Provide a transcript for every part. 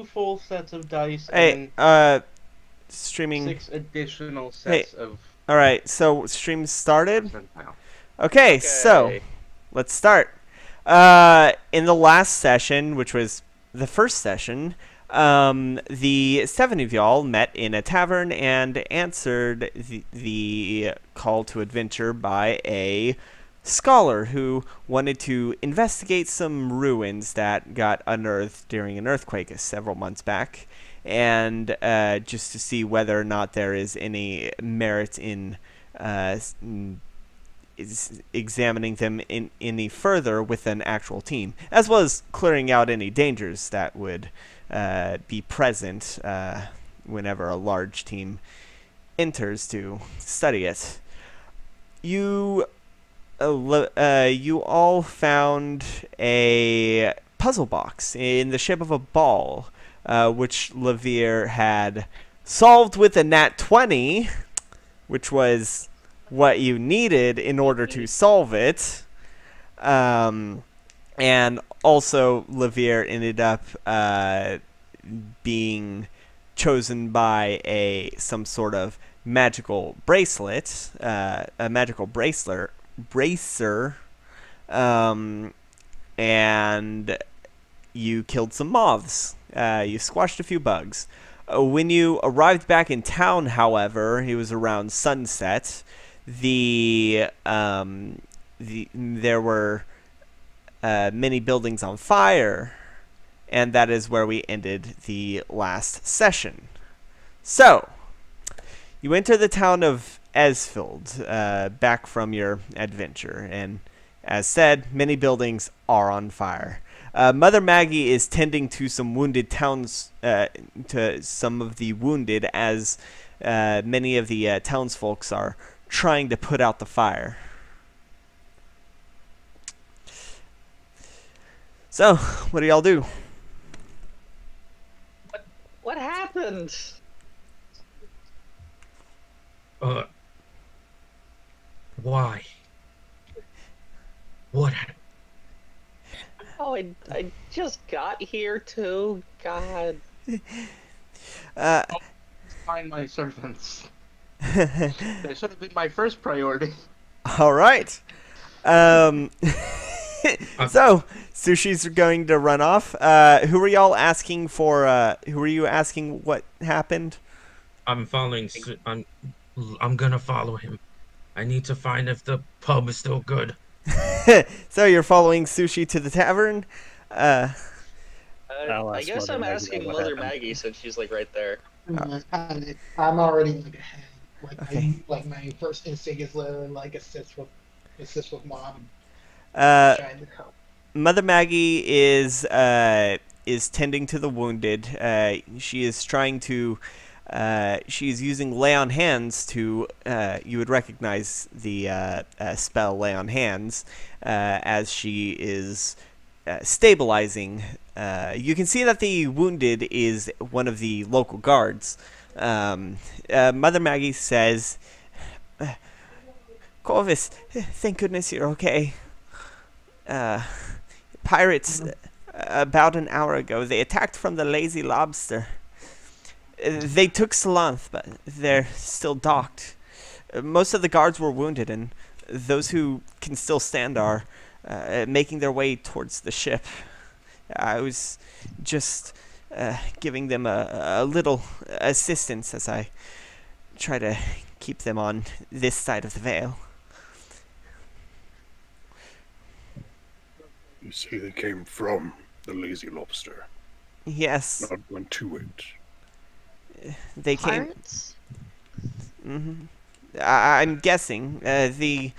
full sets of dice Hey, and streaming. 6 additional Hey, sets of all right. So stream started. percentile. Okay, so Okay. let's start. In the last session, which was the first session, the seven of y'all met in a tavern and answered the call to adventure by a scholar who wanted to investigate some ruins that got unearthed during an earthquake several months back, and just to see whether or not there is any merit in is examining them in any further with an actual team, as well as clearing out any dangers that would be present whenever a large team enters to study it. You you all found a puzzle box in the shape of a ball, which Levere had solved with a nat 20, which was what you needed in order to solve it. Um, and also, Levere ended up being chosen by some sort of magical bracelet, a magical bracer, um, and you killed some moths. You squashed a few bugs. When you arrived back in town, however, it was around sunset. There were many buildings on fire, and that is where we ended the last session. So, you enter the town of Esfeld, back from your adventure, and as said, many buildings are on fire. Mother Maggie is tending to some wounded to some of the wounded, as many of the townsfolk are trying to put out the fire. So, what do y'all do? What happened? Uh, why? What happened? Oh, I just got here too. God. Uh, Find my servants. That should have been my first priority. all right. Um, Uh, so Sushi's going to run off. Who were y'all asking for? Who were you asking what happened? I'm following. I'm gonna follow him. I need to find if the pub is still good. So you're following Sushi to the tavern. Uh, I'll I ask guess Mother I'm Maggie asking what Mother happened. Maggie since she's like right there. I'm already like ahead. okay. My first instinct is literally like assist with mom, Uh, trying to help. Mother Maggie is tending to the wounded. She is trying to. She's using lay on hands to. You would recognize the spell lay on hands, as she is stabilizing. You can see that the wounded is one of the local guards. Mother Maggie says, "Corvus, thank goodness you're okay. Uh, Pirates, about an hour ago, they attacked from the Lazy Lobster. They took Salanth, but they're still docked. Most of the guards were wounded, and those who can still stand are making their way towards the ship. I was just giving them a little assistance as I try to keep them on this side of the veil." You say they came from the Lazy Lobster, Yes, not went to it. they came. Pirates? hmm I'm guessing the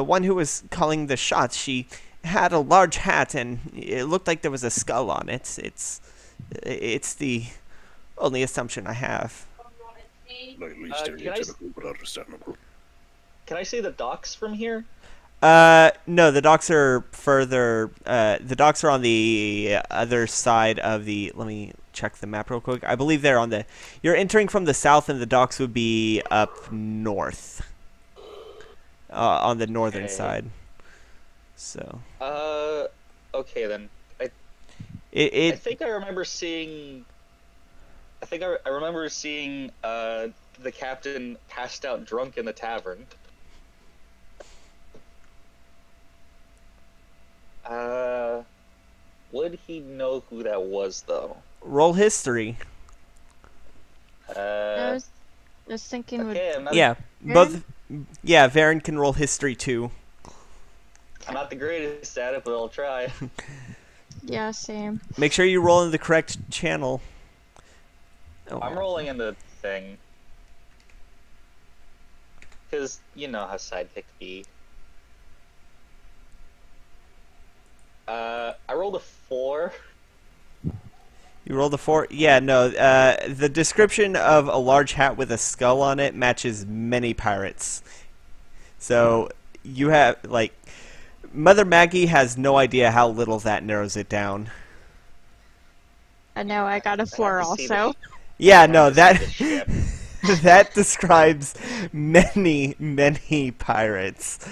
one who was calling the shots. She had a large hat, and it looked like there was a skull on it. It's the only assumption I have. Slightly Can stereotypical, but understandable. can I see the docks from here? No, the docks are further. The docks are on the other side of the. Let me check the map real quick. I believe they're on the. You're entering from the south, and the docks would be up north, on the northern Okay. side. So. Uh, okay then. I think I remember seeing. I remember seeing the captain passed out drunk in the tavern. Would he know who that was though? Roll history. I was thinking Okay, I'm not, Yeah, Varen? both. Yeah, Varen can roll history too. I'm not the greatest at it, but I'll try. Yeah, same. Make sure you roll in the correct channel. Oh. I'm rolling in the thing. Because you know how sidekick be. I rolled a 4. You rolled a 4? Yeah, no. The description of a large hat with a skull on it matches many pirates. So you have, like, Mother Maggie has no idea how little that narrows it down. I know, I got a 4 to see the also. Yeah, no, to see that the ship. that describes many pirates.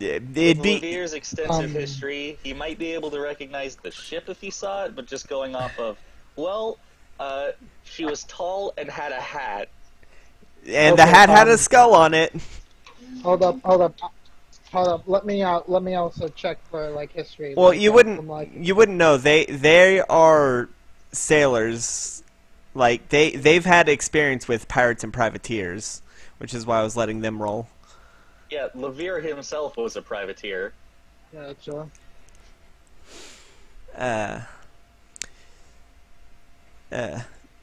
It'd With be Levere's extensive history, he might be able to recognize the ship if he saw it, but just going off of, well, she was tall and had a hat. and the Okay, hat had a skull on it. Hold up. Let me also check for like history. Well, like, you from, like, wouldn't know. They are sailors. Like they've had experience with pirates and privateers, which is why I was letting them roll. Yeah, Levere himself was a privateer. Yeah, sure.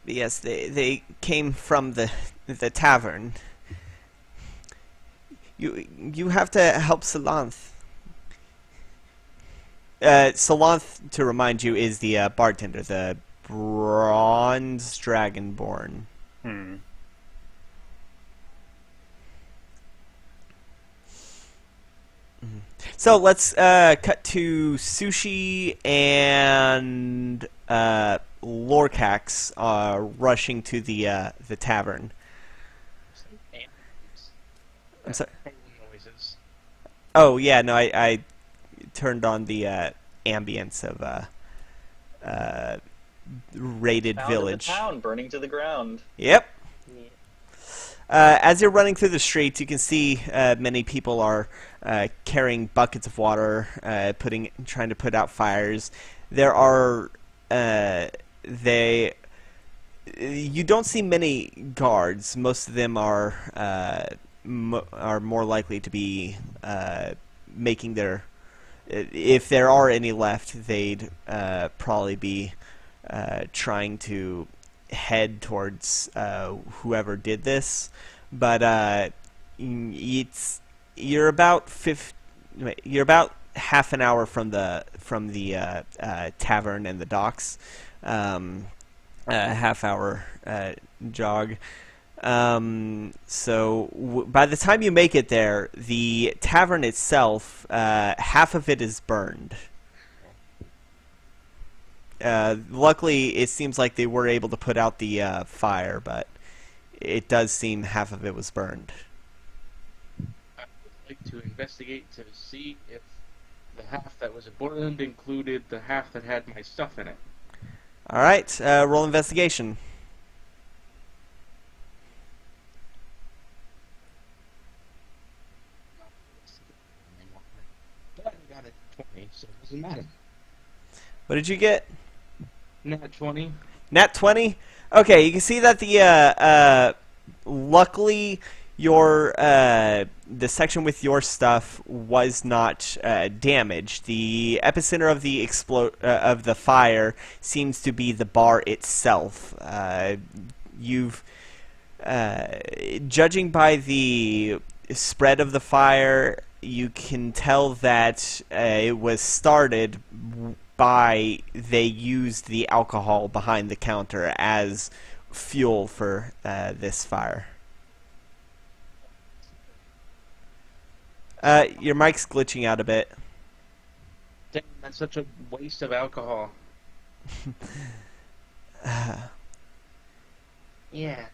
Yes, they came from the tavern. You have to help Salanth. Salanth, to remind you, is the bartender, the bronze dragonborn. Hmm. So let's cut to Sushi and Lorcax rushing to the tavern. I'm sorry. Noises. Oh yeah, no, I turned on the ambience of raided Found village. in the town, burning to the ground. Yep. As you're running through the streets, you can see many people are carrying buckets of water, trying to put out fires. There are you don't see many guards. Most of them are more likely to be making their. If there are any left, they'd probably be trying to head towards whoever did this, but you're about half an hour from the tavern and the docks, half-hour jog. So by the time you make it there, the tavern itself, half of it is burned. Luckily, it seems like they were able to put out the fire, but it does seem half of it was burned. I would like to investigate to see if the half that was burned included the half that had my stuff in it. All right, roll investigation. But I got a 20, so it doesn't matter. What did you get? Nat 20. Nat 20? Okay, you can see that the luckily your the section with your stuff was not damaged. The epicenter of the of the fire seems to be the bar itself. You've judging by the spread of the fire, you can tell that it was started by they used the alcohol behind the counter as fuel for this fire. Your mic's glitching out a bit. Damn, that's such a waste of alcohol. Yeah.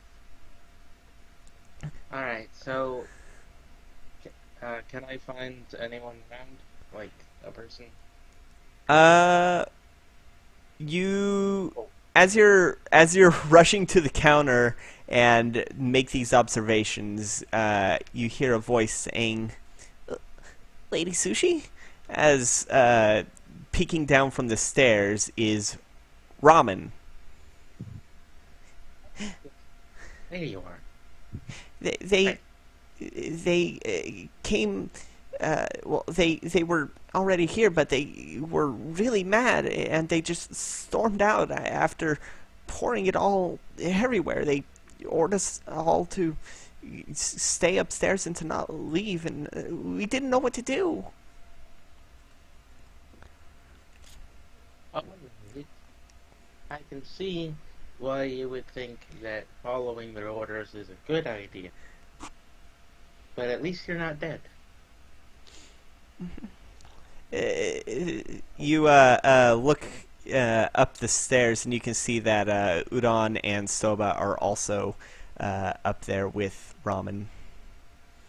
Alright, so can I find anyone around? Like, a person? you as you're rushing to the counter and make these observations, you hear a voice saying, "Lady Sushi," as peeking down from the stairs is Ramen. There you are. They came. Well, they were already here, but they were really mad, and they just stormed out after pouring it all everywhere. They ordered us all to stay upstairs and to not leave, and we didn't know what to do. Oh, I can see why you would think that following their orders is a good idea. But at least you're not dead. You look up the stairs, and you can see that Udon and Soba are also up there with Ramen.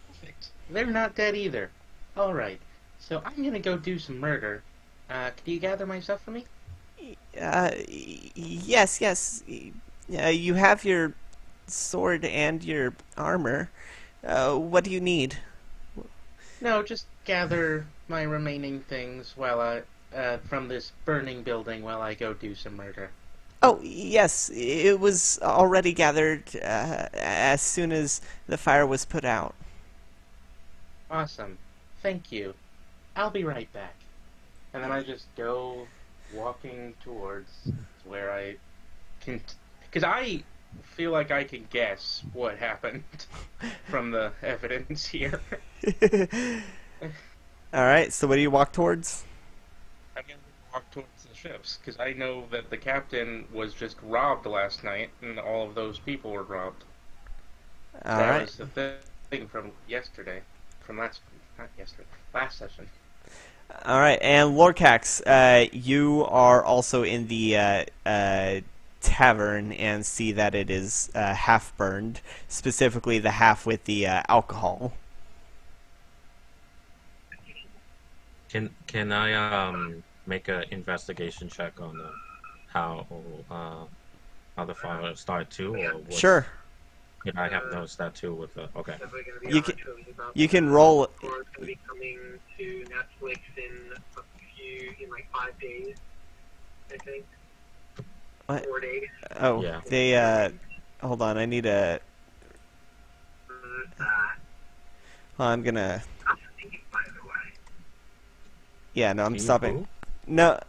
Perfect. They're not dead either. Alright, so I'm gonna go do some murder. Can you gather my stuff for me? Yes. You have your sword and your armor. What do you need? No, just gather my remaining things while I, from this burning building while I go do some murder. Oh, yes. It was already gathered as soon as the fire was put out. Awesome. Thank you. I'll be right back. And then I just go walking towards where I can... Because I feel like I can guess what happened from the evidence here. Alright, so what do you walk towards? I'm going to walk towards the ships, because I know that the captain was just robbed last night, and all of those people were robbed. That was the thing from yesterday. From last session. Alright, and Lorcax, you are also in the tavern and see that it is half burned, specifically the half with the alcohol. Can I make an investigation check on how the fire started too? Or what? Sure. Yeah, I have noticed that too. With the okay. You can roll. It's going to be coming to Netflix in like 5 days, I think. What? 4 days. Oh, Yeah. they hold on. I need a. I'm gonna. I'm thinking, by the way. Yeah, no, I'm Can you stopping. move? No.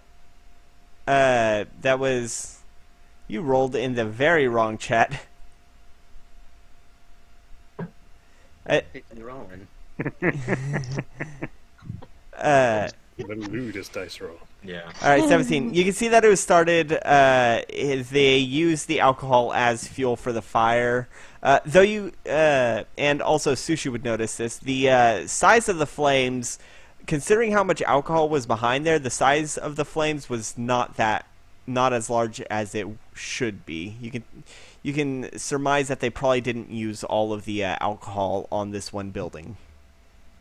That was. You rolled in the very wrong chat. You're rolling. The lewdest dice roll. Yeah. All right, 17. You can see that it was started. They used the alcohol as fuel for the fire. Though you and also Sushi would notice this. The size of the flames, considering how much alcohol was behind there, the size of the flames was not as large as it should be. You can surmise that they probably didn't use all of the alcohol on this one building.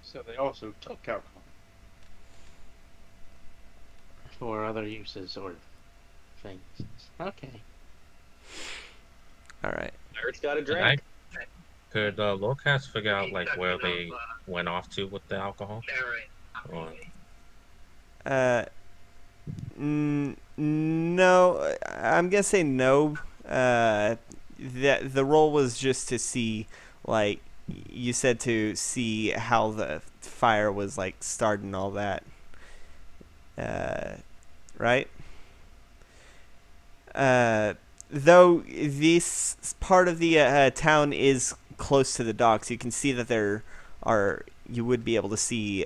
So they also took alcohol for other uses or things. Okay. All right. Pirate's got a drink. Could Locast figure out like where they went off to with the alcohol? Or... No, I'm gonna say no. The role was just to see, like you said, to see how the fire was like started and all that. Right? Though this part of the town is close to the docks, you can see that there are. You would be able to see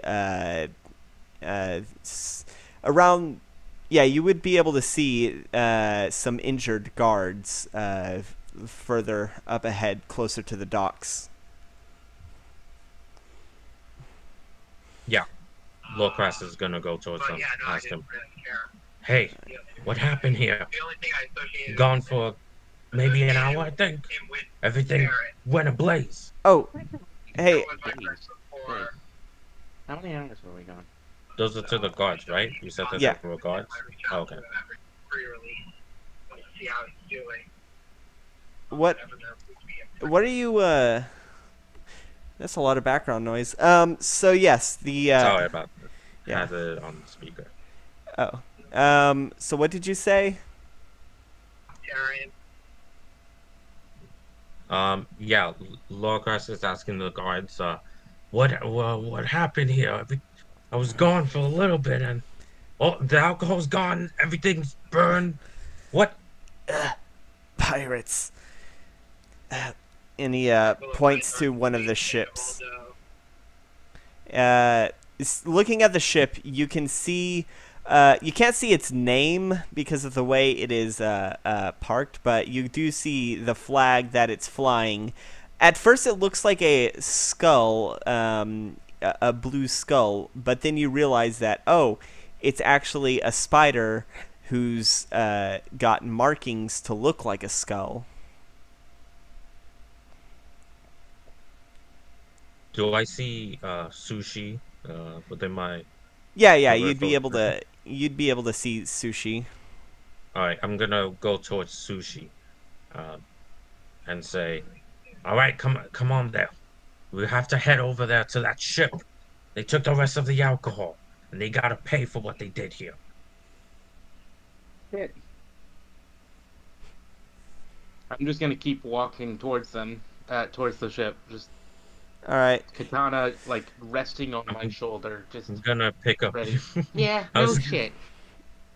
around. Yeah, you would be able to see some injured guards further up ahead, closer to the docks. Yeah. Locast is gonna go towards them. Yeah, no, I Ask didn't him, really care. hey, what happened here? The only thing I associated Gone for maybe an hour, I think. him with Everything Barrett went ablaze. Oh, hey, was my person before. How many hours were we gone? Those are to the guards, right? You said that Yeah. they were guards? Oh, okay. pre-release. Want to see how he's doing. What Never know who's being what are you that's a lot of background noise. So yes, the Sorry about that. yeah. Had it on speaker. Oh. So what did you say? Tyrion. Yeah, Lawgrass is asking the guards, what happened here? I was gone for a little bit, and the alcohol's gone, everything's burned. What? Pirates. And he points to one of the ships. Looking at the ship, you can see. You can't see its name because of the way it is parked, but you do see the flag that it's flying. At first, it looks like a skull, a blue skull, but then you realize that, oh, it's actually a spider who's got markings to look like a skull. Do I see sushi within my? Yeah, Peripheral you'd be able to see sushi. All right, I'm gonna go towards sushi, and say, "All right, come on there. We have to head over there to that ship. They took the rest of the alcohol, and they gotta pay for what they did here." Shit. I'm just gonna keep walking towards them, towards the ship. Just All right. katana like resting on my shoulder. Just I'm gonna pick up. ready. Yeah, I no was- shit.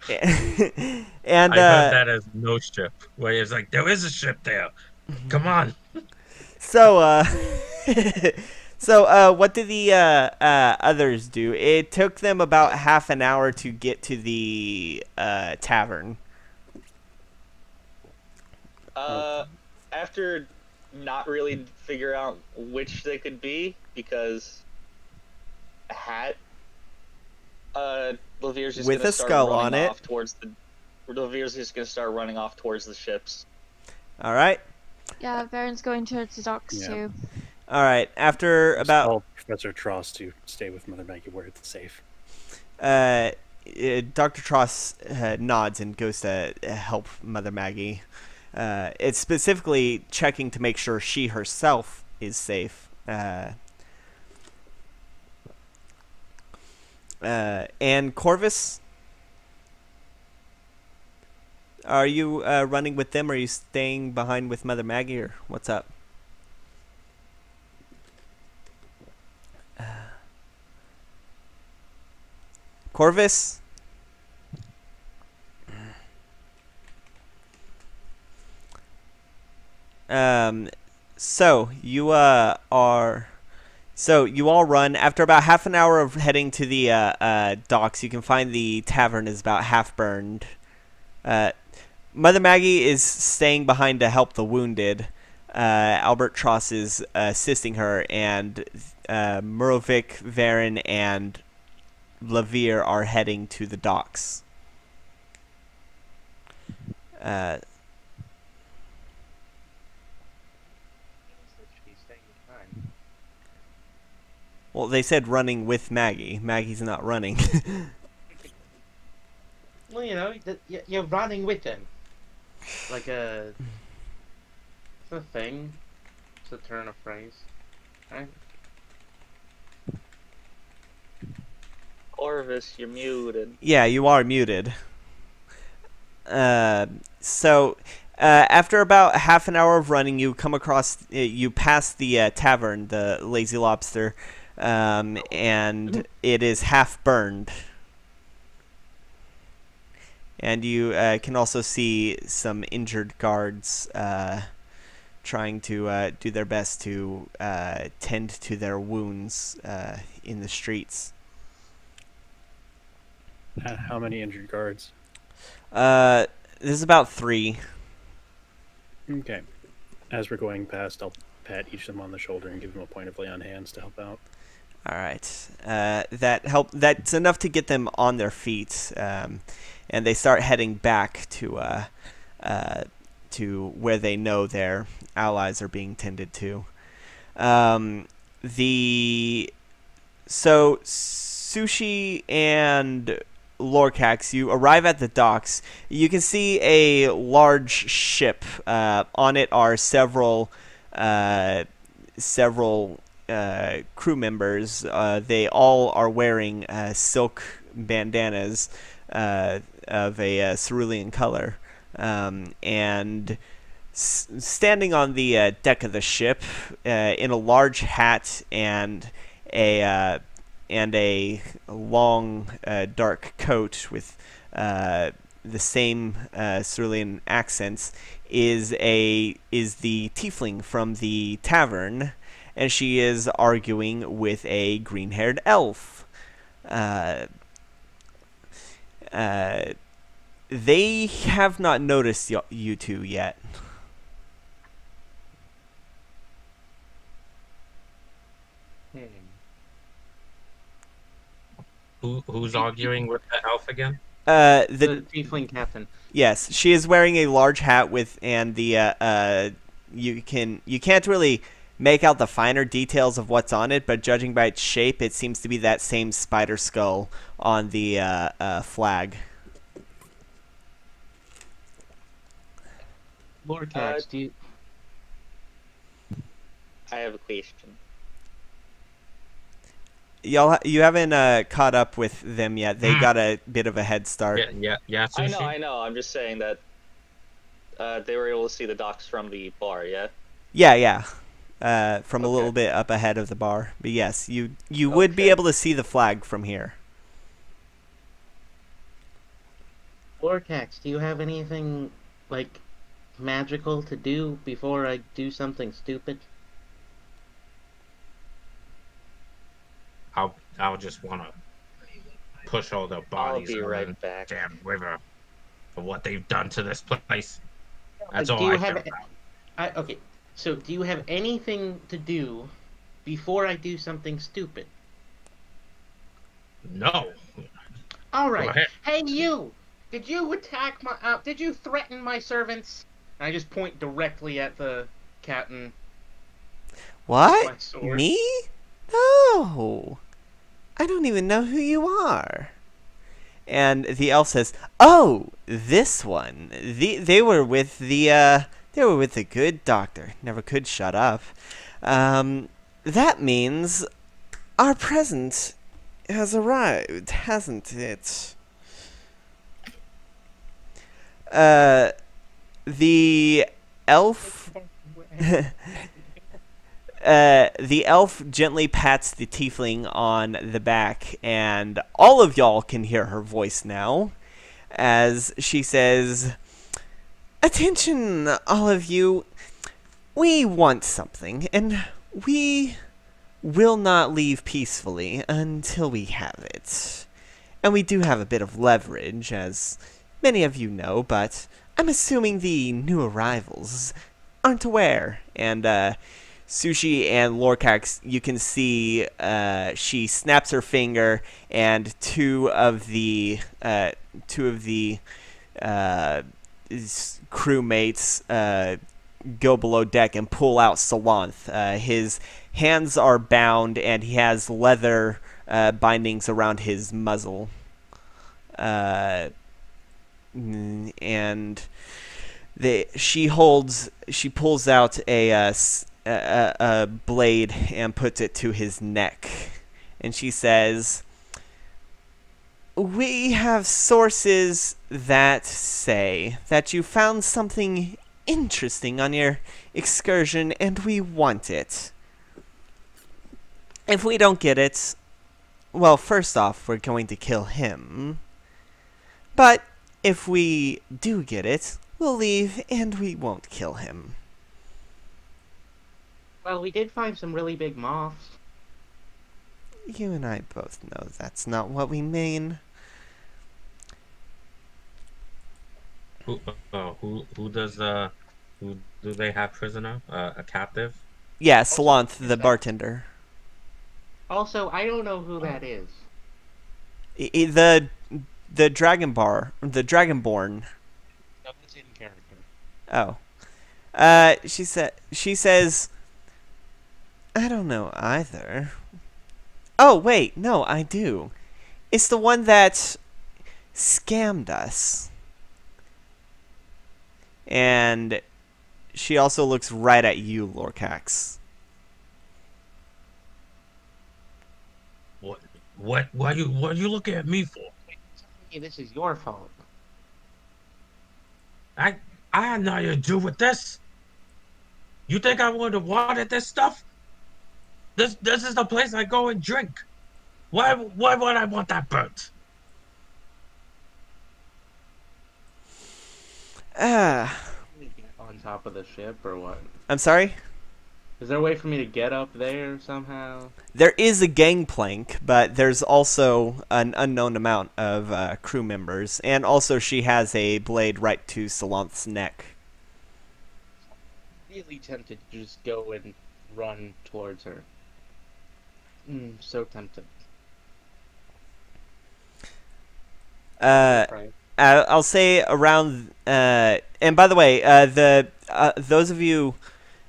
And I heard that as no ship, where it's like there is a ship there. Come on. so what did the others do? It took them about half an hour to get to the tavern. After not really figure out which they could be, because a hat, Lavier's just With gonna a start skull running on it. off towards the. Lavier's just gonna start running off towards the ships. All right. Yeah, Baron's going towards the docks Yeah. too. All right. After Just about tell Professor Tross to stay with Mother Maggie where it's safe. Dr. Tross nods and goes to help Mother Maggie. It's specifically checking to make sure she herself is safe. And Corvus, are you running with them, or are you staying behind with Mother Maggie, or what's up? Corvus? So you you all run. After about half an hour of heading to the docks, you can find the tavern is about half burned. Mother Maggie is staying behind to help the wounded. Albert Tross is assisting her, and Murovic, Varen, and Lavier are heading to the docks. Well, they said running with Maggie. Maggie's not running. Well, you know, you're running with them. Like it's a thing. It's a turn of phrase. Right? Orvis, you're muted. Yeah, you are muted. After about half an hour of running, you come across, you pass the tavern, the Lazy Lobster, and it is half burned. And you can also see some injured guards trying to do their best to tend to their wounds in the streets. How many injured guards? There's about 3. Okay. As we're going past, I'll pat each of them on the shoulder and give them a point of lay on hands to help out. All right. That's enough to get them on their feet, and they start heading back to where they know their allies are being tended to. So Sushi and Lorcax, you arrive at the docks. You can see a large ship. On it are several crew members. They all are wearing silk bandanas of a cerulean color. And standing on the deck of the ship, in a large hat and a long dark coat with the same cerulean accents, is the tiefling from the tavern, and she is arguing with a green-haired elf. They have not noticed you two yet. Who's arguing with the elf again? The tiefling captain. Yes, she is wearing a large hat with, and the you can't really make out the finer details of what's on it, but judging by its shape, it seems to be that same spider skull on the flag. Lorcax, do you? I have a question. You haven't caught up with them yet. They got a bit of a head start. Yeah. Sushi? I know. I'm just saying that they were able to see the docks from the bar. Yeah. Yeah. From a little bit up ahead of the bar, but yes, you would be able to see the flag from here. Lorcax, do you have anything like magical to do before I do something stupid? I'll just want to push all the bodies I'll be right in back. the damn river for what they've done to this place. That's Do all you I have care about. Okay, so do you have anything to do before I do something stupid? No. All Go right. ahead. Hey, you! Did you attack my? Did you threaten my servants? And I just point directly at the captain. What? My sword. Me? No. I don't even know who you are. And the elf says, "Oh, this one. They were with the good doctor. Never could shut up. That means our present has arrived, hasn't it?" The elf the elf gently pats the tiefling on the back, and all of y'all can hear her voice now as she says, "Attention, all of you. We want something, and we will not leave peacefully until we have it. And we do have a bit of leverage, as many of you know, but I'm assuming the new arrivals aren't aware." And Sushi and Lorcax, you can see she snaps her finger, and two of the crewmates go below deck and pull out Salanth. His hands are bound, and he has leather bindings around his muzzle. And she pulls out a blade and puts it to his neck, and she says, "We have sources that say that you found something interesting on your excursion, and we want it. If we don't get it, well, first off, we're going to kill him. But if we do get it, we'll leave and we won't kill him." Well, we did find some really big moths. You and I both know that's not what we mean. Who do they have prisoner? A captive? Yeah, Salanth, the bartender. Also, I don't know who that is. The Dragonborn. No, that's in character. Oh. She says, "I don't know either. Oh, wait, no, I do. It's the one that scammed us. And she also looks right at you, Lorcax. What are you looking at me for? Hey, this is your fault. I had nothing to do with this. You think I would have wanted this stuff? This is the place I go and drink. Why would I want that burnt? On top of the ship or what? I'm sorry? Is there a way for me to get up there somehow? There is a gangplank, but there's also an unknown amount of crew members. And also she has a blade right to Salanth's neck. Really tempted to just go and run towards her. So tempted. I'll say around... and by the way, those of you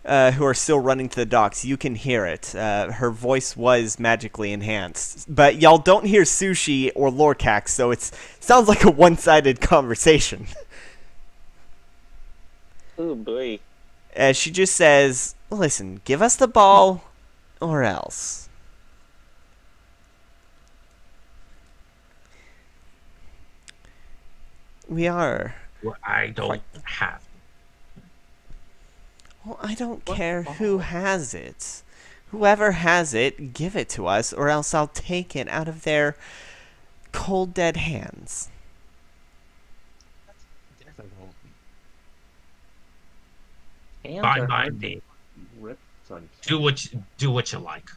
who are still running to the docks, you can hear it. Her voice was magically enhanced. But y'all don't hear Sushi or Lorcax, so it sounds like a one-sided conversation. Oh boy. She just says, listen, give us the ball or else. We are... Well, I don't have. Well, I don't care who has it. Whoever has it, give it to us, or else I'll take it out of their cold, dead hands. That's difficult. Hands Fine are by hard me. to rip from. Do what you like.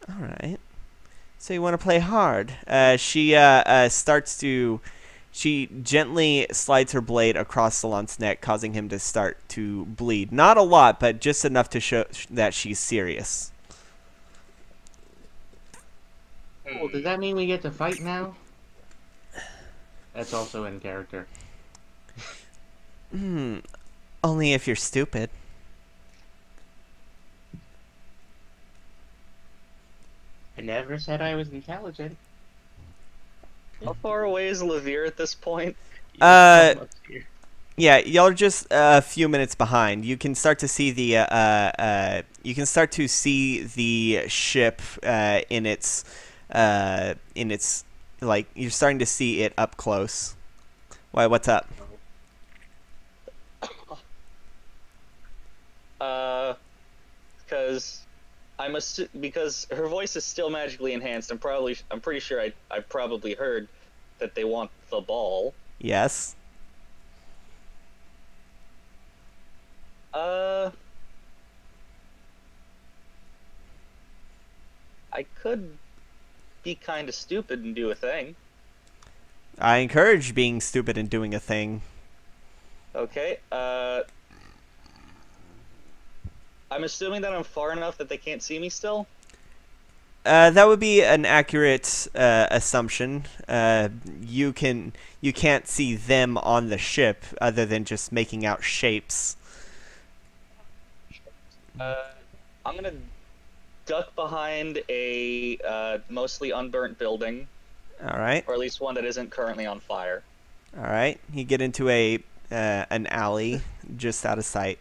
All right. So you want to play hard? She starts to... She gently slides her blade across Salanth's neck, causing him to start to bleed. Not a lot, but just enough to show that she's serious. Well, does that mean we get to fight now? That's also in character. Only if you're stupid. I never said I was intelligent. How far away is Levere at this point? Yeah, y'all are just a few minutes behind. You can start to see the ship in its like you're starting to see it up close. Why? What's up? Because her voice is still magically enhanced. I'm pretty sure I probably heard that they want the ball. Yes. I could be kind of stupid and do a thing. I encourage being stupid and doing a thing. Okay, I'm assuming that I'm far enough that they can't see me still? That would be an accurate assumption. You can't see them on the ship other than just making out shapes. I'm gonna duck behind a mostly unburnt building. All right. Or at least one that isn't currently on fire. All right. You get into an alley just out of sight.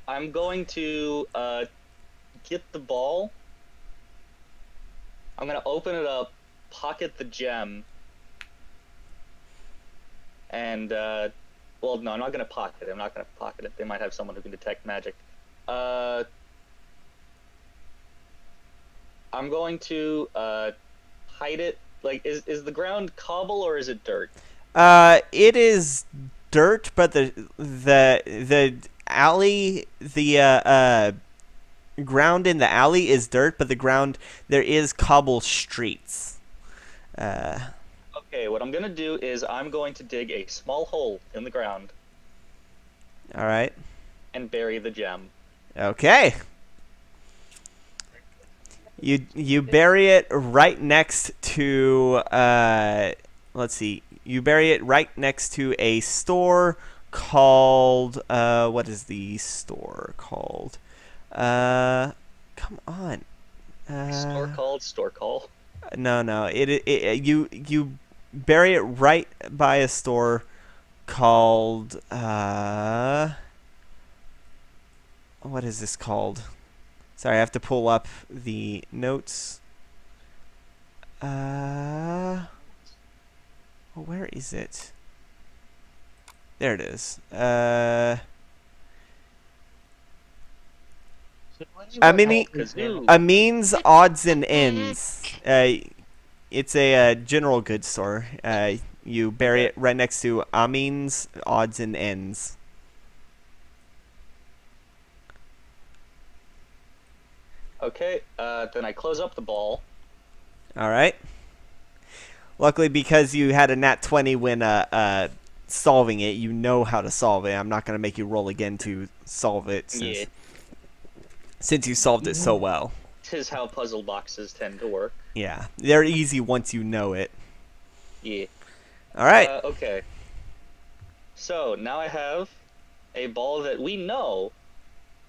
I'm going to get the ball. I'm going to open it up, pocket the gem, and, well, no, I'm not going to pocket it. I'm not going to pocket it. They might have someone who can detect magic. I'm going to hide it. Like, is the ground cobble or is it dirt? It is dirt, but the alley, the ground in the alley is dirt, but there is cobble streets. Okay, what I'm gonna do is I'm going to dig a small hole in the ground. All right. And bury the gem. Okay. You bury it right next to let's see. You bury it right next to a store called what is the store called? Come on. Store called store call. No. You bury it right by a store called what is this called? Sorry, I have to pull up the notes. Where is it? There it is. Amin's Odds and Ends. It's a general goods store. You bury it right next to Amin's Odds and Ends. Okay, then I close up the ball. All right. Luckily, because you had a nat 20 when solving it, you know how to solve it. I'm not going to make you roll again to solve it since you solved it so well. 'Tis how puzzle boxes tend to work. Yeah, they're easy once you know it. Yeah. All right. Okay. So now I have a ball that we know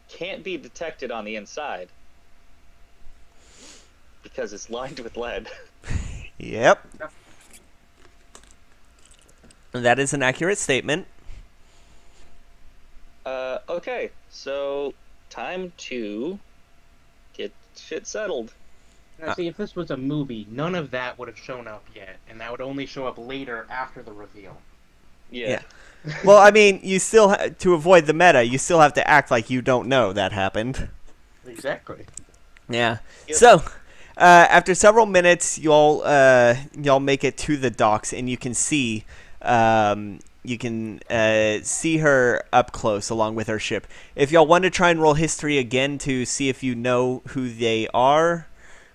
can't be detected on the inside because it's lined with lead. Yep. That is an accurate statement. Okay, so time to get shit settled. Now, see, if this was a movie, none of that would have shown up yet, and that would only show up later after the reveal. Yeah. Well, I mean, you still to avoid the meta, you still have to act like you don't know that happened. Exactly. Yeah. Yep. So, after several minutes, y'all make it to the docks, and you can see see her up close along with her ship. If y'all want to try and roll history again to see if you know who they are,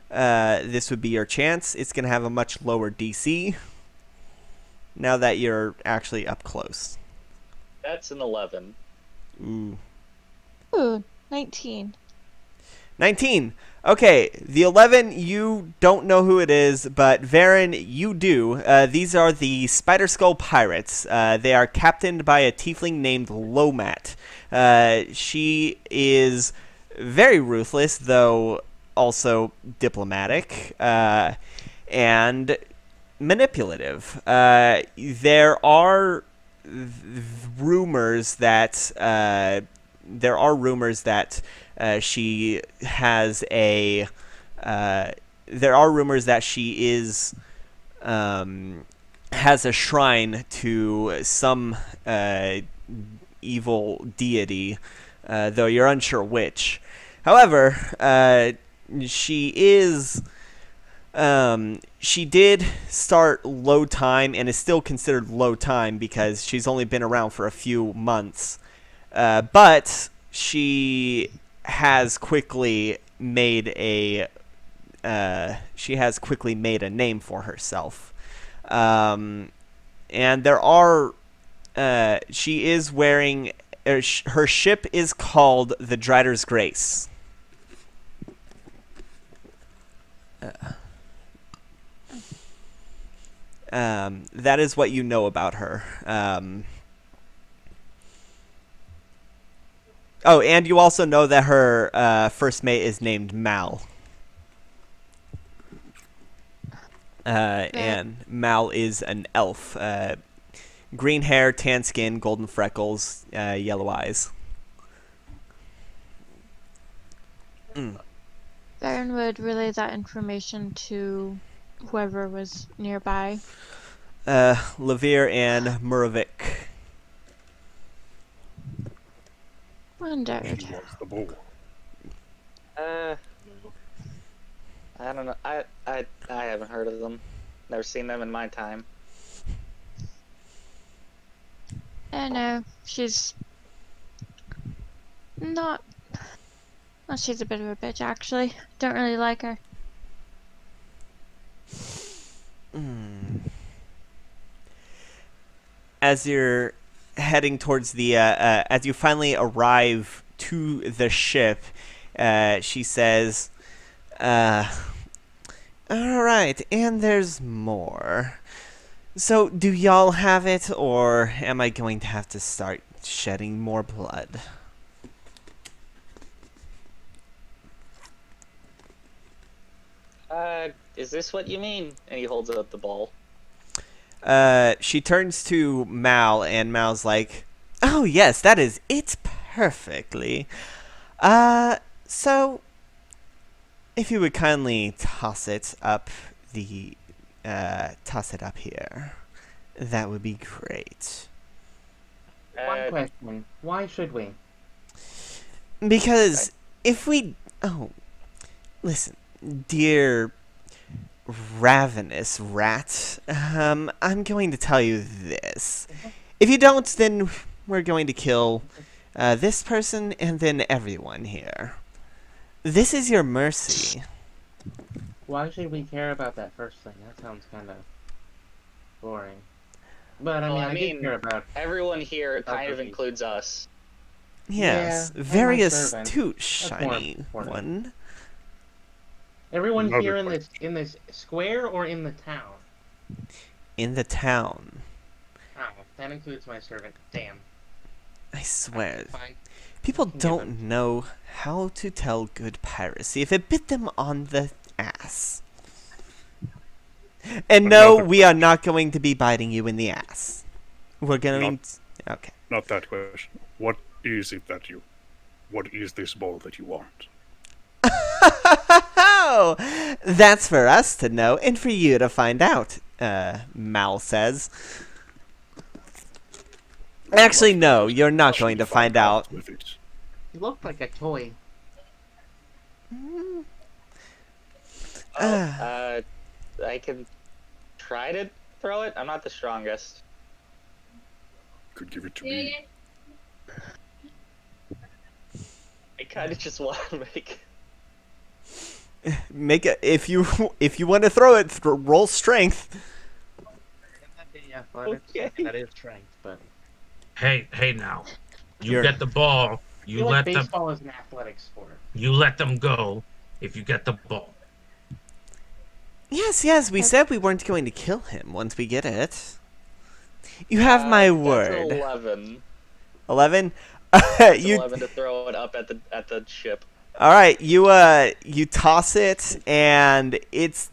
this would be your chance. It's going to have a much lower DC now that you're actually up close. That's an 11. Ooh. Ooh, 19. 19. Okay, the 11, you don't know who it is, but Varen, you do. These are the Spider Skull Pirates. They are captained by a tiefling named Lomat. She is very ruthless, though also diplomatic, and manipulative. There are rumors that she has a. There are rumors that she is has a shrine to some evil deity, though you're unsure which. However, she is. She did start low time and is still considered low time because she's only been around for a few months. But she has quickly made a name for herself, and there are she is wearing her ship is called the Drider's Grace. That is what you know about her. Oh, and you also know that her first mate is named Mal. And Mal is an elf. Green hair, tan skin, golden freckles, yellow eyes. Baron would relay that information to whoever was nearby. Levere and Muravik. Wondered. She was the bull. I don't know. I haven't heard of them. Never seen them in my time. I know. She's not. Well, she's a bit of a bitch, actually. Don't really like her. As you're heading towards the as you finally arrive to the ship, she says, all right, and there's more. So do y'all have it, or am I going to have to start shedding more blood? Is this what you mean? And he holds out the ball. She turns to Mal, and Mal's like, "Oh yes, that is it perfectly. So if you would kindly toss it up here, that would be great." One question. Why should we? Because if we... Oh, listen, dear ravenous rat, I'm going to tell you this. If you don't, then we're going to kill this person and then everyone here. This is your mercy. Why should we care about that first thing? That sounds kind of boring. But I mean, I do care about everyone here. Kind of cookies. Includes us. Yes, Yeah, very and my servant. astute, That's more shiny important. one. Everyone Another here in question. this square or in the town? In the town. Oh, that includes my servant. Damn. I swear. Fine. People Give don't know how to tell good piracy if it bit them on the ass. And no, Another we are not going to be biting you in the ass. We're going to... Okay. Not that question. What is this ball that you want? Oh, that's for us to know and for you to find out, Mal says. Actually, no, you're not going to find out. With it. You look like a toy. I can try to throw it. I'm not the strongest. Could give it to me. I kind of just want to Make it if you want to throw it, roll strength. Yeah, Okay. that is strength, but Hey now. You You're- get the ball. I You feel let like them. baseball is an athletic sport. You let them go. If you get the ball. Yes, we said we weren't going to kill him once we get it. You have my That's word. 11. 11? It's You 11 to throw it up at the ship. all right? You toss it, and it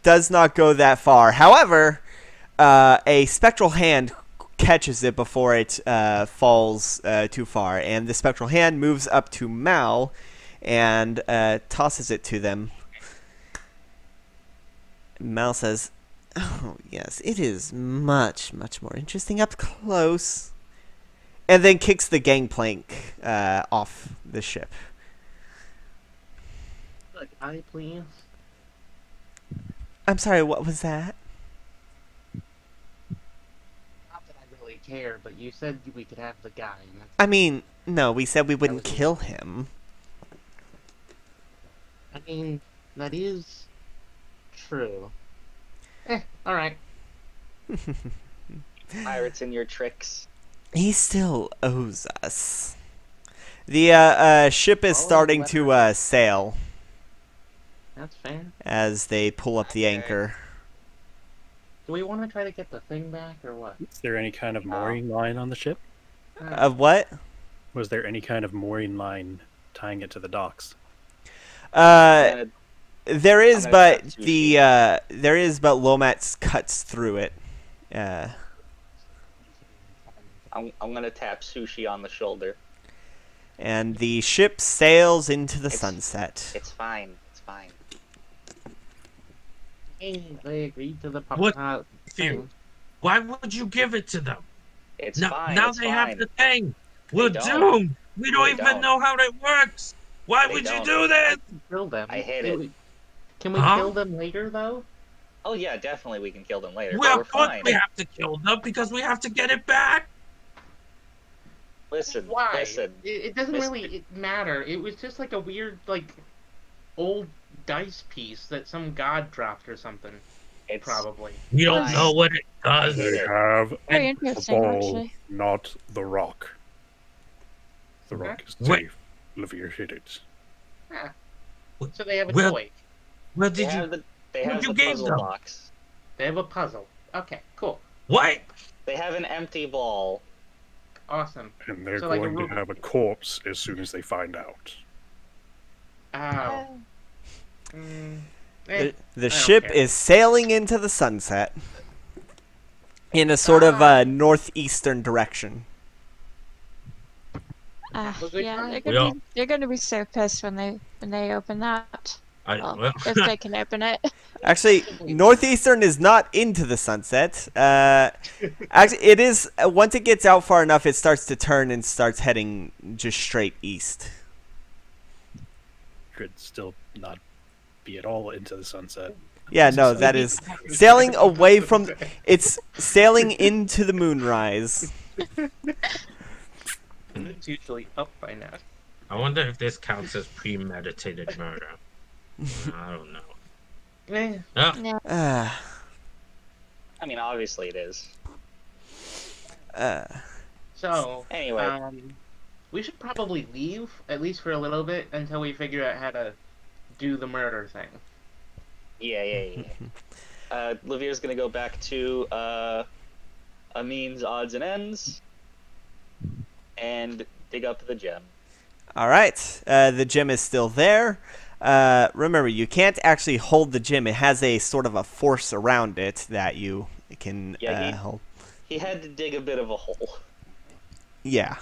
does not go that far. However, a spectral hand catches it before it falls too far, and the spectral hand moves up to Mal and tosses it to them. Mal says, "Oh yes, it is much more interesting up close," and then kicks the gangplank off the ship. Look, I please. I'm sorry, what was that? Not that I really care, but you said we could have the guy. And that's, I mean, no, we said we wouldn't kill him. I mean, that is true. All right. Pirates and your tricks. He still owes us. The ship is starting to sail That's fair. as they pull up the anchor. Do we want to try to get the thing back or what? Is there any kind of mooring line on the ship? Of what? Was there any kind of mooring line tying it to the docks? And There is, I'm gonna but cut but Lomax cuts through it. I'm gonna tap Sushi on the shoulder. And the ship sails into the It's- sunset. It's fine. It's fine. Hey, they agreed to the What? thing. Why would you give it to them? It's Now, fine. now it's they fine. have the thing. We're don't. doomed. We don't They even don't. know how that works. Why They would don't. you do this? Kill them. I hate it. Can we Huh? kill them later, though? Oh yeah, definitely we can kill them later. Well, but we're of course fine. we have to kill them because we have to get it back. Listen, Why? listen. It doesn't Miss- really matter. It was just like a weird, like, old dice piece that some god dropped or something. It's Probably. We don't Fine. know what it does. I hate They it. have Very the interesting, ball, actually. not the rock. The Okay. rock is Wait. safe. Levere hit it. Ah. So they have a Well- toy. Where They did you? have the they what have you the gave puzzle them? box. They have a puzzle. Okay, cool. What? They have an empty ball. Awesome. And they're So, like, a going to room- have a corpse as soon as they find out. Ow. The I don't ship care. is sailing into the sunset in a sort of northeastern direction. Was it Yeah, kind? they're gonna be so pissed when they open that. Well, if they can open it. Actually, northeastern is not into the sunset. Actually, it is. Once it gets out far enough, it starts to turn and starts heading just straight east. Could still not be at all into the sunset. Yeah, no, that is sailing away from. It's sailing into the moonrise. It's usually up by now. I wonder if this counts as premeditated murder. I don't know. Oh, Yeah. I mean, obviously it is. So, Anyway. we should probably leave, at least for a little bit, until we figure out how to do the murder thing. Yeah. Livier's gonna go back to Amin's odds and ends and dig up the gem. All right, the gem is still there. Remember, you can't actually hold the gem. It has a sort of a force around it that you can hold. He had to dig a bit of a hole. Yeah,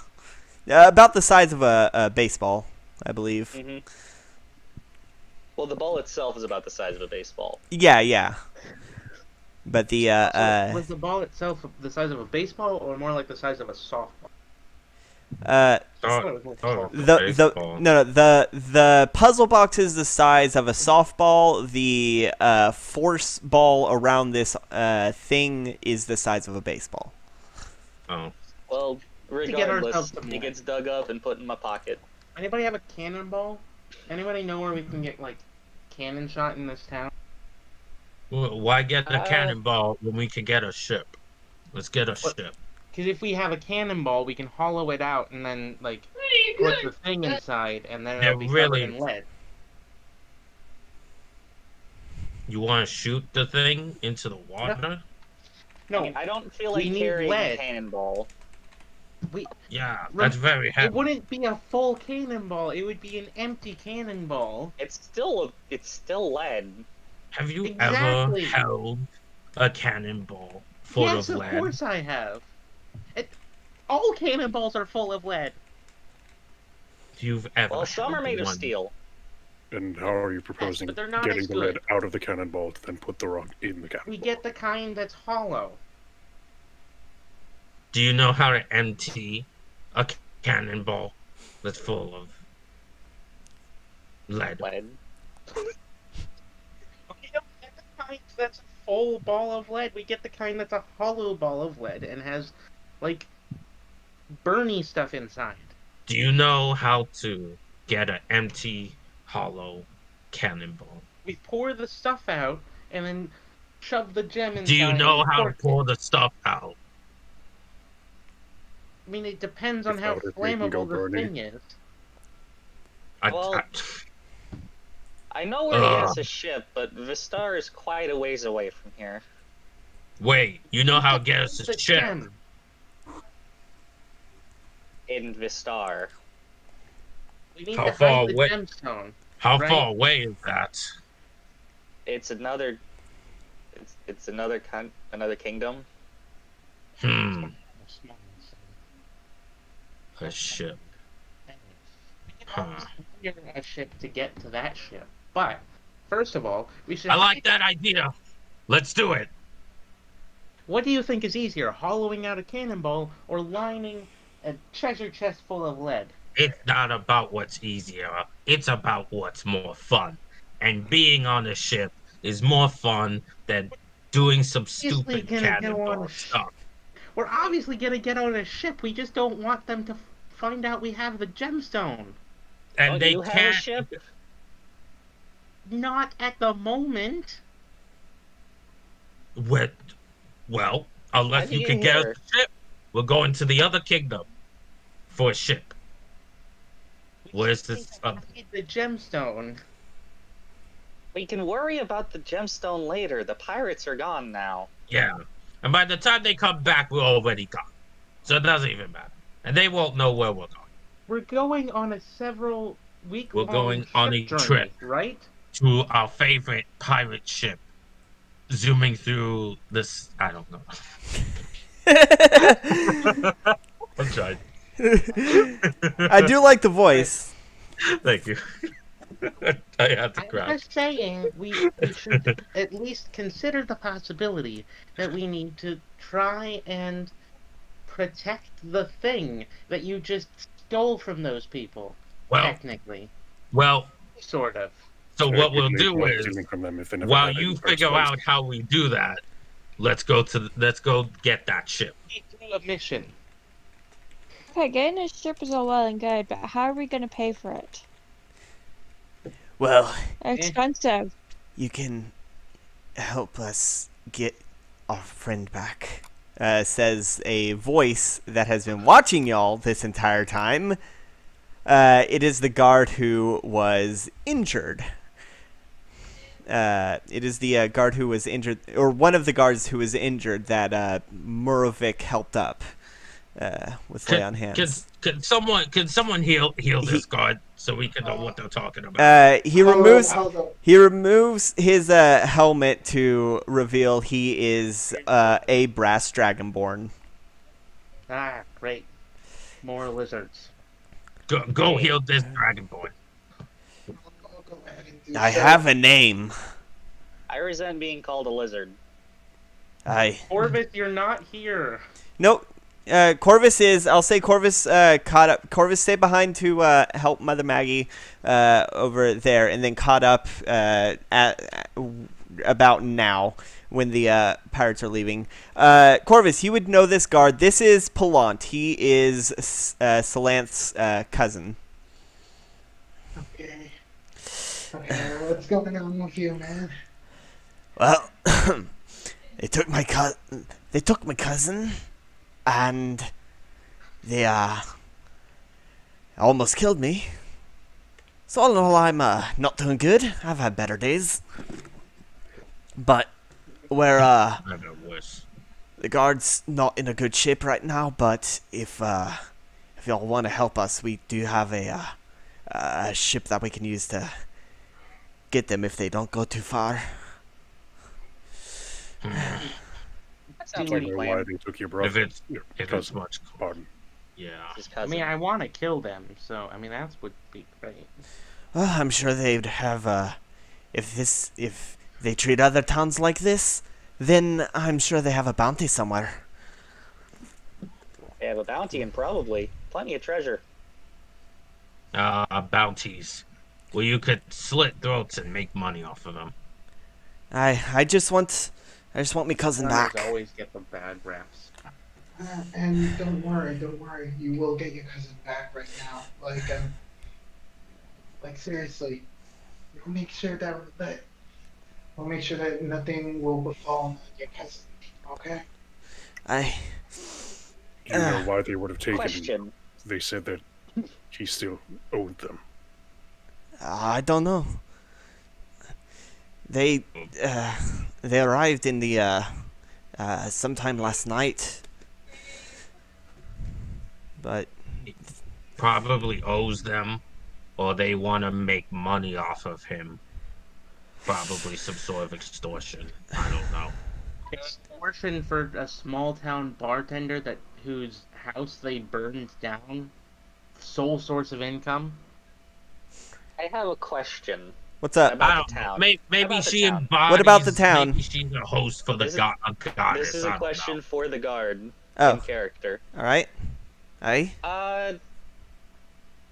about the size of a baseball, I believe. Mm-hmm. Well, the ball itself is about the size of a baseball. Yeah. But the So was the ball itself the size of a baseball, or more like the size of a softball? The puzzle box is the size of a softball. The force ball around this thing is the size of a baseball. Oh. Well, get ourselves regardless, some he more. gets dug up and put in my pocket. Anybody have a cannonball? Anybody know where we can get like cannon shot in this town? Well, why get a cannonball when we can get a ship? Let's get a ship. Because if we have a cannonball, we can hollow it out and then like put the thing inside, and then it'll be covered in lead. You want to shoot the thing into the water? No, I mean, I don't feel we like need carrying lead. a cannonball. Yeah, that's very heavy. It wouldn't be a full cannonball. It would be an empty cannonball. It's still lead. Have you Exactly. ever held a cannonball full Yes, of lead? Of course I have. All cannonballs are full of lead. You've ever Well, some are held made of one? steel. And how are you proposing but they're not getting as the lead good. out of the cannonball to then put the rock in the cannonball? We get the kind that's hollow. Do you know how to empty a cannonball that's full of lead? Lead. We don't get the kind that's a full ball of lead. We get the kind that's a hollow ball of lead and has, like, Bernie stuff inside. Do you know how to get an empty, hollow cannonball? We pour the stuff out and then shove the gem inside. Do you know and how to cork pour it. the stuff out? I mean, it depends on how Without it making go flammable the burning. thing is. Well, I know where he has a ship, but Vistar is quite a ways away from here. Wait, you know how to get us The a ship? gem. In Vistar. We need How to far hide the away- gemstone. How Right. far away is that? It's another another kingdom. A ship. We can always hire a ship to get to that ship. But, first of all, we should... I like that idea. Let's do it. What do you think is easier, hollowing out a cannonball or lining a treasure chest full of lead? It's not about what's easier. It's about what's more fun. And being on a ship is more fun than doing some stupid gonna go on cannonball a stuff. We're obviously gonna get on a ship. We just don't want them to find out we have the gemstone. And Oh, they you have a can't. ship? Not at the moment. Well, unless How'd you you can get get us here? a ship, we're going to the other kingdom for a ship. Where's We this? just need the gemstone. We can worry about the gemstone later. The pirates are gone now. Yeah. And by the time they come back, we're already gone. So it doesn't even matter. And they won't know where we're going. We're going on a several week-long We're going on a journey, trip. right? to our favorite pirate ship, zooming through this. I don't know. I'm trying. I do like the voice. Thank you. I had to I'm cry. just saying we should at least consider the possibility that we need to try and protect the thing that you just stole from those people. Well, Technically, well. sort of. So what we'll Technically, do we're is, stealing from them if they never while had it in you the first figure place. out how we do that, let's go get that ship. We do a mission. Okay, getting a ship is all well and good, but how are we gonna pay for it? Well, Expensive. you can help us get our friend back, says a voice that has been watching y'all this entire time. It is the guard who was injured. It is the guard who was injured, or one of the guards who was injured that Murovic helped up with lay on hands. Can someone heal this guard so we can know what they're talking about? He removes his helmet to reveal he is a brass dragonborn. Ah, great. More lizards. Go heal this dragon boy. I'll go ahead and do I so. have a name. I resent being called a lizard. Corvus, you're not here. Nope. Corvus is. I'll say Corvus caught up. Corvus stayed behind to help Mother Maggie over there, and then caught up at about now when the pirates are leaving. Corvus, you would know this guard. This is Palant. He is Salanth's cousin. Okay. Okay, what's going on with you, man? Well, they took my cousin, and they almost killed me. So all in all, I'm not doing good. I've had better days, but we're I know worse. the guard's not in a good shape right now. But if y'all want to help us, we do have a ship that we can use to get them if they don't go too far. That I sounds don't like a know why plan. they took your If brother. it's Your if it's cousin. much, Pardon. yeah. His I cousin. mean, I want to kill them, so I mean that would be great. Well, I'm sure they'd have if they treat other towns like this, then I'm sure they have a bounty somewhere. They have a bounty and probably plenty of treasure. Bounties. Well, you could slit throats and make money off of them. I just want my cousin Foreigners back. always get the bad raps. And don't worry. You will get your cousin back right now. Like seriously, we'll make sure that nothing will befall your cousin. Okay? Do you know why they would have taken him? Question. They said that he still owed them. I don't know. They arrived in the sometime last night, but Probably owes them, or they want to make money off of him. Probably some sort of extortion. I don't know. Extortion for a small town bartender whose house they burned down. Sole source of income. I have a question what's up? I about don't the know. town. Maybe About the she town. embodies. What about the town? Maybe she's a host for the This is- goddess. This is I a don't question know. for the guard Oh, in character. all right. Aye.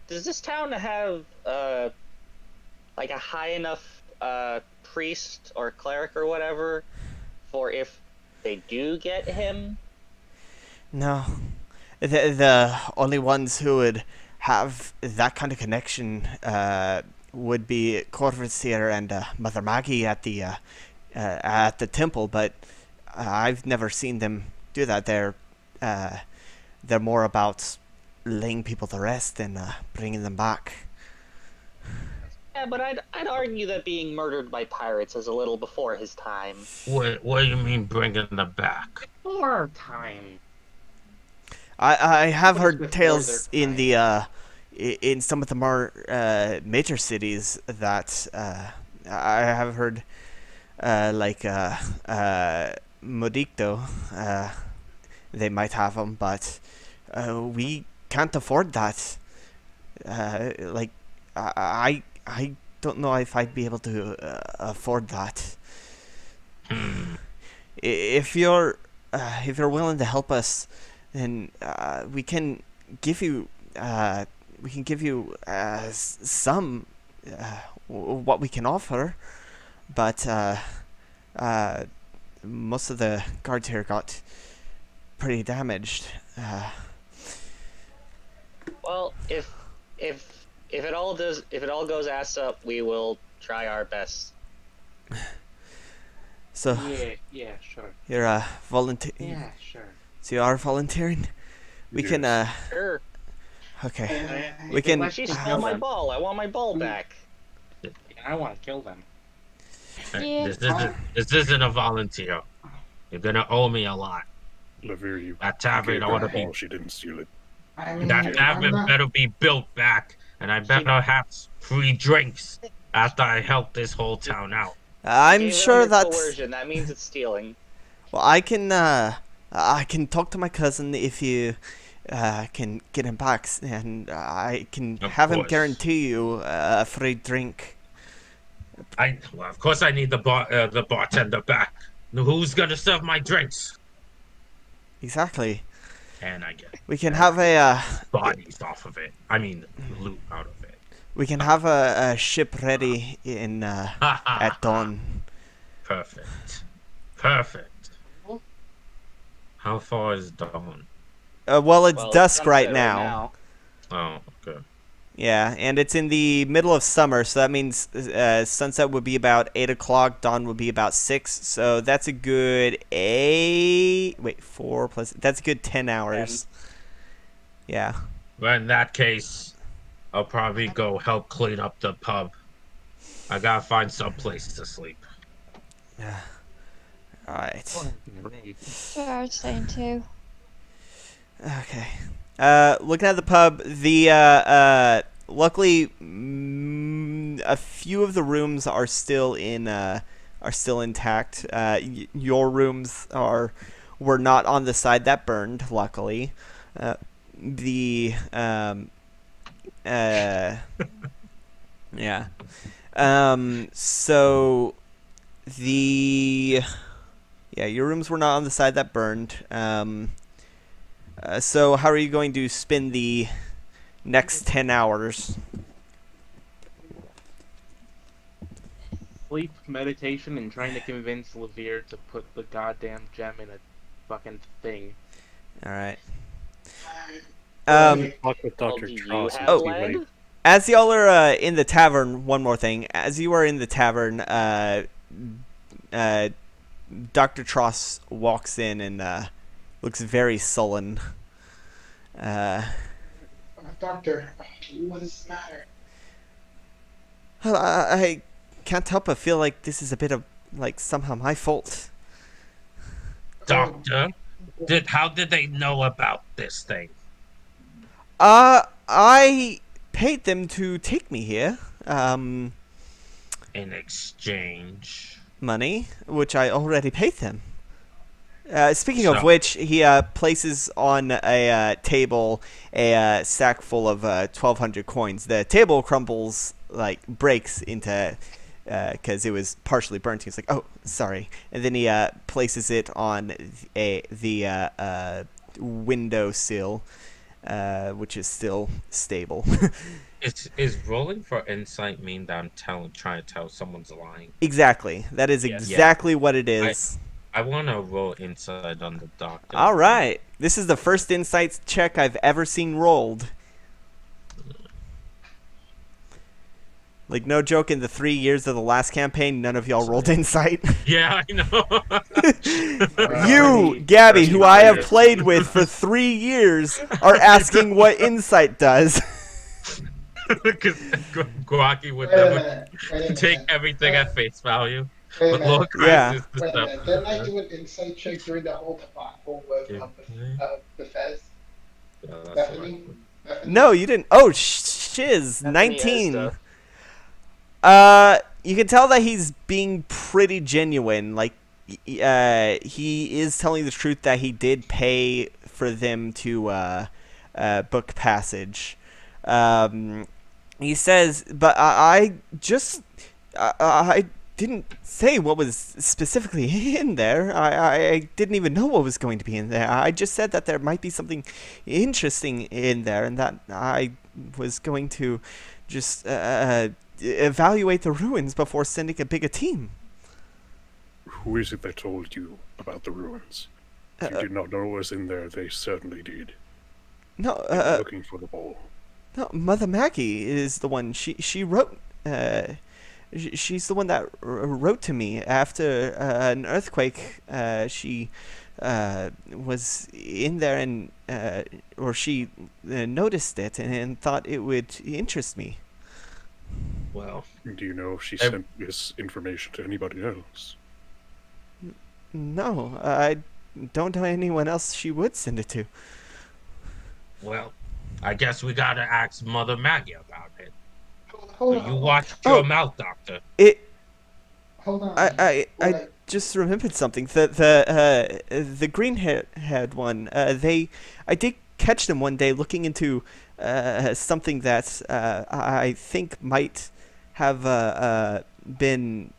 Does this town have like a high enough priest or cleric or whatever for if they do get him? No, the only ones who would have that kind of connection would be Corvus here and Mother Maggie at the temple, but I've never seen them do that. They're more about laying people to rest and bringing them back. Yeah, but I'd argue that being murdered by pirates is a little before his time. What do you mean bringing them back? For our time. I have What is heard before tales their in the in some of the more major cities that I have heard Modicto, they might have them, but we can't afford that. I don't know if I'd be able to afford that. If you're willing to help us, then we can give you some what we can offer, but most of the guards here got pretty damaged. Well, if it all goes ass up, we will try our best. So Yeah, sure. you're volunteer. Yeah, sure. So you are volunteering. We can Sure. okay. We can. She stole my ball. I want my ball back. I want to kill them. Yeah. This isn't a volunteer. You're gonna owe me a lot. Lavir, you That tavern gave ought her to the be. ball. She didn't steal it. I mean, That tavern better be built back, and I better have free drinks after I help this whole town out. I'm Gave it sure under that's. coercion. That means it's stealing. Well, I can talk to my cousin if you can get him back, and I can Of have him course. guarantee you a free drink. Well, of course I need the bartender back. Who's gonna serve my drinks? Exactly. And I get We can have a bodies off of it. I mean, loot out of it. we can have a ship ready in at dawn. Perfect. Perfect. How far is dawn? Well, it's Well, dusk sunset right now. Oh, okay. Yeah, and it's in the middle of summer, so that means sunset would be about 8 o'clock, dawn would be about 6, so that's a good 4 plus, that's a good 10 hours. Yeah. Well, in that case, I'll probably go help clean up the pub. I gotta find some place to sleep. Yeah. Alright. So I was saying too. Okay. Looking at the pub, the luckily a few of the rooms are still intact. Your rooms were not on the side that burned, luckily. Yeah. So your rooms were not on the side that burned. So how are you going to spend the next 10 hours? Sleep, meditation, and trying to convince Lavir to put the goddamn gem in a fucking thing. Alright. Talk with Well, Dr. do you Tross have and see lead? what As y'all are in the tavern, one more thing. As you are in the tavern, Dr. Tross walks in and looks very sullen. Doctor, what is the matter? I can't help but feel like this is a bit of, like, somehow my fault. Doctor, how did they know about this thing? I paid them to take me here. In exchange. Money, which I already paid them. Speaking of So- which, he places on a table a sack full of 1,200 coins. The table crumbles, like, breaks into, because it was partially burnt. He's like, oh, sorry. And then he places it on the windowsill, which is still stable. Is rolling for insight mean that I'm trying to tell someone's lying? Exactly. That is Yes. exactly what it is. I want to roll insight on the doctor. All right. This is the first insight check I've ever seen rolled. Like, no joke, in the 3 years of the last campaign, none of y'all rolled insight. Yeah, I know. You, Gabby, who I have played with for 3 years, are asking what insight does. Because Guaki would Wait a never minute. Wait a minute. take everything at face value. Wait a But minute. Lord Yeah. Christ is the Wait a stuff. minute. Didn't I do an insight check during the whole debacle with the Fez? Yeah, that's Bethany? right. No, you didn't. Oh, shiz. Bethany 19. Ezra. you can tell that he's being pretty genuine. Like, he is telling the truth that he did pay for them to book passage. He says, but I didn't say what was specifically in there. I didn't even know what was going to be in there. I just said that there might be something interesting in there, and that I was going to just evaluate the ruins before sending a bigger team. Who is it that told you about the ruins? If you did not know what was in there, they certainly did. No, They were looking for the ball. No, Mother Maggie is the one. She wrote. She's the one that wrote to me after an earthquake. She was in there and or she noticed it and thought it would interest me. Well, Do you know if she sent this information to anybody else? No, I don't know anyone else she would send it to. well, I guess we gotta ask Mother Maggie about it. Hold So on. you watch your mouth, Doctor. Hold on. I just remembered something. The green-haired one. I did catch them one day looking into something that I think might have been.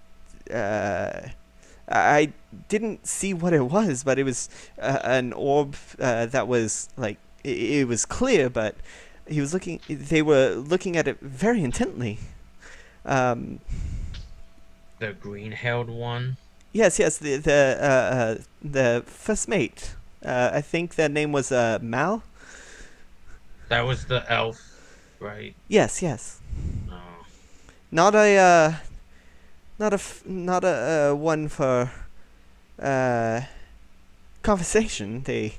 I didn't see what it was, but it was an orb that was like it was clear, but he was looking. They were looking at it very intently. The green-haired one. Yes, the first mate. I think their name was Mal. That was the elf, right? Yes. Oh. Not a one for conversation. They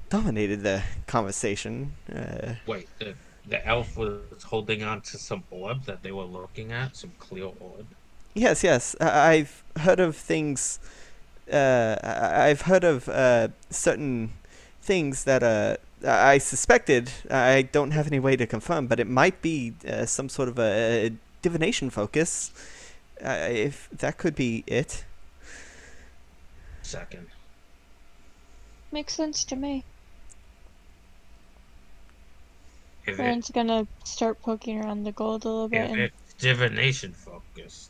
dominated the conversation. Wait, the elf was holding on to some orb that they were looking at, some clear orb. Yes. I've heard of things. I've heard of certain things that I suspected. I don't have any way to confirm, but it might be some sort of a divination focus. If that could be it. Second. Makes sense to me. If Aaron's gonna start poking around the gold a little bit. And it's divination focused.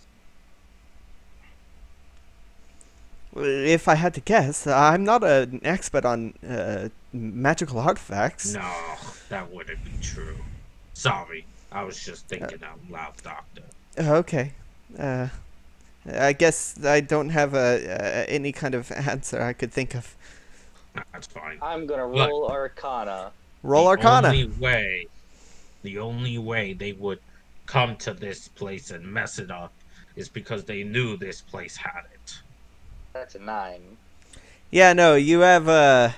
If I had to guess, I'm not an expert on magical artifacts. No, that wouldn't be true. Sorry, I was just thinking out loud, Doctor. Okay. I guess I don't have any kind of answer I could think of. That's fine. I'm gonna roll Arcana. Roll Arcana. The only way they would come to this place and mess it up is because they knew this place had it. That's a 9. Yeah, no, you have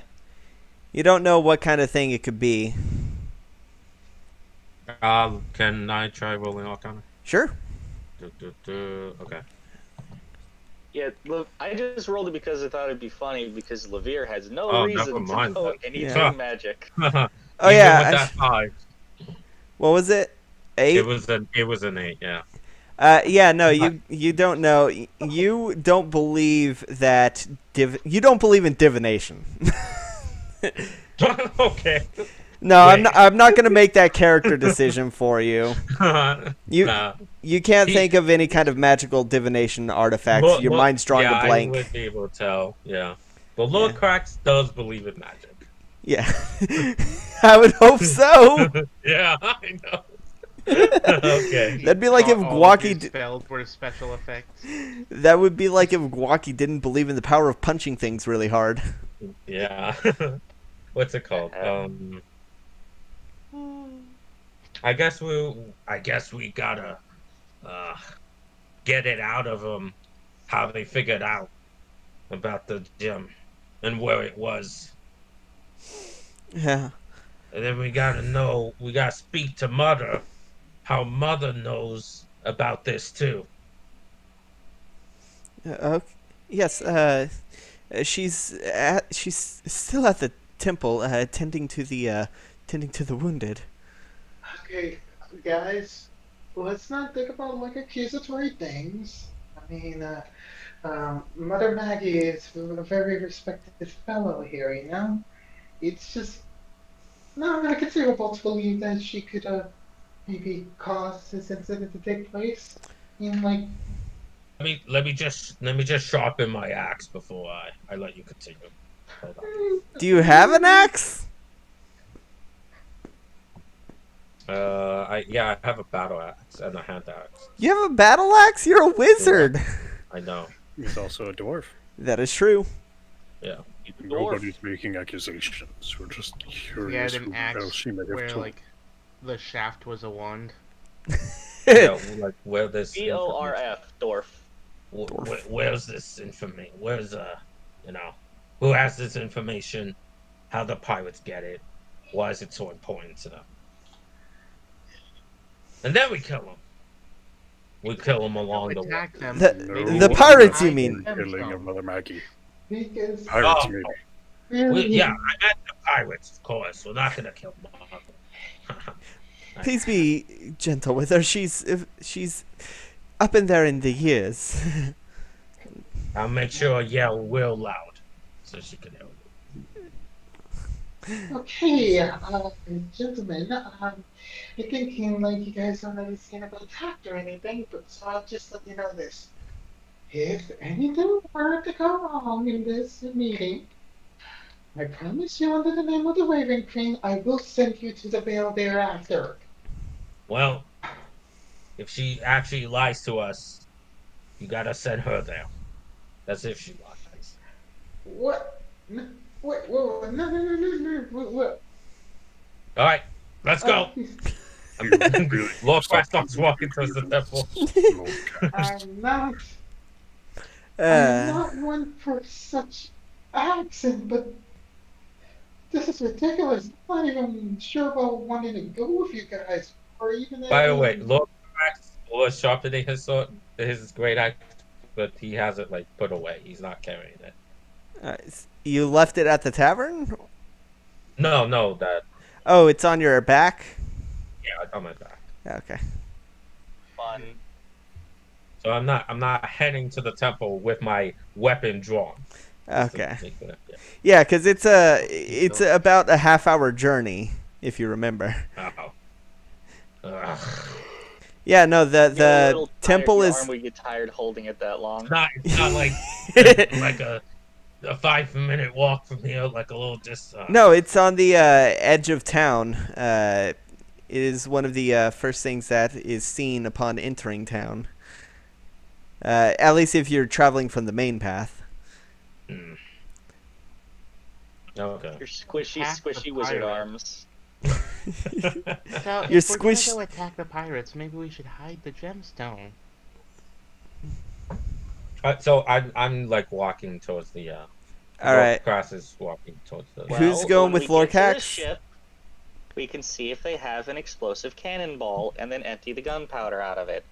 you don't know what kind of thing it could be. Can I try rolling Arcana? Sure. Okay. Yeah, look, I just rolled it because I thought it'd be funny because Levere has no Oh, reason never to mind know that. anything Yeah. magic. Oh Even yeah. with that 5, What was it? 8? it was an 8. Yeah. Yeah, no, you don't know. You don't believe that you don't believe in divination. Okay. No, Wait. I'm not going to make that character decision for you. Nah. You can't think of any kind of magical divination artifacts. Your mind's drawing a blank. I would be able to tell. Yeah. But Lord Cracks does believe in magic. Yeah. I would hope so. Yeah, I know. Okay. That'd be like if Guaki Esfeld were special effects. That would be like if Guaki didn't believe in the power of punching things really hard. Yeah. What's it called? I guess we gotta get it out of them how they figured out about the gym and where it was. Yeah. And then we gotta speak to Mother, how Mother knows about this too. Yes, she's still at the temple, tending to the wounded. Okay, guys, let's not think about like accusatory things. I mean, Mother Maggie is a very respected fellow here, you know? It's just not conceivable to believe that she could maybe cause this incident to take place. I mean, like, let me just sharpen my axe before I let you continue. Hold on. Do you have an axe? I have a battle axe and a hand axe. You have a battle axe? You're a wizard. I know. He's also a dwarf. That is true. Yeah. Nobody's making accusations. We're just He curious had an who else axe she might have where, told. like, the shaft was a wand. Yeah, like where this DORF, dwarf. where's this information? Where's who has this information? How the pirates get it? Why is it so important to them? And then we kill them. We kill them along the way. Attack them. The pirates, you mean? Killing of Mother Maggie. because Pirates, Oh. maybe. Yeah, I meant the pirates, of course. We're not gonna kill them. Please be gentle with her. She's up in there in the years. I'll make sure I yell real loud so she can hear me. Okay, gentlemen, I think like you guys don't really see anybody attacked or anything, but so I'll just let you know this. If anything were to go wrong in this meeting, I promise you under the name of the Raven Queen, I will send you to the Vale thereafter. Well, if she actually lies to us, you gotta send her there. That's if she lies. What? Wait, whoa, no, what? All right, let's go. Lord Christoph's walking towards the temple. I'm not. I'm Uh, not one for such accent, but this is ridiculous. I'm not even sure about wanting to go with you guys, or even. By the way, Lord Christ was sharpening his sword, his great axe, but he has it like put away. He's not carrying it. you left it at the tavern? No, that. Oh, it's on your back? Yeah, it's on my back. Okay. Fun. So I'm not heading to the temple with my weapon drawn. Okay. Yeah. Yeah, because it's about a half-hour journey, if you remember. Oh. Ugh. Yeah, no, You're a the little tired, temple your is... arm would get tired holding it that long. It's not like like a 5-minute walk from here, like a little distance. No, it's on the edge of town. It is one of the first things that is seen upon entering town. At least if you're traveling from the main path. Mm. Okay. Your squishy, Attack the squishy wizard pirate. arms. So You're if we're gonna squished. go attack the pirates, maybe we should hide the gemstone. So I'm like walking towards the. All right. Cross is walking towards the. Well, Who's going when with we get to the Lorcax? ship, we can see if they have an explosive cannonball and then empty the gunpowder out of it.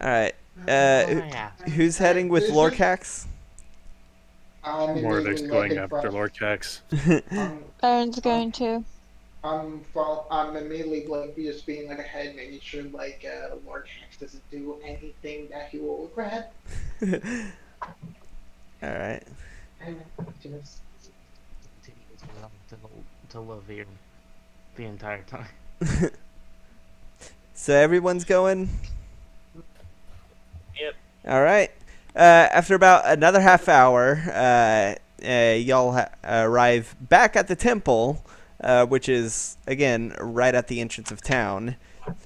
All right. Yeah. Who's heading with Lorcax? I'm Mordek's immediately going looking after for- Lorcax. Baron's going to. I'm immediately like just being like ahead, making sure like Lord Hex doesn't do anything that he will regret. All right. And just To live here the entire time. So everyone's going? Yep. All right. After about another half hour, y'all arrive back at the temple, which is, again, right at the entrance of town.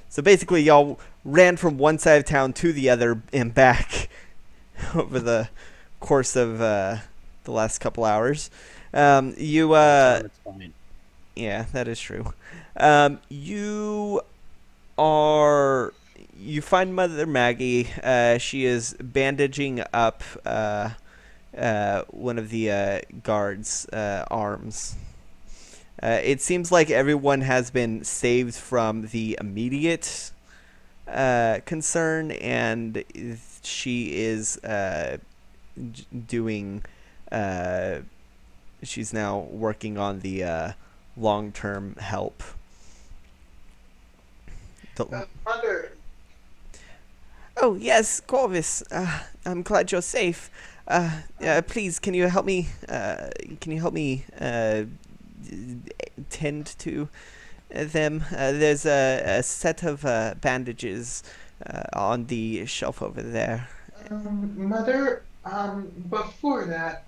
So basically, y'all ran from one side of town to the other and back over the course of the last couple hours. It's fine. Yeah, that is true. You find Mother Maggie. She is bandaging up one of the guards' arms. It seems like everyone has been saved from the immediate concern, and she is doing. She's now working on the long-term help. Mother, Oh, yes, Corvus. I'm glad you're safe. Please, can you help me? Can you help me tend to them? There's a set of bandages on the shelf over there. Mother, before that,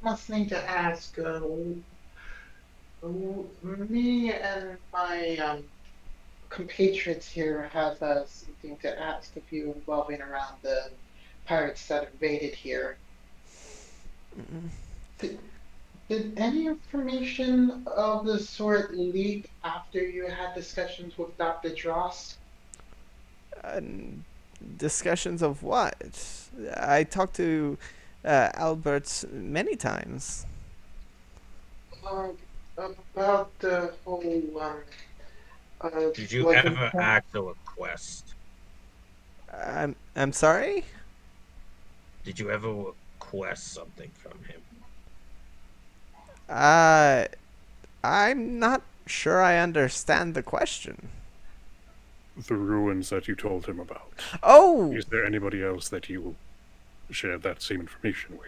must need to ask, me and my, compatriots here have, something to ask of you involving around the pirates that invaded here. Mm, Did, did any information of the sort leak after you had discussions with Dr. Dross? Uh, Discussions of what? I talked to Albert many times. Uh, about the whole, Did you like ever inform. act a request? I'm sorry. Did you ever request something from him? Uh, I'm not sure I understand the question. The ruins that you told him about. Oh, Is there anybody else that you shared that same information with?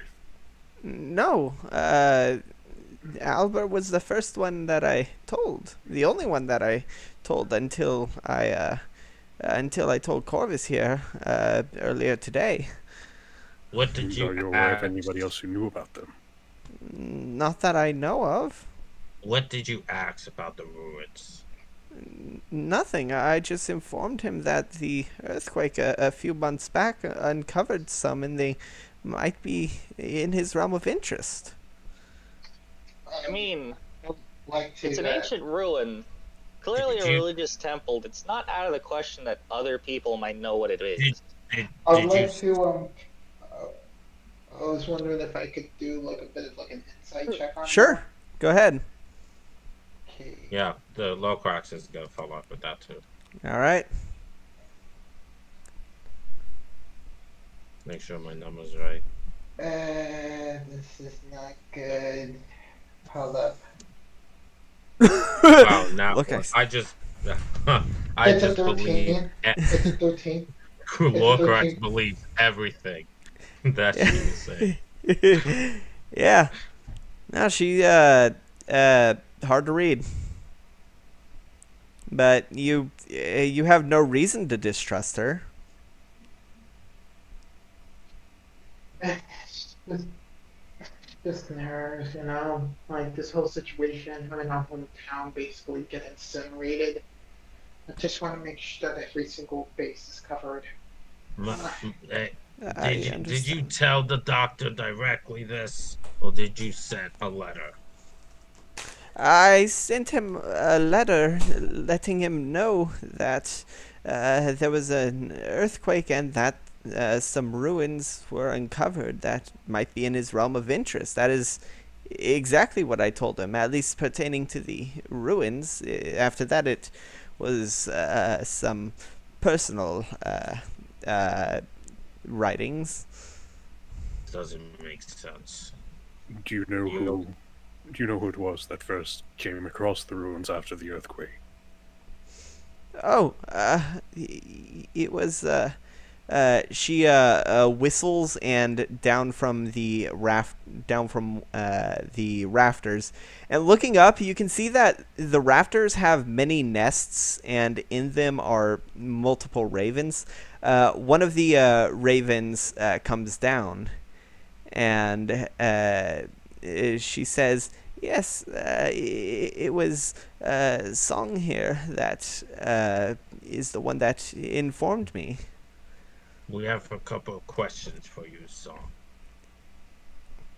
no. Albert was the first one that I told. The only one that I told until I told Corvus here earlier today. What did And you are you aware of ask? anybody else who knew about them? Not that I know of. What did you ask about the ruins? Nothing. I just informed him that the earthquake a few months back uncovered some, and they might be in his realm of interest. I mean, I'd like to, it's an ancient ruin, clearly Did a you- religious temple. It's not out of the question that other people might know what it is. I'd Did like you? to, I was wondering if I could do like a bit of like an insight check on Sure. Go ahead. that. Okay. Yeah, the Locrax is gonna follow up with that too. All right. Make sure my number's right. This is not good. Hold up. Wow, now Look, I just, I It's a just believe 13. It's a 13. Locrax 13. believes everything that she was saying. Yeah. No, she hard to read. But you have no reason to distrust her. Just, just nerves, you know? Like this whole situation, having our hometown basically get incinerated. I just want to make sure that every single base is covered. I Did you understand. tell the doctor directly this, or did you send a letter? I sent him a letter letting him know that there was an earthquake and that some ruins were uncovered that might be in his realm of interest. That is exactly what I told him, at least pertaining to the ruins. After that, it was some personal writings. Doesn't make sense. Do you know who it was that first came across the ruins after the earthquake? Oh, it was she whistles and down from the rafters, and looking up, you can see that the rafters have many nests, and in them are multiple ravens. One of the ravens comes down, and she says, "Yes, it was Song here that is the one that informed me." We have a couple of questions for you, Song.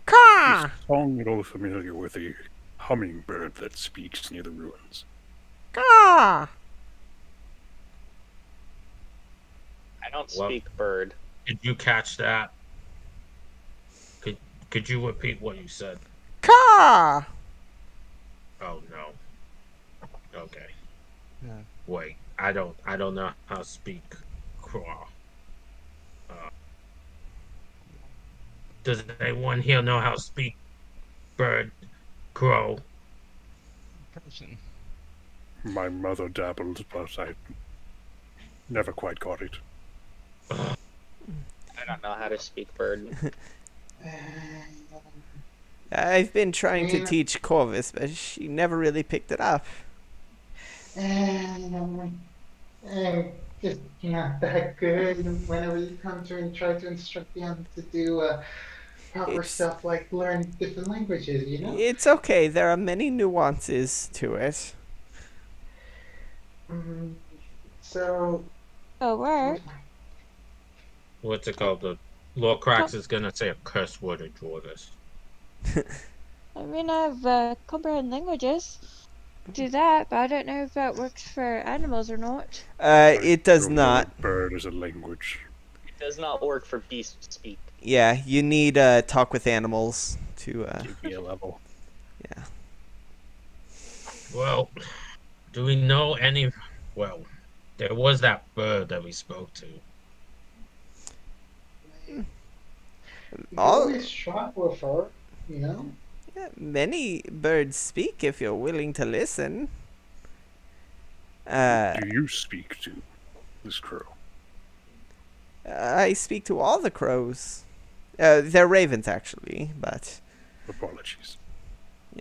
Caw! Is Song at all familiar with a hummingbird that speaks near the ruins? Caw! I don't Well- speak bird. Did you catch that? Could you repeat what you said? Caw! Oh no. Okay. Yeah. Wait, I don't know how to speak Craw. Does anyone here know how to speak bird, crow? Person. My mother dabbled, but I never quite got it. I don't know how to speak bird. I've been trying to mean- teach Corvus, but she never really picked it up. Just not that good whenever you come to and try to instruct them to do proper It's stuff like learn different languages, you know? it's okay. There are many nuances to it. Mm, so, Oh, work. What's it called? The Lord Cracks is gonna say a curse word and draw this. I mean, I've comprehend languages. Do that, but I don't know if that works for animals or not. It does don't know not. if bird is a language. It does not work for beast speak. Yeah, you need talk with animals to. Give me a level. Yeah. Well, do we know any? Well, there was that bird that we spoke to. you All- always try with her, you know? Yeah, many birds speak if you're willing to listen. Do you speak to this crow? I speak to all the crows. They're ravens, actually, but Apologies.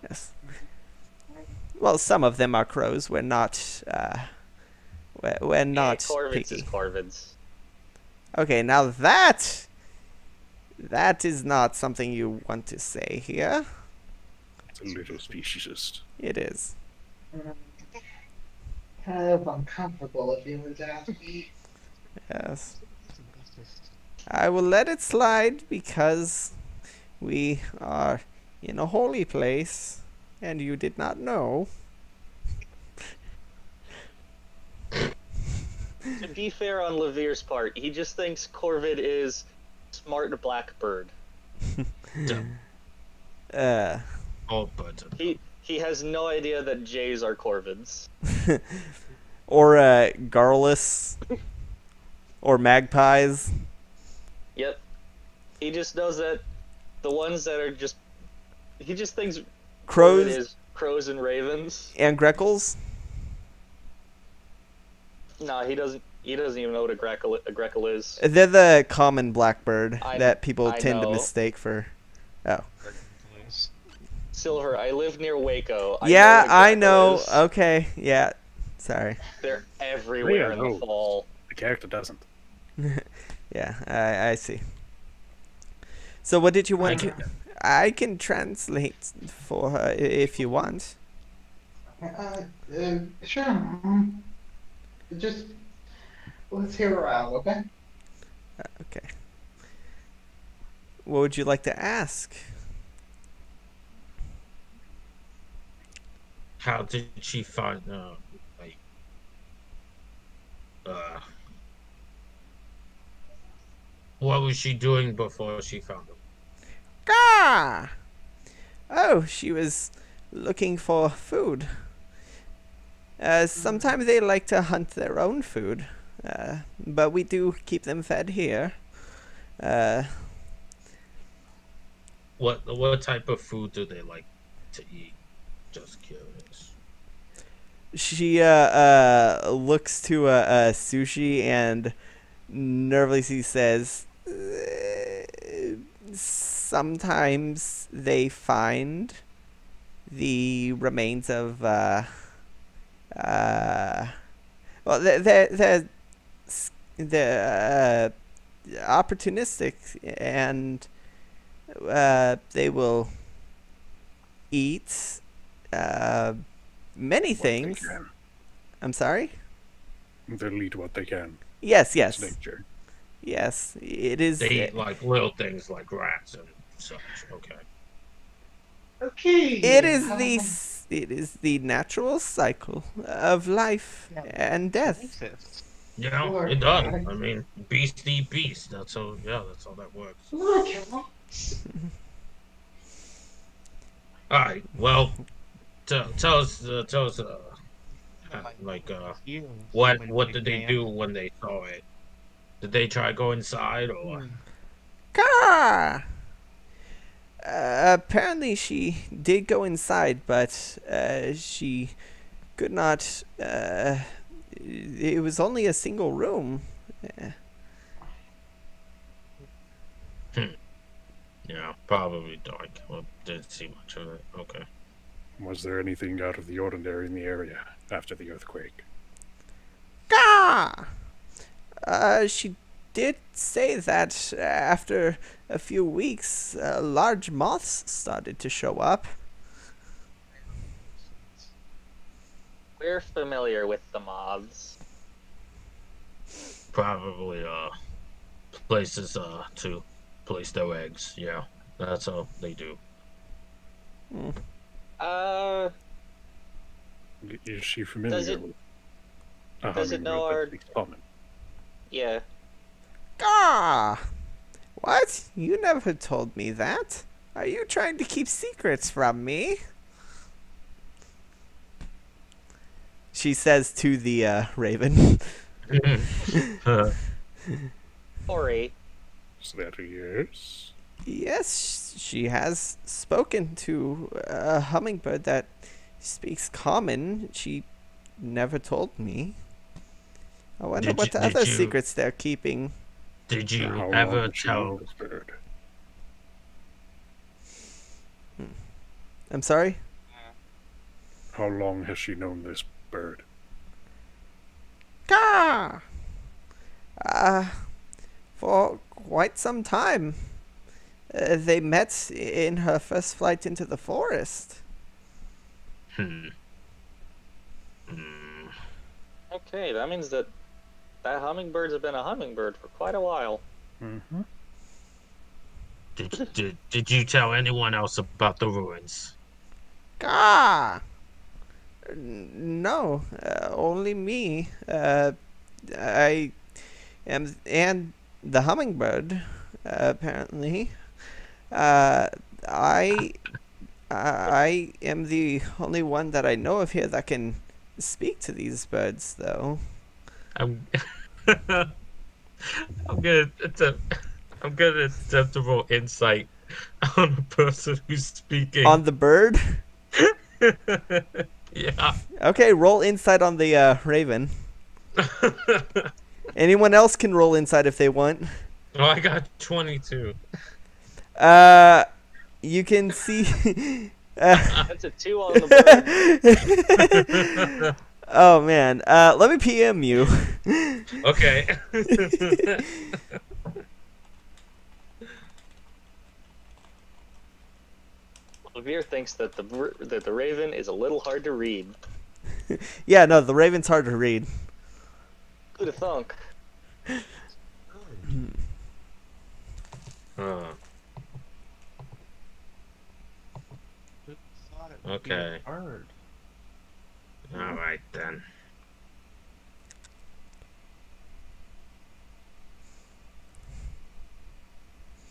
yes. Well, some of them are crows. We're not. We're not Corvids is picky. Corvids. Okay, now that is not something you want to say here. It's a little speciesist. It is. Kind of uncomfortable if you would ask me. Yes. I will let it slide because we are in a holy place and you did not know. To be fair on Levere's part, he just thinks Corvid is smart blackbird. All birds. He has no idea that jays are Corvids. Or garrulous. Or magpies. Yep. He just knows that the ones that are just... He just thinks Corvid Crows is crows and ravens. and greckles. No, he doesn't even know what a greckle is. They're the common blackbird I- that people I tend to know. mistake for. Oh. Silver, I live near Waco. I Yeah, know what a I greckle know. is. Okay, yeah. Sorry. They're everywhere in the knows. fall. The character doesn't. Yeah, I see. So what did you want to... get that. I can translate for her if you want. Sure. Just let's hear her out, okay? Okay. What would you like to ask? How did she find? Like, what was she doing before she found him? Ah! Oh, she was looking for food. Sometimes they like to hunt their own food, but we do keep them fed here. What type of food do they like to eat? Just curious. She looks to sushi and nervously says, "Sometimes they find the remains of well, they're opportunistic and they will eat many What they things." can. I'm sorry? They'll eat what they can. Yes, It's yes. nature. Yes, it is. They eat like little things like rats and such. Okay. Okay. It is the natural cycle of life and death. Yeah, Sure. it does. I mean, beast eat beast. That's how. Yeah, that's how that works. Look, All right. Well, tell us. What did they do when they saw it? Did they try to go inside or? Car. Apparently, she did go inside, but she could not. It was only a single room. Hmm. Yeah, probably dark. Well, didn't see much of it. Okay. Was there anything out of the ordinary in the area after the earthquake? Gah! She did say that after a few weeks, large moths started to show up. We're familiar with the moths. Probably places to place their eggs. Yeah, that's all they do. Uh, Is she Does familiar it- with a does it know hummingbird our- that speaks common? yeah. Gah! What? You never told me that. Are you trying to keep secrets from me? She says to the raven. Ori, Is that a yes? Yes, she has spoken to a hummingbird that speaks common. She never told me. I wonder what other secrets they're keeping. Did you How long ever has she known tell? this bird? I'm sorry? How long has she known this bird? Gah! For quite some time. They met in her first flight into the forest. Hmm. okay, that means that hummingbird's been a hummingbird for quite a while. Mm-hmm. Did you tell anyone else about the ruins? Gah! No, only me. I am, and the hummingbird, apparently. I am the only one that I know of here that can speak to these birds, though. I'm I'm gonna attempt to roll insight on the person who's speaking. On the bird? Yeah. Okay, roll insight on the raven. Anyone else can roll insight if they want. Oh, I got 22. You can see. That's a 2 on the bird. Oh man, let me PM you. Okay. Levere thinks that the raven is a little hard to read. Yeah, no, the raven's hard to read. Who'd have thunk? Okay. All right then.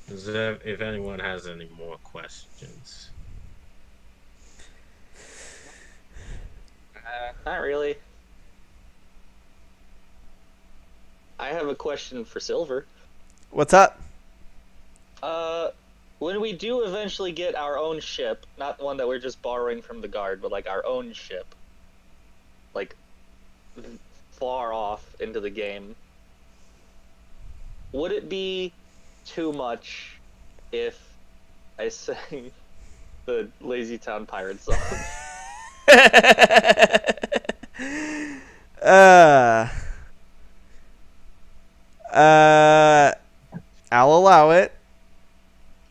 If anyone has any more questions. Not really. I have a question for Silver. What's up? When we do eventually get our own ship, not one that we're just borrowing from the guard, but like our own ship, like far off into the game, would it be too much if I sang the Lazy Town Pirate song? I'll allow it,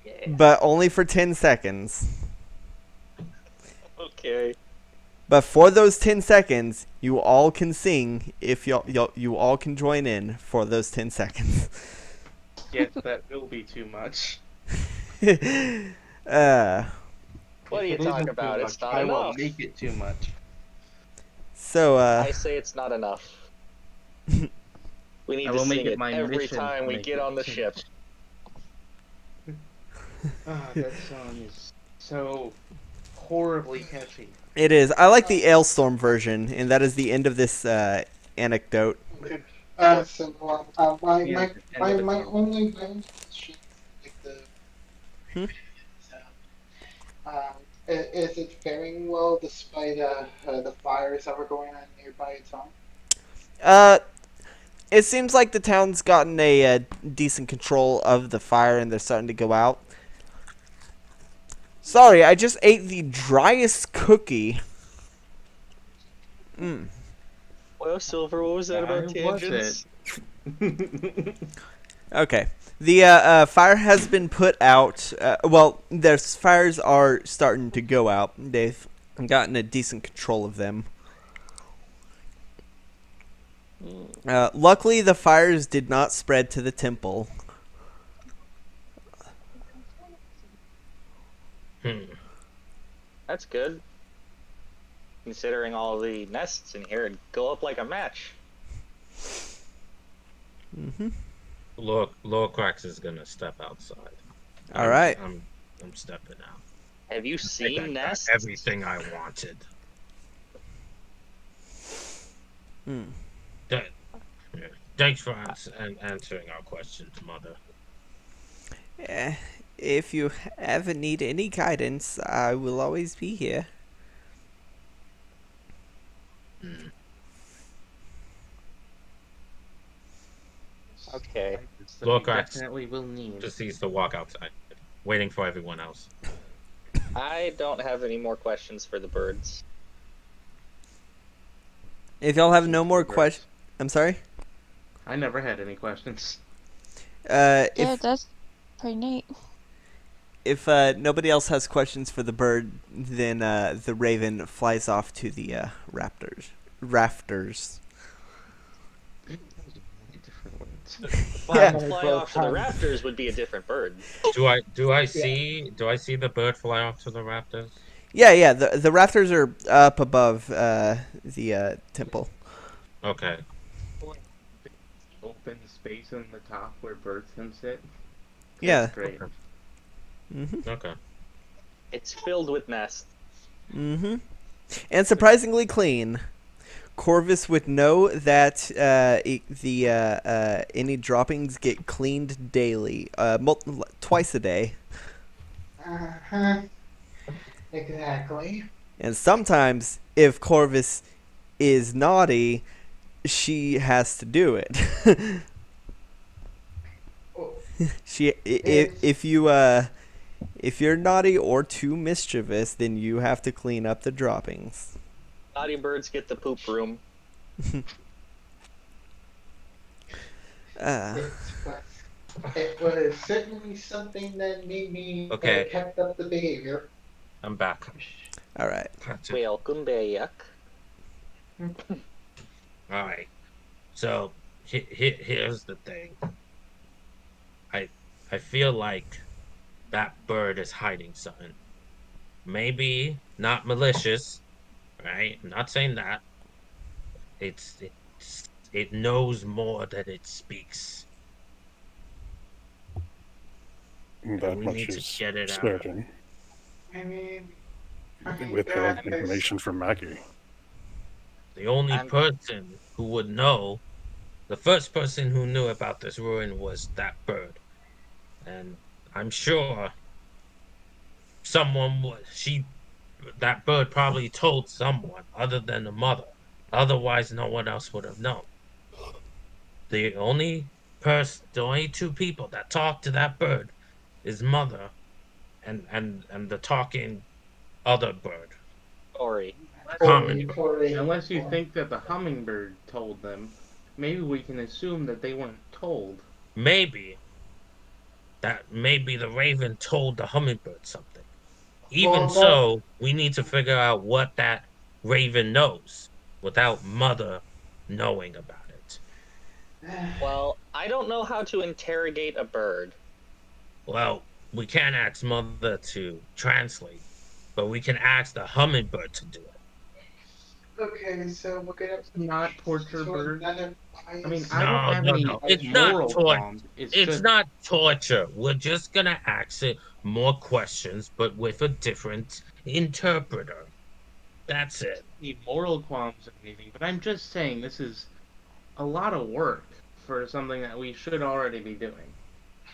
Yeah. but only for 10 seconds. Okay. But for those 10 seconds, you all can sing if you all can join in for those 10 seconds. Yes, that will be too much. What are you If it isn't talking too about? much, It's not I will enough. make it too much. So, I say it's not enough. We need I to will make sing it it my every mission time to we make get it on the too ship. much. That song is so horribly catchy. it is. I like the Ailstorm version, and that is the end of this anecdote. My only blame is like the. Is it faring well despite the fires that were going on nearby its own? it seems like the town's gotten a decent control of the fire, and they're starting to go out. Sorry, I just ate the driest cookie. Well, Silver, what was that about Why was tangents? Okay. The fire has been put out. Well, their fires are starting to go out. They've gotten a decent control of them. Luckily, the fires did not spread to the temple. That's good. Considering all the nests in here, it'd go up like a match. Lorcrax is gonna step outside. All right. I'm stepping out. Have you I think seen I got nests? everything I wanted. Thanks for answering our questions, Mother. If you ever need any guidance, I will always be here. Okay. Lorcrax Definitely will need. just needs to walk outside, waiting for everyone else. I don't have any more questions for the birds. If y'all have no more questions, I'm sorry. I never had any questions. Yeah, If that's pretty neat. nobody else has questions for the bird, then the raven flies off to the rafters. Different words. Fly off to the rafters would be a different bird. Do I see the bird fly off to the rafters? Yeah. The rafters are up above the temple. Okay. Open space in the top where birds can sit. Yeah. That's great. Okay. It's filled with nests. And surprisingly clean. Corvus would know that any droppings get cleaned daily, twice a day, Exactly. and sometimes if Corvus is naughty, she has to do it. If you're naughty or too mischievous, then you have to clean up the droppings. Naughty birds get the poop room. It was certainly something that made me Okay. kept up the behavior. I'm back. All right. Welcome back. All right. So here's the thing. I feel like that bird is hiding something. Maybe not malicious, right? I'm not saying that. It knows more than it speaks. That We much need to is get it out. certain. I mean, Withheld guys, information from Maggie. The only I'm- person who would know, the first person who knew about this ruin was that bird. And I'm sure that bird probably told someone other than the mother. Otherwise, no one else would have known. The only two people that talk to that bird is mother and the talking other bird. Ori. Corey, Unless you think that the hummingbird told them, maybe we can assume that they weren't told. Maybe the raven told the hummingbird something. Even Well, so, we need to figure out what that raven knows without mother knowing about it. Well, I don't know how to interrogate a bird. Well, we can't ask mother to translate, but we can ask the hummingbird to do it. Okay, so we're gonna Not torture birds. I mean, I I don't have any It's not moral torture. qualms. It's It's just not torture. We're just gonna ask it more questions, but with a different interpreter. That's it. need moral qualms or anything, but I'm just saying this is a lot of work for something that we should already be doing.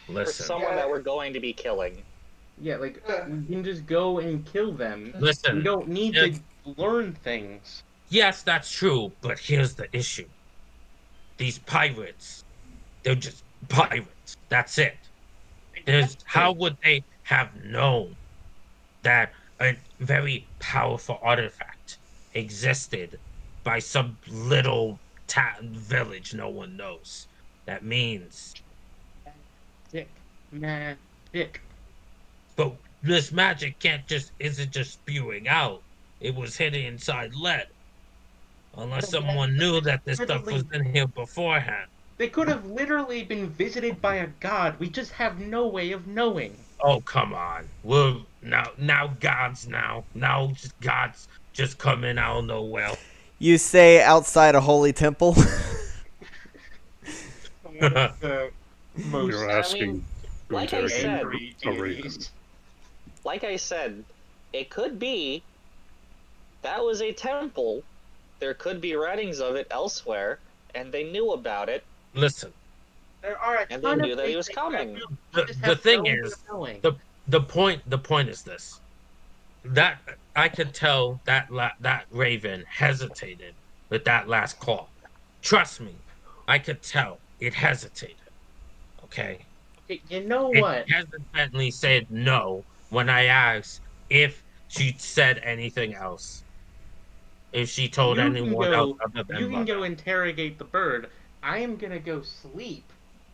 For Listen. someone that we're going to be killing. Yeah, like we can just go and kill them. Listen. We don't need to learn things. Yes, that's true, but here's the issue. these pirates, they're just pirates. That's it. How would they have known that a very powerful artifact existed by some little village no one knows? That means. Dick. But this magic isn't just spewing out. It was hidden inside lead. Unless someone knew that this stuff was in here beforehand. They could have literally been visited by a god. We just have no way of knowing. Oh, come on. Now gods gods just come in out of nowhere. You say outside a holy temple? The most You're asking. like I said, angry deities. like I said, it could be that was a temple. There could be writings of it elsewhere, and they knew about it. Listen. There are a And ton they of knew that he things was they coming. could have The thing no way is, of knowing. the point is this: that I could tell that Raven hesitated with that last call. Trust me, I could tell it hesitated. Okay. You know It what? hesitantly said no when I asked if she said anything else. If she told anyone else other than You can Mother. go interrogate the bird. I am gonna go sleep,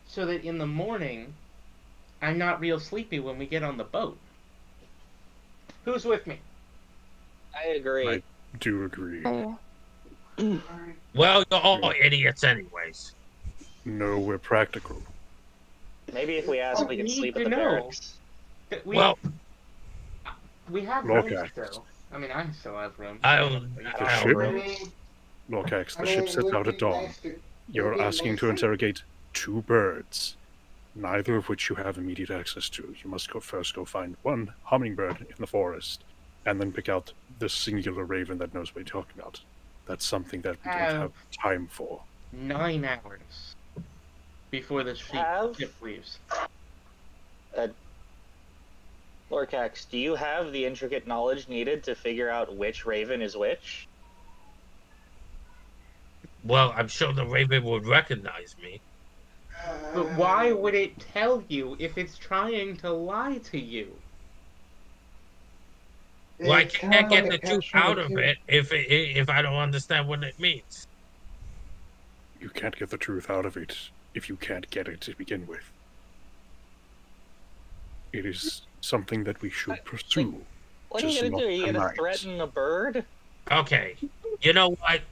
so that in the morning, I'm not real sleepy when we get on the boat. Who's with me? I agree. I do agree. Oh, Well, you're all idiots anyways. No, we're practical. Maybe if we ask, we can need sleep to at the know. barracks. We, Well, we have Look room at- still. I mean, I still have room. I don't ship- know. Lokax, the ship sets out at dawn. You're asking to interrogate 2 birds, neither of which you have immediate access to. You must first go find one hummingbird in the forest, and then pick out the singular raven that knows what you're talking about. That's something that we don't have time for. 9 hours before the Have- ship leaves. Lorcax, do you have the intricate knowledge needed to figure out which raven is which? Well, I'm sure the Raven would recognize me. But why would it tell you if it's trying to lie to you? Well, I can't get the truth out of it if I don't understand what it means. You can't get the truth out of it if you can't get it to begin with. It is something that we should pursue. What are you Just gonna do? Are you gonna tonight. threaten a bird? Okay, you know what?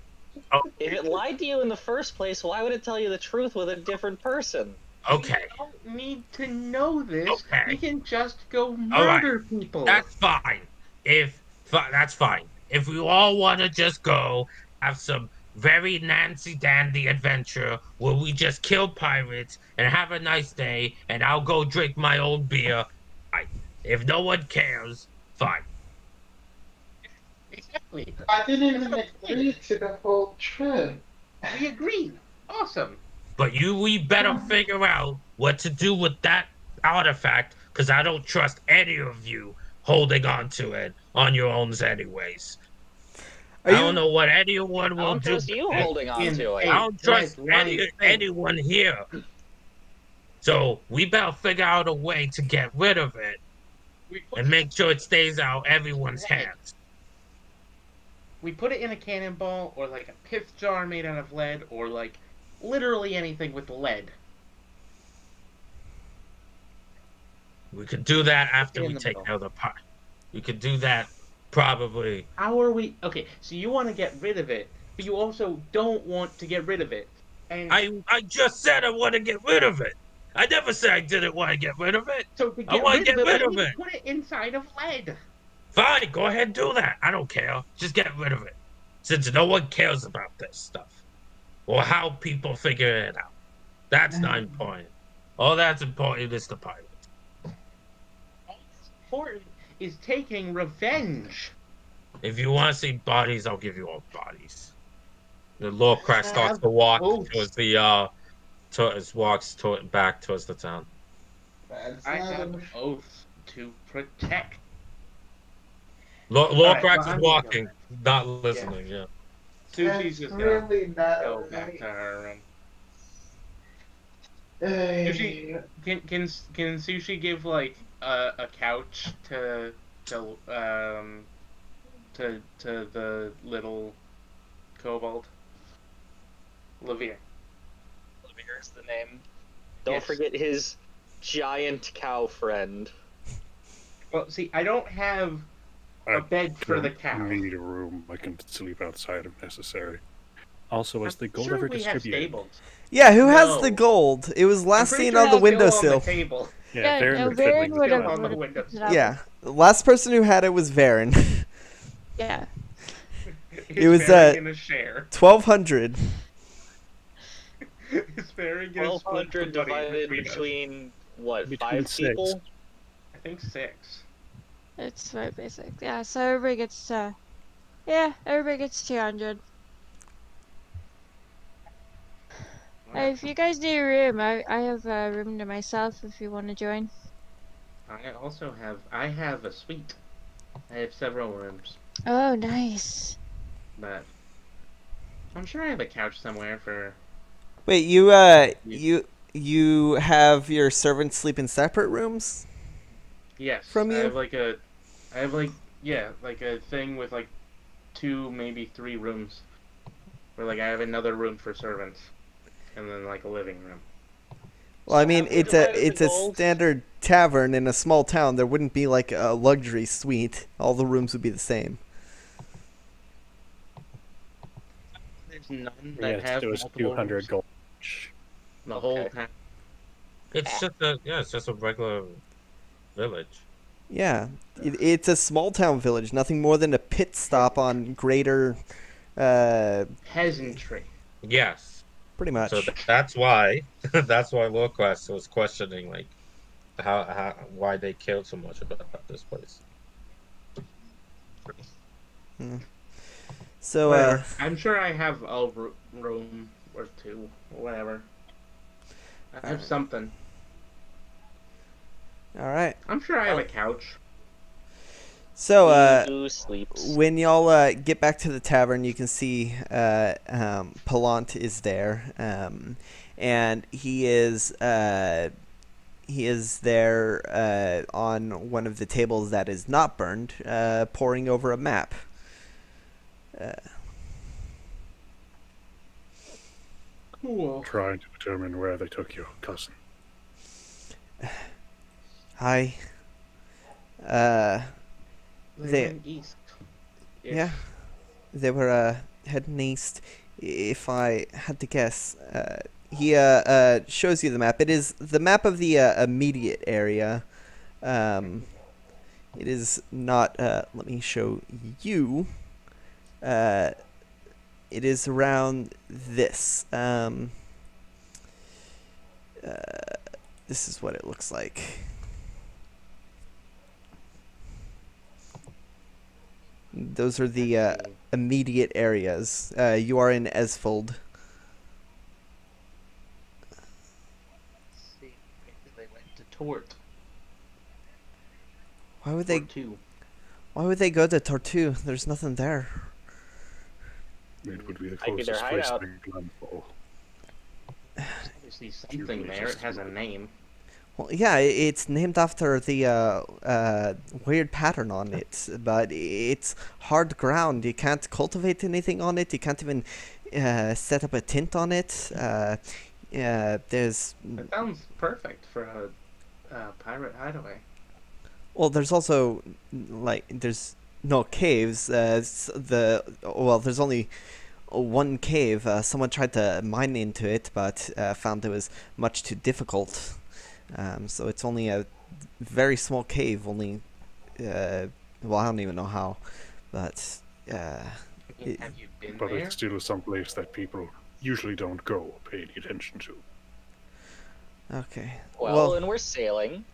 If it lied to you in the first place, why would it tell you the truth with a different person? Okay, We don't need to know this. Okay. We can just go All right. murder people. that's fine. That's fine. If we all want to just go have some very Nancy Dandy adventure where we just kill pirates and have a nice day, and I'll go drink my own beer. Fine. If no one cares, fine. Exactly. I didn't even agree to the whole trip. We agreed. Awesome. But we better figure out what to do with that artifact, because I don't trust any of you holding on to it on your own anyways. I don't know what anyone I will don't do. trust you with it. holding on to I it. don't trust Right. anyone here. So we better figure out a way to get rid of it We put, and make sure it stays out everyone's hands. we put it in a cannonball or like a pith jar made out of lead or like literally anything with lead. We could do that after In we the take middle. out the part. We could do that probably. How are we? Okay, so you want to get rid of it, but you also don't want to get rid of it. And I just said I want to get rid of it. I never said I didn't want to get rid of it. so to I get wanna rid get of it, rid we of need to it. put it inside of lead. Fine, go ahead and do that. I don't care. Just get rid of it. Since no one cares about this stuff. Or how people figure it out. That's not important. All that's important is the pirates. What's important is taking revenge. If you want to see bodies, I'll give you all bodies. The Lord Crash starts to walk Oaths. towards the back towards the town. That's I not have a- oaths to protect. Lord Alright, Crash well, is I'm walking, gonna not listening. Yeah. Susie's That's just gonna really not go back right. to her room. Sushi, can Sushi give like a couch to to the little kobold? Levere. Here's the name. Don't Yes. forget his giant cow friend. Well, see, I don't have a bed for the don't cow. need a room. I can sleep outside if necessary. Also, is the gold sure ever we have distributed? stables. Yeah, who has No. the gold? It was I'm last pretty seen sure on the it's still windowsill. on the table. Yeah, Baron no, would fiddly Baron with would that. have on the window. Yeah, last person who had it was Varen. Yeah. It's was, in a share. 1200. It's very good. 1,200 divided between what? Between 5 6. people? I think 6. It's very basic. Yeah, so everybody gets, yeah, everybody gets 200. Hey, if you guys need a room, I have a room to myself if you want to join. I have a suite. I have several rooms, Oh, nice. but I'm sure I have a couch somewhere for. Wait, you have your servants sleep in separate rooms? Yes, From you? I have like a thing with like 2, maybe 3 rooms, where like I have another room for servants, and then like a living room. Well, I mean, Have we it's divided the a gold? standard tavern in a small town. There wouldn't be like a luxury suite. All the rooms would be the same. There's none that Yes, have it was multiple 200 rooms. gold. The whole Okay. town. It's just a regular village. Yeah, it's a small town village. Nothing more than a pit stop on greater, Peasantry. Yes. pretty much. So that's why Lorquest was questioning like how why they cared so much about this place. So, Whatever. I'm sure I have a room or 2, or whatever. I have Alright. something. all right. I'm sure I have a couch. So, Who sleeps? when y'all get back to the tavern, you can see Palant is there, and he is there on one of the tables that is not burned, poring over a map. Cool. Trying to determine where they took your cousin. Hi. They They- went east. Yeah, they were heading east. If I had to guess, he shows you the map. It is the map of the immediate area. It is not. Let me show you. It is around this. This is what it looks like. Those are the immediate areas. You are in Esfeld. See, maybe they went to Tort. Why would they? Tortu. Why would they go to Tortu? There's nothing there. It would be the Might be their closest place hideout. to Landfall. Obviously something there. It has a name. Well, yeah, it's named after the weird pattern on it, but it's hard ground. You can't cultivate anything on it. You can't even set up a tent on it. There's It sounds perfect for a pirate hideaway. there's also there's no caves. There's only one cave. Someone tried to mine into it, but found it was much too difficult. So it's only a very small cave. Only, I don't even know how, but Have you been But there? it's still some place that people usually don't go or pay any attention to. okay. Well, and we're sailing.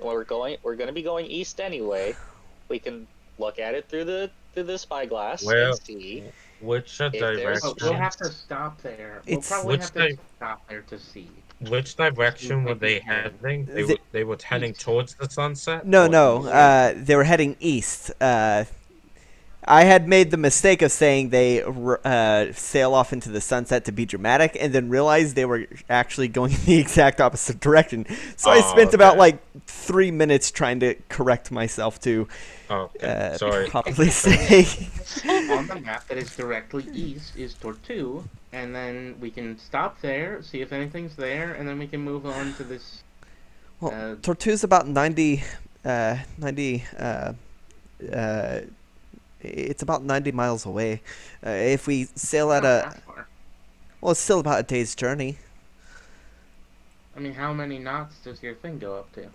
We're going to be going east anyway. We can look at it through the spyglass Well, and see. Which If there's- direction? We'll have to stop there. We'll It's- probably Which have to day? stop there to see. Which direction were they heading? They were heading towards the sunset. No, Or no. east? They were heading east. I had made the mistake of saying they sail off into the sunset to be dramatic, and then realized they were actually going in the exact opposite direction. So I spent about like 3 minutes trying to correct myself to Sorry. properly say. On the map that is directly east is Tortu, and then we can stop there, see if anything's there, and then we can move on to this. Well, Tortu's about 90. It's about 90 miles away. If we sail at well, it's still about a day's journey. I mean, how many knots does your thing go up to?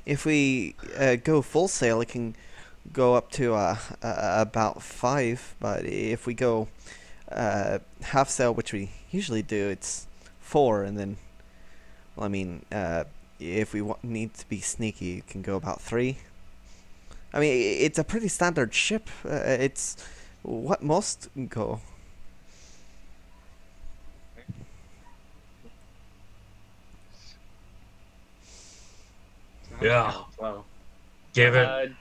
If we go full sail, it can go up to about 5. But if we go half sail, which we usually do, it's 4. And then, well, I mean, if we need to be sneaky, it can go about 3. I mean, it's a pretty standard ship. It's what most go. Yeah. Slow. Give it.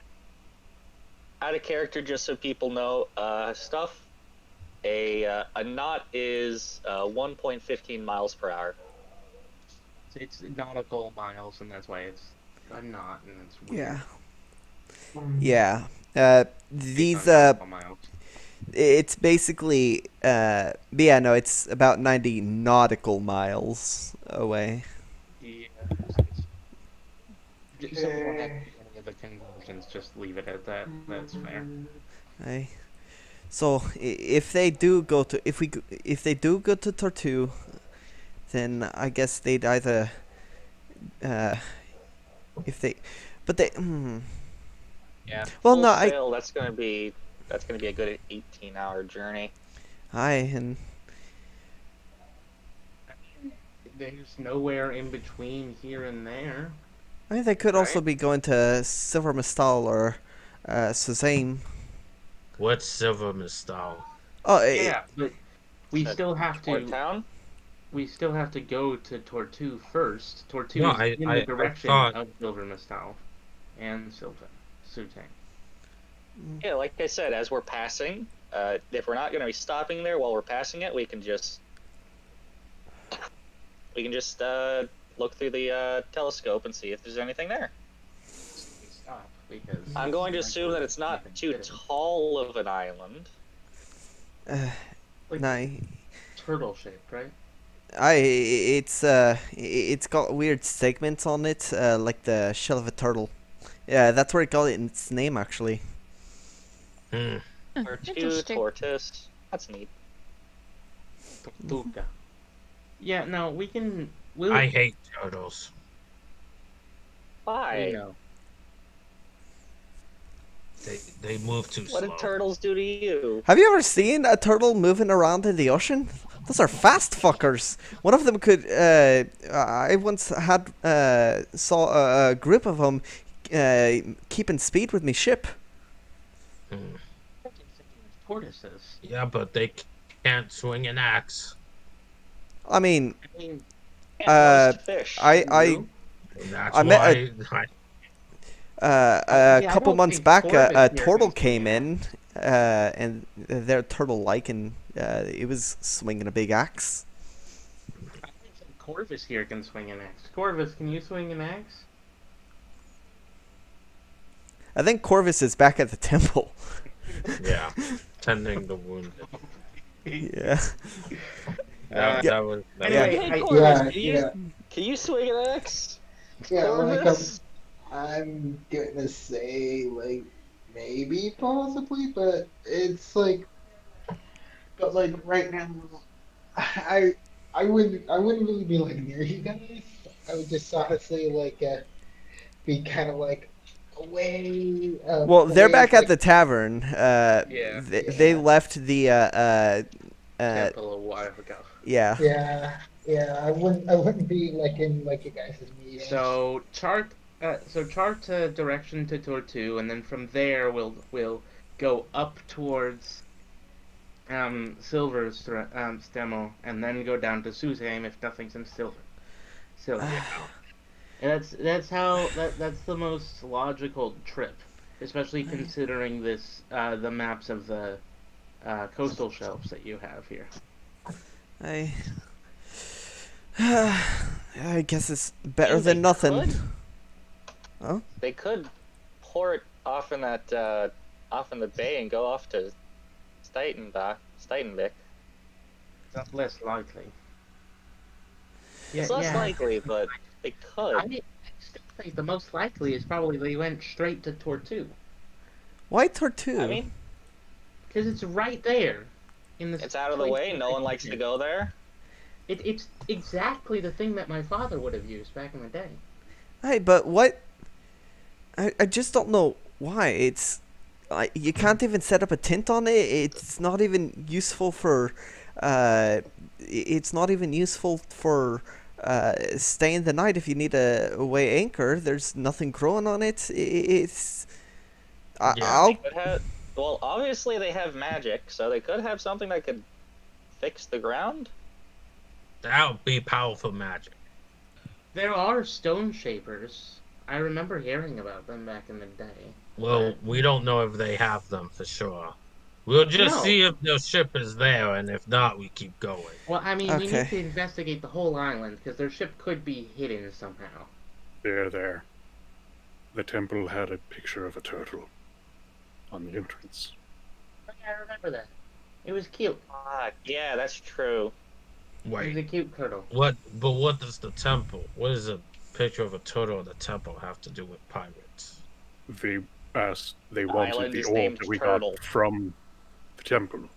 Out of character, just so people know, stuff. A knot is 1.15 miles per hour. It's nautical miles, and that's why it's a knot, and it's weird. Yeah. These Miles. it's basically yeah, no, it's about 90 nautical miles away. Yeah. So any of the conversions, just leave it at that. That's fair. Right. So if they do go to if they do go to Tortu, then I guess they'd either if they but they Yeah. Well, Full no, sail, that's gonna be a good 18-hour journey. and There's nowhere in between here and there. I mean they could also be going to Silver Mistal or Suzanne. What's Silver Mistal? Oh Yeah, but we still have Port to. town? We still have to go to Tortu first. Tortu No, is in the direction thought- of Silver Mistal and Sutang. Yeah, like I said, as we're passing, if we're not going to be stopping there while we're passing it, we can just look through the telescope and see if there's anything there. Stop, because I'm going to assume that it's not too tall of an island. Turtle shaped, right? It's got weird segments on it, like the shell of a turtle. Yeah, that's where it got its name actually. Tortu, Interesting. tortoise. That's neat. Tortuga. Yeah, no, we can. I hate turtles. Why? know. They move too What slow. did turtles do to you? Have you ever seen a turtle moving around in the ocean? Those are fast fuckers. One of them could. I once had saw a group of them keeping speed with me ship. Tortoises. Yeah, but they can't swing an axe. I mean, I mean, Roast fish. That's I met why a I couple don't months think back, Corvus a here turtle can came swing in, and they're turtle-like, and it was swinging a big axe. I think Corvus here can swing an axe. Corvus, can you swing an axe? I think Corvus is back at the temple. Yeah, tending the wounded. Yeah. That was. Anyway, Yeah. hey, Corvus, Yeah, can you swing an axe? yeah, like Corvus? I'm gonna say like maybe possibly, but it's like, but like right now, I wouldn't really be like near you guys. I would just honestly like be kind of like away. Well, they're away, back at like- the tavern. Yeah. They left the Temple a while ago. yeah. Yeah. I wouldn't be like in like you guys' meeting. So chart direction to Tortu, and then from there we'll go up towards Silver's Stemo, and then go down to Suzanne if nothing's in Silver. And that's the most logical trip. especially considering the maps of the coastal shelves that you have here. I guess it's better mean, than they nothing. could. Huh? They could port off in that off in the bay and go off to Stuytenvik. That's less likely. Yeah, It's less yeah. likely, but they could. I still think the most likely is probably they went straight to Tortu. Why Tortu? I mean, Because it's right there. it's out of the way. No one likes to go there. It's exactly the thing that my father would have used back in the day. Hey, but what? I just don't know why. It's you can't even set up a tent on it. It's not even useful for. It's not even useful for staying the night if you need a away anchor. There's nothing growing on it. It's. They could have, well, obviously they have magic, so they could have something that could fix the ground. That would be powerful magic. There are stone shapers. I remember hearing about them back in the day. Well, we don't know if they have them for sure. We'll just see if their ship is there, and if not, we keep going. Well, I mean, we need to investigate the whole island, because their ship could be hidden somehow. There. The temple had a picture of a turtle on the entrance. Oh, yeah, I remember that. It was cute. Yeah, that's true. It was a cute turtle. But what does the temple? What does a picture of a turtle in the temple have to do with pirates? They wanted the orb that we Turtle. got from the temple.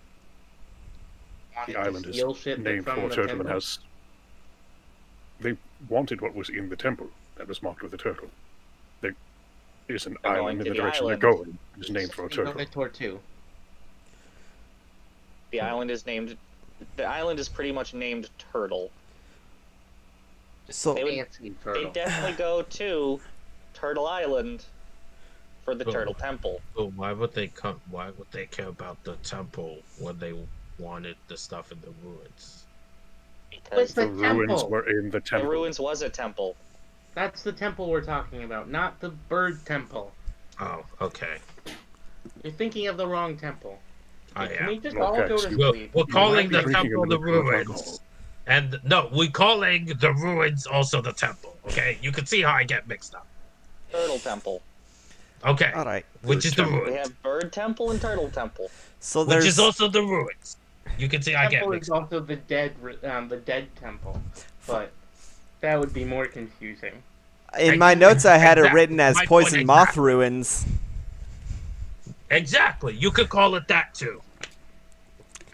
The island is named for a turtle and has. They wanted what was in the temple that was marked with a turtle. There is an island in the direction they're going. It's named for a turtle. The island is named. The island is pretty much named Turtle. So they definitely go to Turtle Island for the Turtle Temple. But why would they come? Why would they care about the temple when they wanted the stuff in the ruins? Because the ruins were in the temple. The ruins was a temple. That's the temple we're talking about, not the bird temple. Oh, okay. You're thinking of the wrong temple. Can we just all go to sleep? We're calling the temple the ruins. And no, we're calling the ruins also the temple. Okay, you can see how I get mixed up. Turtle Temple. Okay. All right. Which is the ruins. We have Bird Temple and Turtle Temple. So which is also the ruins. You can see I get mixed up. Temple is also the dead temple, but that would be more confusing. In my notes, I had it written as Poison Moth Ruins. Exactly. You could call it that too.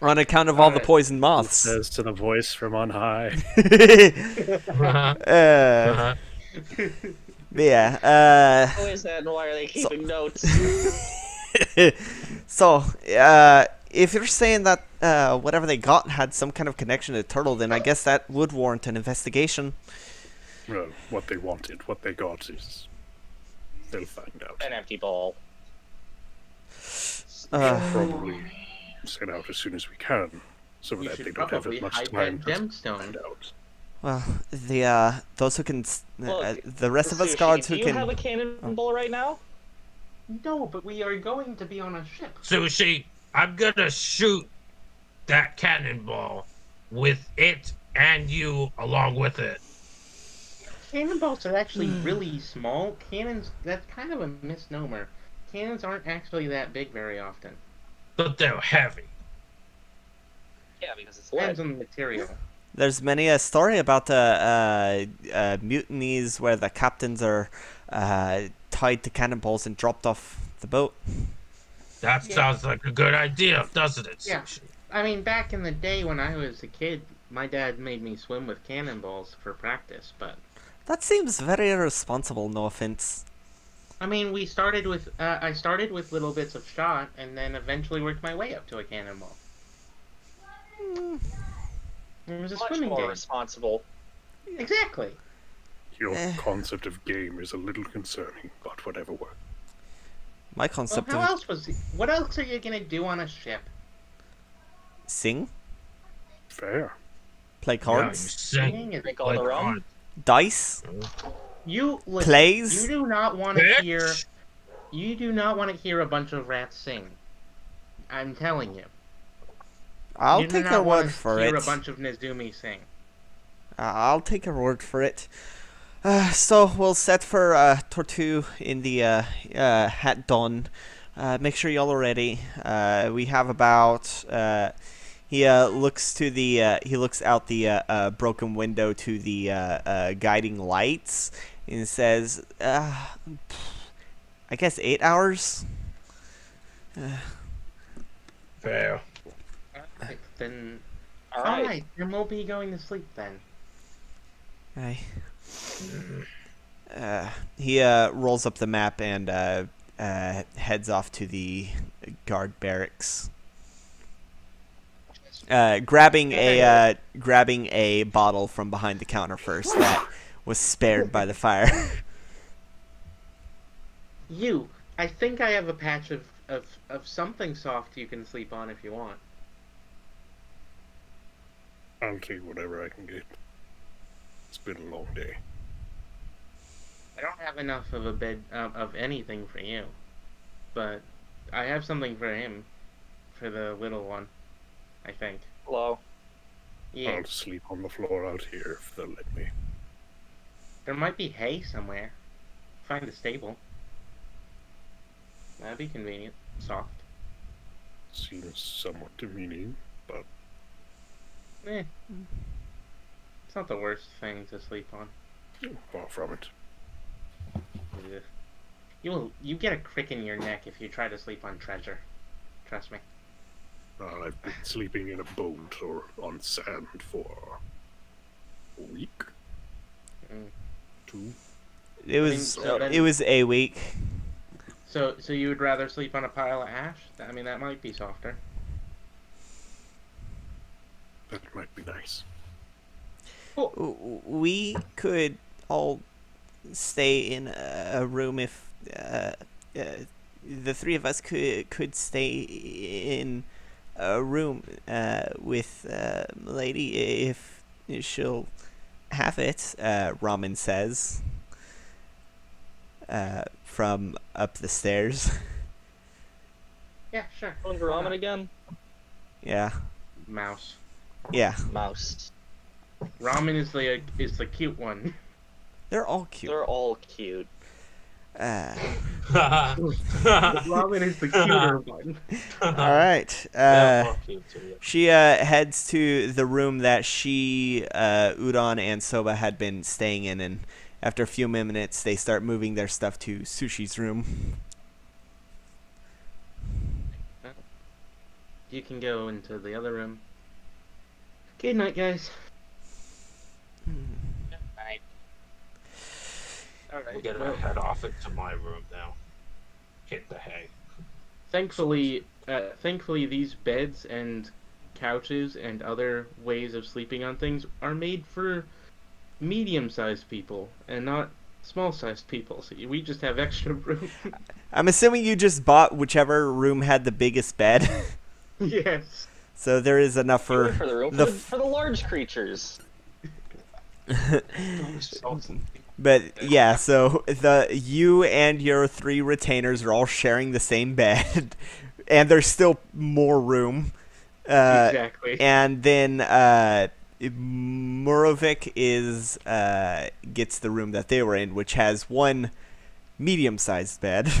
On account of all the poison moths. Says to the voice from on high. Yeah. How is that, and why are they keeping notes? So, if you're saying that whatever they got had some kind of connection to Turtle, then I guess that would warrant an investigation. Well, what they wanted, what they got is... They'll find out. An empty ball. Probably set out as soon as we can, so that they don't have as much time to find out. Well, those who can, the rest of us guards who can. Do you have a cannonball right now? No, but we are going to be on a ship. Sushi, I'm gonna shoot that cannonball with it and you along with it. Cannonballs are actually really small. Cannons, that's kind of a misnomer. Cannons aren't actually that big very often. But they're heavy. Yeah, because it's depends on the material. There's many a story about mutinies where the captains are tied to cannonballs and dropped off the boat. That sounds like a good idea, doesn't it, Sushi? Yeah. I mean, back in the day when I was a kid, my dad made me swim with cannonballs for practice, but... That seems very irresponsible, no offense. I mean, we started with, I started with little bits of shot, and then eventually worked my way up to a cannonball. It was a swimming more game. Responsible. Exactly. Your concept of game is a little concerning, but whatever works. My concept well, how else was he? What else are you gonna do on a ship? Sing? Fair. Play cards? Sing and drink all the rum? Dice? You plays? You do not want to hear. You do not want to hear a bunch of rats sing. I'm telling you. I'll You do take not a want word to for hear it. a bunch of Nezumi sing. I'll take a word for it. So we'll set for Tortu in the at dawn. Make sure y'all are ready. We have about. He looks to the. He looks out the broken window to the guiding lights and says, "I guess 8 hours." Fair. Alright, then. All right. Alright, then we'll be going to sleep then. Aye. He rolls up the map and heads off to the guard barracks. Grabbing a bottle from behind the counter first that was spared by the fire. I think I have a patch of something soft you can sleep on if you want. I'll take whatever I can get. It's been a long day. I don't have enough of a bed of anything for you, but I have something for him, for the little one, I think. Hello. Yeah, I'll sleep on the floor out here if they'll let me. there might be hay somewhere. Find a stable. That'd be convenient. Soft. Seems somewhat demeaning, but Eh. It's not the worst thing to sleep on. far from it. Ugh. You get a crick in your neck if you try to sleep on treasure. Trust me. I've been sleeping in a boat or on sand for a week. Mm. 2. It was a week. So you would rather sleep on a pile of ash? I mean, that might be softer. That might be nice. We could all stay in a room if the three of us could stay in a room with Lady if she'll have it. Ramen says from up the stairs. Yeah, sure. Going for ramen again? Yeah, Mouse. yeah. Mouse. Ramen is the cute one. They're all cute. They're all cute. Ramen is the cuter one. All right. She heads to the room that she, Udon, and Soba had been staying in, and after a few minutes, they start moving their stuff to Sushi's room. You can go into the other room. Good night, guys. Night. Alright. We're gonna head off into my room now. Hit the hay. Thankfully, these beds and couches and other ways of sleeping on things are made for medium-sized people and not small-sized people. So we just have extra room. I'm assuming you just bought whichever room had the biggest bed. Yes. So there is enough for For the room for the large creatures. But yeah, so you and your 3 retainers are all sharing the same bed, and there's still more room. Exactly. And then Murovic gets the room that they were in, which has one medium-sized bed.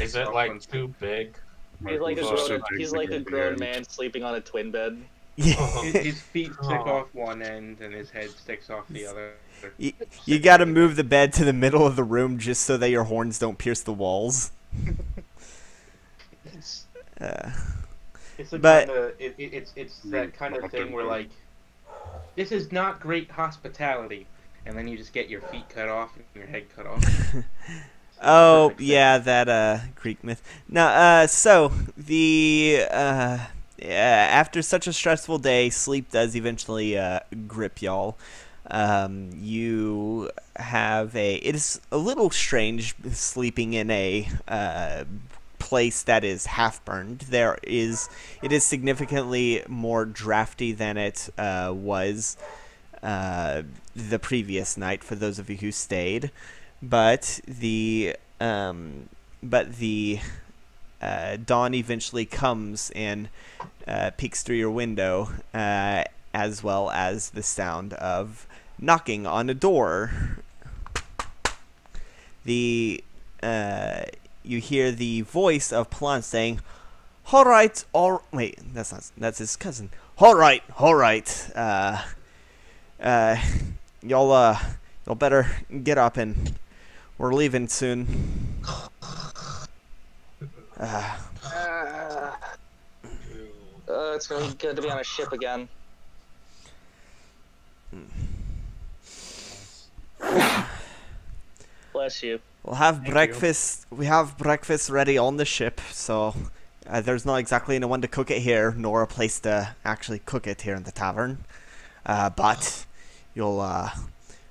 Is it like too big? He's like a grown man sleeping on a twin bed. His feet stick off one end and his head sticks off the other. You got to move the bed to the middle of the room just so that your horns don't pierce the walls. It's But- it's that kind of thing where like, this is not great hospitality, and then you just get your feet cut off and your head cut off. Oh yeah, that Greek myth. Now, so the after such a stressful day, sleep does eventually grip y'all. You have it is a little strange sleeping in a place that is half burned. It is significantly more drafty than it was the previous night for those of you who stayed. But the but the dawn eventually comes and peeks through your window, as well as the sound of knocking on a door. You hear the voice of Palan saying, "All right, wait, that's his cousin. All right, y'all better get up and we're leaving soon." It's gonna be good to be on a ship again. Bless you. We'll have breakfast. We have breakfast ready on the ship, so there's not exactly anyone to cook it here, nor a place to actually cook it here in the tavern. But you'll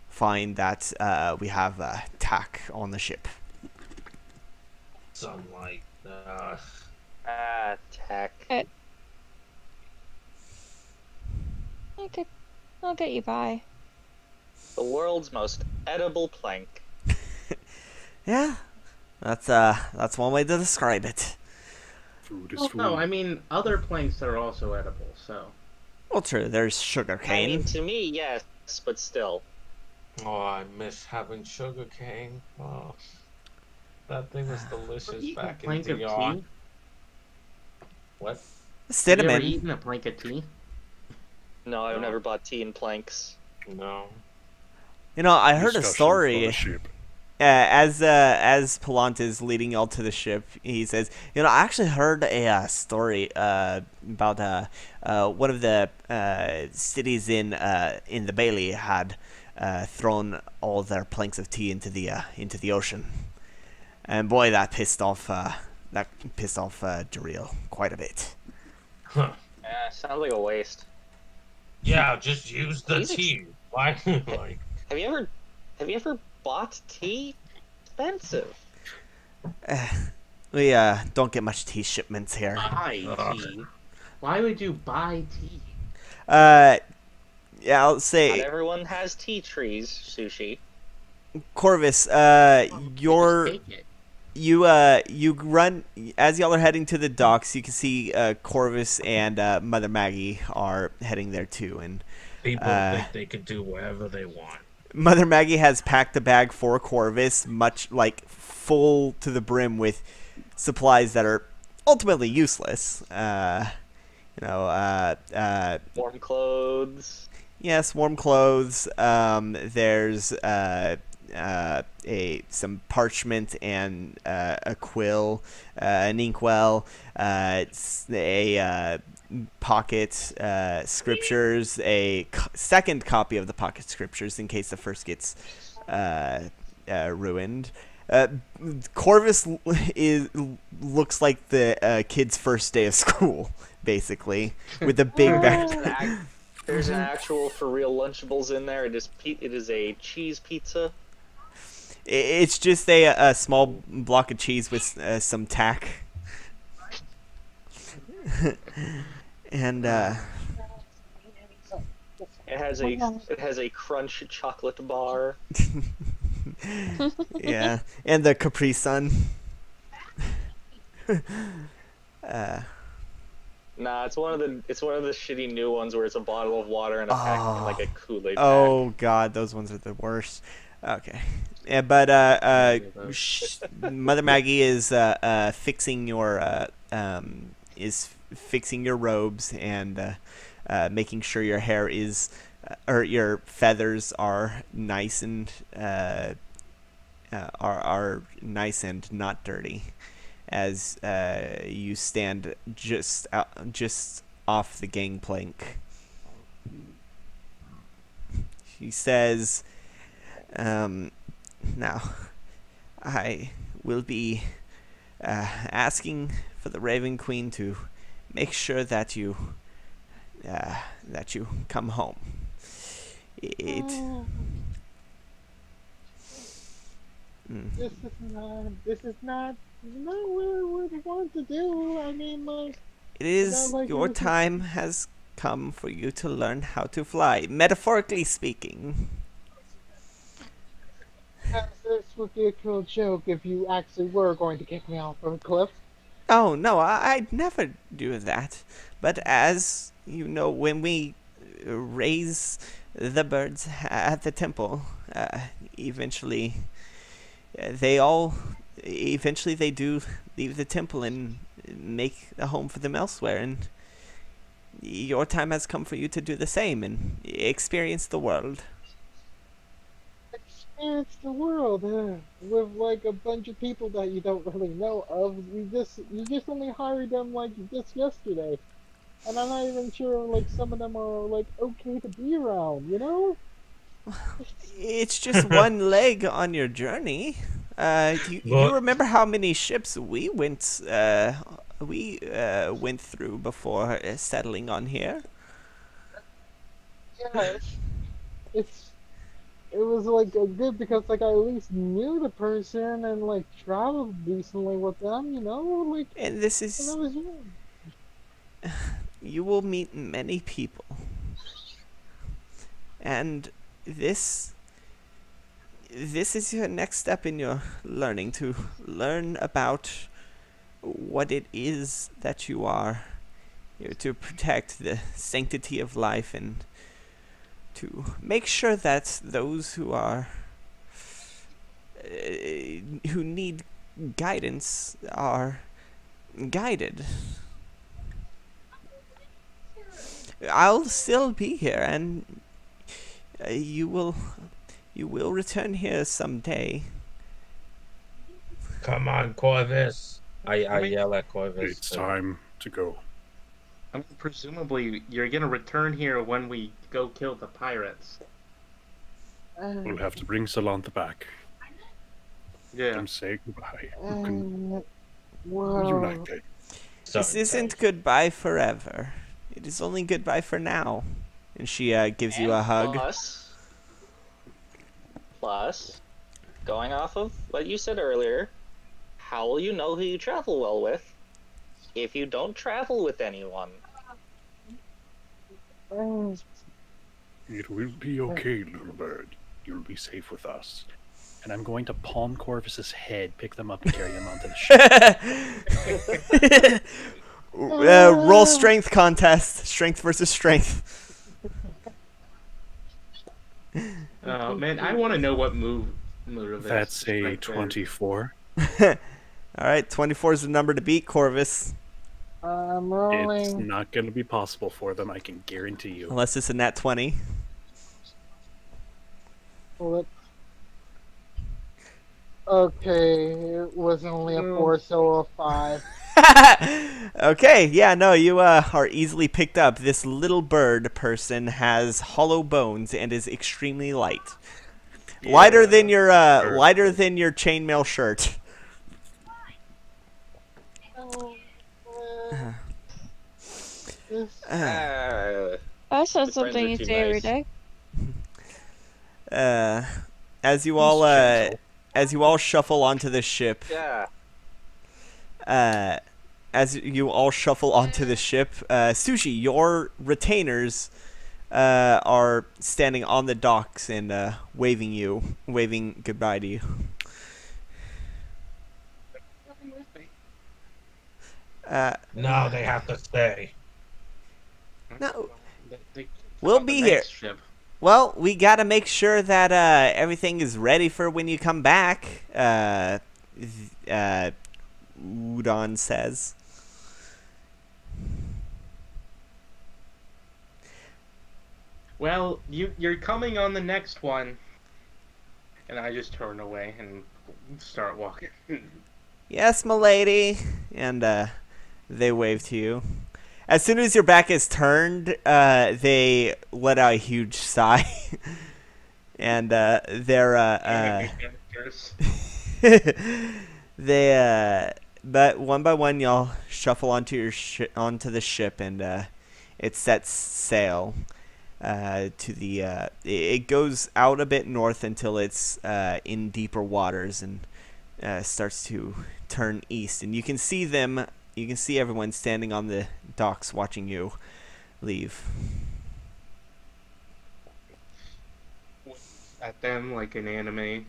find that we have tack on the ship. Sunlight. Tack. Okay, I'll get you by. The world's most edible plank. Yeah, that's one way to describe it. Food is Well, food. no, I mean other planks that are also edible. So. Well, true. There's sugar I cane. mean, to me, yes, but still. Oh, I miss having sugar cane. Oh, that thing was delicious Eaten a back in plank of DR. tea? What? Have you ever Cinnamon. eaten a plank of tea? No, I've never bought tea in planks. No. You know, I heard a Discussions story. on the ship. As Palant is leading y'all to the ship, he says, "You know, I actually heard a story about one of the cities in the Bailey had thrown all their planks of tea into the ocean, and boy, that pissed off Jareel quite a bit." Huh. Sounds like a waste. Yeah, just use the He's tea. Why? Like, Have you ever bought tea? Expensive. We don't get much tea shipments here. Buy tea. Why would you buy tea? Yeah, I'll Not say everyone has tea trees, Sushi. Corvus. Just take it. You run as y'all are heading to the docks. You can see Corvus and Mother Maggie are heading there too, and people think they can do whatever they want. Mother Maggie has packed a bag for Corvus, much like full to the brim with supplies that are ultimately useless. Warm clothes. Yes, warm clothes. There's some parchment and a quill, an inkwell, a pocket scriptures, a second copy of the pocket scriptures in case the first gets ruined. Corvus looks like the kid's first day of school, basically, with a big bag. There's an actual for real Lunchables in there. It is a cheese pizza. It's just a small block of cheese with some tack. And it has a crunch chocolate bar. yeah, and the Capri Sun. Nah, it's one of the shitty new ones where it's a bottle of water and a pack and like a Kool-Aid pack. Oh god, those ones are the worst. Okay. Yeah, but Mother Maggie is fixing your robes and making sure your hair is or your feathers are nice and are nice and not dirty, as you stand just off the gangplank. She says, "Now, I will be asking for the Raven Queen to make sure that you come home. This is not what we want to do. I mean, like, It is your time has come for you to learn how to fly, metaphorically speaking." This would be a cool joke if you actually were going to kick me off of a cliff. Oh, no, I'd never do that. But as you know, when we raise the birds at the temple, eventually they all, eventually they do leave the temple and make a home for them elsewhere. And your time has come for you to do the same and experience the world. Experience the world with like a bunch of people that you don't really know of. You just only hired them like just yesterday, and I'm not even sure like some of them are like okay to be around. You know? It's just one leg on your journey. You Well, remember how many ships we went through before settling on here? Yeah, it's it was like a good because like I at least knew the person and like traveled decently with them. You know, like And this and that is, was you. you will meet many people. And this is your next step in your learning, to learn about what it is that you are, to protect the sanctity of life and to make sure that those who are who need guidance are guided. I'll still be here, and you will return here someday. come on, Corvus. I I mean, yell at Corvus. It's time to go. I mean, presumably you're gonna return here when we go kill the pirates. We'll have to bring Salantha back Yeah. and say goodbye. You can Well, reunite it. This isn't goodbye forever. It is only goodbye for now. And she gives you a hug. Plus, going off of what you said earlier, how will you know who you travel well with if you don't travel with anyone? It will be okay, little bird. You'll be safe with us. And I'm going to palm Corvus's head, pick them up, and carry them onto the ship. Roll strength contest. Strength versus strength. Oh man, I want to know what move it is. That's a right there. 24. Alright, 24 is the number to beat, Corvus. I'm It's rolling. not going to be possible for them, I can guarantee you. Unless it's a nat 20. Well, okay, it was only a 4, so a 5. Okay, yeah, no, you are easily picked up. This little bird person has hollow bones and is extremely light. Yeah. Lighter than your chainmail shirt. The That's not friends something are you too say every nice. day. As you all shuffle onto the ship, Yeah. Sushi, your retainers are standing on the docks and waving goodbye to you. No, they have to stay. No, They- we'll on the be next here. ship. Well, we gotta make sure that everything is ready for when you come back. Udon says. Well, you're coming on the next one. And I just turn away and start walking. Yes, m'lady. And they wave to you. As soon as your back is turned, they let out a huge sigh. And they're but one by one y'all shuffle onto the ship, and it sets sail to the it goes out a bit north until it's in deeper waters, and starts to turn east, and you can see everyone standing on the docks watching you leave. At them like an anime.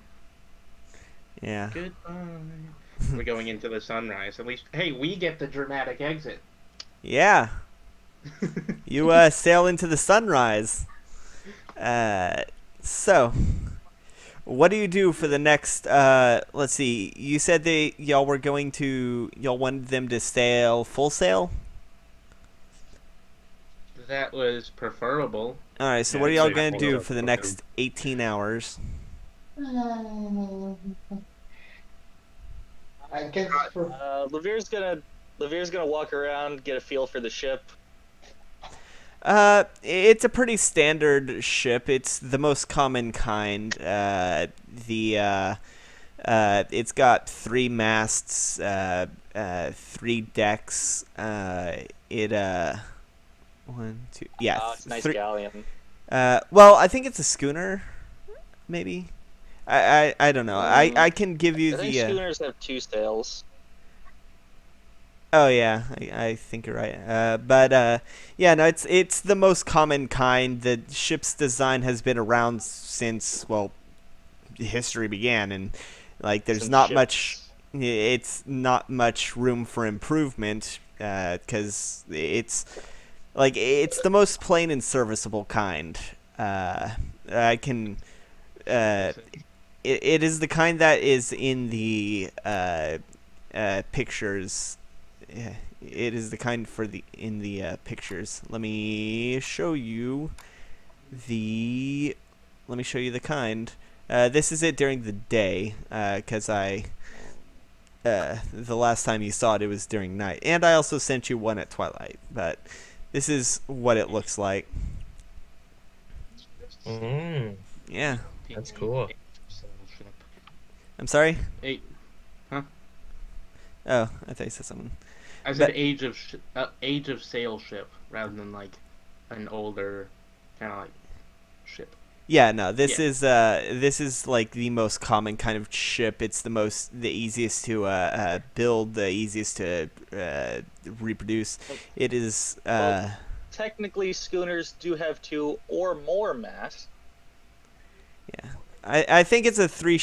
Yeah. Goodbye. We're going into the sunrise. At least, hey, we get the dramatic exit. Yeah. You sail into the sunrise. So, what do you do for the next? Let's see. You said y'all wanted them to sail full sail. That was preferable. All right. So, Yeah, what are I'd y'all say gonna full do sail for the for next 18 hours? I guess for Levere's gonna walk around, get a feel for the ship. It's a pretty standard ship. It's the most common kind. It's got 3 masts, 3 decks. One, two, yeah, It's a nice 3. galleon. Well, I think it's a schooner, maybe. I don't know. I can give you I think the. schooners have 2 sails. Oh yeah, I think you're right. Yeah, no, it's the most common kind. The ship's design has been around since, well, history began, and like there's Since not ships. much. It's not much room for improvement because it's the most plain and serviceable kind. I can. It is the kind that is in the pictures. Yeah, it is the kind in the pictures. Let me show you the kind. This is it during the day, because the last time you saw it, it was during night, and I also sent you one at twilight. But this is what it looks like. Yeah. That's cool. I'm sorry. Huh? Oh, I thought you said something. I said age of sail ship rather than like an older kind of like ship. Yeah, no, this is like the most common kind of ship. It's the easiest to build, the easiest to reproduce. It is. Well, technically, schooners do have 2 or more masts. Yeah, I think it's a 3.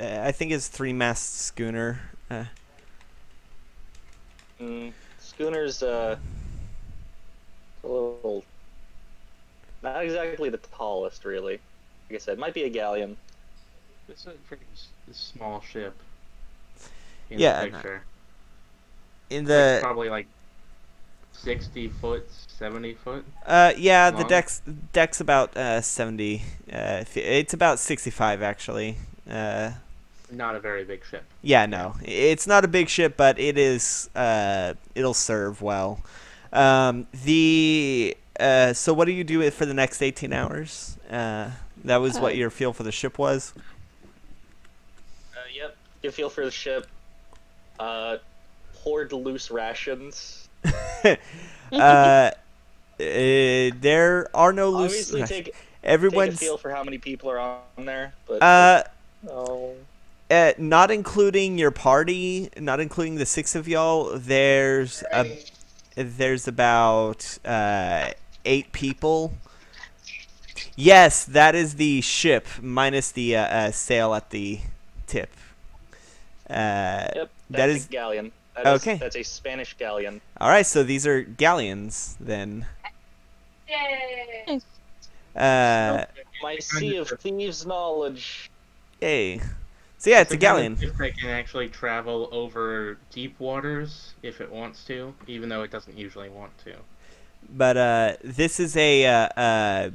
I think it's 3-mast schooner. Schooners, a little, not exactly the tallest, really. Like I said, might be a galleon. It's a pretty small ship. In Yeah, the picture. In Like, the probably like 60 foot, 70 foot. yeah, the long. deck's about 70. It's about 65 actually. Not a very big ship. Yeah, no, it's not a big ship, but it is. It'll serve well. So what do you do for the next 18 hours? That was what your feel for the ship was. Yep. Get a feel for the ship. Hoard loose rations. There are no loose. Obviously, take a Everyone's feel for how many people are on there. But not including your party, not including the 6 of y'all. There's about 8 people. Yes, that is the ship minus the sail at the tip. Yep, that that's is a galleon. okay. That's a Spanish galleon. All right, so these are galleons then. Yay! My Sea of Thieves knowledge. Yay. So yeah, it's a galleon. If they can actually travel over deep waters if it wants to, even though it doesn't usually want to. But this is a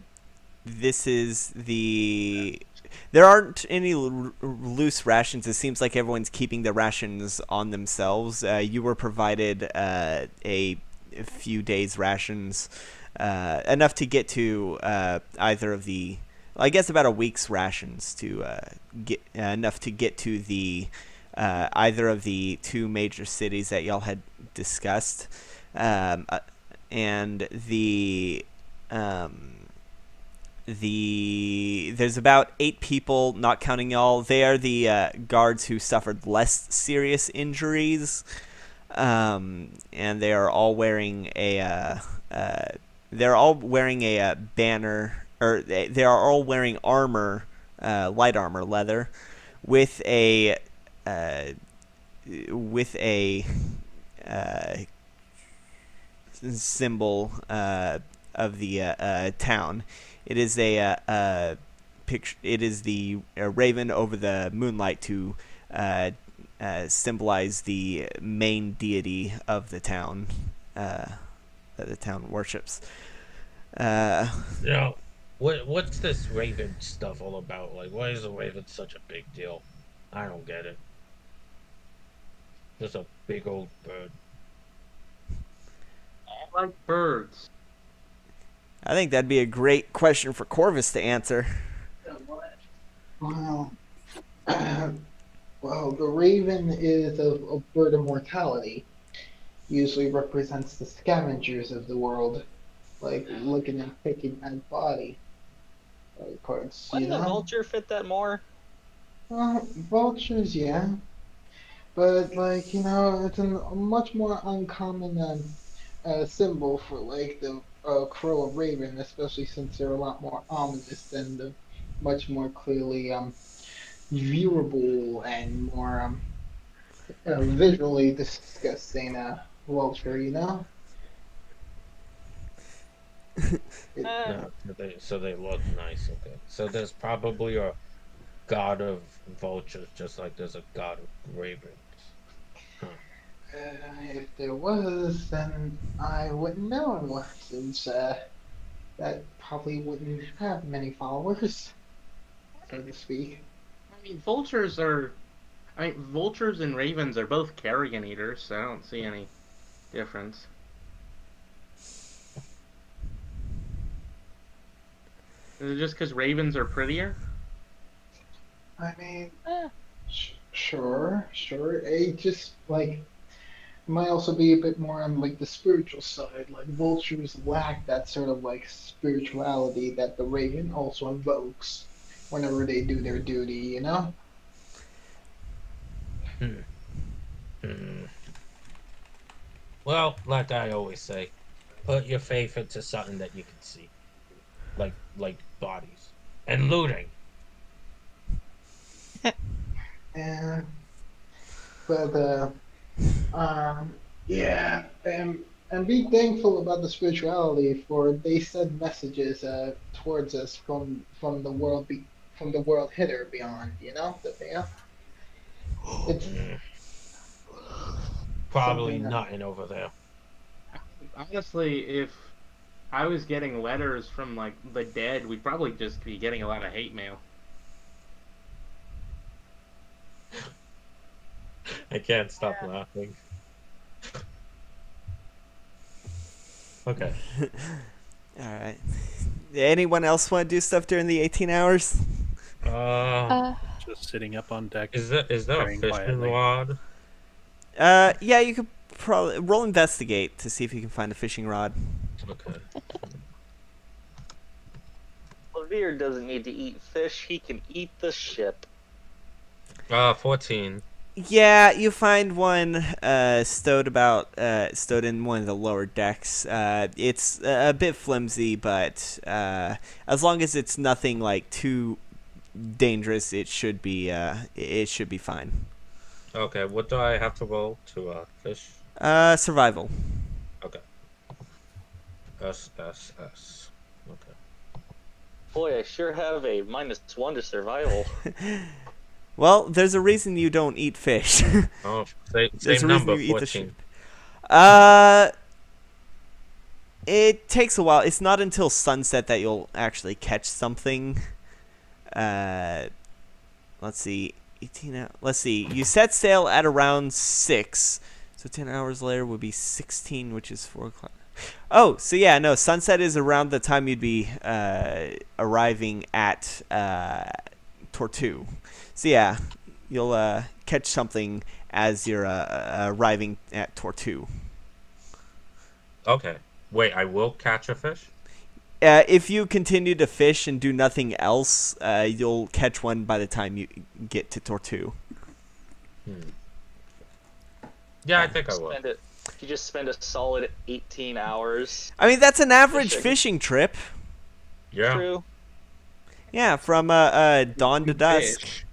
there aren't any loose rations. It seems like everyone's keeping the rations on themselves. You were provided a few days' rations, enough to get to either of the, I guess about a week's rations to get enough to get to the either of the 2 major cities that y'all had discussed, and there's about 8 people, not counting y'all. They are the guards who suffered less serious injuries, and they are all wearing a banner, or they are all wearing armor, light armor, leather, with a symbol of the town. It is a picture. It is the raven over the moonlight to symbolize the main deity of the town that the town worships. What's this raven stuff all about? Like, why is a raven such a big deal? I don't get it. Just a big old bird. I like birds. I think that'd be a great question for Corvus to answer. Well, well, the raven is a bird of mortality. Usually represents the scavengers of the world, like looking and picking at body parts. Wouldn't the vulture fit that more? Well, vultures, yeah, but like it's a much more uncommon symbol for like the crow or raven, especially since they're a lot more ominous than the much more clearly viewable and more visually disgusting vulture, No, so they look nice. Okay, so there's probably a god of vultures, just like there's a god of ravens. Huh. If there was, then I wouldn't know, since that probably wouldn't have many followers, so to speak. I mean, vultures and ravens are both carrion eaters, so I don't see any difference. Is it just because ravens are prettier? I mean, sure. It just like might also be a bit more on like the spiritual side. Like vultures lack that sort of like spirituality that the raven also invokes whenever they do their duty, Well, like I always say, put your faith into something that you can see, like bodies and looting. Yeah, but yeah, and be thankful about the spirituality, for they send messages towards us from the world from the world hither beyond. That they it's Probably something nothing over there. Honestly, if I was getting letters from like the dead, we'd probably just be getting a lot of hate mail. I can't stop laughing. Okay. All right. Anyone else want to do stuff during the 18 hours? Just sitting up on deck. Is there a Very fishing quietly. rod? Yeah, you could probably roll investigate to see if you can find a fishing rod. Okay. Lavir doesn't need to eat fish, he can eat the ship. 14. Yeah, you find one stowed in one of the lower decks. It's a bit flimsy, but as long as it's nothing like too dangerous, it should be fine. Okay, what do I have to roll to fish? Survival. Okay. S. Okay. Boy, I sure have a -1 to survival. Well, there's a reason you don't eat fish. Oh, There's same a reason number, you eat the 14. It takes a while. It's not until sunset that you'll actually catch something. Let's see. 18 hours. Let's see. You set sail at around 6. So 10 hours later would be 16, which is 4 o'clock. Oh, so yeah, no. Sunset is around the time you'd be arriving at Tortu. So yeah, you'll catch something as you're arriving at Tortu. Okay. Wait, I will catch a fish? If you continue to fish and do nothing else, you'll catch one by the time you get to Tortu. Yeah, I think I will. You just spend a solid 18 hours. I mean, that's an average fishing trip. Yeah. True. Yeah, from dawn to dusk. Fish.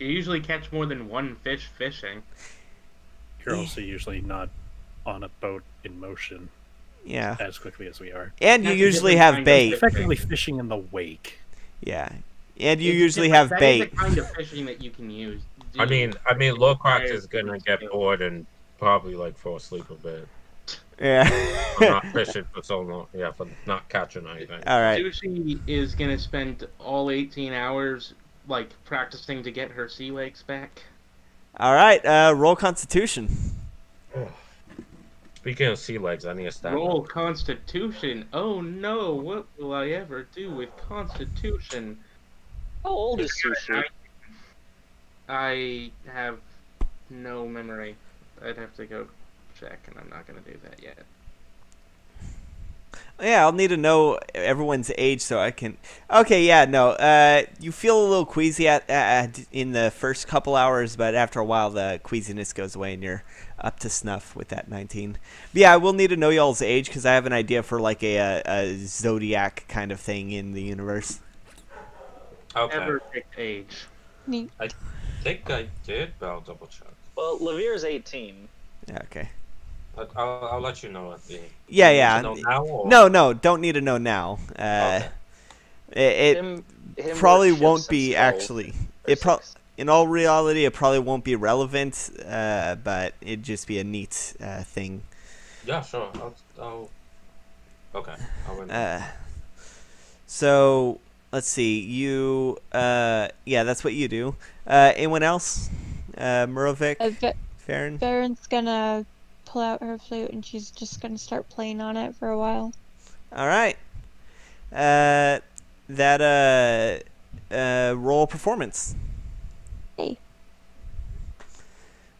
You usually catch more than one fish fishing. You're also usually not on a boat in motion Yeah. as quickly as we are. And you That's a usually different have kind of bait. fishing. Effectively fishing in the wake. Yeah. And you It's usually different- have that is bait. the kind of fishing that you can use. I mean, It Locrax requires is gonna get skill. bored and probably like fall asleep a bit. Yeah. I'm not fishing for so long. Yeah, for not catching anything. All right. Sushi is gonna spend all 18 hours like practicing to get her sea legs back. All right. Roll Constitution. Speaking of sea legs, I need a stat. Roll Constitution. Oh no, what will I ever do with Constitution? How old is Sushi? I have no memory. I'd have to go check, and I'm not gonna do that yet. Yeah, I'll need to know everyone's age so I can. Okay, yeah, no. You feel a little queasy in the first couple hours, but after a while, the queasiness goes away and you're up to snuff with that 19. But yeah, I will need to know y'all's age because I have an idea for like a zodiac kind of thing in the universe. Okay. Never picked age. Neat. I think I did, but I'll double check. Well, Levere's 18. Yeah, okay. I'll let you know at the. Yeah, You yeah. need to know now, or? No, don't need to know now. Okay. It Him probably work won't shifts be since 12 actually. or It pro. 6. In all reality, it probably won't be relevant, but it'd just be a neat thing. Yeah, sure. I'll... Okay. I'll win. So let's see. You, yeah, that's what you do. Anyone else? Murovic, Farron. Baron's gonna pull out her flute and she's just gonna start playing on it for a while. All right. Roll performance. Hey.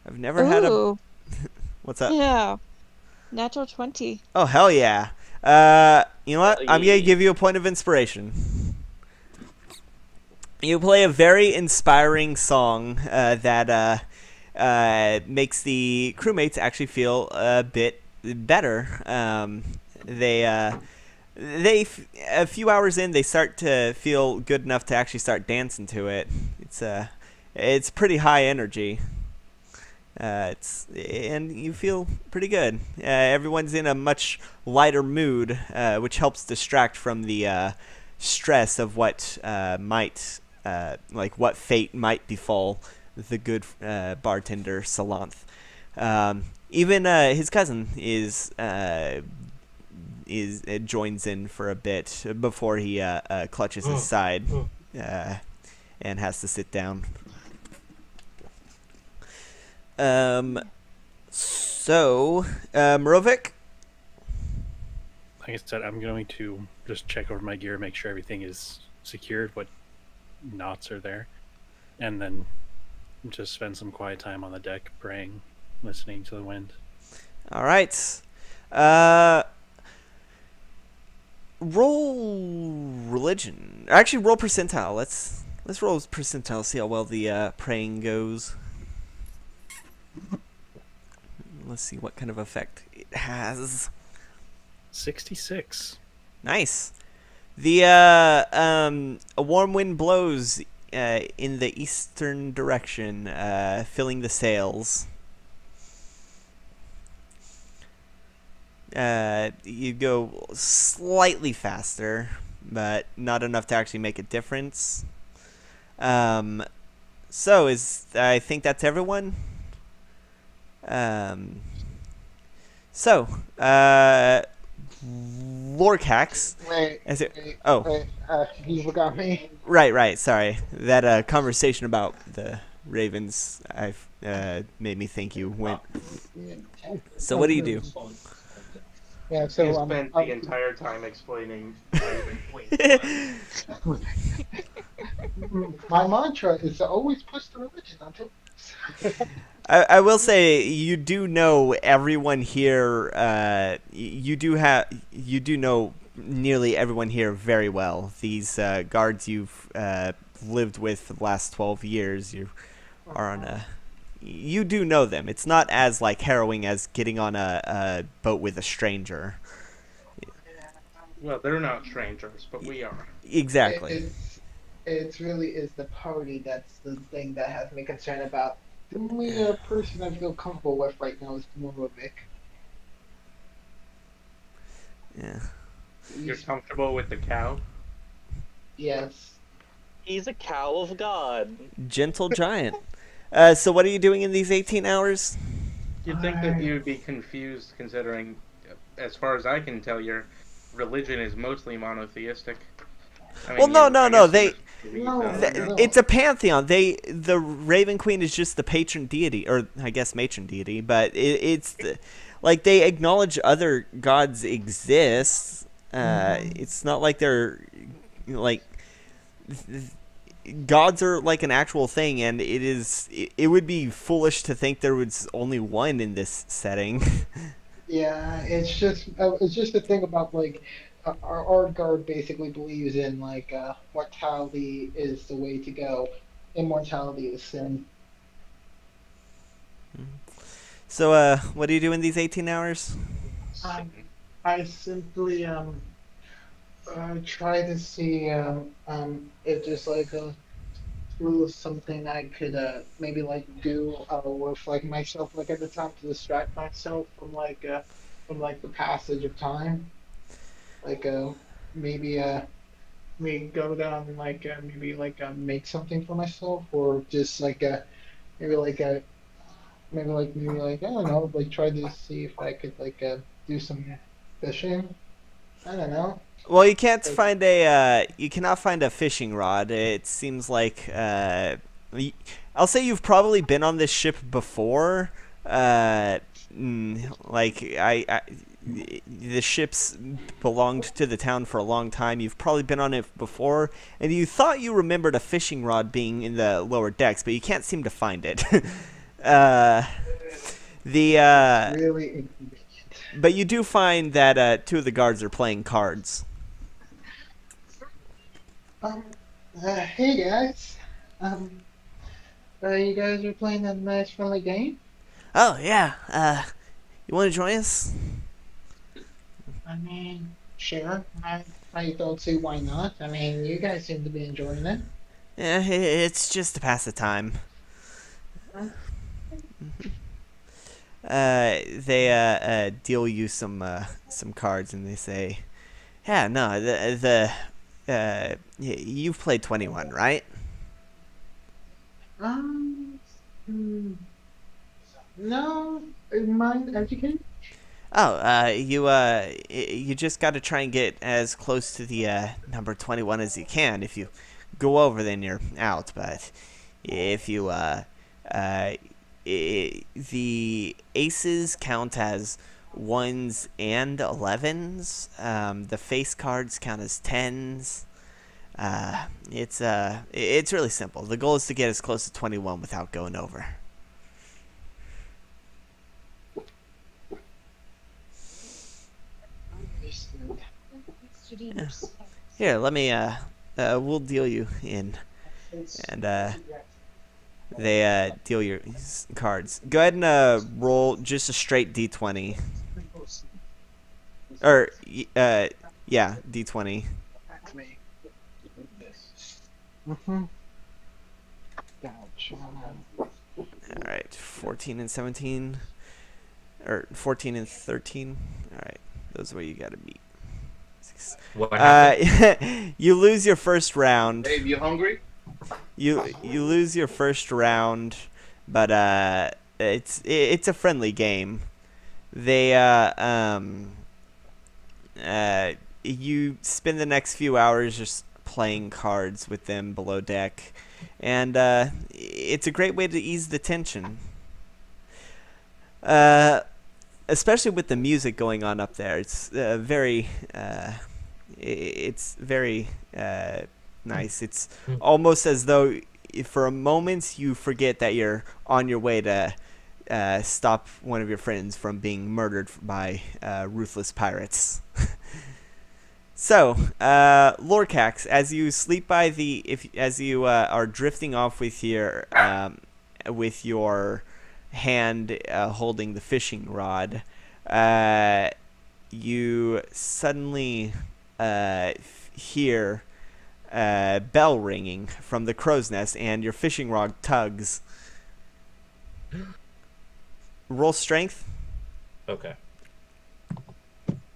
I've never had a. Ooh, What's up? yeah. Natural 20. Oh hell yeah! You know what? I'm gonna give you a point of inspiration. You play a very inspiring song that makes the crewmates actually feel a bit better. A few hours in, they start to feel good enough to actually start dancing to it. It's pretty high energy. And you feel pretty good. Everyone's in a much lighter mood, which helps distract from the stress of what what fate might befall the good bartender Salanth. Even his cousin joins in for a bit before he clutches his side and has to sit down. Murovic? Like I said, I'm going to just check over my gear, make sure everything is secured, what knots are there, and then just spend some quiet time on the deck, praying, listening to the wind. All right. Roll religion. Actually, roll percentile. Let's roll percentile. See how well the praying goes. Let's see what kind of effect it has. 66. Nice. A warm wind blows in the eastern direction, filling the sails. You go slightly faster, but not enough to actually make a difference. I think that's everyone. Lorcax. Wait, you forgot me. Right. Sorry. That conversation about the Ravens, made me think you went. So what do you do? Yeah, You so spent the entire time explaining. my mantra is to always push the religion until. I will say you do know everyone here. You do know nearly everyone here very well. These guards you've lived with for the last 12 years. You are on a. You do know them. It's not as like harrowing as getting on a boat with a stranger. Well, they're not strangers, but we are. Exactly. it really is the party that's the thing that has me concerned about. The only person I feel comfortable with right now is Morovic. Yeah. You're He's, comfortable with the cow? yes. He's a cow of God. Gentle giant. So what are you doing in these 18 hours? You'd think that you would be confused, considering, as far as I can tell, your religion is mostly monotheistic. I Well, mean, no, you. no, I no. guess you just believe No, that. It's no. a pantheon. The Raven Queen is just the patron deity, or I guess matron deity, but like they acknowledge other gods exist. It's not like they're like gods are like an actual thing, and it would be foolish to think there was only one in this setting. Yeah, it's just the thing about like our guard basically believes in like mortality is the way to go. Immortality is sin. So, what do you do in these 18 hours? Um, I simply try to see if there's like a little something I could maybe like do with like myself like at the time to distract myself from like the passage of time. Like maybe me go down and like maybe like make something for myself or just like maybe like maybe like I don't know like try to see if I could like do some fishing. I don't know. Well, you can't Like find a you cannot find a fishing rod. It seems like I'll say you've probably been on this ship before. Like the ships belonged to the town for a long time. You've probably been on it before, and you thought you remembered a fishing rod being in the lower decks, but you can't seem to find it. uh, the it's really inconvenient. but you do find that two of the guards are playing cards. Um, hey guys. Um, you guys are playing a nice friendly game. Oh yeah. You want to join us? I mean, sure. I don't see why not. I mean, you guys seem to be enjoying it. Yeah, it's just to pass the time. Huh? They deal you some cards, and they say, "Yeah, no, you've played 21, right?" Um, hmm, no, mind educate? Oh, you just got to try and get as close to the number 21 as you can. If you go over, then you're out. But if you the aces count as ones and 11s. The face cards count as 10s. It's really simple. The goal is to get as close to 21 without going over. Yeah. Here, let me we'll deal you in, and they deal your cards. Go ahead and roll just a straight d20, or yeah, d20. Mm-hmm. Gotcha. All right, 14 and 17, or 14 and 13. All right, those are where you got to beat. What happened? You lose your first round. Babe, you hungry? You lose your first round, but it's a friendly game. They you spend the next few hours just playing cards with them below deck, and it's a great way to ease the tension. Especially with the music going on up there, it's very nice. It's almost as though for a moment you forget that you're on your way to stop one of your friends from being murdered by ruthless pirates. So, Lorcax, as you sleep by as you are drifting off with your hand holding the fishing rod, you suddenly hear bell ringing from the crow's nest, and your fishing rod tugs. Roll strength. Okay.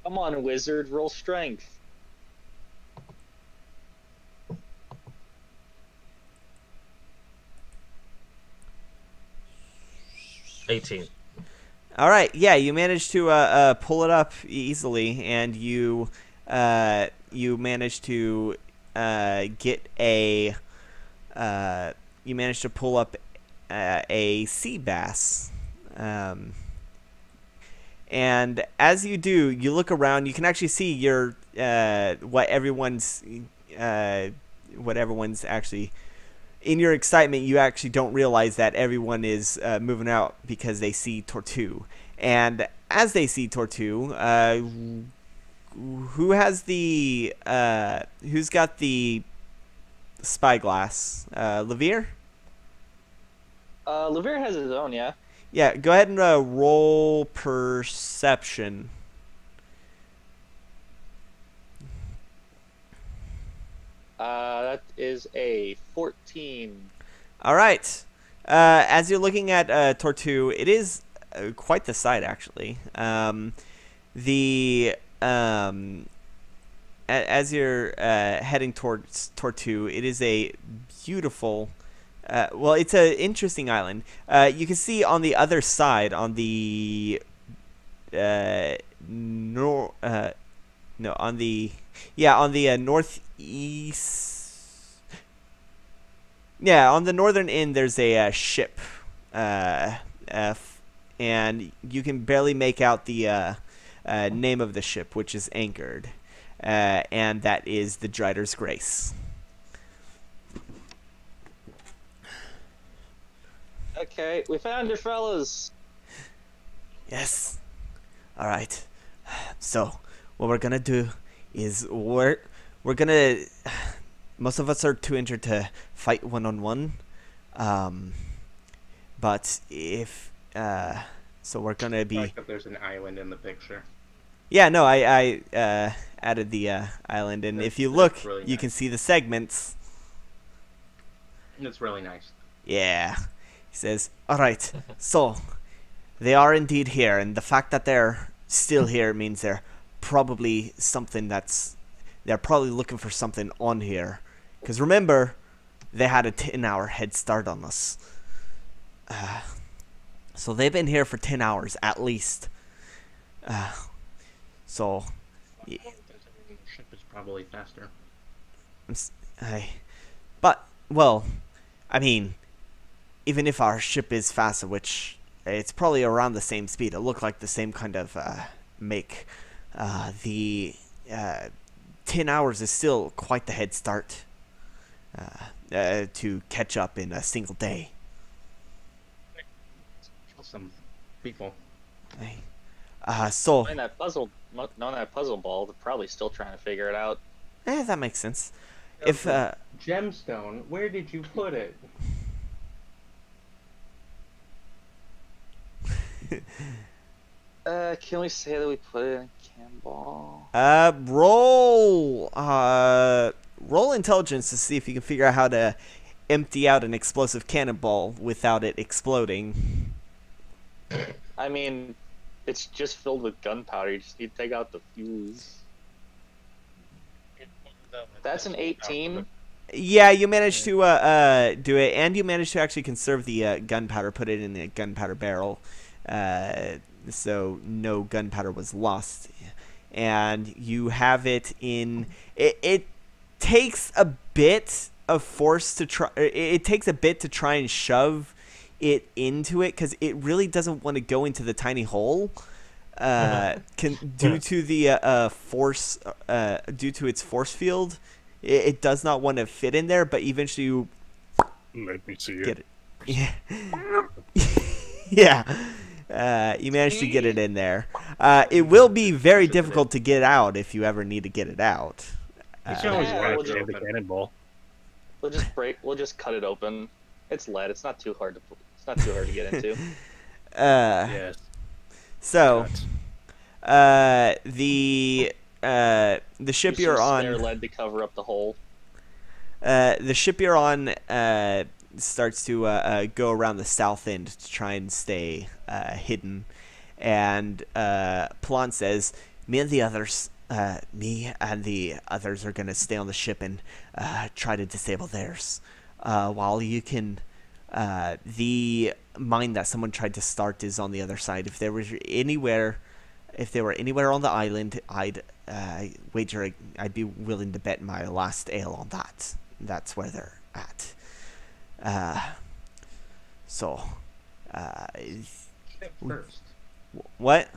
Come on, wizard, roll strength. $18. All right, yeah, you managed to pull it up easily, and you managed to get a you managed to pull up a sea bass. And as you do, you look around. You can actually see your what everyone's actually. In your excitement, you actually don't realize that everyone is moving out because they see Tortu. And as they see Tortu, who's got the spyglass? Levere? Levere has his own, yeah. Yeah, go ahead and roll perception. That is a 14. All right. As you're looking at Tortu, it is quite the sight, actually. As you're heading towards Tortu, it is a beautiful. Well, it's an interesting island. You can see on the other side, on the northeast. Yeah, on the northern end, there's a ship, and you can barely make out the name of the ship, which is anchored, and that is the Drider's Grace. Okay, we found it, fellas. Yes. All right. So, what we're gonna do is we're gonna. Most of us are too injured to fight one-on-one. But if so, we're gonna be. I like that there's an island in the picture. Yeah, no, I added the island, and if you look, really you nice. can see the segments. It's really nice. Yeah. He says, all right, so they are indeed here, and the fact that they're still here means they're probably they're probably looking for something on here. Because remember, they had a 10-hour head start on us. So they've been here for 10 hours at least. So... The ship is probably faster. But, well, I mean... Even if our ship is faster, which it's probably around the same speed, it looked like the same kind of make. The 10 hours is still quite the head start to catch up in a single day. Kill some people. So Knowing that puzzle ball, they're probably still trying to figure it out. that makes sense. If Gemstone, where did you put it? Can we say that we put it in a cannonball? roll intelligence to see if you can figure out how to empty out an explosive cannonball without it exploding. I mean, it's just filled with gunpowder. You just need to take out the fuse. That's an 18. Yeah, you managed to do it, and you managed to actually conserve the gunpowder, put it in a gunpowder barrel, so no gunpowder was lost. And you have it in. It takes a bit of force to try. It takes a bit to try and shove it into it because it really doesn't want to go into the tiny hole. Due to the force, due to its force field. It does not want to fit in there, but eventually you Let me see get it. it. Yeah. Yeah. You managed to get it in there. It will be very difficult to get out if you ever need to get it out. You can always Yeah, run we'll it through the just- cannonball. We'll just cut it open. It's lead. It's not too hard to get into. Yes. So, Cut. the ship you're Use some on. spare lead to cover up the hole. The ship you're on starts to go around the south end to try and stay hidden. And Plan says, me and the others are going to stay on the ship and try to disable theirs. While you can... the mine that someone tried to start is on the other side. If they were anywhere on the island, I'd wager I'd be willing to bet my last ale on that. That's where they're at. Ship first. What?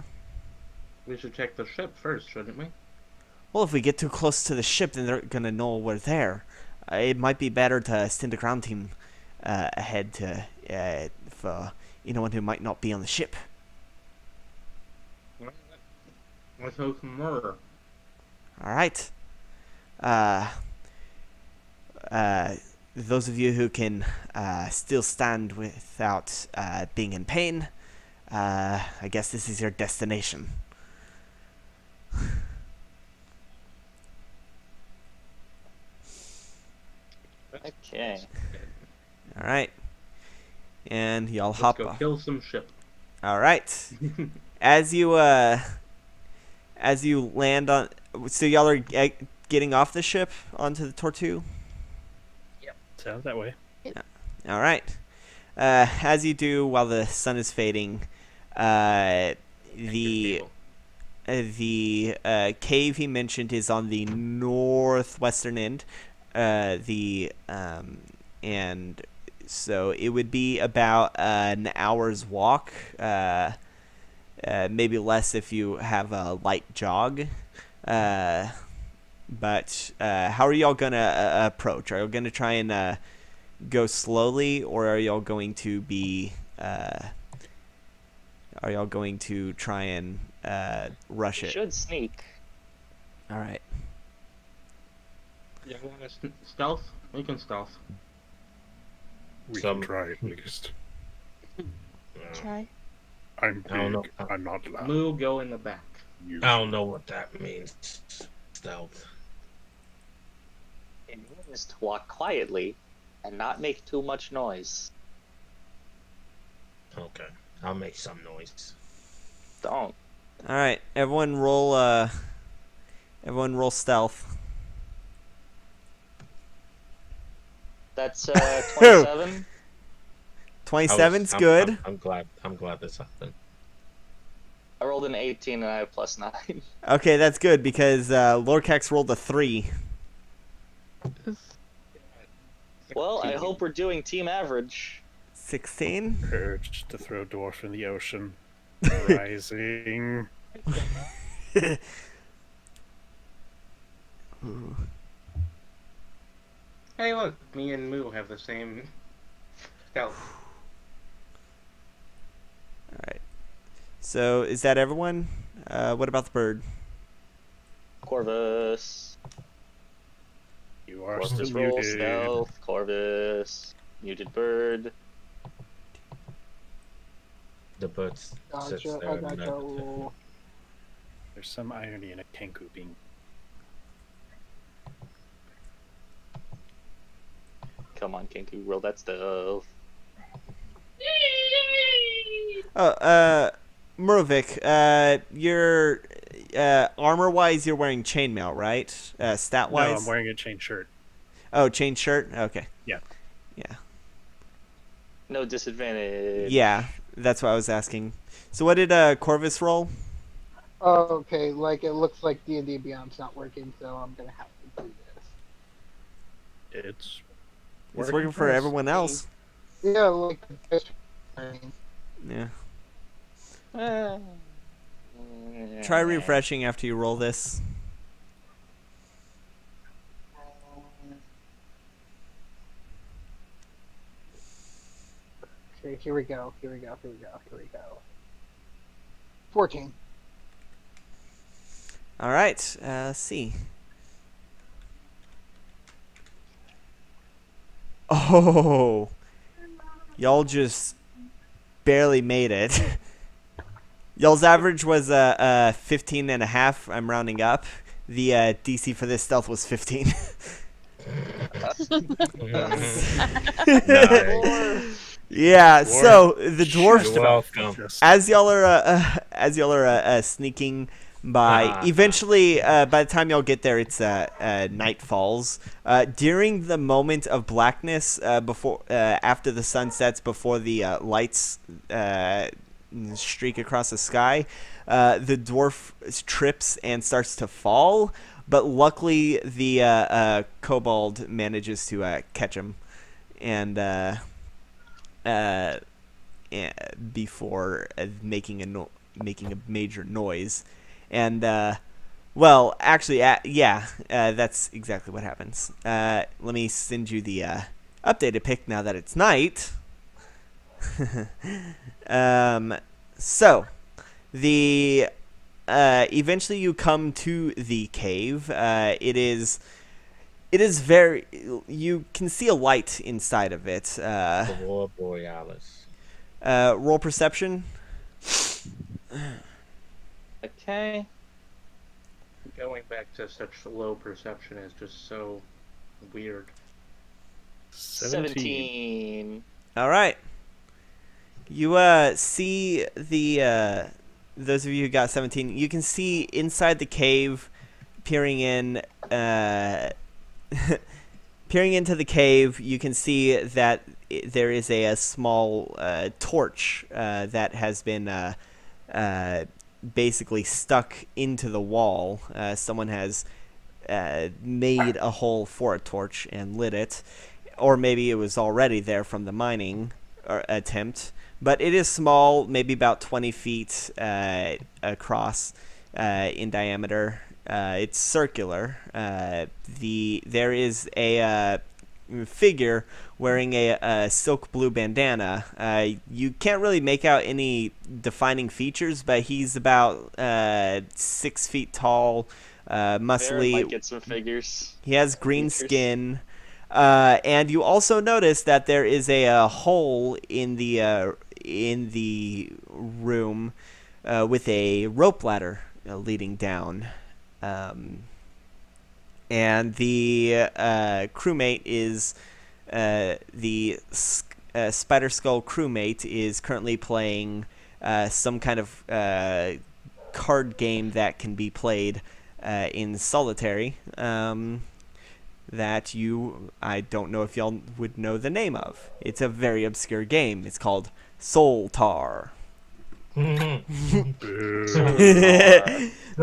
We should check the ship first, shouldn't we? Well, if we get too close to the ship, then they're gonna know we're there. It might be better to send a ground team ahead to for anyone who might not be on the ship. Let's hope for more. All right. Those of you who can still stand without being in pain, I guess this is your destination. Okay. All right. And y'all Let's hop go off. kill some ship. All right. As you land on, so y'all are getting off the ship onto the Tortue. Sounds that way. All right. As you do, while the sun is fading, the cave he mentioned is on the northwestern end. And so it would be about an hour's walk, maybe less if you have a light jog. But how are y'all gonna approach? Are y'all gonna try and go slowly, or are y'all going to be? Are y'all going to try and rush We it? should sneak. All right. You want to stealth? We can stealth. We Some- can try at least. Try. I'm I don't know. big. I'm not loud. Moo, go in the back. You I don't know what that means. Stealth. It means to walk quietly and not make too much noise. Okay, I'll make some noise. Don't. All right. Everyone roll. Everyone roll stealth. That's 27. 27's I'm- good. I'm glad this happened. I rolled an 18 and I have +9. Okay, that's good because Lorcax rolled a 3. Well, I hope we're doing team average. 16. urge to throw dwarf in the ocean. Rising. Hey, look, me and Moo have the same stealth. All right. So is that everyone? What about the bird? Corvus. You are Corvus still roll muted. stealth. Corvus. Muted bird. The bird sits Gotcha. there. I and gotcha. There's some irony in a Kenku being. Come on, Kenku, roll that stealth. Oh, Murovic, you're armor-wise, you're wearing chainmail, right? No, Stat-wise? I'm wearing a chain shirt. Oh, chain shirt? Okay. Yeah. Yeah. No disadvantage. Yeah, that's what I was asking. So what did Corvus roll? Oh, okay, like it looks like D&D Beyond's not working, so I'm gonna have to do this. It's It's working for us. everyone else. Yeah, like Yeah. Uh, Try refreshing after you roll this. Okay, here we go. 14. All right. Let's see. Oh, y'all just barely made it. Y'all's average was 15 and a half. I'm rounding up. The DC for this stealth was 15. Nice. Yeah, Dwarf so the dwarf, just You're about welcome. just- as y'all are sneaking by, eventually, by the time y'all get there, it's night falls. During the moment of blackness, after the sun sets, before the lights streak across the sky, the dwarf trips and starts to fall. But luckily, the kobold manages to catch him, and before making a major noise, and well, actually, that's exactly what happens. Let me send you the updated pic now that it's night. So the eventually you come to the cave. It is very. You can see a light inside of it. Aurora Borealis. Roll perception. Okay. Going back to such low perception is just so weird. 17. All right. You see the those of you who got 17. You can see inside the cave, peering in. Peering into the cave, you can see that there is a small torch that has been basically stuck into the wall. Someone has made a hole for a torch and lit it, or maybe it was already there from the mining attempt. But it is small, maybe about 20 feet across in diameter. It's circular. There is a figure wearing a silk blue bandana. You can't really make out any defining features, but he's about 6 feet tall, muscly. Might get some figures. He has green Features. skin. And you also notice that there is a hole in the room with a rope ladder leading down. And the crewmate is the Spider Skull crewmate is currently playing some kind of card game that can be played in solitary. That I don't know if y'all would know the name of. It's a very obscure game. It's called Soltar.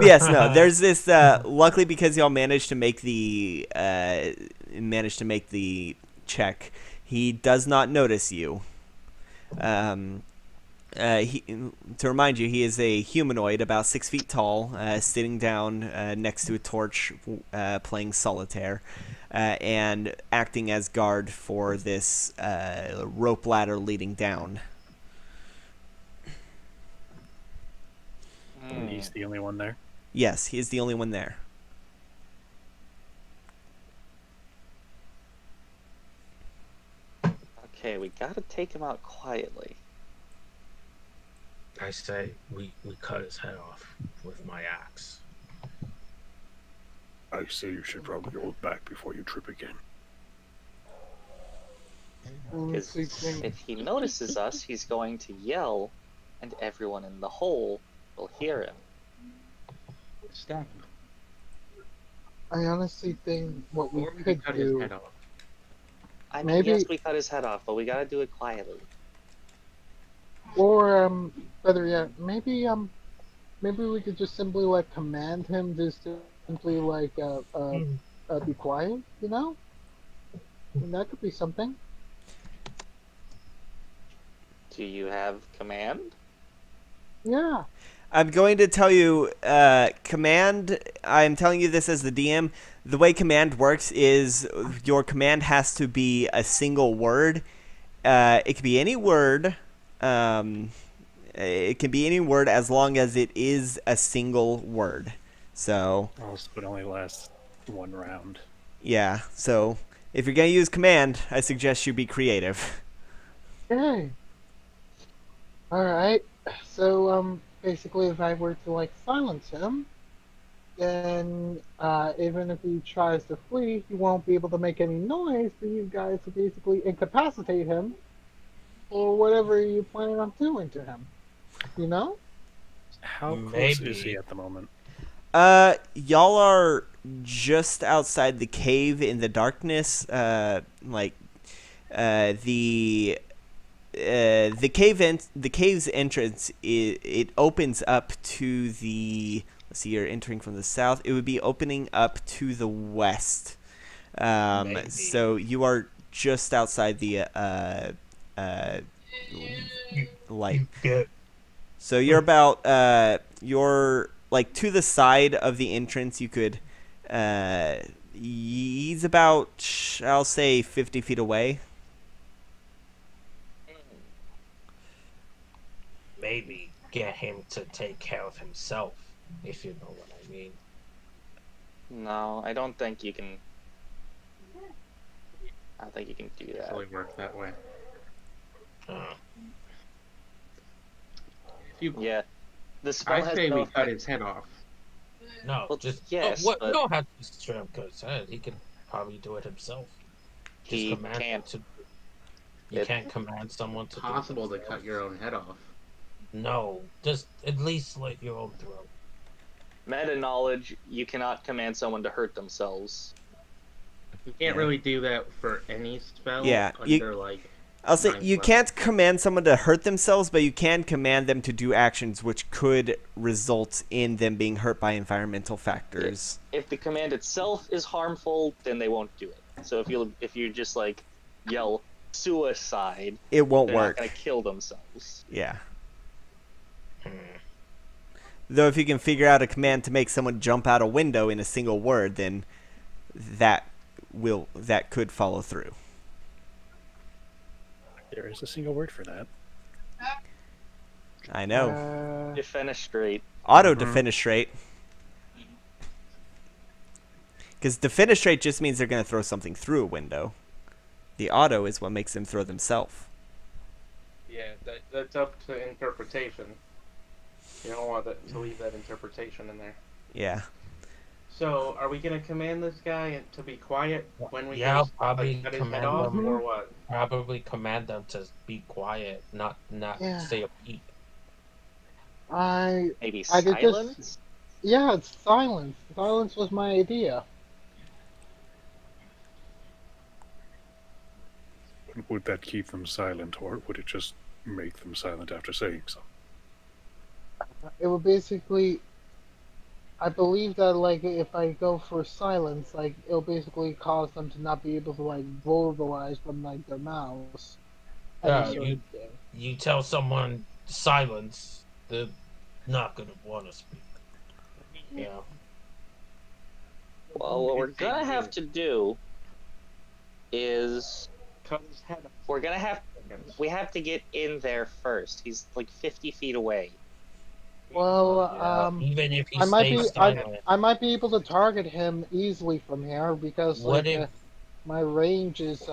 Yes, no. There's this. Luckily, because y'all managed to make the check, he does not notice you. To remind you, he is a humanoid, about 6 feet tall, sitting down next to a torch, playing solitaire, and acting as guard for this rope ladder leading down. And he's the only one there. Yes, he is the only one there. Okay, we gotta take him out quietly. I say we cut his head off with my axe. I say you should probably hold back before you trip again. Because if he notices us, he's going to yell, and everyone in the hole will hear him. Stab him. I honestly think what we Or we could cut his do. head off. I mean, Maybe- yes, we cut his head off, but we gotta do it quietly. Or better yet, maybe we could just simply like command him just to simply like be quiet, you know? And that could be something. Do you have command? Yeah. I'm going to tell you, command, I'm telling you this as the DM. The way command works is your command has to be a single word. It can be any word. It can be any word as long as it is a single word. So, Also, it only lasts one round. yeah. So, if you're going to use command, I suggest you be creative. Okay. Alright. So, basically if I were to like silence him, then even if he tries to flee, he won't be able to make any noise for you guys to basically incapacitate him or whatever you plan on doing to him. You know? How close is he Maybe. at the moment? Y'all are just outside the cave in the darkness. The cave's entrance, it opens up to the. Let's see, you're entering from the south. It would be opening up to the west. Maybe. So you are just outside the light. Good. So you're about you're like to the side of the entrance. You could he's about, I'll say, 50 feet away. Maybe get him to take care of himself, if you know what I mean. No, I don't think you can. I don't think you can do It that. really work that way. Uh, If you, Yeah, the spell I has say no we cut effect. his head off. no, Well, just yes, what? but- You don't have to straight up cut his head. He can probably do it himself. Just He command him can't. to. You can't command someone to. It's possible do to it cut your own head off. No, just at least slit your own throat. Meta knowledge, you cannot command someone to hurt themselves. You can't Yeah. really do that for any spell Yeah, under like. I'll say ninth you level. can't command someone to hurt themselves, but you can command them to do actions which could result in them being hurt by environmental factors. If the command itself is harmful, then they won't do it. So if you just like yell suicide, It won't they're work. not gonna kill themselves. Yeah. Hmm. Though if you can figure out a command to make someone jump out a window in a single word, then that could follow through. There is a single word for that. I know. Defenestrate. Auto defenestrate. Because defenestrate just means they're going to throw something through a window. The auto is what makes them throw themselves. Yeah, that's up to interpretation. You don't want to leave that interpretation in there. Yeah. So, are we gonna command this guy to be quiet when we Yeah, just, probably cut his command head off, them. or what? Probably command them to be quiet, not Yeah. say a peep. Maybe I did just- silence? Yeah, it's silence. Silence was my idea. Would that keep them silent, or would it just make them silent after saying so? It would basically. I believe that like if I go for silence, like it'll basically cause them to not be able to like verbalize from like their mouths. Any Yeah, sort you- of thing. You tell someone silence, they're not gonna want to speak. Yeah. Well, what we're gonna have to do is Cut his head off. we have to get in there first. He's like 50 feet away. Well, Even if he I might stays be silent. I might be able to target him easily from here because What like if- my range is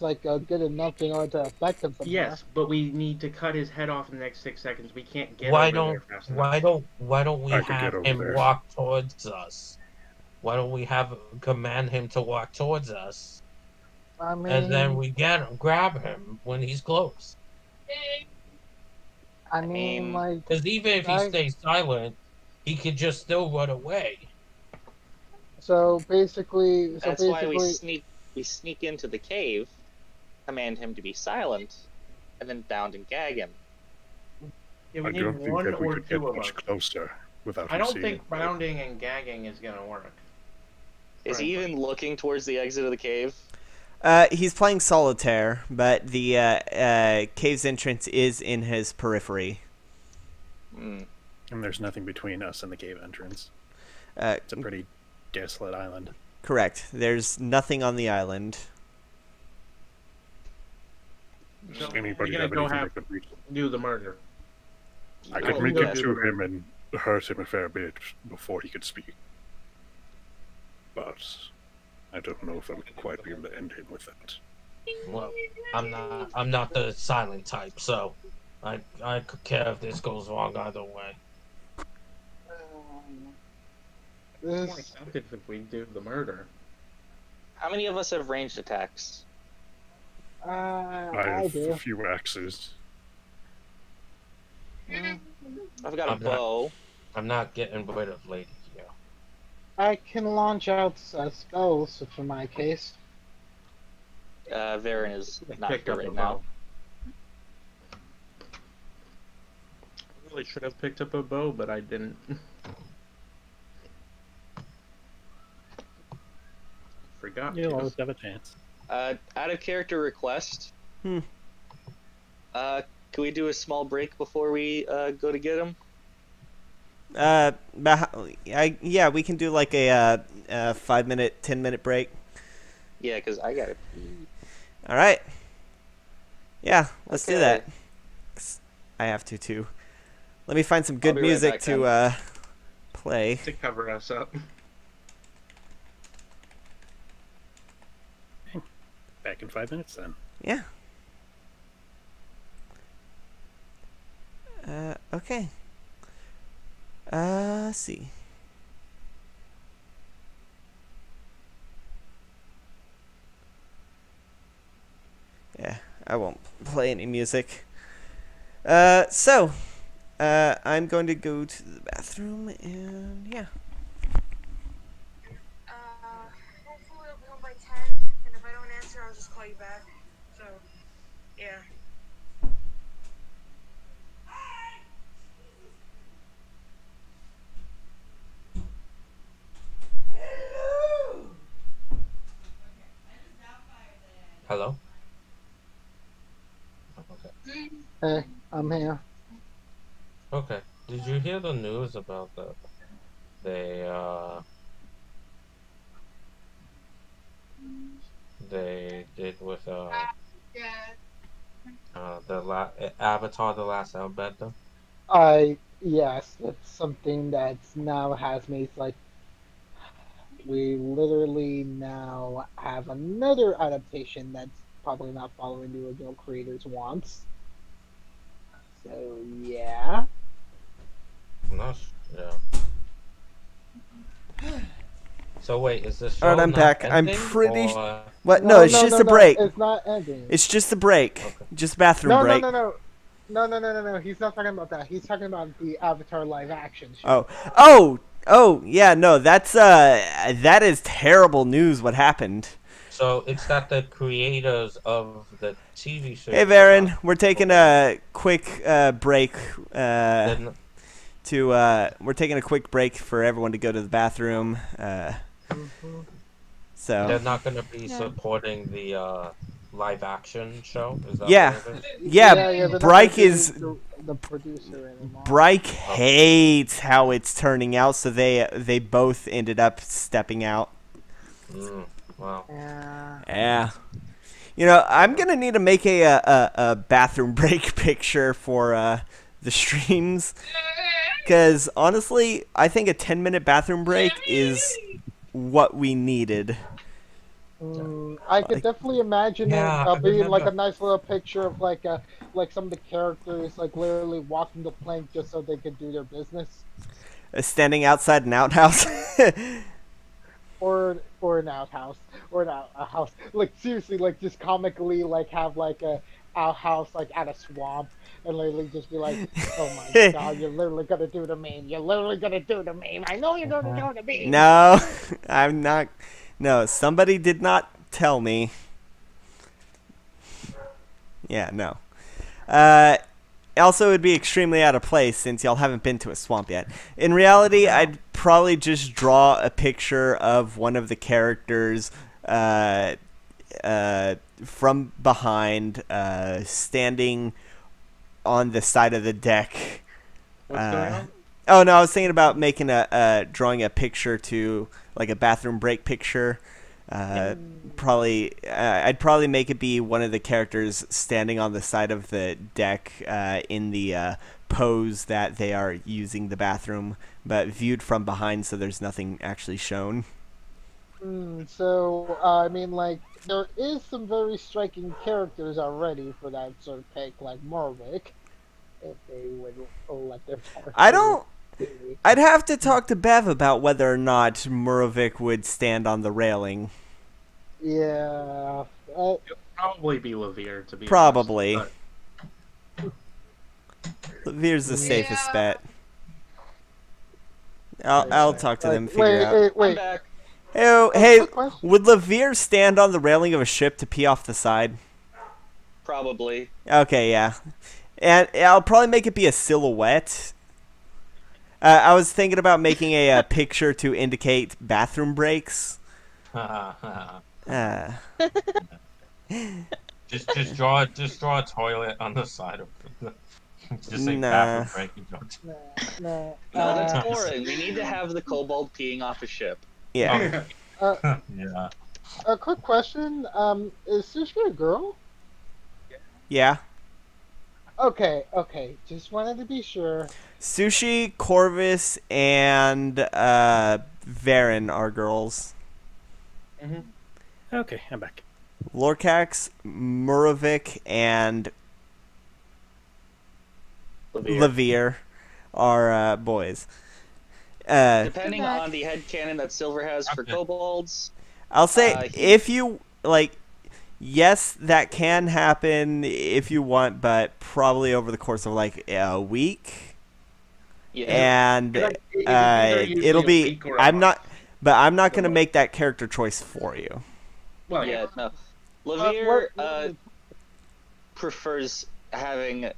like good enough in order to affect him from Yes, but we need to cut his head off in the next 6 seconds. We can't get Why over don't there fast enough. why don't we I could get have over him there. walk towards us? Why don't we command him to walk towards us, there. I mean, and then we grab him when he's close? I mean, like Because even if he I- stays silent, he could just still run away. so basically, That's why we sneak into the cave, command him to be silent, and then bound and gag him. Yeah, I we need don't think one that we or could get two of much us. closer without I him don't seeing think it. rounding and gagging is gonna work. Is he Frankly. even looking towards the exit of the cave? He's playing solitaire, but the cave's entrance is in his periphery. Hmm. And there's nothing between us and the cave entrance. Uh, It's a pretty desolate island. correct. There's nothing on the island. So Does anybody we're have gonna go anything have that could reach? do the murder. I Yeah, could we make go it do to him and hurt him a fair bit before he could speak. But I don't know if I'll quite be able to end him with that. Well, I'm not the silent type, so I could care if this goes wrong either way. More This effective if we do the murder. How many of us have ranged attacks? I I have a do. few axes. I've got a I'm not- bow. I'm not getting rid of Lady here. I can launch out spells for my case. Varen is I not picked here up a right now. bow. I really should have picked up a bow, but I didn't. Forgot You'll to. always have a chance. Out of character request. Hmm. Can we do a small break before we go to get him? Yeah, we can do like a 5-minute, 10-minute break. Yeah, because I gotta pee. All right. Yeah, let's do Okay. that. 'Cause I have to too. Let me find some good be right music back, to play. To cover us up. Back in 5 minutes then. Yeah. Okay. Let's see. Yeah, I won't play any music. So, I'm going to go to the bathroom and yeah. Hopefully I'll be home by 10, and if I don't answer, I'll just call you back. So, yeah. Hello? Okay. Hey, I'm here. Okay. Did you hear the news about they did with Avatar: The Last Airbender? Yes, it's something that's now has me like we literally now have another adaptation that's probably not following the original creators' wants. So yeah. I'm not yeah. So wait, is this show Alright, I'm not back. I'm ending, pretty or... What? No, it's just a break. It's not ending. It's just a break. Okay. Just a bathroom No, break. no. He's not talking about that. He's talking about the Avatar live action show. Oh, yeah, no, that is terrible news what happened. So it's that the creators of the TV show. Hey, Varen, we're taking a quick break. Then We're taking a quick break for everyone to go to the bathroom. So they're not going to be Yeah. supporting the live action show. Is that Yeah. what it is? yeah, they're not Bryke gonna is do the producer anymore. Bryke hates how it's turning out, so they both ended up stepping out. Wow. Yeah. Yeah. You know, I'm gonna need to make a bathroom break picture for the streams, because honestly, I think a 10-minute bathroom break is what we needed. I could definitely imagine Yeah, it I being like a remember. nice little picture of like some of the characters like literally walking the plank just so they could do their business, Standing outside an outhouse. or an outhouse, or a house. Like seriously, like just comically like have like a outhouse like at a swamp. And literally just be like, oh my god, you're literally gonna do the meme. You're literally gonna do the meme. I know you're gonna do the meme. No, I'm not. No, somebody did not tell me. Yeah, no. Also, it would be extremely out of place since y'all haven't been to a swamp yet. In reality, I'd probably just draw a picture of one of the characters from behind, standing on the side of the deck. What's going on? Oh no, I was thinking about making drawing a picture to like a bathroom break picture. I'd probably make it be one of the characters standing on the side of the deck in the pose that they are using the bathroom, but viewed from behind, so there's nothing actually shown. So I mean, like there is some very striking characters already for that sort of pick, like Morwick, if they would let their character. I'd have to talk to Bev about whether or not Murovic would stand on the railing. Yeah. It'll probably be Levere, to be Probably. honest. Levere's the safest Yeah. bet. I'll talk to them, figure wait, out. wait, I'm wait. back. Hey, quick question. would Levere stand on the railing of a ship to pee off the side? Probably. Okay, yeah. And I'll probably make it be a silhouette. I was thinking about making a picture to indicate bathroom breaks. Just draw a toilet on the side of the. Just say Nah. bathroom break and go. No. No, that's boring. We need to have the kobold peeing off a ship. Yeah. Yeah. A quick question. Is Sushi a girl? Yeah. Okay. Just wanted to be sure. Sushi, Corvus, and Varen are girls. Okay, I'm back. Lorcax, Murovic, and Levere are boys. Depending on the headcanon that Silver has for kobolds. I'll say if you like, yes, that can happen if you want, but probably over the course of like a week. Yeah. And it'll be. I'm not going to make that character choice for you. Well, yeah, no. Levere prefers having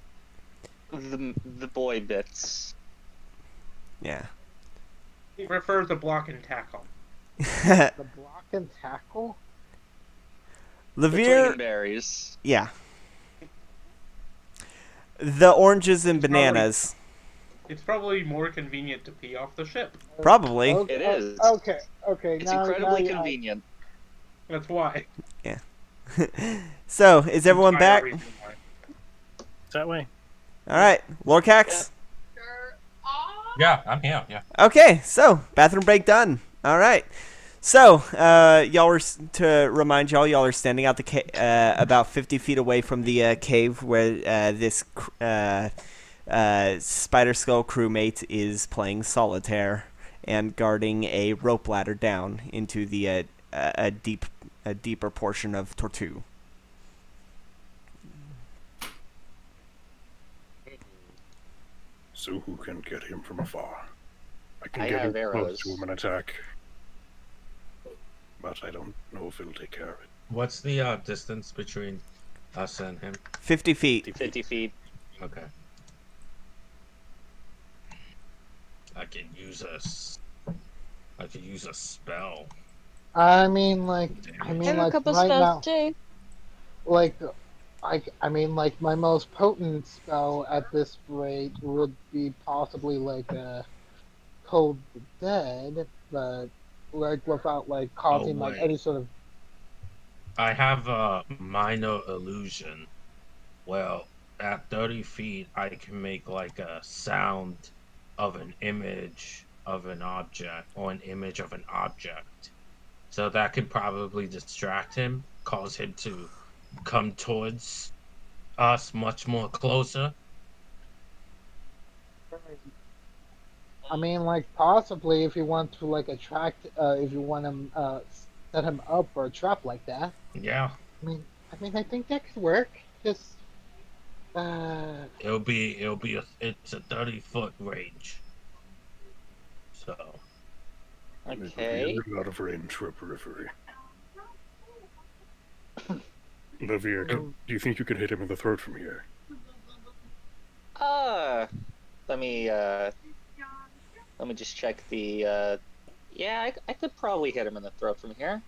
the boy bits. Yeah. He prefers the block and tackle. The block and tackle? Levere. Berries. Yeah. The oranges and bananas. It's probably more convenient to pee off the ship. Probably. It is. Okay. It's incredibly convenient. That's why. Yeah. So, is everyone back? That way. All right, Lorcax. Yeah, I'm here. Yeah. Okay, so bathroom break done. All right. So, y'all were to remind y'all are standing out the about 50 feet away from the cave where this Spider Skull crewmate is playing solitaire and guarding a rope ladder down into the a deeper portion of Tortu. So who can get him from afar? I can I get have him close arrows. to him and attack. But I don't know if he'll take care of it. What's the distance between us and him? 50 feet. 50 feet. Okay. I can use a spell. I mean, like I have a couple right now, spells too. like, I mean, like my most potent spell at this rate would be possibly like a Cold Dead, but like without like causing like wait. any sort of. I have a minor illusion. Well, at 30 feet, I can make like a sound of an image of an object or an image of an object. So that could probably distract him, cause him to come towards us much more closer. I mean, like possibly if you want to like attract, if you want to set him up for a trap like that. Yeah. I think that could work. Just. It's a 30-foot range. So. Okay. A lot of range for a periphery. Levere, do you think you could hit him in the throat from here? Let me just check the. Yeah, I could probably hit him in the throat from here.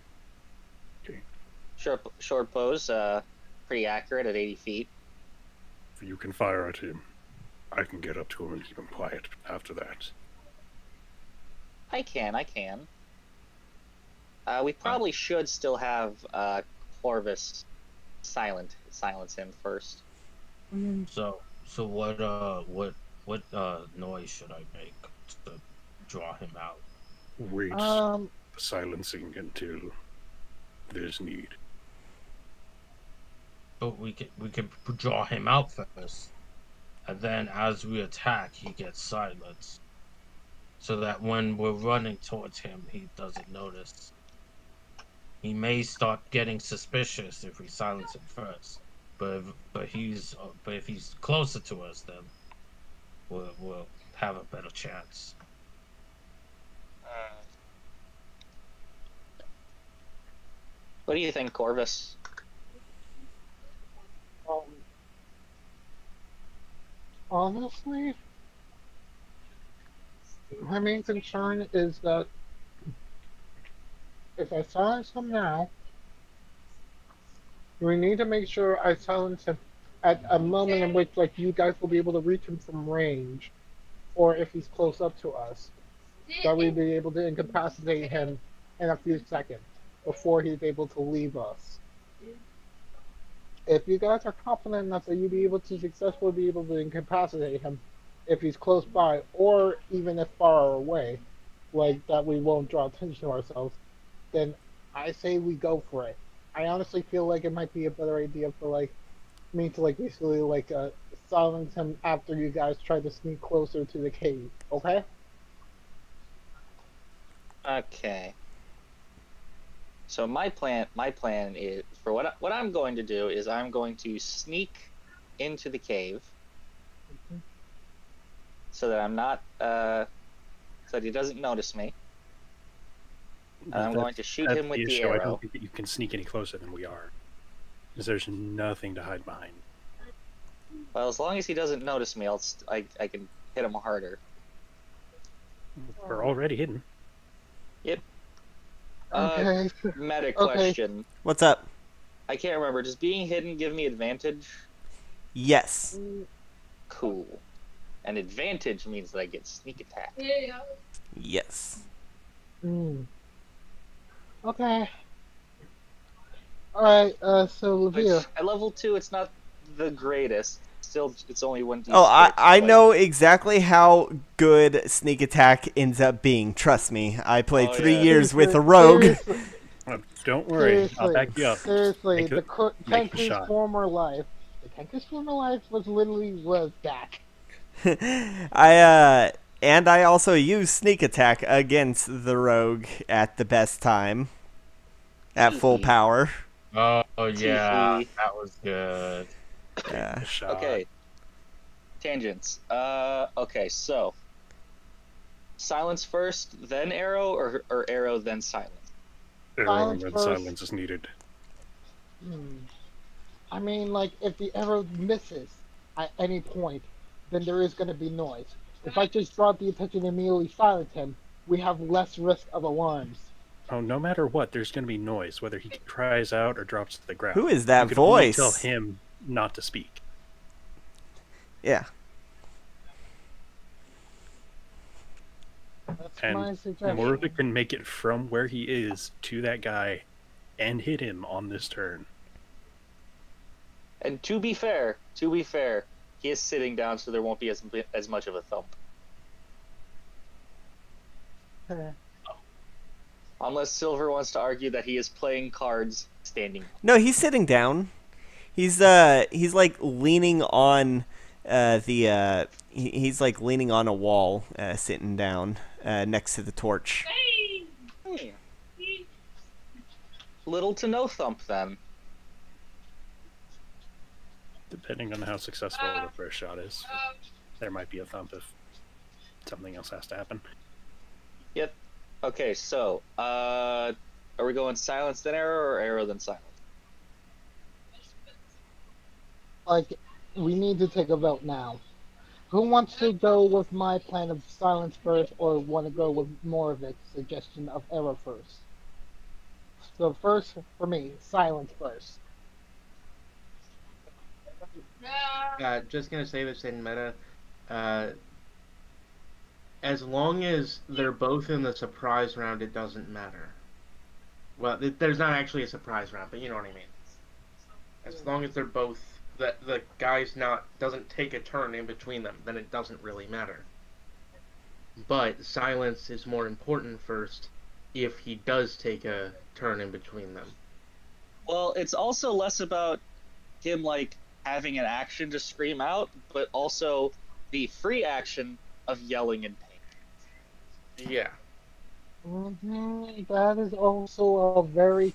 Okay. Short pose. Pretty accurate at 80 feet. If you can fire at him, I can get up to him and keep him quiet after that. I can. We probably should still have Corvus silence him first. So what noise should I make to draw him out? Wait silencing until there's need. But we can draw him out first, and then as we attack, he gets silenced. so that when we're running towards him, he doesn't notice. He may start getting suspicious if we silence him first, but if he's closer to us, then we'll have a better chance. What do you think, Corvus? Honestly, my main concern is that if I silence him now, we need to make sure I silence him at a moment in which, like, you guys will be able to reach him from range, or if he's close up to us, that we'd be able to incapacitate him in a few seconds before he's able to leave us. If you guys are confident enough that you'd be able to successfully be able to incapacitate him if he's close by, or even if far away, like that we won't draw attention to ourselves, then I say we go for it. I honestly feel like it might be a better idea for like me to like basically like silence him after you guys try to sneak closer to the cave. Okay? Okay. So my plan is for what I'm going to do is I'm going to sneak into the cave so that I'm not so that he doesn't notice me. And I'm going to shoot him with the issue. I arrow. don't think that you can sneak any closer than we are, because there's nothing to hide behind. Well, as long as he doesn't notice me, I can hit him harder. We're already hidden. Yep. Okay. Meta question. What's up? I can't remember. Does being hidden give me advantage? Yes. Cool. And advantage means that I get sneak attack. Yes. Okay. Alright, so Which, Levere. at level 2, it's not the greatest. Still, it's only 1d6. Oh, I know exactly how good sneak attack ends up being. Trust me. I played 3 years with a rogue. Seriously, Don't worry, I'll back you up. seriously, Make the make a Kenku's shot. former life. The Kenku's former life was literally back. I also use sneak attack against the rogue at the best time. At full power. Oh yeah, Tee-hee. that was good. Yeah. Shot. Okay. Tangents. Okay, so silence first, then arrow, or arrow then silence? Arrow Silence when first. silence is needed. I mean, like, if the arrow misses at any point, then there is going to be noise. If I just draw the attention and immediately silence him, we have less risk of alarms. Oh, no matter what, there's going to be noise, whether he cries out or drops to the ground. Who is that you can only voice? tell him not to speak. Yeah. That's And my suggestion. Morva can make it from where he is to that guy and hit him on this turn. And to be fair, he is sitting down, so there won't be as much of a thump. Unless Silver wants to argue that he is playing cards standing. No, he's sitting down. He's like leaning on he's like leaning on a wall, sitting down next to the torch. Little to no thump then. Depending on how successful the first shot is, there might be a thump if something else has to happen. Yep. Okay, so are we going silence then arrow or arrow then silence? Like, we need to take a vote now. Who wants to go with my plan of silence first, or want to go with Moravic's suggestion of arrow first? So first, for me, silence first. Just gonna say this in meta. As long as they're both in the surprise round, it doesn't matter. Well, there's not actually a surprise round, but you know what I mean. As long as they're both, the guy's doesn't take a turn in between them, then it doesn't really matter. But silence is more important first if he does take a turn in between them. Well, it's also less about him like having an action to scream out, but also the free action of yelling in pain. Yeah. That is also a very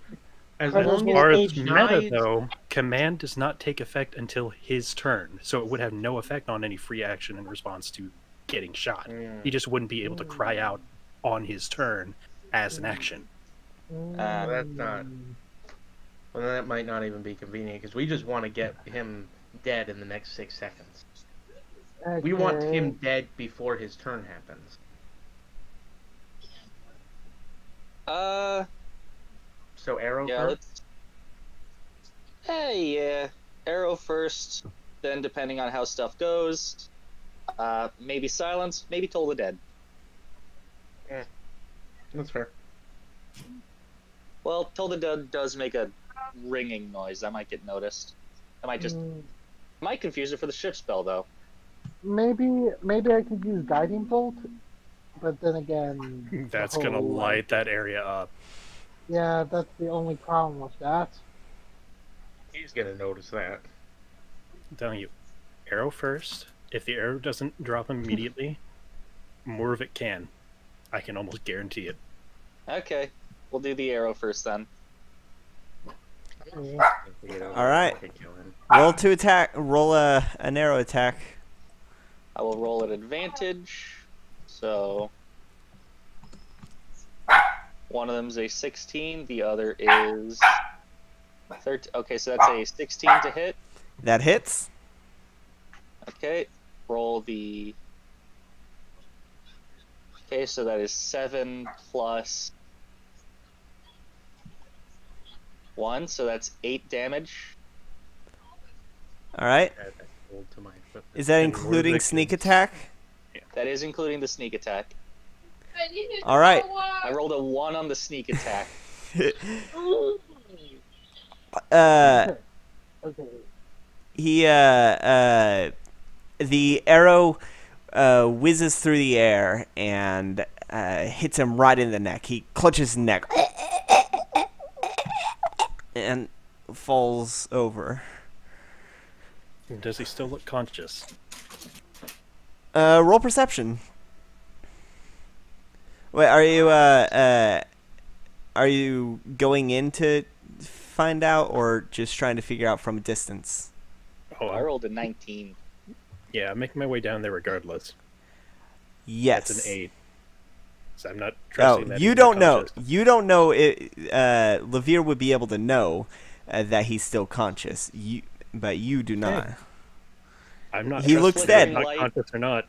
As As long credible. as far he as meta, dies, though, command does not take effect until his turn, so it would have no effect on any free action in response to getting shot. He just wouldn't be able to cry out on his turn as an action. well, that's not. Well, then that might not even be convenient because we just want to get him dead in the next 6 seconds. We want him dead before his turn happens. So arrow Yeah, first? let's. Hey, yeah. Arrow first, then depending on how stuff goes, maybe silence, maybe Toll the Dead. That's fair. Well, Toll the Dead does make a ringing noise. That might get noticed. I might just. Might confuse it for the shift spell, though. Maybe I could use guiding bolt, but then again, That's going to light that area up. Yeah, that's the only problem with that. He's gonna notice that. I'm telling you, arrow first. If the arrow doesn't drop immediately, more of it can. I can almost guarantee it. Okay, we'll do the arrow first then. All right. Roll to attack. Roll an arrow attack. I will roll at advantage. So one of them is a 16, the other is 13. Okay, so that's a 16 to hit. That hits. Okay, roll the. Okay, so that is 7 plus 1, so that's 8 damage. All right. Is that And more including victims. sneak attack? That is including the sneak attack. All right. I rolled a 1 on the sneak attack. Uh, Okay. he the arrow whizzes through the air and hits him right in the neck. He clutches his neck and falls over. Does he still look conscious? Roll perception. Wait, are you going in to find out, or just trying to figure out from a distance? Oh, I rolled a 19. yeah, I'm making my way down there regardless. Yes. That's an 8. So I'm not Oh, trusting that you he's don't not know. conscious. You don't know. Levere would be able to know that he's still conscious. But you do not. I'm not He trusting looks if dead. he's not conscious or not.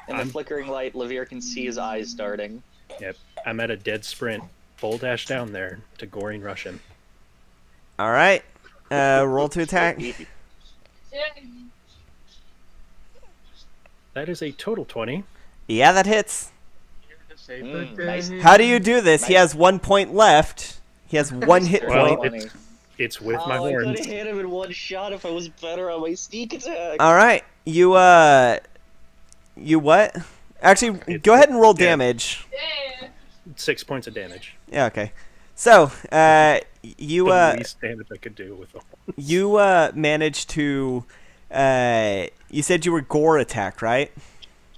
In the flickering light, Levere can see his eyes darting. Yep, I'm at a dead sprint. Full dash down there to goring Russian. All right. Roll to attack. That is a total 20. Yeah, that hits. Nice. How do you do this? He Nice. has 1 point left. He has 1 hit Well, point. it's with my I could horns. have hit him in one shot if I was better on my sneak attack. All right. You what? Actually, go ahead and roll damage. 6 points of damage. Yeah, okay. So, you The least damage I could do with the horns. you managed to you said you were gore attack, right?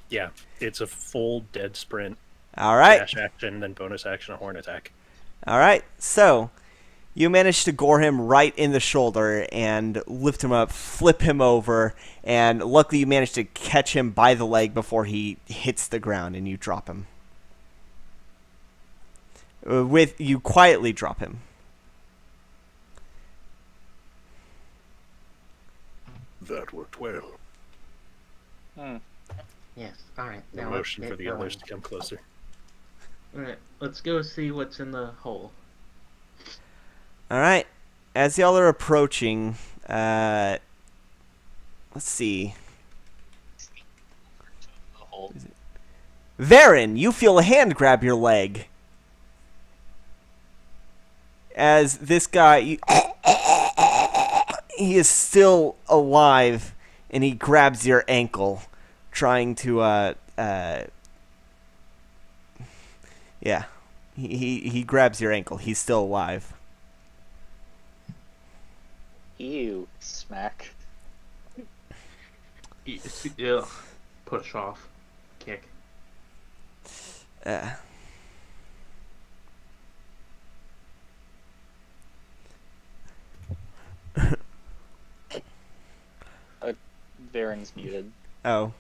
Yeah, it's a full dead sprint. All right. Dash action, then bonus action, a horn attack. All right. So, you managed to gore him right in the shoulder and lift him up, flip him over, and luckily you managed to catch him by the leg before he hits the ground and you drop him. You quietly drop him. That worked well. Yes. All right. No Now motion let's for get the going. others to come closer. All right. Let's go see what's in the hole. All right. As y'all are approaching, let's see. Varen, you feel a hand grab your leg. As this guy, he is still alive, and he grabs your ankle, trying to, yeah. He grabs your ankle. He's still alive. Ew, smack. Ugh. Push off. Kick. Uh, Varen's muted. oh.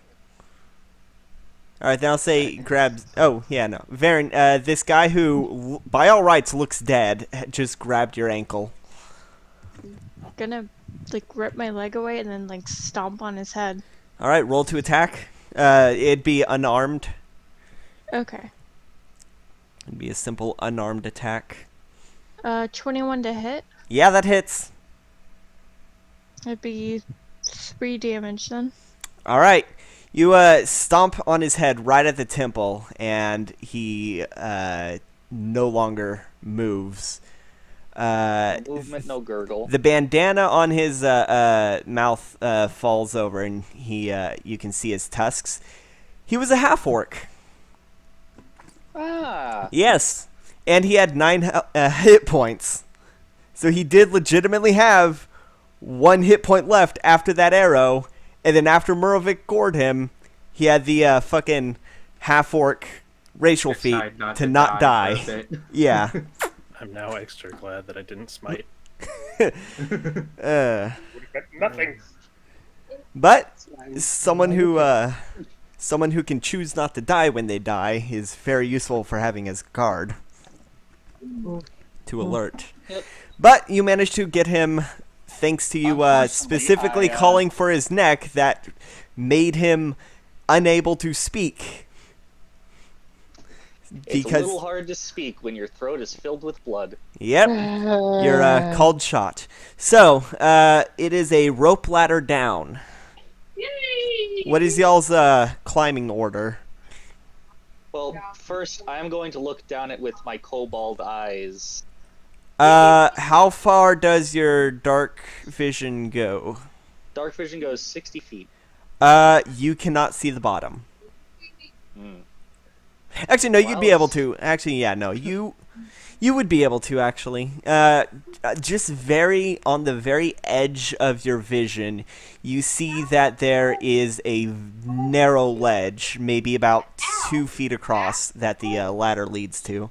All right, then I'll say grabs. Oh, yeah, no. Varen, this guy who, by all rights, looks dead, just grabbed your ankle. Gonna like rip my leg away and then like stomp on his head. All right, roll to attack. It'd be unarmed. Okay. It'd be a simple unarmed attack. 21 to hit. Yeah, that hits. It'd be 3 damage then. All right. You stomp on his head right at the temple, and he no longer moves. No movement, no gurgle. The bandana on his mouth falls over, and you can see his tusks. He was a half-orc. Ah. Yes, and he had 9 hit points. So he did legitimately have 1 hit point left after that arrow, and then after Murovic gored him, he had the fucking half-orc racial feat to not die. Yeah. I'm now extra glad that I didn't smite. Nothing. But someone who can choose not to die when they die is very useful for having as guard to alert. Yep. But you managed to get him, thanks to you specifically calling for his neck, that made him unable to speak. It's a little hard to speak when your throat is filled with blood. Yep, you're called shot. So, it is a rope ladder down. Yay! What is y'all's climbing order? Well, first, I'm going to look down it with my cobalt eyes. How far does your dark vision go? Dark vision goes 60 feet. You cannot see the bottom. Hmm. Actually, no, you'd be able to. Actually, yeah, no, you would be able to, actually. Just on the very edge of your vision, you see that there is a narrow ledge, maybe about 2 feet across, that the ladder leads to.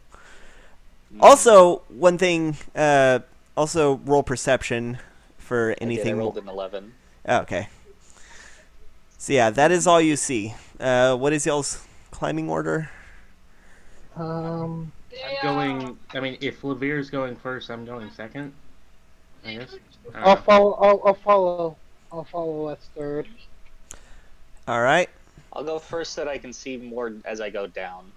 Also, one thing, also roll perception for anything. I rolled an 11. Okay. So yeah, that is all you see. What is y'all's climbing order? I'm going. I mean, if Lavir's going first, I'm going second. I guess. I'll follow. I'll follow as third. All right. I'll go first so that I can see more as I go down.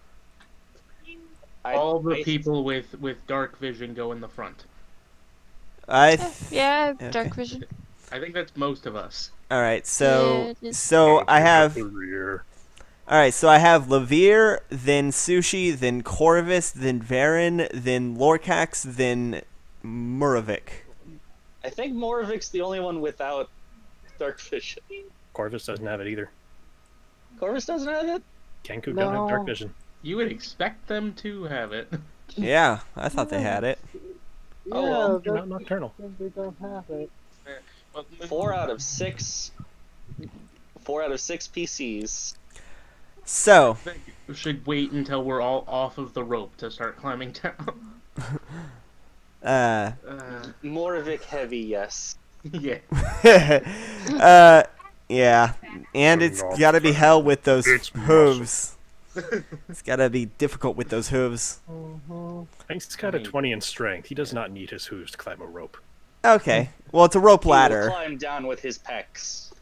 All the people with dark vision go in the front. Yeah, dark vision. I think that's most of us. All right. So Oh, I have. the rear. All right. So I have Lavir, then Sushi, then Corvus, then Varen, then Lorcax, then Murovic. I think Moravic's the only one without dark vision. Corvus doesn't have it either. Corvus doesn't have it? Kenku don't have dark vision. You would expect them to have it. Yeah, I thought they had it. Yeah, Oh, well, They're not nocturnal. they don't have it. Well, 4 out of 6 PCs. So, I think we should wait until we're all off of the rope to start climbing down. Moravic heavy, yes. Yeah. yeah, and it's gotta be hell with those It's hooves. It's gotta be difficult with those hooves. He's got a 20 in strength. He does not need his hooves to climb a rope. Okay, well, it's a rope He will ladder. climb down with his pecs.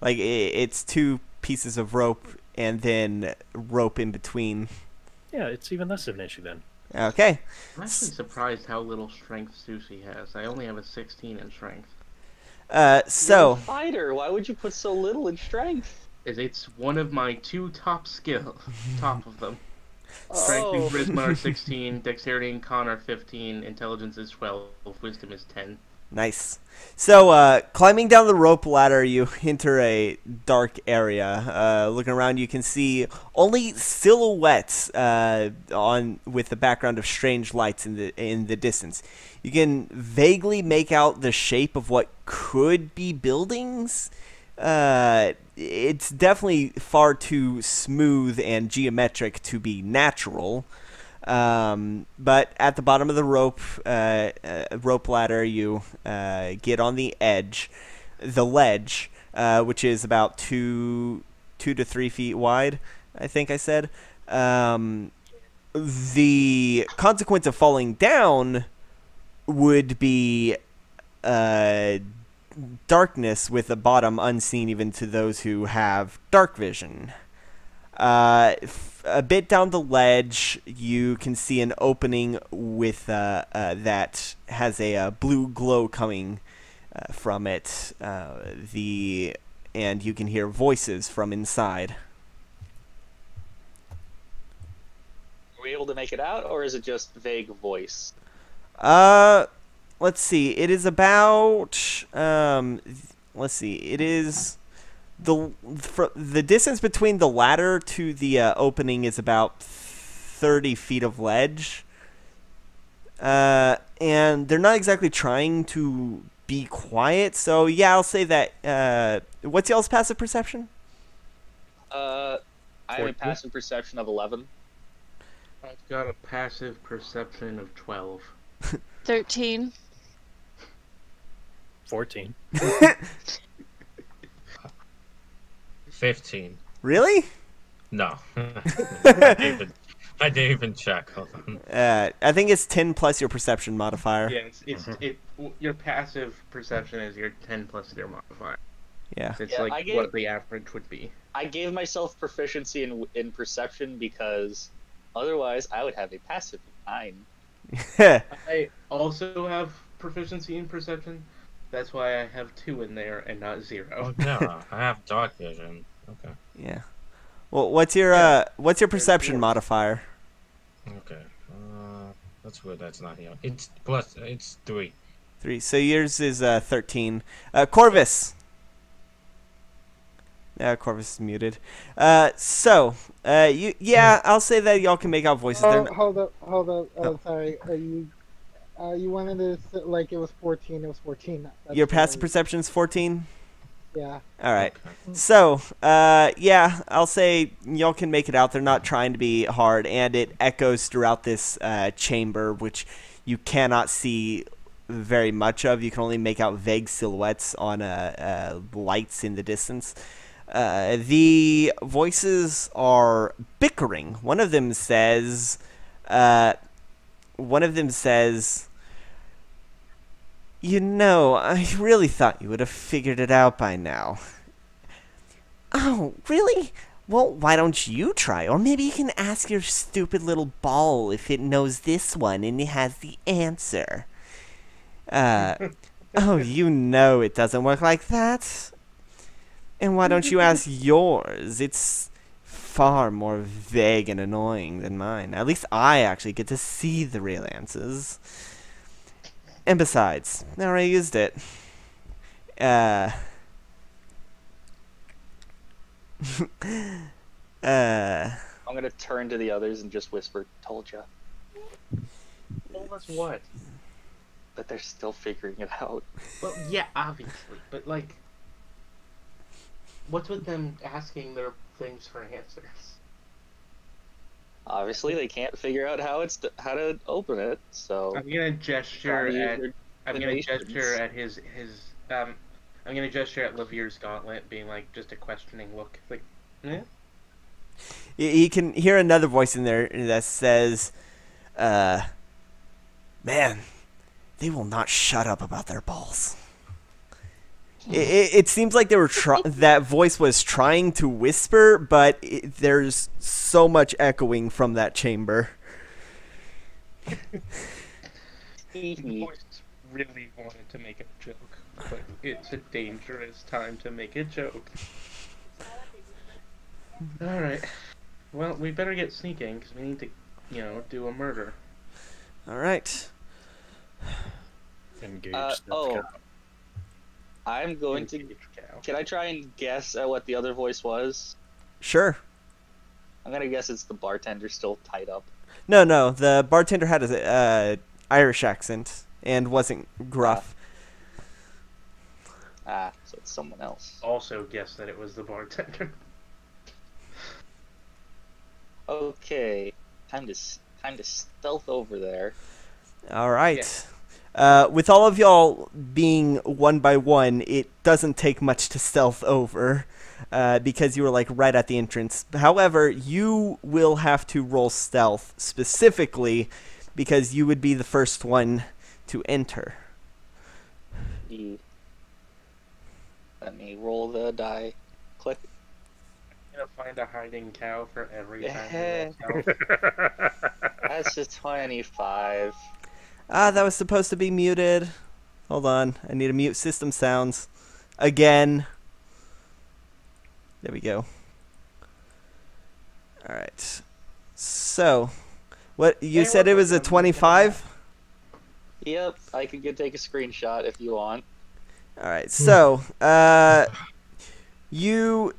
Like, it's 2 pieces of rope and then rope in between. Yeah, it's even less of an issue then. Okay. I'm actually surprised how little strength Sushi has. I only have a 16 in strength. You're So, a fighter. Why would you put so little in strength? It's one of my 2 top skills. Top of them. Strength and Oh. Charisma are 16, Dexterity and Con are 15, Intelligence is 12, Wisdom is 10. nice. So, climbing down the rope ladder, you enter a dark area. Looking around, you can see only silhouettes with the background of strange lights in the distance. You can vaguely make out the shape of what could be buildings. it's definitely far too smooth and geometric to be natural. But at the bottom of the rope ladder, you get on the ledge, which is about 2 to 3 feet wide, I think I said. The consequence of falling down would be darkness with the bottom unseen even to those who have dark vision. A bit down the ledge, you can see an opening with that has a blue glow coming from it. And you can hear voices from inside. Are we able to make it out, or is it just vague voice? Let's see. It is about let's see. It is the distance between the ladder to the opening is about 30 feet of ledge. And they're not exactly trying to be quiet, so yeah, I'll say that. What's y'all's passive perception? I have a passive perception of 11. I've got a passive perception of 12. 13. 14. 15. Really? No. I didn't even check. Hold on. I think it's 10 plus your perception modifier. Yeah, your passive perception is your 10 plus your modifier. Yeah. It's like what the average would be. I gave myself proficiency in perception because otherwise I would have a passive 9. I also have proficiency in perception. That's why I have 2 in there and not 0. Oh yeah, I have dark vision. Okay. Yeah. Well, what's your perception modifier? Okay. That's weird. That's not here. It's 3. 3. So yours is 13. Corvus. Yeah, Corvus is muted. I'll say that y'all can make out voices. Hold up. Sorry. You wanted to like it was 14. It was 14. Your passive perception is 14. Yeah. All right. So, I'll say y'all can make it out. They're not trying to be hard, and it echoes throughout this chamber, which you cannot see very much of. You can only make out vague silhouettes on lights in the distance. The voices are bickering. One of them says, "You know, I really thought you would have figured it out by now." "Oh, really? Well, why don't you try? Or maybe you can ask your stupid little ball if it knows this one and it has the answer." "Oh, you know it doesn't work like that. And why don't you ask yours? It's far more vague and annoying than mine. At least I actually get to see the real answers. And besides, I already used it." I'm gonna turn to the others and just whisper, "Told ya." Told us what? That they're still figuring it out. Well, yeah, obviously, but like, what's with them asking their things for answers? Obviously, they can't figure out how to open it. So I'm gonna gesture at his. I'm gonna gesture at Lavir's gauntlet, being like just a questioning look. Like, eh? You can hear another voice in there that says, "Man, they will not shut up about their balls." It seems like that voice was trying to whisper, but there's so much echoing from that chamber. The voice really wanted to make a joke, but it's a dangerous time to make a joke. Alright. Well, we better get sneaking, because we need to, do a murder. Alright. Engage. I'm going to... Can I try and guess at what the other voice was? Sure. I'm going to guess it's the bartender still tied up. No. The bartender had an Irish accent and wasn't gruff. Ah, so it's someone else. also guessed that it was the bartender. Okay, time to stealth over there. All right. With all of y'all being one by one, it doesn't take much to stealth over because you were like right at the entrance. However, you will have to roll stealth specifically because you would be the first one to enter. Let me roll the die. Click. I'm gonna find a hiding cow for every time Yeah. you roll stealth. That's a 25. Ah, that was supposed to be muted. Hold on. I need to mute system sounds. Again. There we go. Alright. So, what you Hey, said it look, was a I'm 25? Yep, I could take a screenshot if you want. Alright, so, you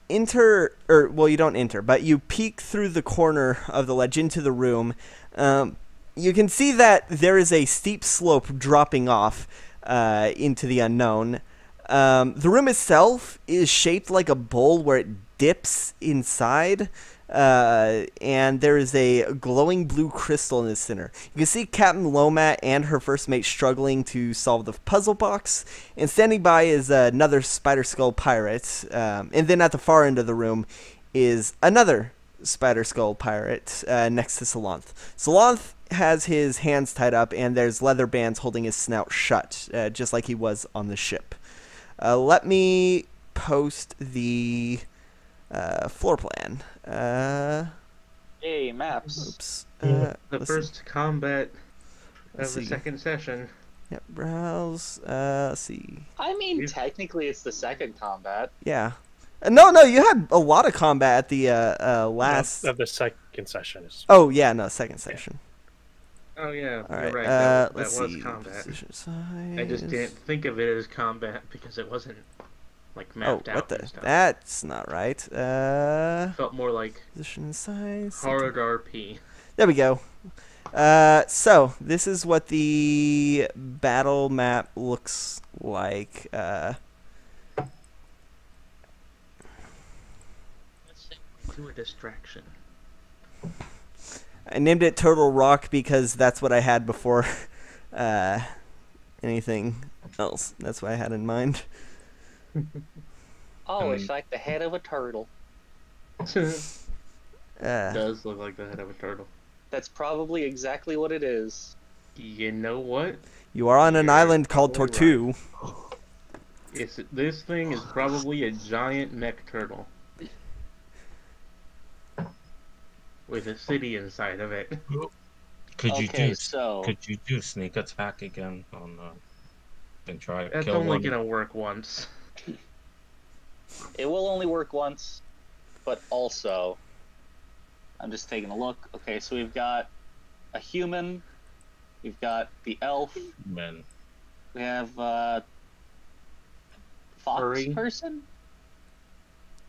enter, or, well, you don't enter, but you peek through the corner of the ledge into the room. You can see that there is a steep slope dropping off into the unknown. The room itself is shaped like a bowl where it dips inside, and there is a glowing blue crystal in the center. You can see Captain Lomat and her first mate struggling to solve the puzzle box, and standing by is another Spider Skull pirate. And then at the far end of the room is another Spider Skull pirate next to Salanth. Salanth has his hands tied up, and there's leather bands holding his snout shut, just like he was on the ship. Let me post the floor plan. Hey, maps. Oops. The let's first see. combat Let's of the see. second session. Yep, browse. Let's see. I mean, technically it's the second combat. Yeah. No, you had a lot of combat at the last. Of the second session is. Oh yeah, no, second session. Oh yeah, All you're right. right. That let's was see. combat. Position size. I just didn't think of it as combat because it wasn't like Oh, mapped what out the? and stuff. That's not right. Felt more like Position size. hard RP. There we go. So this is what the battle map looks like. Let's say to a distraction. I named it Turtle Rock because that's what I had before anything else. That's what I had in mind. Oh, it's like the head of a turtle. Does look like the head of a turtle. That's probably exactly what it is. You know what? You are on an You're island called probably Tortu. This thing is probably a giant mech turtle. With a city inside of it. Could you Okay, do so- Could you do sneak attack again on and try to That's kill only one? gonna work once. It will only work once, but also, I'm just taking a look. Okay, so we've got a human, we've got the elf, Man, we have fox Furry. person?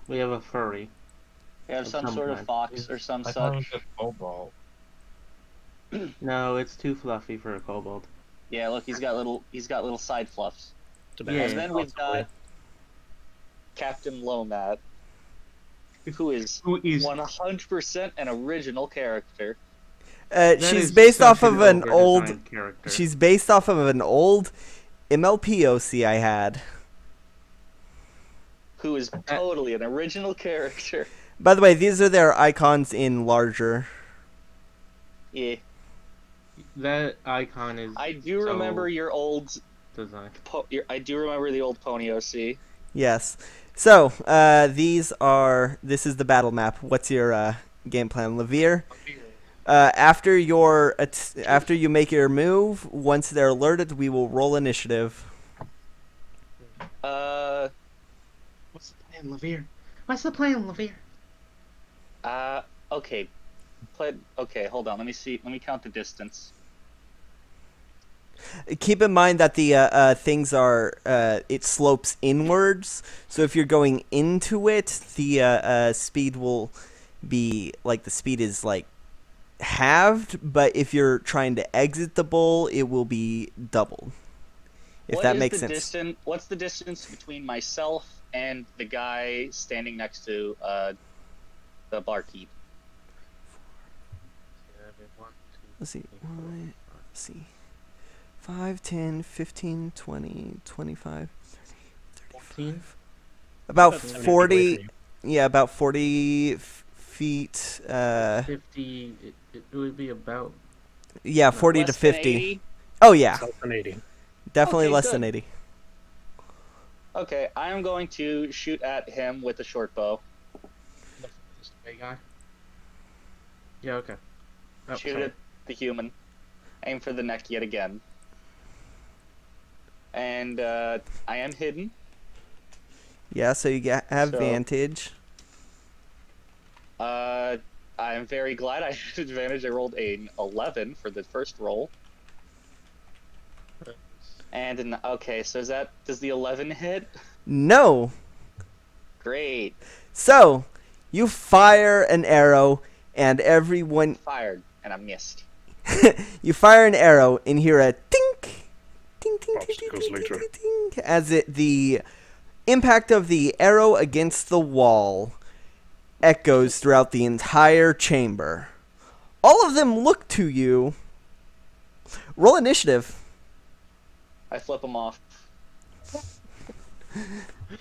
We have a furry. We have Of some some sort of kind. fox or some I thought it such. was a cobalt. No, it's too fluffy for a kobold. Yeah, look, he's got little side fluffs. Yeah. And then we've got Captain Lomat, who is Who is 100% an original character. that She's is based such off of an old. over-designed character. She's based off of an old MLPOC I had. Who is totally an original character. By the way, these are their icons in larger. Yeah. That icon is I do so remember your old designed. I do remember the old Pony OC. Yes. So this is the battle map. What's your game plan, Levere? After you make your move, once they're alerted, we will roll initiative. What's the plan, Levere? What's the plan, Levere? Okay. Okay, hold on. Let me see. Let me count the distance. Keep in mind that the things are it slopes inwards. So if you're going into it, the speed will be like the speed is like halved. But if you're trying to exit the bowl, it will be doubled. if that makes sense. What's the distance between myself and the guy standing next to the barkeep? Let's see. Let's see. 5, 10, 15, 20, 25, 30, 35. About 40. Yeah, about 40 feet. 50. It would be about. Yeah, 40 to 50. 80? Oh yeah, Less than 80. definitely Okay, less good. than 80. Okay, I am going to shoot at him with a short bow. This big guy. Yeah. Okay. Oh, Shoot sorry. at the human. Aim for the neck yet again. And I am hidden. Yeah, so you have So- advantage. I am very glad I had advantage. I rolled an 11 for the first roll. And okay, so does the 11 hit? No. Great. So you fire an arrow, and everyone Fired, and I missed. you fire an arrow and hear a tink, ting, ting, ting, ting, Obstacles ting, later. ting, ting, ting, as the impact of the arrow against the wall echoes throughout the entire chamber. All of them look to you. Roll initiative. I flip him off.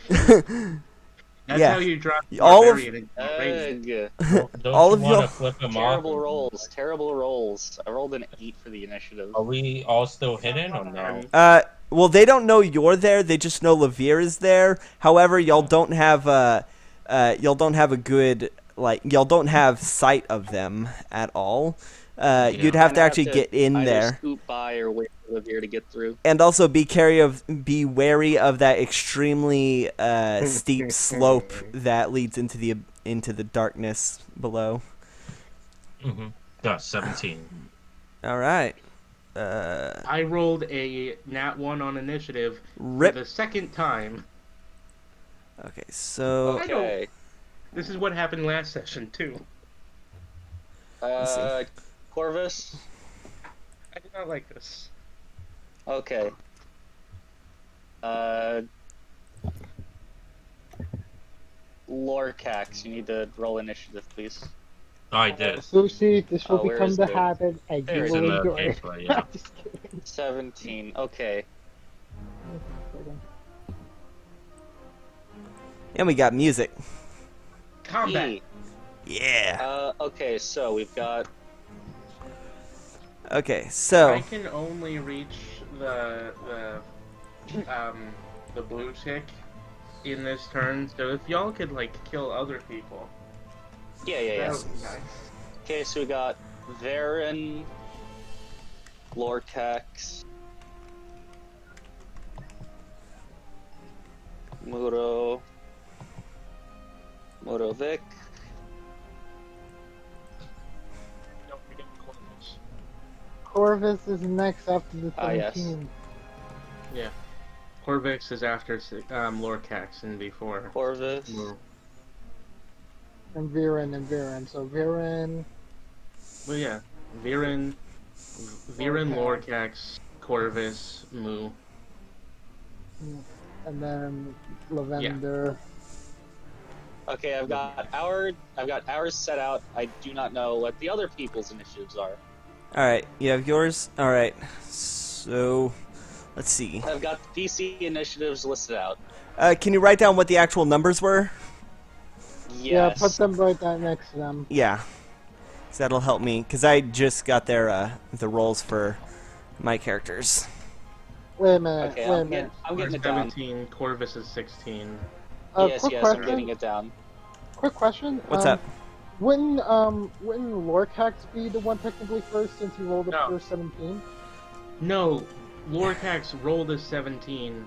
That's Yeah. how you drop. All of- barbarian in range. Ugh. Don't All you of want you- to flip him Terrible off? rolls. Terrible rolls. I rolled an 8 for the initiative. Are we all still hidden or no? Well, they don't know you're there. They just know Levere is there. However, y'all don't have a good y'all don't have sight of them at all. You'd have to actually get in either there, scoot by or wait for Livier to get through. and also be wary of that extremely steep slope that leads into the darkness below. Mm-hmm. Got 17. All right. I rolled a nat 1 on initiative Rip. for the second time. Okay, so Okay. This is what happened last session too. see. Corvus. I do not like this. Okay. Lorcax, you need to roll initiative, please. I did. Sushi, this will Oh, where become is the it? habit, and There you it It's in will the enjoy it. paper, yeah. Just kidding. 17. Okay. and we got music. Combat. E. Yeah. Okay, so we've got. Okay, so I can only reach the blue tick in this turn. So if y'all could like kill other people, Yeah. that would be nice. Okay, so we got Varen, Lorcax, Murovic. Don't forget Corvus. Corvus is next after the Ah, yes. 17. Yeah. Corvix is after Lorcax and before. Corvus. Well, And Viren. So Viren, yeah. Viren, Okay. Lorcax, Corvus, Mu. and then Lavender. Okay, I've got ours set out. I do not know what the other people's initiatives are. all right, you have yours. All right, so let's see. I've got the DC initiatives listed out. Can you write down what the actual numbers were? Yeah, Yes. put them right down next to them. Yeah, so that'll help me because I just got their the rolls for my characters. Wait a minute. Okay, wait a I'm minute. getting it down. 17, Corvus is 16. Yes, Quick I'm question. getting it down. Quick question. What's up? Wouldn't Lorcax be the one technically first since he rolled No. up for 17? No, Lorcax rolled a 17.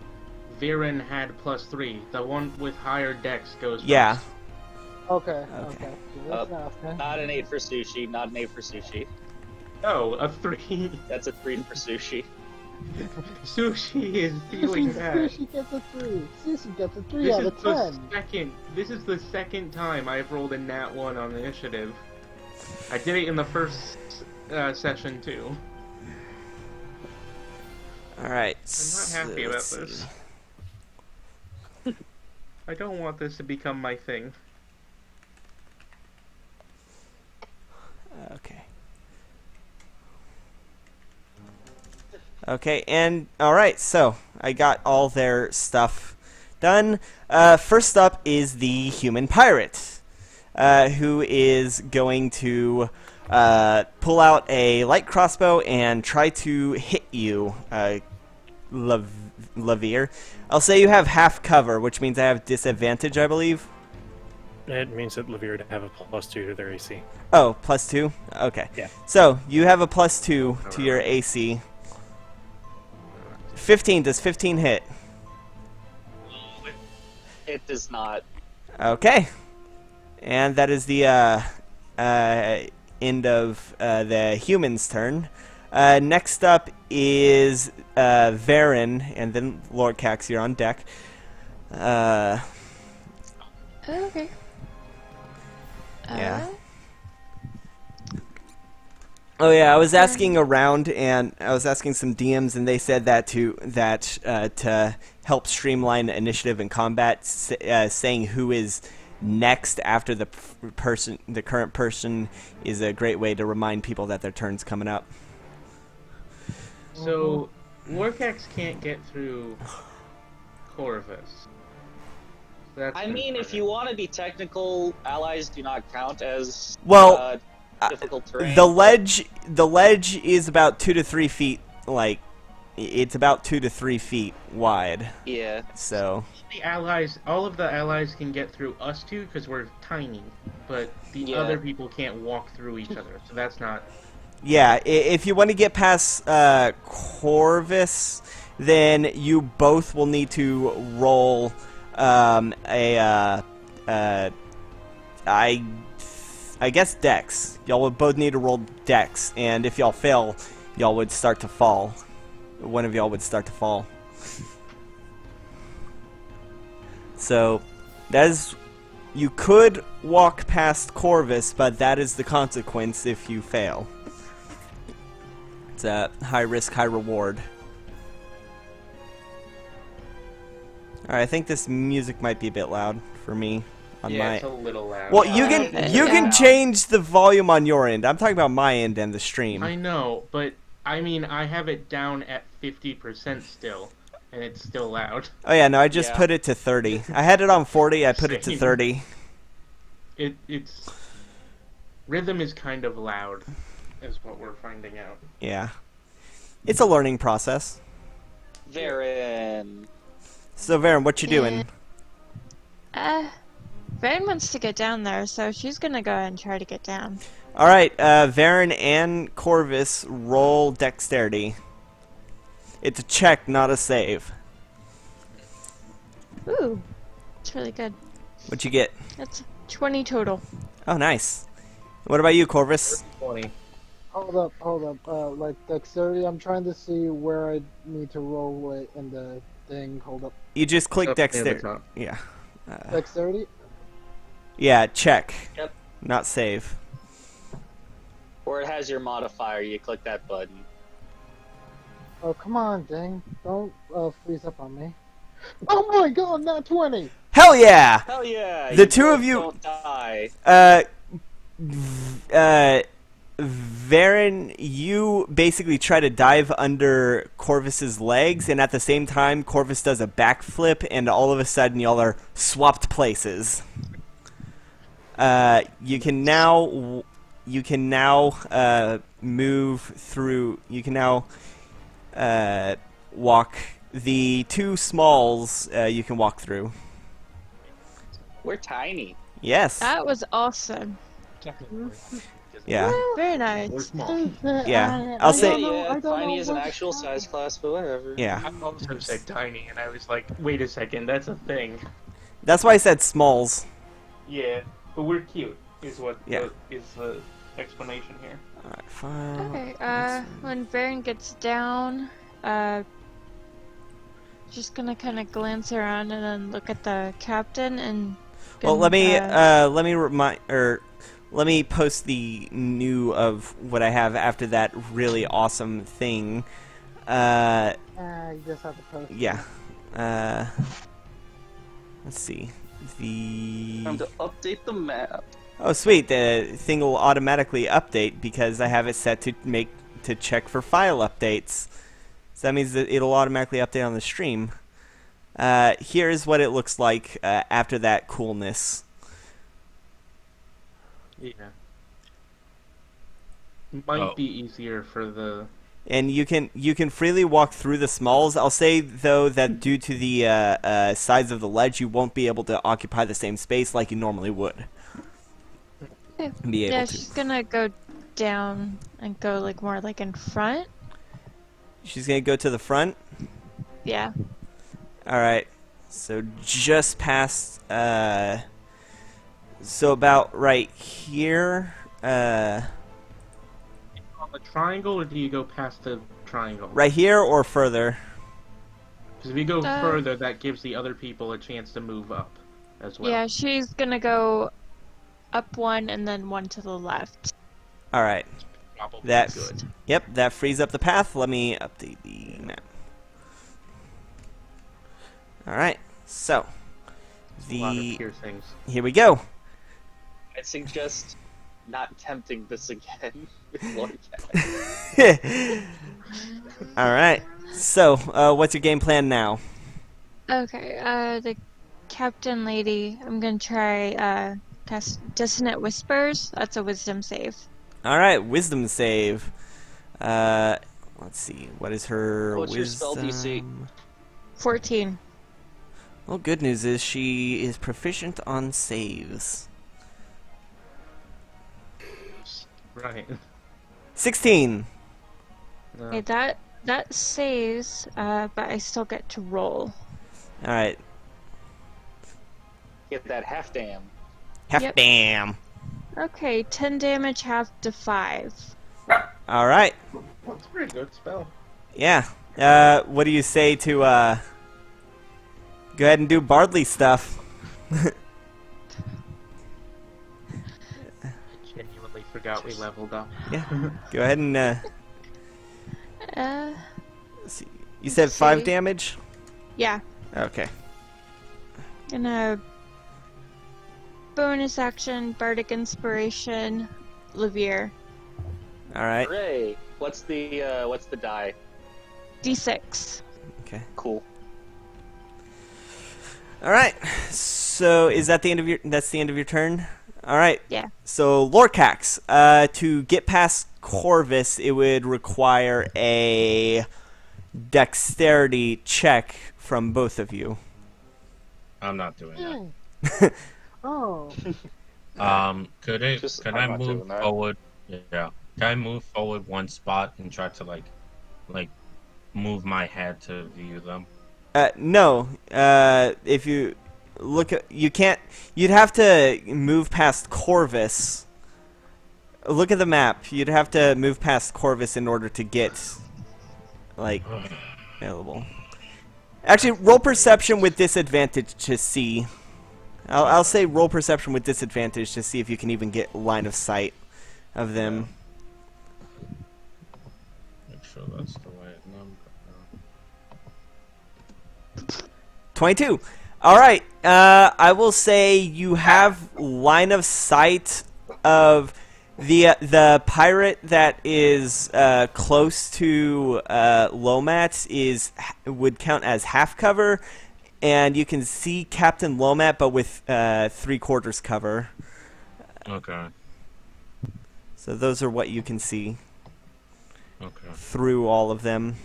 Viren had +3. The one with higher dex goes Yeah. first. Okay. Okay. That's enough, okay. Not an 8 for sushi. Not an 8 for sushi. No, a 3. That's a 3 for sushi. Sushi is feeling bad. Sushi gets a 3. Sushi gets a 3 out of 10. This is the second time I've rolled a nat 1 on initiative. I did it in the first session too. All right. I'm not happy about let's this. see. I don't want this to become my thing. Okay. Okay, and all right. So I got all their stuff done. First up is the human pirate, who is going to pull out a light crossbow and try to hit you, Lavir. I'll say you have half cover, which means I have disadvantage, I believe. It means that Levere to have a +2 to their AC. Oh, +2? Okay. Yeah. So, you have a +2 to your AC. 15. Does 15 hit? It does not. Okay. And that is the end of the human's turn. Next up is Varen, and then Lord Cax, you're on deck. Okay. Yeah. Oh yeah, I was asking around, and I was asking some DMs, and they said that to help streamline initiative and combat, saying who is next after the current person, is a great way to remind people that their turn's coming up. So, Lorcax can't get through Corvus. I mean, if you want to be technical, allies do not count as difficult terrain. The ledge is about 2 to 3 feet. Like, it's about 2 to 3 feet wide. Yeah. So all of the allies can get through us two because we're tiny, but the other people can't walk through each other. So that's not. Yeah, if you want to get past Corvus, then you both will need to roll I guess Dex. Y'all would both need to roll Dex, and if y'all fail, y'all would start to fall. One of y'all would start to fall. So, that is... You could walk past Corvus, but that is the consequence if you fail. It's a high risk, high reward. Alright, I think this music might be a bit loud for me. It's a little loud. Well, you can change the volume on your end. I'm talking about my end and the stream. I know, but I mean, I have it down at 50% still, and it's still loud. Oh yeah, no, I just put it to 30. I had it on 40. I put it to 30. It's rhythm is kind of loud, is what we're finding out. Yeah, it's a learning process. Varen. So Varen, what you doing? Varen wants to get down there, so she's gonna go and try to get down. All right, Varen and Corvus roll dexterity. It's a check, not a save. Ooh, it's really good. What'd you get? That's 20 total. Oh, nice. What about you, Corvus? 20. Hold up. Like dexterity, I'm trying to see where I need to roll it in the thing. Hold up. You just click Up near the dexterity. top. Yeah. Dexterity? Yeah, check. Yep. Not save. Or it has your modifier, you click that button. Oh, come on, dang. Don't freeze up on me. Oh my god, not 20! Hell yeah! Hell yeah! The two of you... Don't die. Varen, you basically try to dive under Corvus's legs, and at the same time, Corvus does a backflip, and all of a sudden, y'all are swapped places. You can now move through. You can now walk the two smalls. You can walk through. We're tiny. Yes. That was awesome. Yeah. Very nice. Yeah. I'll say. Tiny is an actual size class, but whatever. Yeah. I also said tiny, and I was like, wait a second, that's a thing. That's why I said smalls. Yeah, but we're cute, is what Yeah. is the explanation here. Alright, fine. Okay, when Varen gets down, just gonna kind of glance around and then look at the captain and. Well, let me post the new of what I have after that really awesome thing. You just have to post. Yeah. Let's see. Time to update the map. Oh, sweet. The thing will automatically update because I have it set to check for file updates. So that means that it'll automatically update on the stream. Here's what it looks like after that coolness. Yeah. Might be easier for the... And you can freely walk through the smalls. I'll say, though, that due to the size of the ledge, you won't be able to occupy the same space like you normally would. Yeah, she's gonna go down and go like more like in front. She's gonna go to the front? Yeah. Alright. So just past, so about right here, On the triangle, or do you go past the triangle? right here or further? Because if you go further, that gives the other people a chance to move up as well. Yeah, she's gonna go up one and then one to the left. Alright. Probably That's good. Yep, that frees up the path. Let me update the map. Alright, so A lot of piercings. here we go. I suggest not attempting this again with Lord Alright, so what's your game plan now? Okay, the captain lady, I'm gonna try cast Dissonant Whispers. That's a wisdom save. Alright, wisdom save. Let's see, what is her What's your wisdom? spell DC? 14. Well, good news is she is proficient on saves. Right. 16. Okay, that saves, but I still get to roll. Alright. Get that half dam. Half Yep. bam. Okay, 10 damage, half to 5. Alright. That's a pretty good spell. Yeah. What do you say to, go ahead and do Bardley stuff? Genuinely forgot we leveled up. Yeah. Go ahead and, Uh, let's see. You said 5 see. damage? yeah. Okay. Gonna bonus action, Bardic Inspiration, Levere. Alright. Hooray! What's the die? D6. Okay. Cool. Alright. So, is that the end of your... That's the end of your turn? Alright. Yeah. So, Lorcax. To get past Corvus, it would require a dexterity check from both of you. I'm not doing Hmm. Oh. that. Could I'm I not move doing that. forward? Yeah. Can I move forward one spot and try to like move my head to view them? No. If you look at... You can't... You'd have to move past Corvus. Look at the map. You'd have to move past Corvus in order to get, like, available. Actually, roll perception with disadvantage to see. I'll say roll perception with disadvantage to see if you can even get line of sight of them. Make sure that's the right number. 22. All right. I will say you have line of sight of the pirate that is close to Lomat would count as half cover, and you can see Captain Lomat, but with 3/4 cover. Okay. So those are what you can see Okay. through all of them,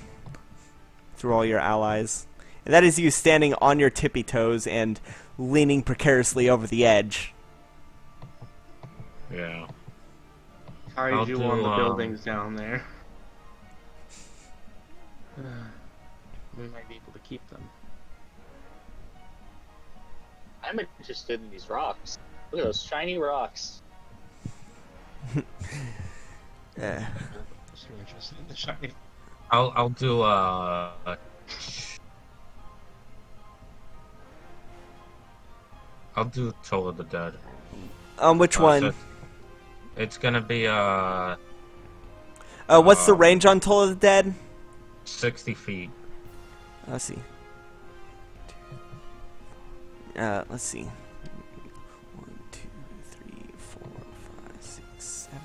through all your allies. And that is you standing on your tippy toes and leaning precariously over the edge. Yeah. Hide you on the do, buildings down there. We might be able to keep them. I'm interested in these rocks. Look at those shiny rocks. Yeah. So interested in the shiny. I'll do I'll do Toll of the Dead. Which one? So it's gonna be What's the range on Toll of the Dead? 60 feet. Let's see. Let's see. 1, 2, 3, 4, 5, 6, 7,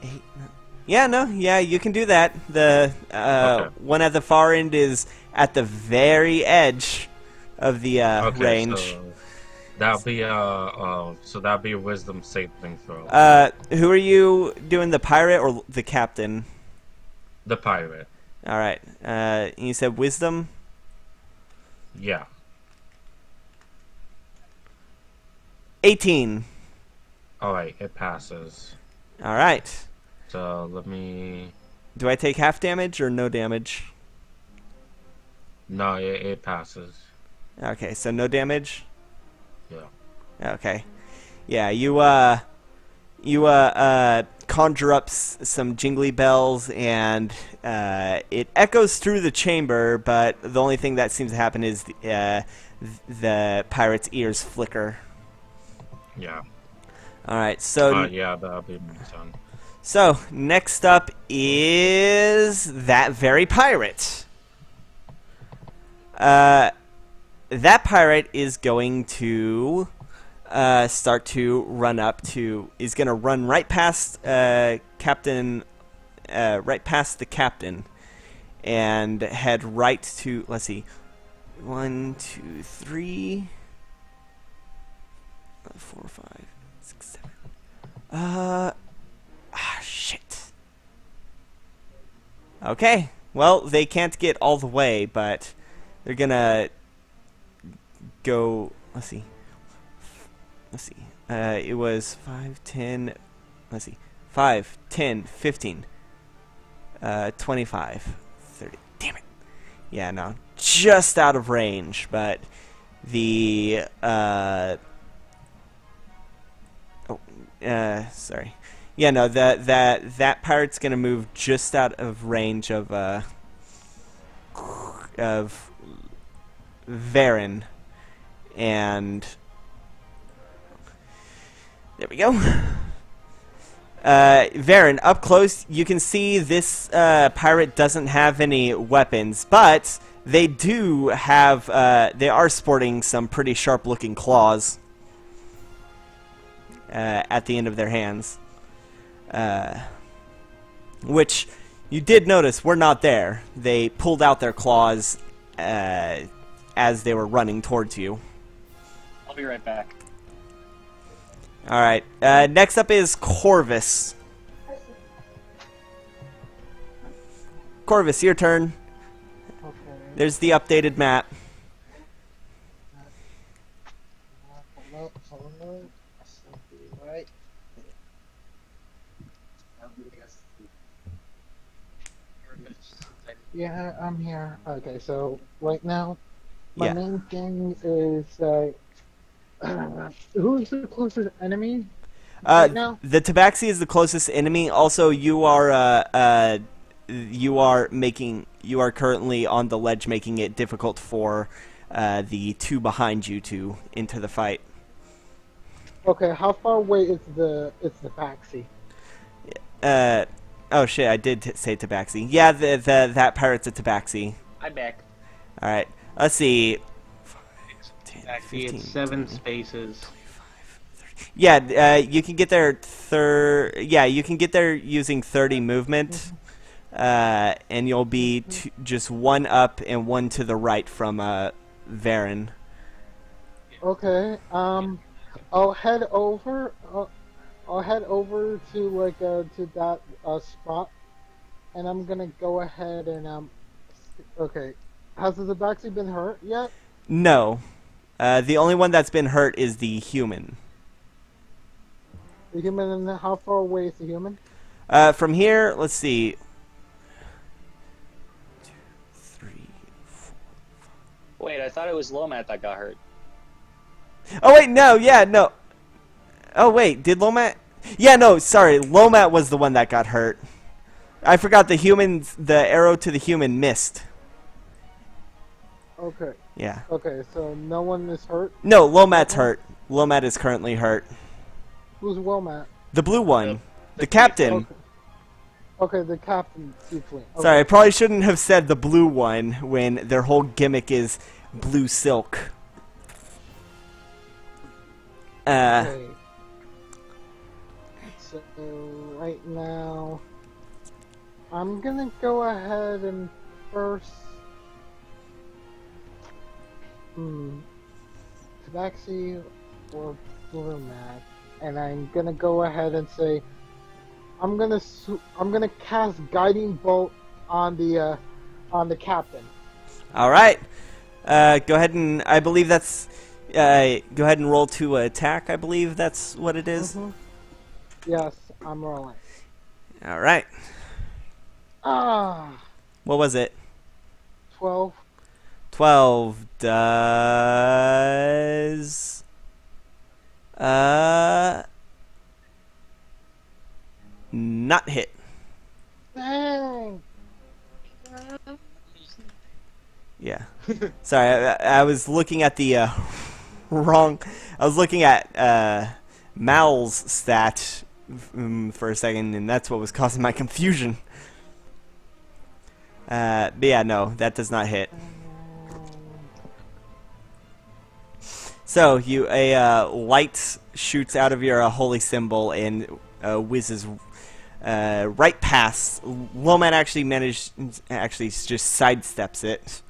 8, 9. Yeah, no, yeah, you can do that. The Okay. one at the far end is at the very edge of the range. So that'll be a wisdom saving throw. Who are you doing, the pirate or the captain? The pirate. All right. You said wisdom? Yeah. 18. All right, it passes. All right. So let me. Do I take half damage or no damage? No, it passes. Okay, so no damage? Yeah. Okay. Yeah, you conjure up some jingly bells, and it echoes through the chamber, but the only thing that seems to happen is the pirate's ears flicker. Yeah. Alright, so... yeah, that'll be my turn. So, next up is that very pirate. That pirate is going to start to run up to... is going to run right past Captain... right past the captain. And head right to... let's see. 1, 2, 3... 4, 5, 6, 7... shit. Okay. Well, they can't get all the way, but they're gonna go... let's see. It was 5, 10... let's see. 5, 10, 15... 25... 30... damn it. Yeah, no. Just out of range, but the... sorry. Yeah, no, that pirate's gonna move just out of range of Varen, and there we go. Varen, up close, you can see this pirate doesn't have any weapons, but they do have. They are sporting some pretty sharp-looking claws at the end of their hands. Which you did notice were not there. They pulled out their claws as they were running towards you. I'll be right back. Alright, next up is Corvus. Corvus, your turn. Okay. There's the updated map. Hold up. Right. Yeah, I'm here. Okay, so right now, my Yeah. main thing is who's the closest enemy right now? The Tabaxi is the closest enemy. Also, you are currently on the ledge, making it difficult for the two behind you to enter the fight. Okay, how far away is the Baxi? Oh shit! I did say Tabaxi. Yeah, that pirate's a Tabaxi. I'm back. All right. Let's see. 5, 10, Actually, 15, it's 7 20. spaces. Yeah, you can get there. Yeah, you can get there using 30 movement, and you'll be just one up and one to the right from Varen. Okay. I'll head over. I'll head over to to that spot, and I'm gonna go ahead and Okay. Has the Tabaxi been hurt yet? No, the only one that's been hurt is the human. The human, and how far away is the human? From here, let's see. 2, 3, 4. Wait, I thought it was Lomat that got hurt. Oh wait, no, yeah, no. Oh wait, did Lomat? Yeah, no, sorry, Lomat was the one that got hurt. I forgot the arrow to the human missed. Okay. Yeah. Okay, so no one is hurt? No, Lomat's hurt. Lomat is currently hurt. Who's Womat? The blue one. The captain. Okay. Okay, the captain tiefling. Okay. Sorry, I probably shouldn't have said the blue one when their whole gimmick is blue silk. Okay. So right now, I'm gonna go ahead and first, Tabaxi or Blue Mat, and I'm gonna go ahead and say, I'm gonna cast Guiding Bolt on the captain. All right. Go ahead and I believe that's. Go ahead and roll to attack. I believe that's what it is. Yes, I'm rolling. All right. Ah. What was it? 12. 12 does. Not hit. Dang. Yeah. Sorry, I was looking at the wrong. I was looking at Mal's stat for a second, and that's what was causing my confusion. But yeah, no, that does not hit. So a light shoots out of your holy symbol and whizzes right past. Loman actually just sidesteps it.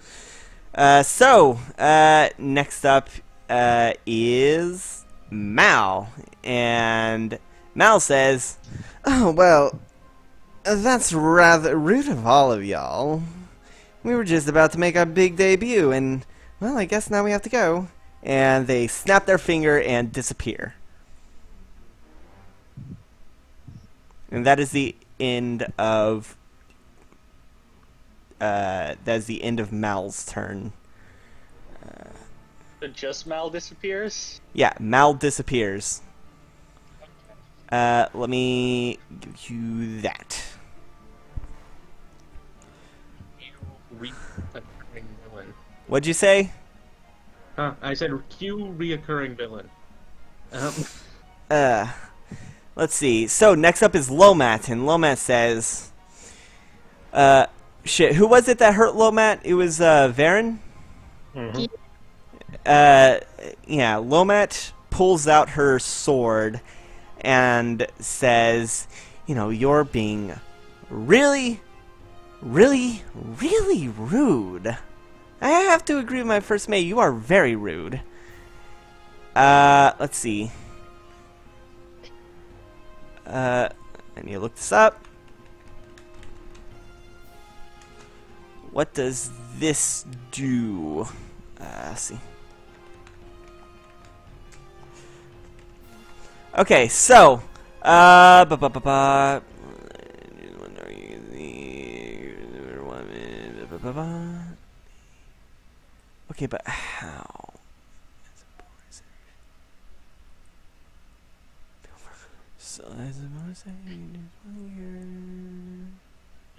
Next up is Mal, and Mal says, "Oh well, that's rather rude of all of y'all. We were just about to make our big debut, and well, I guess now we have to go." And they snap their finger and disappear. And that is the end of. That is the end of Mal's turn. Just Mal disappears? Yeah, Mal disappears. Let me give you that. Reoccurring villain. What'd you say? I said cue reoccurring villain. Let's see. So next up is Lomat, and Lomat says, shit, who was it that hurt Lomat? It was Varen? Mm-hmm. Yeah, Lomat pulls out her sword and says, you know, you're being really, really, really rude. I have to agree with my first mate. You are very rude. Let's see. I need to look this up. What does this do? Let's see. Okay, so, okay, but how? So, as a bonus, I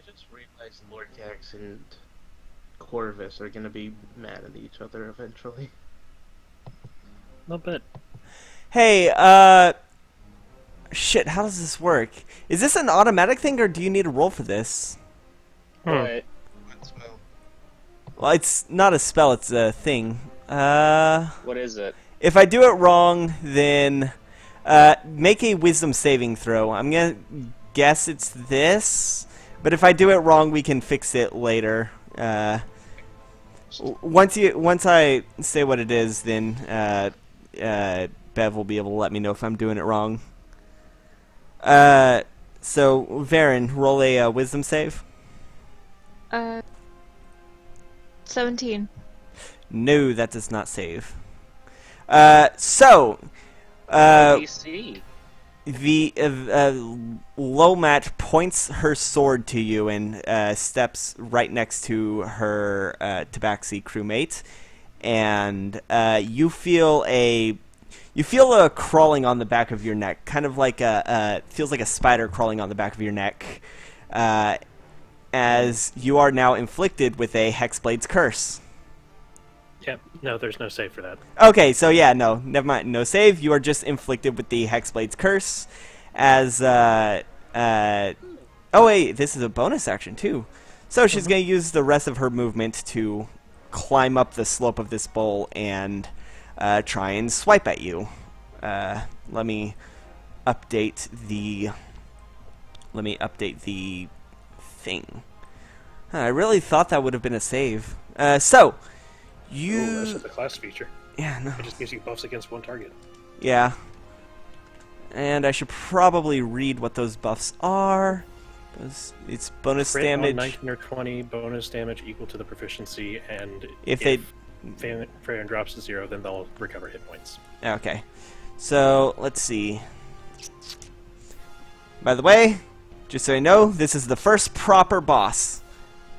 just realized Lord Gax and Corvus are gonna be mad at each other eventually. A little bit. Hey, shit, how does this work? Is this an automatic thing, or do you need a roll for this? Right. Well, it's not a spell, it's a thing. What is it? If I do it wrong, then make a wisdom saving throw. I'm gonna guess it's this, but if I do it wrong, we can fix it later. Once I say what it is, then Bev will be able to let me know if I'm doing it wrong. So Varen, roll a wisdom save. 17. No, that does not save. DC. The Lomat points her sword to you and steps right next to her Tabaxi crewmate, and you feel a crawling on the back of your neck, kind of like feels like a spider crawling on the back of your neck, as you are now inflicted with a Hexblade's curse. Yep. No, there's no save for that. Okay, so yeah, no, never mind. No save. You are just inflicted with the Hexblade's curse, as Oh wait, this is a bonus action too. So she's going to use the rest of her movement to climb up the slope of this bowl and try and swipe at you. Let me update the thing. I really thought that would have been a save. So you. Ooh, that's the class feature. Yeah, no. It just gives you buffs against one target. Yeah. And I should probably read what those buffs are. It's bonus Crit damage. On 19 or 20, bonus damage equal to the proficiency, and If Freyon drops to 0, then they'll recover hit points. Okay. So, let's see. By the way, just so you know, this is the first proper boss.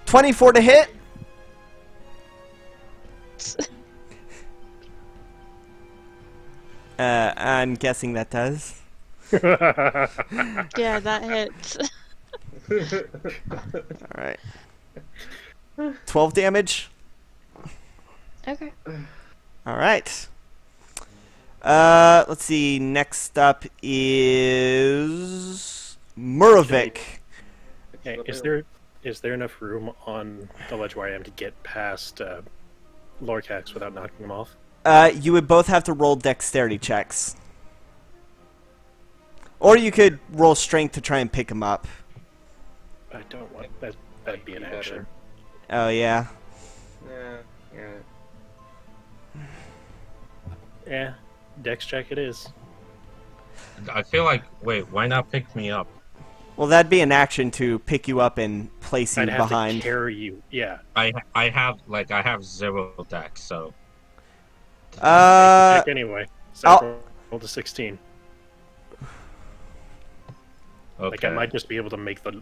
24 to hit. I'm guessing that does. Yeah, that hits. Alright. 12 damage. Okay. Alright. Let's see. Next up is Murovic. Okay, is there enough room on the ledge where I am to get past Lorcax without knocking him off? You would both have to roll dexterity checks. Or you could roll strength to try and pick him up. I don't want that. That'd be an action. Oh, yeah. Yeah, dex check it is. I feel like, wait, why not pick me up? Well, that'd be an action to pick you up and place you I'd have behind. to carry you. Yeah. I have 0 dex, so Check anyway. So roll to 16. okay. Like I might just be able to make the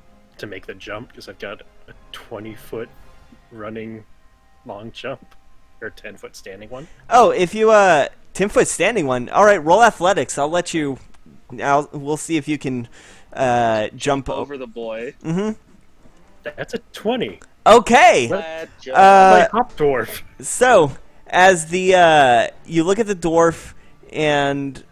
jump because I've got a 20-foot running long jump or 10-foot standing one. Oh, if you 10-foot standing one. All right, roll athletics. I'll let you. We'll see if you can jump over the boy. Mm-hmm. That's a 20. Okay. My hop dwarf. So, as the you look at the dwarf and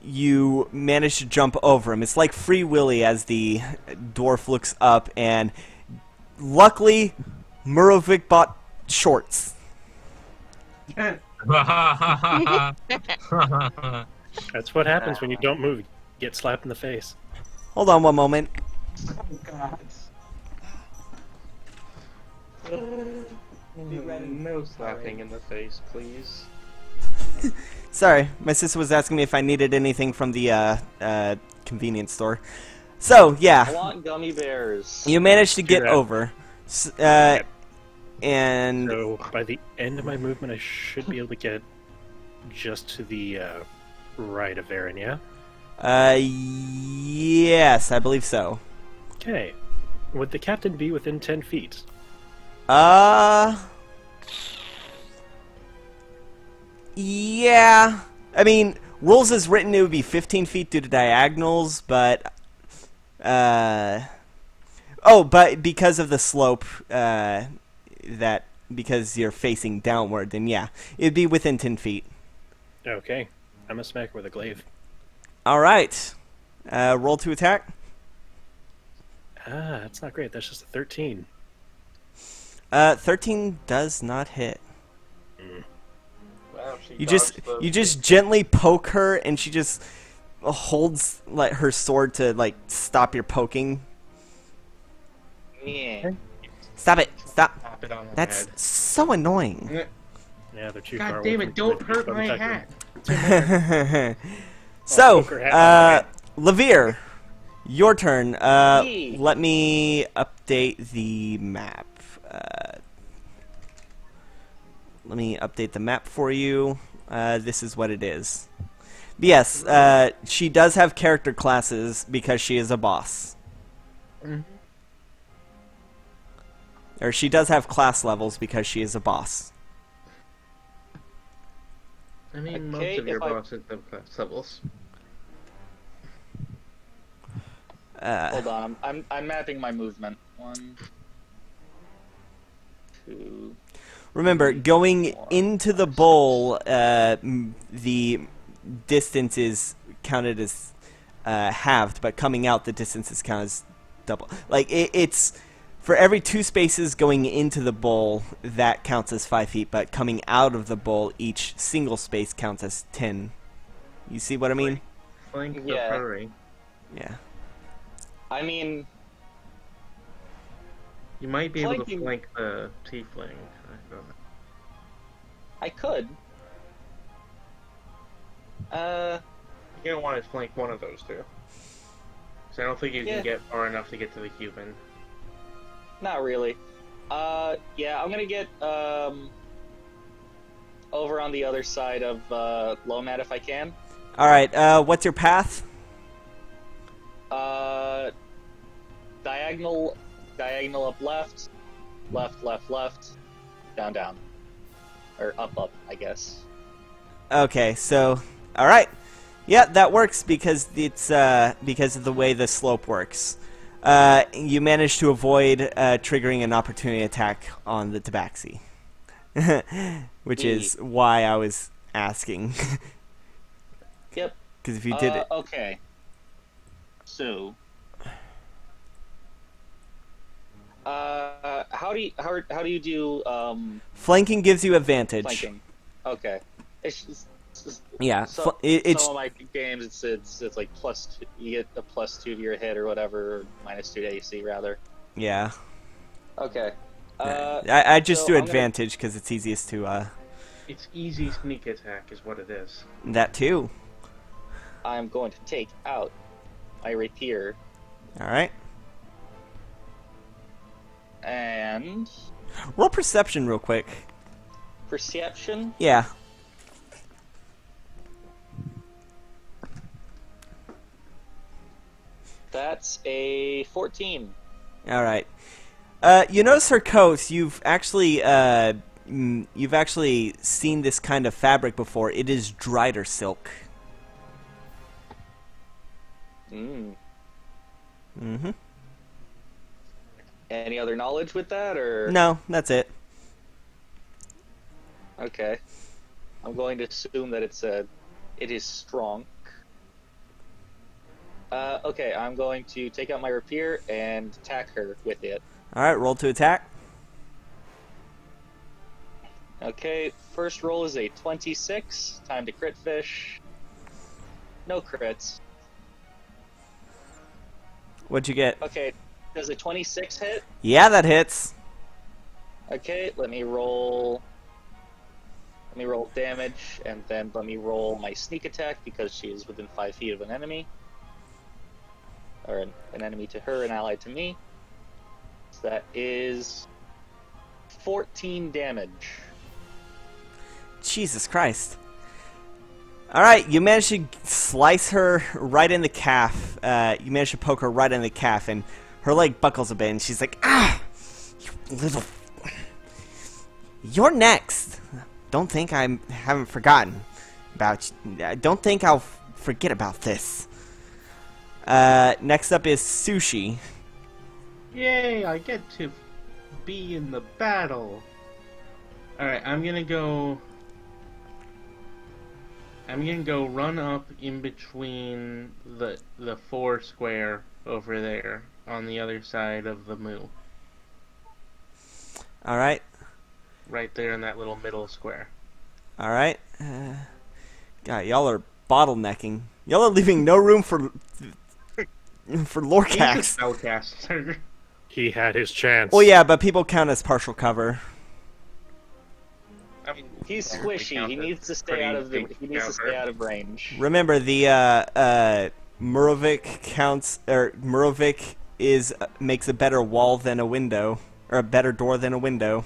you manage to jump over him. It's like Free Willy as the dwarf looks up, and luckily, Murovic bought shorts. That's what happens when you don't move. You get slapped in the face. Hold on one moment. Oh, God. No slapping in the face, please. Sorry, my sister was asking me if I needed anything from the convenience store. So, yeah. I want gummy bears. You managed to get over. And so by the end of my movement, I should be able to get just to the right of Varen, yeah? Yes, I believe so. Okay. Would the captain be within 10 feet? Yeah. I mean, rules as written, it would be 15 feet due to diagonals, but but because of the slope, because you're facing downward, then yeah, it'd be within 10 feet. Okay. I'm a smack with a glaive. Alright. Roll to attack. That's not great. That's just a 13. 13 does not hit. Wow, You just gently poke her, and she just holds her sword to stop your poking. Yeah. Stop it! Stop! Tap it on her That's head. so annoying. Yeah, they're too God far damn away it! Don't hurt my attack hat. So, poke her hat Levere, your turn. Me. Let me update the map. Let me update the map for you. This is what it is. But yes, she does have character classes because she is a boss. Mm-hmm. Or she does have class levels because she is a boss. I mean, Okay, most of your if I- bosses have class levels. Hold on, I'm mapping my movement. 1, 2. Remember, going into the bowl, the distance is counted as halved, but coming out the distance is counted as double. Like it's for every 2 spaces going into the bowl, that counts as 5 feet, but coming out of the bowl, each single space counts as 10. You see what I mean? Flank the Yeah. furry. Yeah. I mean, You might be able to Flanking- flank the tiefling. I don't know. I could. You don't want to flank one of those two. Because I don't think you Yeah. can get far enough to get to the human. Not really. Yeah, I'm gonna get over on the other side of Lomat if I can. All right. What's your path? Diagonal up left, left, down, down, or up, I guess. Okay. So, all right. Yeah, that works because it's because of the way the slope works. You managed to avoid triggering an opportunity attack on the tabaxi, which is why I was asking. Yep. Because if you did it, Okay. So, how do you do flanking gives you advantage. flanking? Okay. It's Yeah, some of my games it's like +2. You get a +2 to your hit or whatever, or -2 to AC rather. yeah. Okay. I just so do I'm gonna- advantage because it's easiest to It's easy sneak attack is what it is. that too. I'm going to take out my rapier All right. and Roll perception real quick. perception. Yeah. That's a 14. All right. You notice her coat. You've actually seen this kind of fabric before. It is drider silk. Mm. Mm-hmm. Any other knowledge with that, or No, that's it. Okay. I'm going to assume that it is strong. Okay, I'm going to take out my rapier and attack her with it. All right. Roll to attack. Okay, first roll is a 26. Time to crit fish. No crits. What'd you get? Okay, does a 26 hit? Yeah, that hits. Okay, let me roll damage, and then let me roll my sneak attack because she is within 5 feet of an enemy. Or an enemy to her, an ally to me. So that is 14 damage. Jesus Christ. All right, you managed to slice her right in the calf. You managed to poke her right in the calf, and her leg buckles a bit, and she's like, "Ah, you little... You're next. Don't think I haven't forgotten about you. I don't think I'll forget about this." Next up is Sushi. Yay, I get to be in the battle. Alright, I'm gonna go run up in between the 4 square over there on the other side of the moo. All right. Right there in that little middle square. All right. God, y'all are bottlenecking. Y'all are leaving no room for He's a Lorcax. spellcaster. He had his chance. Well, yeah, but people count as partial cover. I mean, He's technically squishy. count He as needs to stay pretty out of the. big He needs to counter. stay out of range. Remember, the Murovic counts, or Murovic makes a better wall than a window, or a better door than a window.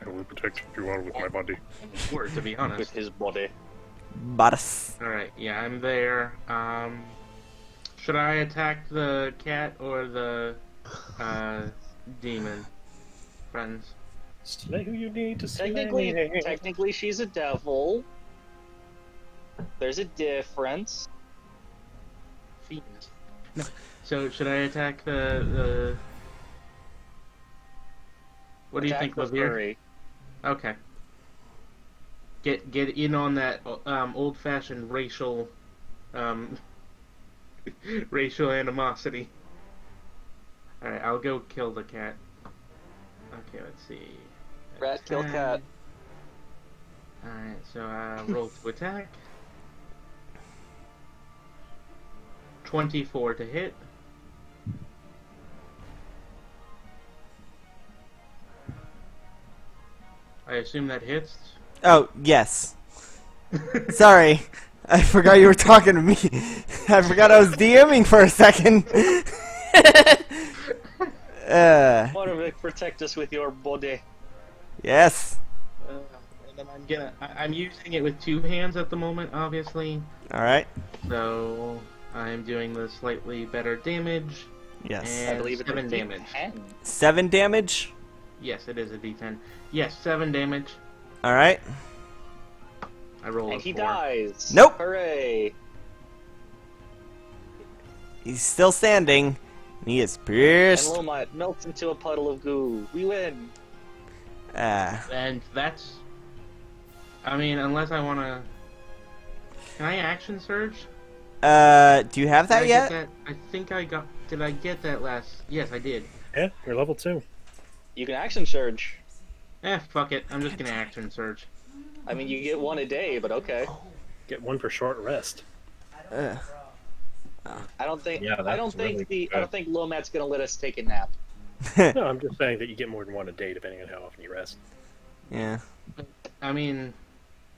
I will protect you all with my body. Word, to be With honest. his body. Baras. Alright, yeah, I'm there. Should I attack the cat or the demon? Friends. Slay who you need to slay. Technically, she's a devil. There's a difference. Fiends. No. So should I attack the what do you Attack think, the Lavir? furry. Okay. get in on that old-fashioned racial racial animosity. All right, I'll go kill the cat. Okay, let's see. Rat kill cat. All right, so roll to attack. 24 to hit. I assume that hits. Oh, yes. Sorry. I forgot you were talking to me. I forgot I was DMing for a second. Moravik, protect us with your body. Yes. And then I'm using it with 2 hands at the moment, obviously. Alright. So I'm doing the slightly better damage. Yes. And I believe it's 7 a damage. D10. 7 damage? Yes, it is a D10. Yes, 7 damage. Alright. I roll And a he 4. dies. Nope. Hooray. He's still standing. He is And pierced. Lomite melts into a puddle of goo. We win. And that's... I mean, unless I want to... Can I action surge? Do you have that Did I yet? get that? I think I got... Did I get that last... Yes, I did. Yeah, you're level 2. You can action surge. Fuck it. I'm just gonna action surge. I mean, you get 1 a day, but okay. Get 1 for short rest. I don't think. Yeah, I don't that's think really I don't think Lomat's gonna let us take a nap. No, I'm just saying that you get more than 1 a day depending on how often you rest. Yeah. I mean...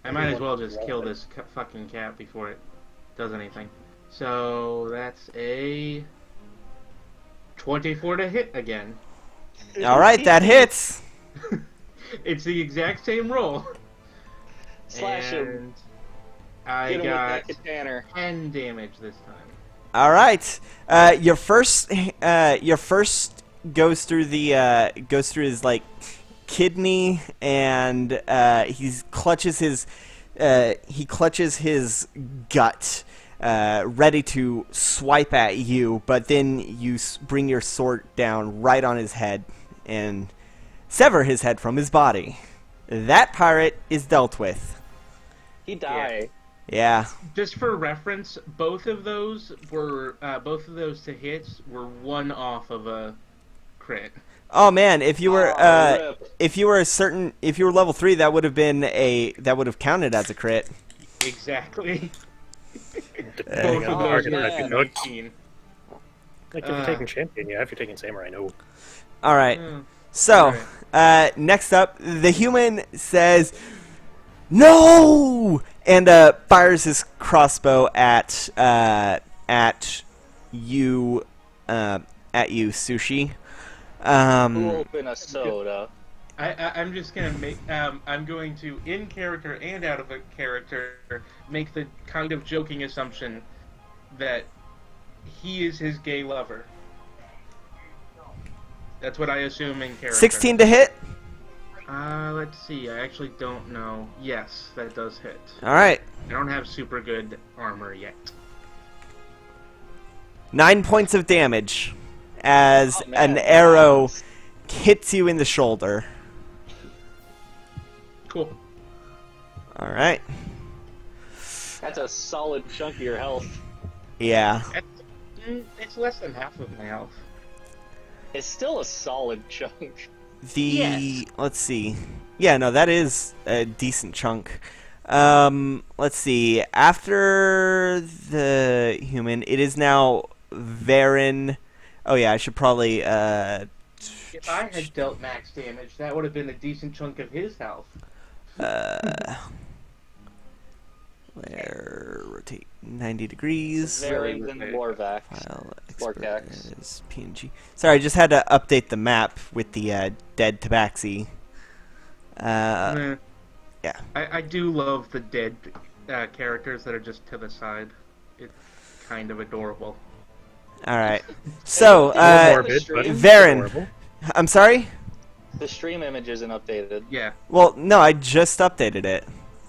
I might as well just kill this fucking cat before it does anything. So, that's a... 24 to hit again. Alright, that hits. It's the exact same roll. Slash him. And I Get him got with that katana. 10 damage this time. Alright. Your first goes through his like kidney, and he clutches his gut, ready to swipe at you, but then you bring your sword down right on his head and sever his head from his body. That pirate is dealt with. He died. Yeah. Just for reference, both of those to hits were 1 off of a crit. Oh man, if you were rip. if you were level 3, that would have counted as a crit. Exactly. Depending Both on of the those target, were if you're not- 19. Like if you're taking champion, yeah. If you're taking samurai, no. All right. Mm. So, next up, the human says, "No!" and fires his crossbow at you, Sushi. Who open a soda? I'm just gonna make. I'm going to, in character and out of a character, make the kind of joking assumption that he is his gay lover. That's what I assume in character. 16 to hit. Let's see. I actually don't know. Yes, that does hit. All right. I don't have super good armor yet. 9 points of damage as an arrow hits you in the shoulder. Cool. All right. That's a solid chunk of your health. Yeah. It's less than half of my health. It's still a solid chunk. Let's see. Yeah, no, that is a decent chunk. Let's see. After the human, it is now Varen. Oh yeah, I should probably. If I had dealt max damage, that would have been a decent chunk of his health. Where rotate 90 degrees. Varen than Lorvax. File Lorcax. export as PNG. Sorry, I just had to update the map with the dead tabaxi. Yeah. I do love the dead characters that are just to the side. It's kind of adorable. All right. So, morbid, but Varen. adorable. I'm sorry? The stream image isn't updated. Yeah, Well, no, I just updated it.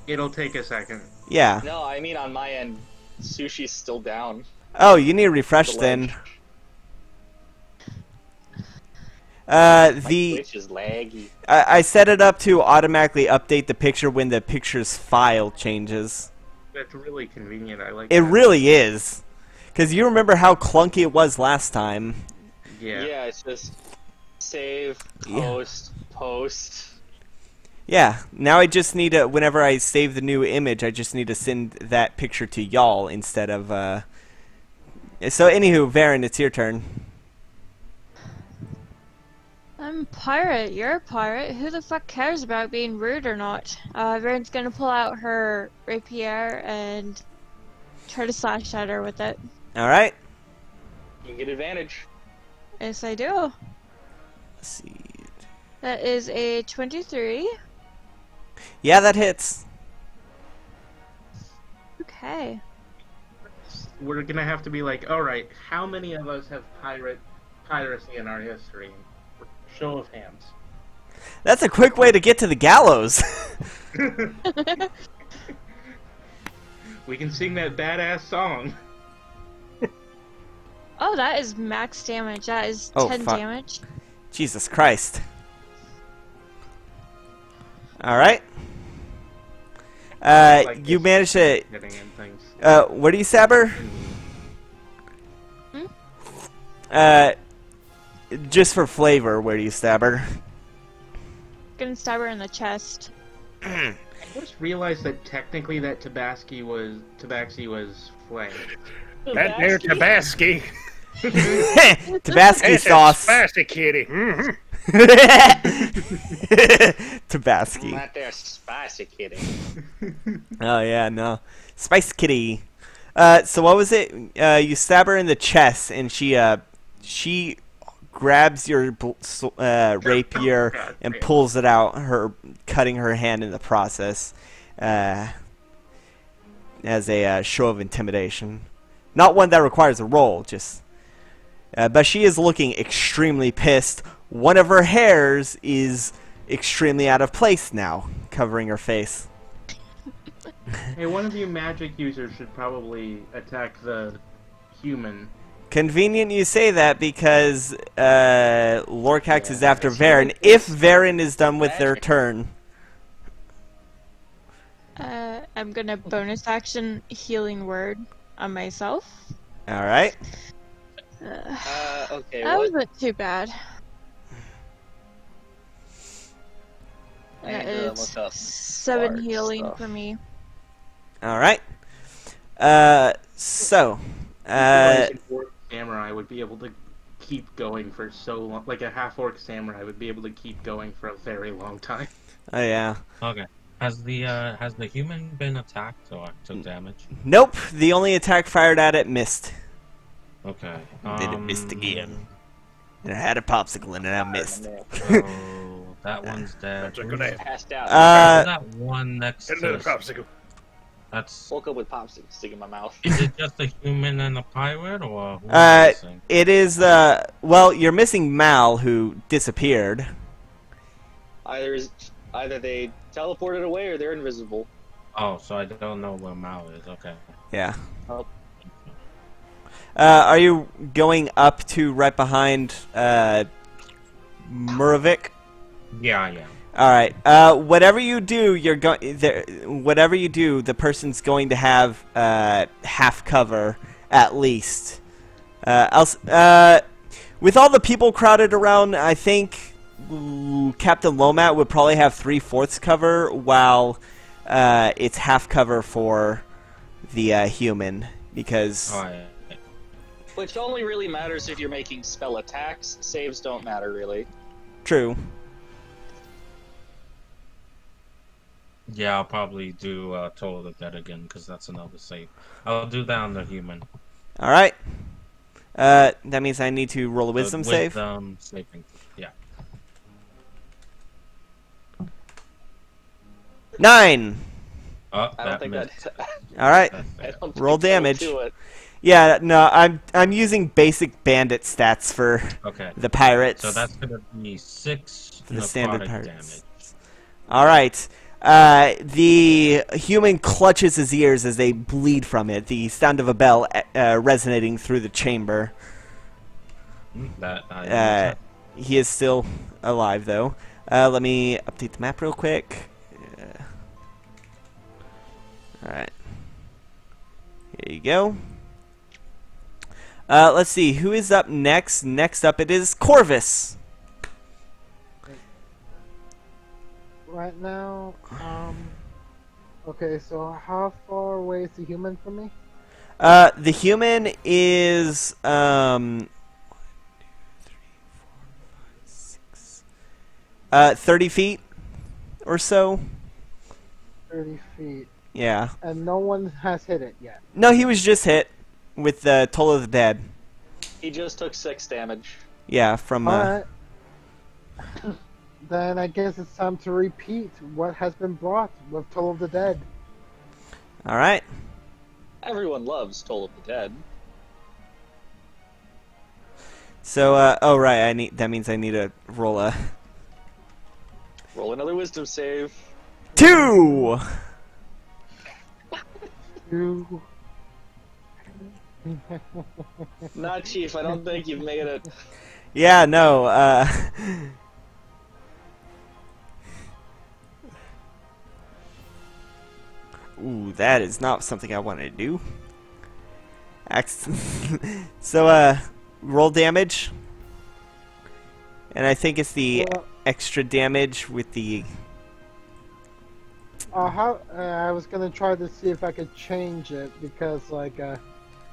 it'll take a second. Yeah. No, I mean on my end, Sushi's still down. Oh, you need to refresh The then. My Twitch is laggy. I set it up to automatically update the picture when the picture's file changes. That's really convenient. I like It that. really is. Because you remember how clunky it was last time. Yeah. Yeah, it's just save, post, post. Yeah, now I just need to, whenever I save the new image, I just need to send that picture to y'all instead of, So, anywho, Varen, it's your turn. I'm a pirate. You're a pirate. Who the fuck cares about being rude or not? Varen's gonna pull out her rapier and try to slash at her with it. Alright. You get advantage. Yes, I do. Let's see. That is a 23. Yeah, that hits. Okay. We're gonna have to be like, all right, how many of us have piracy in our history? Show of hands. That's a quick way to get to the gallows. We can sing that badass song. Oh, that is max damage. That is Oh, 10 fuck. damage. Jesus Christ. Alright. Like You this managed to... hitting and things. Where do you stab her? Hmm? Just for flavor, where do you stab her? Gonna stab her in the chest. I just realized that technically that Tabaxi was flayed. That there Tabasco. Tabasco That's sauce. a spicy kitty. Mm-hmm. Tabasco. Not there, spicy kitty. Oh yeah, no. Spice Kitty. So what was it? You stab her in the chest, and she grabs your rapier and pulls it out, cutting her hand in the process, as a show of intimidation. Not one that requires a roll, just. But she is looking extremely pissed. One of her hairs is extremely out of place now, covering her face. Hey, one of you magic users should probably attack the human. Convenient you say that because Lorcax is after Varen. If Varen is done with their turn. I'm gonna bonus action healing word on myself. Alright. Okay, That what? wasn't too bad. And, It's look up 7 bard healing stuff. for me. Alright. So. Samurai would be able to keep going for so long. Like a half-orc samurai would be able to keep going for a very long time. Oh, yeah. Okay. Has the human been attacked or took damage? Nope. The only attack fired at it missed. Okay. Then it missed again. And I had a popsicle and it now missed. So that one's dead. That's a good name. Passed out. That one next Get another to popsicle. that's. Woke up with popsicle sticking in my mouth. Is it just a human and a pirate, or who am I missing? It is, well, you're missing Mal, who disappeared. Either they teleported away or they're invisible. Oh, so I don't know where Mao is. Okay. Yeah. Oh. Are you going up to right behind, Murovic? Yeah, I am. All right. Whatever you do, whatever you do, the person's going to have half cover at least. With all the people crowded around, I think Captain Lomat would probably have 3/4 cover, while it's half cover for the human, because. All right. Which only really matters if you're making spell attacks. Saves don't matter, really. True. Yeah, I'll probably do Toll the Dead again, because that's another save. I'll do that on the human. All right. That means I need to roll a wisdom save. Wisdom saving. Yeah. 9. Oh, I don't think missed. that. All right. I don't Roll think that'll damage. do it. Yeah, no, I'm using basic bandit stats for Okay. the pirates. So that's gonna be 6 For the standard necrotic pirates. damage. All right. The human clutches his ears as they bleed from it. The sound of a bell resonating through the chamber. he is still alive, though. Let me update the map real quick. Alright. Here you go. Let's see. Who is up next? Next up, it is Corvus. Right now, okay, so how far away is the human from me? The human is 30 feet or so. 30 feet. Yeah. And no one has hit it yet. No, he was just hit with the Toll of the Dead. He just took 6 damage. Yeah, from. Alright. Then I guess it's time to repeat what has been brought with Toll of the Dead. All right. Everyone loves Toll of the Dead. So, oh right, that means I need to roll a Roll another wisdom save. 2. Not Chief, I don't think you've made it. Yeah, no. Ooh, that is not something I wanted to do. So, roll damage. And I think it's the extra damage with the... I was gonna try to see if I could change it because, like, it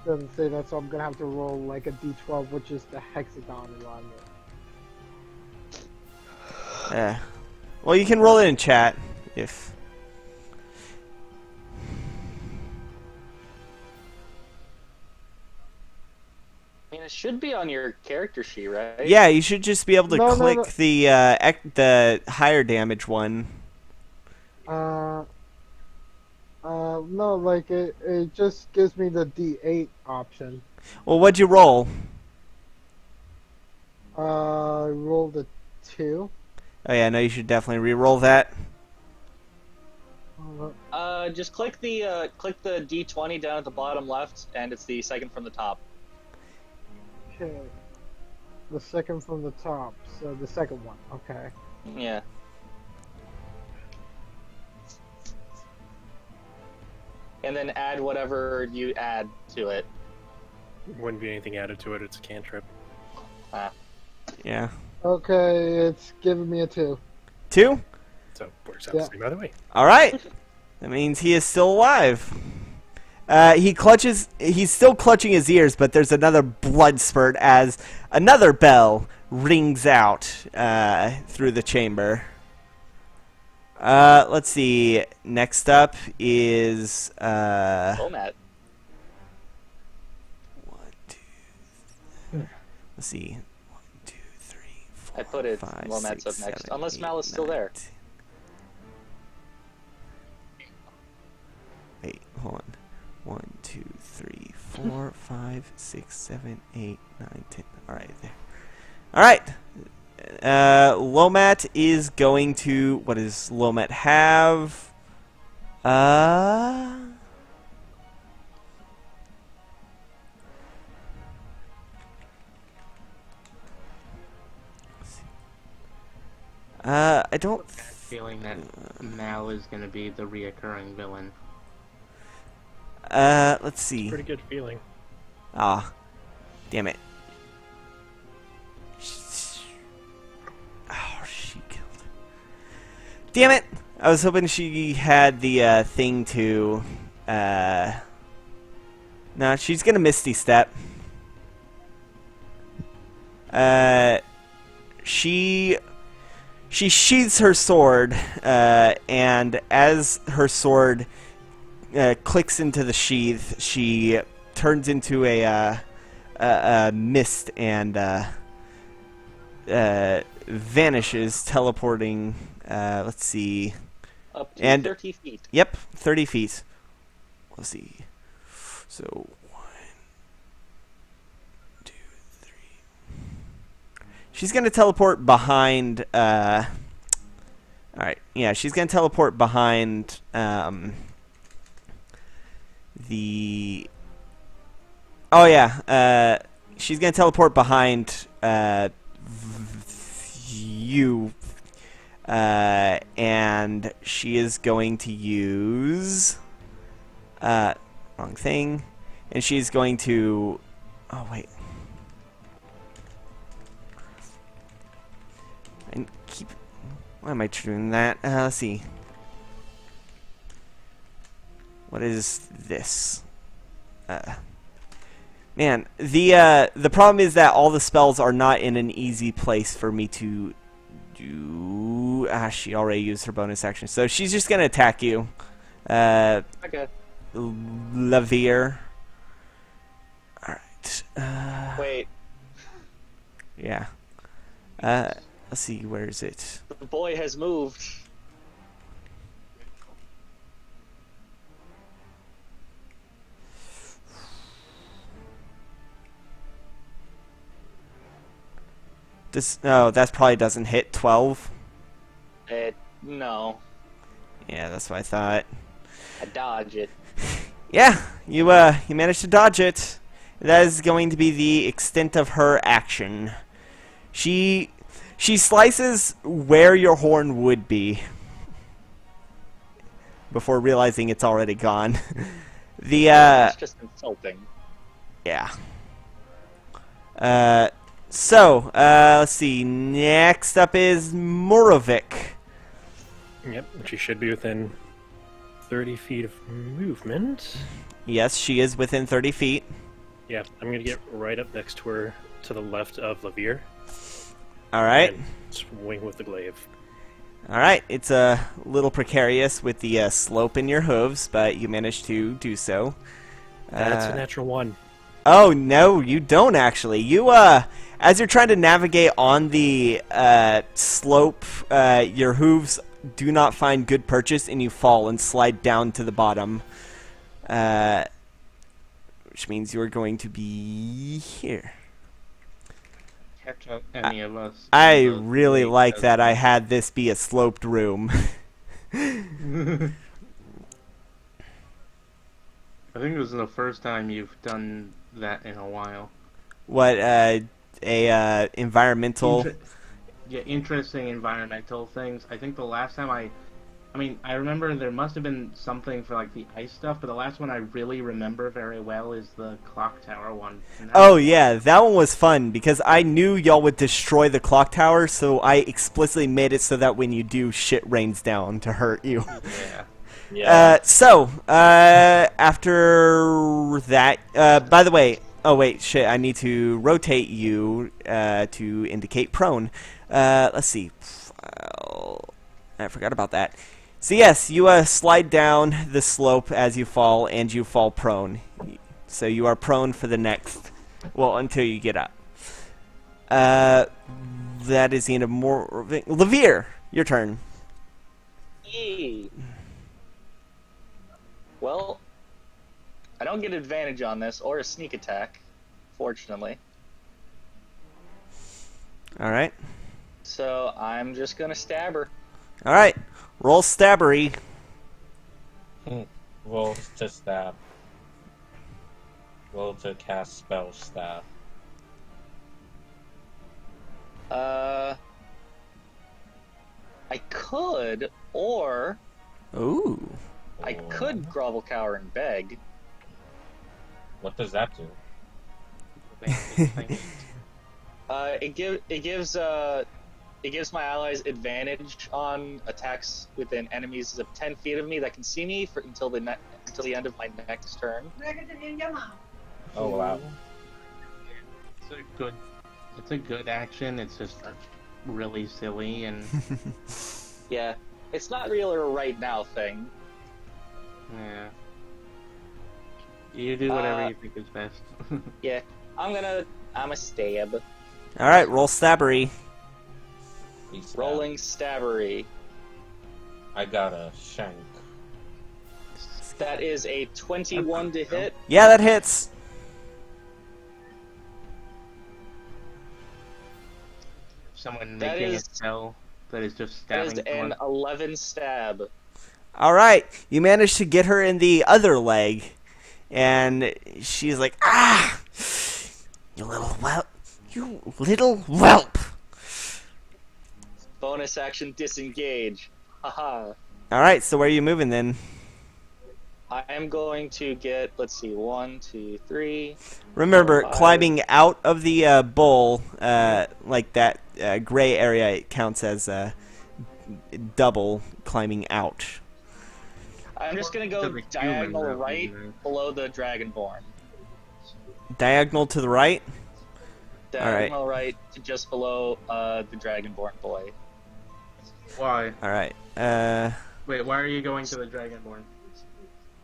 doesn't say that, so I'm gonna have to roll like a d12, which is the hexagon around it. Well, you can roll it in chat if. I mean, it should be on your character sheet, right? Yeah, you should just be able to click no. the higher damage one. No, like it just gives me the D8 option. Well, what'd you roll? I rolled a 2. Oh yeah, no, you should definitely re-roll that. Just click the D20 down at the bottom left, and it's the second from the top. Okay. The second from the top, so the second one, okay. Yeah. And then add whatever you add to it. Wouldn't be anything added to it, it's a cantrip. Yeah. Okay, it's giving me a 2. 2? So it works out the same either way. Alright. That means he is still alive. He's still clutching his ears, but there's another blood spurt as another bell rings out through the chamber. Let's see. Next up is Lomat. 1, 2. Let's see. 1, 2, 3, 4. I put it. 5, Lomat's 6, up next, 7, unless 8, Mal is still 9, there. 10. Wait, hold on. 1, 2, 3, 4, 5, 6, 7, 8, 9, 10. Alright, there. Alright. Lomat is going to... What does Lomat have? I don't... Feeling that Mal is going to be the reoccurring villain. Let's see. Pretty good feeling. Ah. Damn it. Oh, she killed. Damn it! I was hoping she had the thing to... No, she's gonna Misty Step. She sheathes her sword, and as her sword clicks into the sheath, she turns into a mist and vanishes, teleporting. Let's see. Up to 30 feet. Yep, 30 feet. Let's see. So 1, 2, 3. She's gonna teleport behind. All right. Yeah, she's gonna teleport behind. The. Oh yeah. She's gonna teleport behind. you. And she is going to use... wrong thing. And she's going to... Oh, wait. I keep... Why am I doing that? Let's see. What is this? Man, the problem is that all the spells are not in an easy place for me to do. She already used her bonus action, so she's just gonna attack you. Okay. Lavir. All right. Wait. Yeah. Let's see. Where is it? The boy has moved. No, that probably doesn't hit 12. No. Yeah, that's what I thought. I dodge it. Yeah, you managed to dodge it. That is going to be the extent of her action. She slices where your horn would be before realizing it's already gone. It's just insulting. Yeah. So, let's see. Next up is Morovic. Yep, she should be within 30 feet of movement. Yes, she is within 30 feet. Yeah, I'm gonna get right up next to her, to the left of Lavir. Alright. And swing with the glaive. Alright, it's a little precarious with the slope in your hooves, but you managed to do so. That's a natural 1. Oh, no, you don't actually. You, as you're trying to navigate on the slope, your hooves do not find good purchase, and you fall and slide down to the bottom. Which means you're going to be here. Catch up any of us. I really like that I had this be a sloped room. I think it was the first time you've done that in a while. What, environmental... Yeah, interesting environmental things. I think the last time I remember there must have been something for like the ice stuff, but the last one I really remember very well is the clock tower one. Oh yeah, that one was fun because I knew y'all would destroy the clock tower, so I explicitly made it so that when you do, shit rains down to hurt you. Yeah. Yeah. After that, by the way, oh wait, shit, I need to rotate you to indicate prone. Let's see. I forgot about that. So yes, you slide down the slope as you fall, and you fall prone. So you are prone for the next, well, until you get up. That is the end of more. Lavir, your turn. Yay. Well, I don't get advantage on this or a sneak attack, fortunately. All right. So I'm just gonna stab her. All right. Roll stabbery. Roll to stab. Roll to cast spell stab. I could, or Ooh. I could grovel, cower, and beg. What does that do? It gives my allies advantage on attacks within enemies of 10 feet of me that can see me until the end of my next turn. Oh wow. It's a good action. It's just really silly and Yeah, it's not really a right now thing. yeah. You do whatever you think is best. Yeah, I'm a stab. All right. Roll stabbery. Rolling stabbery. I got a shank. That is a 21 to hit. Yeah, that hits. Someone That making is- a spell that is just That stabbing is an someone. 11 stab. All right. You managed to get her in the other leg, and she's like, "Ah, you little whelp! You little whelp!" Bonus action disengage. Haha. All right, so where are you moving then? I am going to get, let's see, 1, 2, 3. Remember, 4, 5. climbing out of the bowl, like that gray area, it counts as double climbing out. I'm just gonna go diagonal right below the Dragonborn. Diagonal to the right? Diagonal right to just below the Dragonborn boy. Why? Alright. Wait, why are you going to the Dragonborn?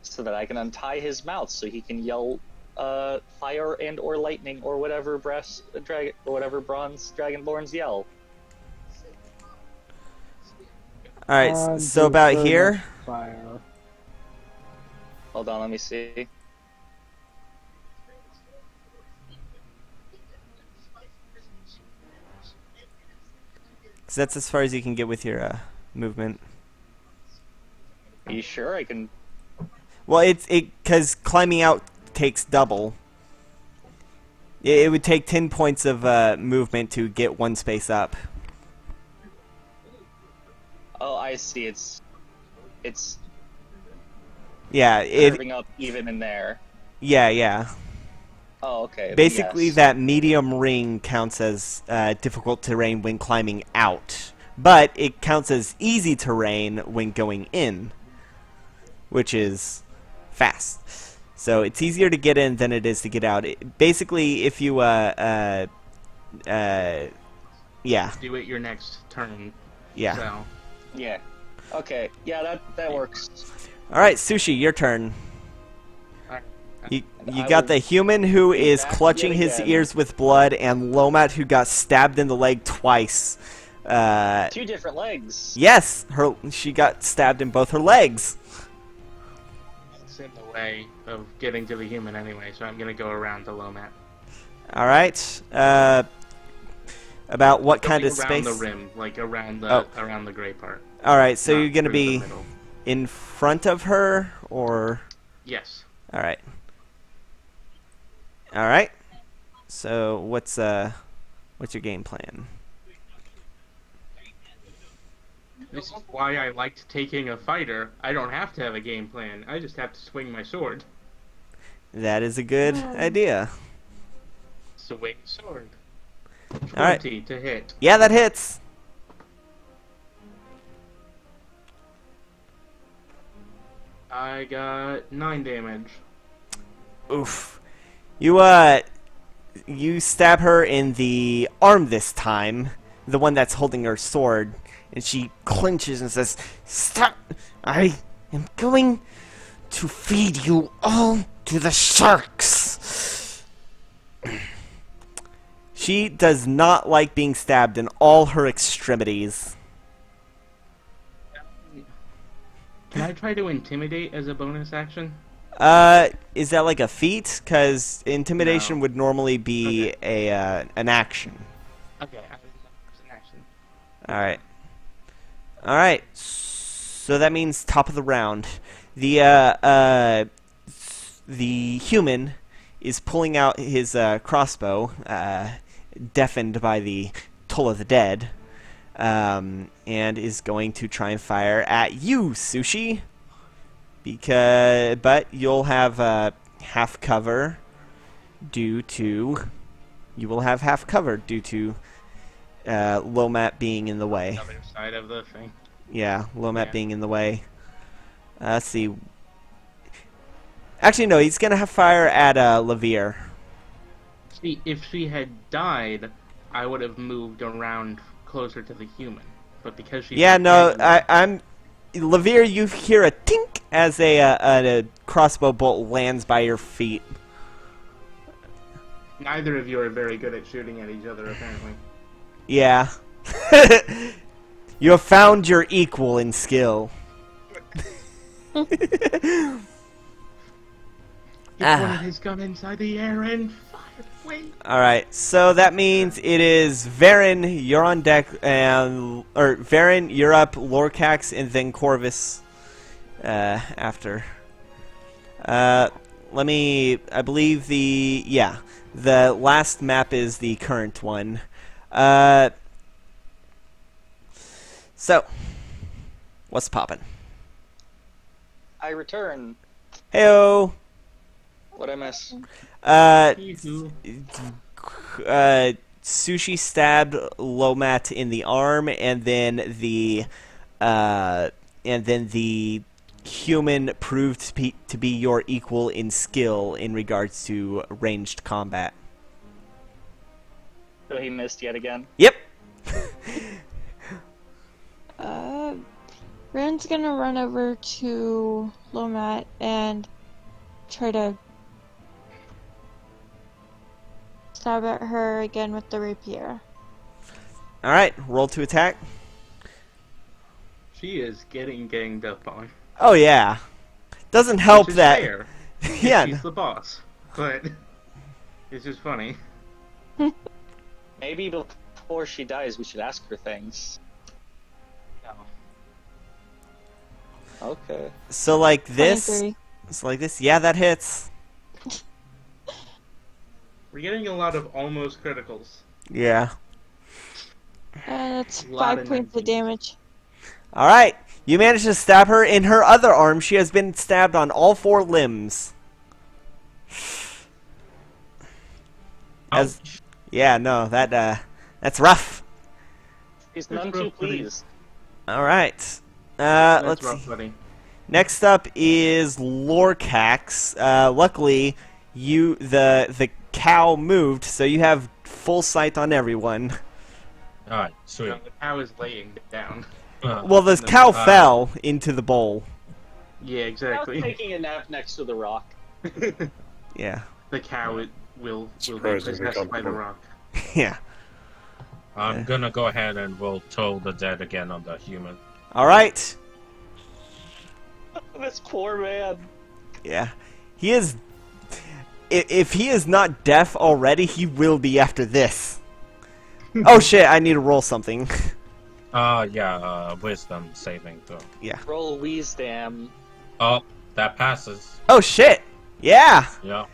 So that I can untie his mouth so he can yell fire and or lightning or whatever bronze Dragonborns yell. Alright, so about here? Fire. Hold on, let me see. Because that's as far as you can get with your movement. Are you sure I can? Well, because climbing out takes double. It would take 10 points of movement to get one space up. Oh, I see. It's Yeah, curving up even in there. Yeah. Oh, okay. Basically, yes. that medium ring counts as difficult terrain when climbing out, but it counts as easy terrain when going in, which is fast. So it's easier to get in than it is to get out. Basically, if you yeah. Do it your next turn. Yeah. So. Yeah. Okay. Yeah, that works. All right, Sushi, your turn. You I got will the human who be is back clutching yet his again. ears with blood, and Lomat who got stabbed in the leg twice. 2 different legs. Yes, she got stabbed in both her legs. It's in the way of getting to the human anyway, so I'm gonna go around the Lomat. All right. About what kind of around space? the rim, like around the gray part. All right, so Not you're gonna through the be middle. in front of her, or? Yes. All right. All right. So what's your game plan? This is why I liked taking a fighter. I don't have to have a game plan. I just have to swing my sword. That is a good idea. Swing sword. 20 All right. to hit. Yeah, that hits. I got 9 damage. Oof. You stab her in the arm this time, the one that's holding her sword, and she clinches and says, "Stop! I am going to feed you all to the sharks." She does not like being stabbed in all her extremities. Can I try to intimidate as a bonus action? Is that like a feat? Because intimidation No. would normally be an action. Okay, it's an action. Alright. Alright. So that means top of the round. The human is pulling out his crossbow, deafened by the toll of the dead, and is going to try and fire at you, Sushi. But you'll have half cover due to Lomat being in the way. Other side of the thing. Yeah, Lomat Yeah. being in the way. Let's see. Actually, no, he's gonna have fire at Levere. See, if she had died, I would have moved around closer to the human. But because she Yeah, no, I'm Levere. You hear a tink as a crossbow bolt lands by your feet. Neither of you are very good at shooting at each other, apparently. Yeah. You have found your equal in skill. Get one of his gun inside the air and fire. Wait. Alright, so that means it is Varen, you're on deck, and Varen, you're up, Lorcax, and then Corvus after. I believe the last map is the current one. So, what's poppin'? I return. Heyo. What I miss? Sushi stabbed Lomat in the arm, and then the human proved to be your equal in skill in regards to ranged combat. So he missed yet again. Yep. Ren's gonna run over to Lomat and try to stab at her again with the rapier. Alright, roll to attack. She is getting ganged up on. Oh yeah. Doesn't help Which is that. fair. Yeah. She's the boss. But it's just funny. Maybe before she dies, we should ask her things. No. Okay. So like this. 23. So like this. Yeah, that hits. We're getting a lot of almost criticals. Yeah. That's Lot 5 of points of damage. Alright. You managed to stab her in her other arm. She has been stabbed on all 4 limbs. Ouch. Yeah, no, that's rough. He's none too pleased. Alright. That's Let's rough, see. buddy. Next up is Lorcax. Luckily, the cow moved, so you have full sight on everyone. Alright, sweet. The cow is laying down. Well, the cow fell into the bowl. Yeah, I was exactly. taking a nap next to the rock. Yeah. The cow will be Surprisingly possessed by the comfortable. rock. Yeah. I'm gonna go ahead and roll Toll the Dead again on the human. Alright. This poor man. Yeah. He is... If he is not deaf already, he will be after this. Oh shit, I need to roll something. Wisdom saving throw. Yeah. Roll Wheezdam. Oh, that passes. Oh shit! Yeah! Yeah.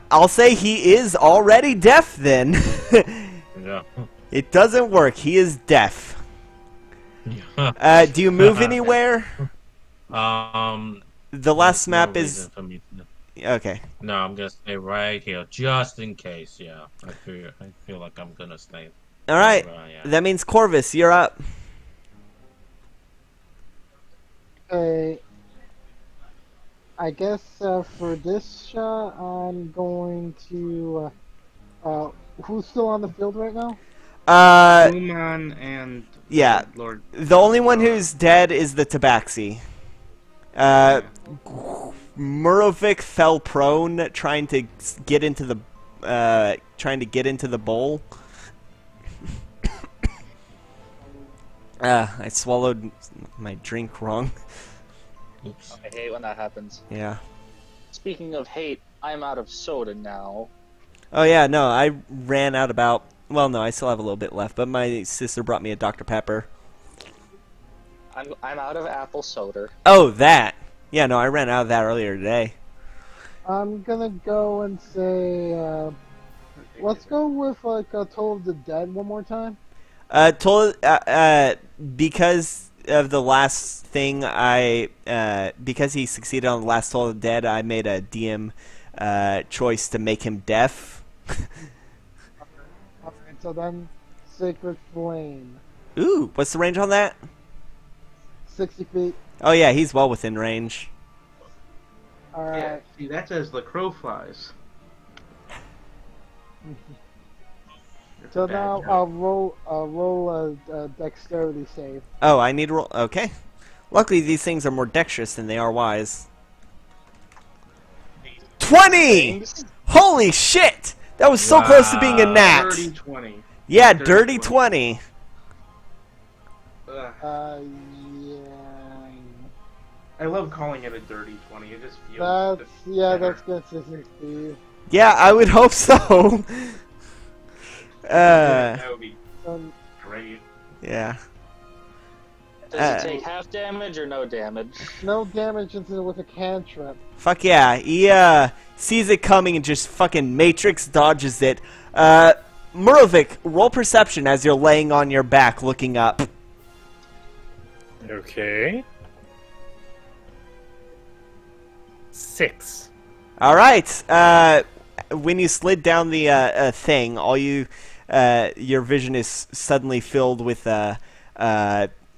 I'll say he is already deaf then. Yeah. It doesn't work. He is deaf. Do you move anywhere? The last map no is... reason for me to- Okay. No, I'm gonna stay right here, just in case. Yeah, I feel like I'm gonna stay. Alright. where I am. That means Corvus, you're up. I guess for this shot, I'm going to. Who's still on the field right now? Uman and Yeah. Lord. The only one who's dead is the Tabaxi. Murovic fell prone trying to get into the bowl. I swallowed my drink wrong. Oops. I hate when that happens. Yeah. Speaking of hate, I'm out of soda now. Oh yeah, no, I ran out about... Well, no, I still have a little bit left, but my sister brought me a Dr. Pepper. I'm out of apple soda. Oh, that! Yeah, no, I ran out of that earlier today. I'm gonna go and say. Let's go with like Toll of the Dead one more time. Because of the last thing because he succeeded on the last Toll of the Dead, I made a DM choice to make him deaf. Alright, so then Sacred Flame. Ooh, what's the range on that? 60 feet. Oh yeah, he's well within range. Alright. Yeah, see, that's as the crow flies. That's So a bad now joke. I'll roll a dexterity save. Oh, I need to roll... Okay. Luckily, these things are more dexterous than they are wise. 20! Holy shit! That was so close to being a nat. Dirty 20. Yeah, Dirty dirty 20. 20. Ugh. Yeah. I love calling it a dirty 20. It just feels... That's consistency. Yeah, I would hope so. That would be great. Yeah. Does it take half damage or no damage? No damage with a cantrip. Fuck yeah. He sees it coming and just fucking Matrix dodges it. Murovic, roll perception as you're laying on your back looking up. Okay. 6. All right. When you slid down the thing, your vision is suddenly filled with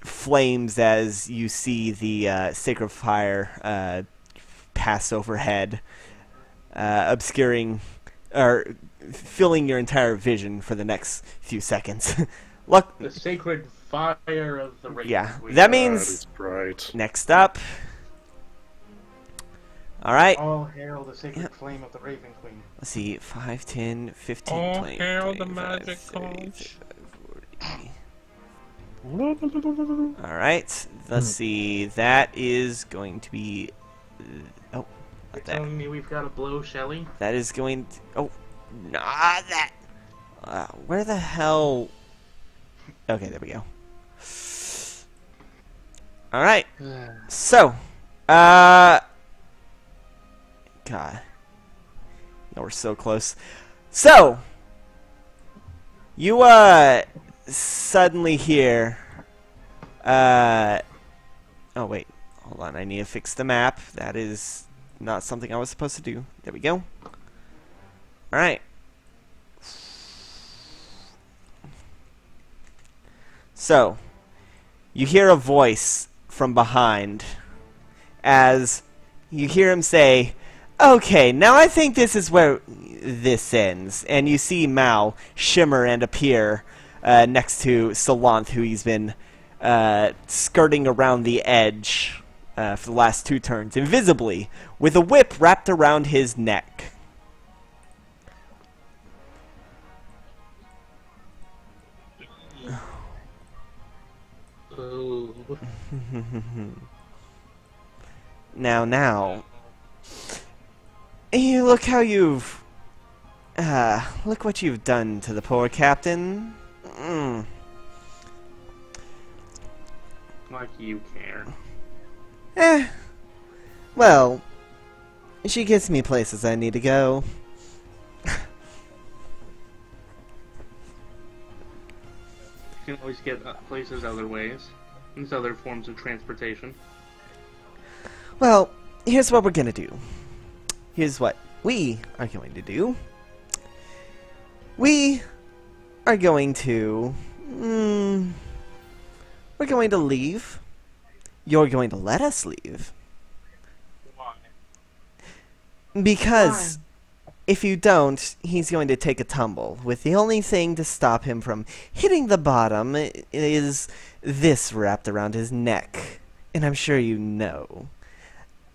flames as you see the sacred fire pass overhead, obscuring or filling your entire vision for the next few seconds. Look, The sacred fire of the Raven yeah, Queen. that That means is right. next up. All right. All hail the sacred flame of the Raven Queen. Let's see, 5, 10, 15, All 20, hail the 25, magic 30, conch. 40. All right. Let's see. That is going to be. You're Not that. telling me we've got to blow Shelly? That is going. Oh, not that. Where the hell? Okay, there we go. All right. So, God, no, we're so close. So, you suddenly hear. Oh wait, hold on. I need to fix the map. That is not something I was supposed to do. There we go. All right. So, you hear a voice from behind as you hear him say, "Okay, now I think this is where this ends." And you see Mao shimmer and appear next to Salanth, who he's been skirting around the edge for the last 2 turns, invisibly, with a whip wrapped around his neck. Oh. Now, you look how you've, look what you've done to the poor captain. Like you care. Well, she gets me places I need to go. You can always get places other ways. There's other forms of transportation. Well, here's what we're gonna do. Here's what we are going to do. We are going to... we're going to leave. You're going to let us leave. Why? Because if you don't, he's going to take a tumble, with the only thing to stop him from hitting the bottom is this wrapped around his neck. And I'm sure you know.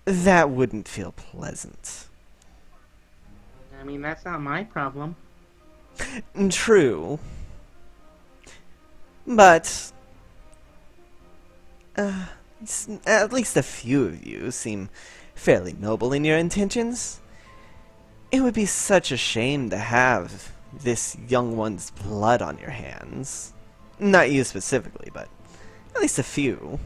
That wouldn't feel pleasant. I mean, that's not my problem. True. But at least a few of you seem fairly noble in your intentions. It would be such a shame to have this young one's blood on your hands. Not you specifically, but at least a few.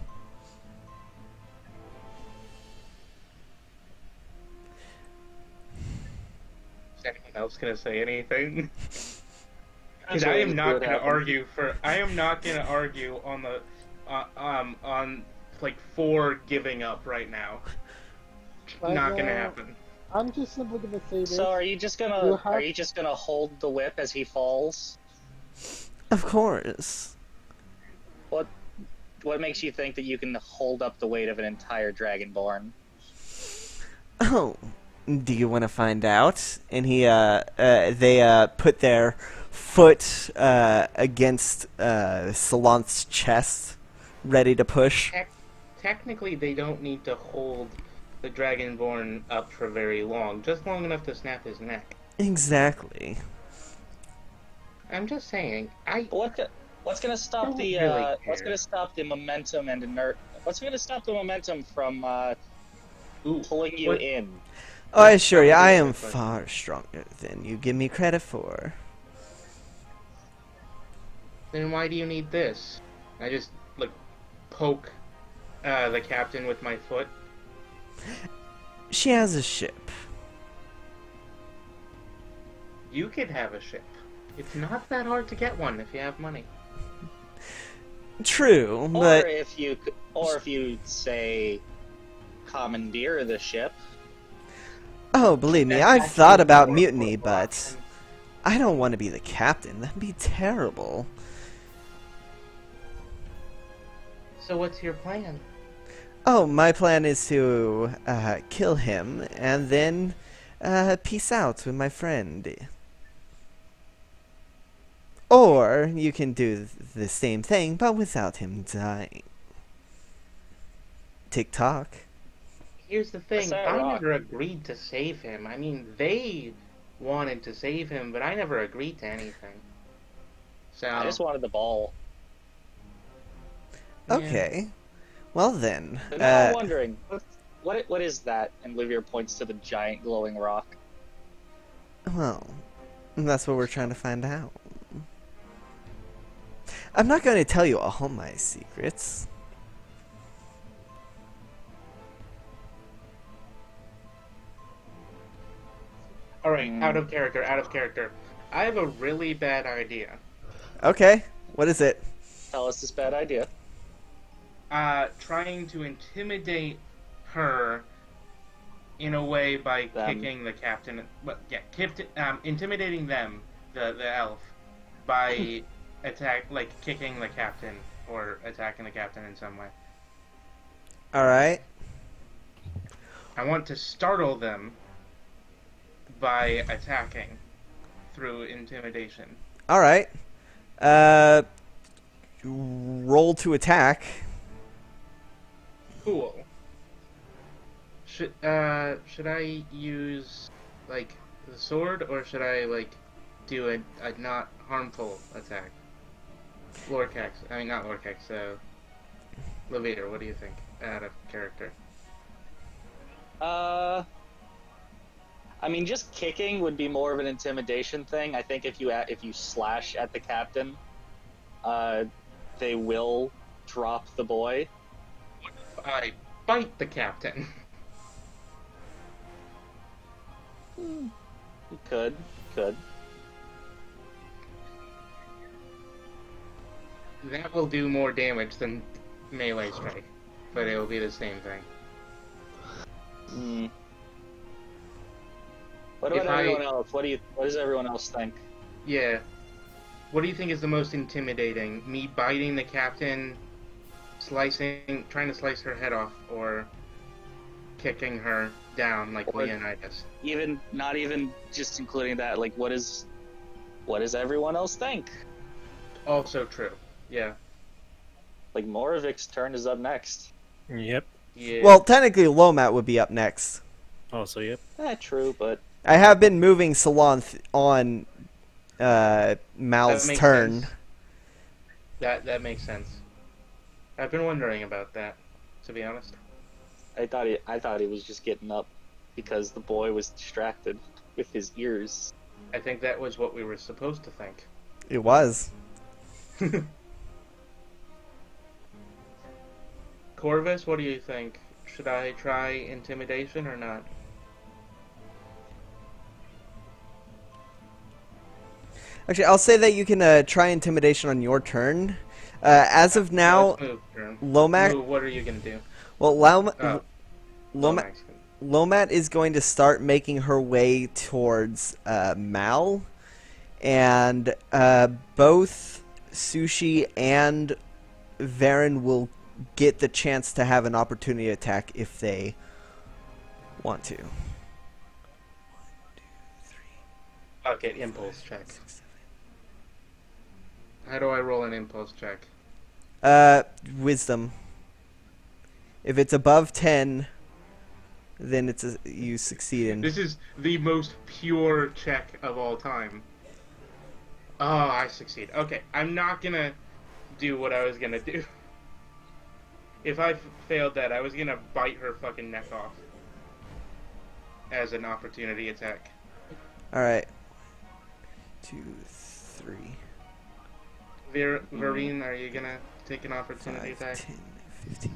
Is anyone else gonna say anything? Because That's I what am not would gonna happen. argue for. I am not gonna argue on the, on like for giving up right now. But, Not gonna happen. I'm just simply gonna say this. So are you just gonna hold the whip as he falls? Of course. What makes you think that you can hold up the weight of an entire dragonborn? Oh, do you want to find out? And they put their foot against Salanth's chest, ready to push. Technically, they don't need to hold the Dragonborn up for very long, just long enough to snap his neck. Exactly. I'm just saying. What's gonna stop Don't the really what's care. gonna stop the momentum and what's gonna stop the momentum from pulling you what- in? Oh, I assure you, I am That's fine. far stronger than you give me credit for. Then why do you need this? I just poke the captain with my foot. She has a ship. You could have a ship. It's not that hard to get one if you have money. True, Or but if you say commandeer the ship. oh, believe me, That's I've actually thought about more mutiny, affordable but option. I don't want to be the captain. That'd be terrible. So what's your plan? Oh, my plan is to kill him and then peace out with my friend. Or you can do the same thing, but without him dying. Tick-tock. Here's the thing, that I rock? never agreed to save him. I mean, they wanted to save him, but I never agreed to anything. So, I just wanted the ball. yeah. Okay. Well then. But now I'm wondering, what is that? And Livier points to the giant glowing rock. Well, that's what we're trying to find out. I'm not going to tell you all my secrets. Alright, out of character. I have a really bad idea. Okay. What is it? Tell us this bad idea. Trying to intimidate her in a way by kicking the captain. Intimidating them, the elf, by kicking the captain or attacking the captain in some way. Alright. I want to startle them by attacking through intimidation. Alright. Roll to attack. Cool. Should I use the sword, or should I do a not harmful attack? Lorcax, I mean not Lorcax, Levator, what do you think? Out of character. I mean, just kicking would be more of an intimidation thing. I think if you slash at the captain, they will drop the boy. I bite the captain. You could. That will do more damage than melee strike, but it will be the same thing. What about everyone else? What does everyone else think? Yeah. What do you think is the most intimidating? Me biting the captain, trying to slice her head off, or kicking her down like Leonidas? Not even just including that. What does everyone else think? Also true. Yeah. Moravik's turn is up next. Yep. Yeah. Well, technically Lomat would be up next. Also, yep. True, but I have been moving Salon on Mal's turn. Sense. That makes sense. I've been wondering about that, to be honest. I thought he was just getting up because the boy was distracted with his ears. I think that was what we were supposed to think. It was. Corvus, what do you think? Should I try intimidation or not? Actually, I'll say that you can try intimidation on your turn. As of now, Lomat... What are you going to do? Well, Lomat Lomat is going to start making her way towards Mal, and both Sushi and Varen will get the chance to have an opportunity attack if they want to. 1, 2, 3. Okay, impulse check. How do I roll an impulse check? Wisdom. If it's above 10, then you succeed in. This is the most pure check of all time. Oh, I succeed. Okay, I'm not gonna do what I was gonna do. If I failed that, I was gonna bite her fucking neck off as an opportunity attack. Alright. 2, 3. Varine, are you gonna take an opportunity 5, attack? 10, 15,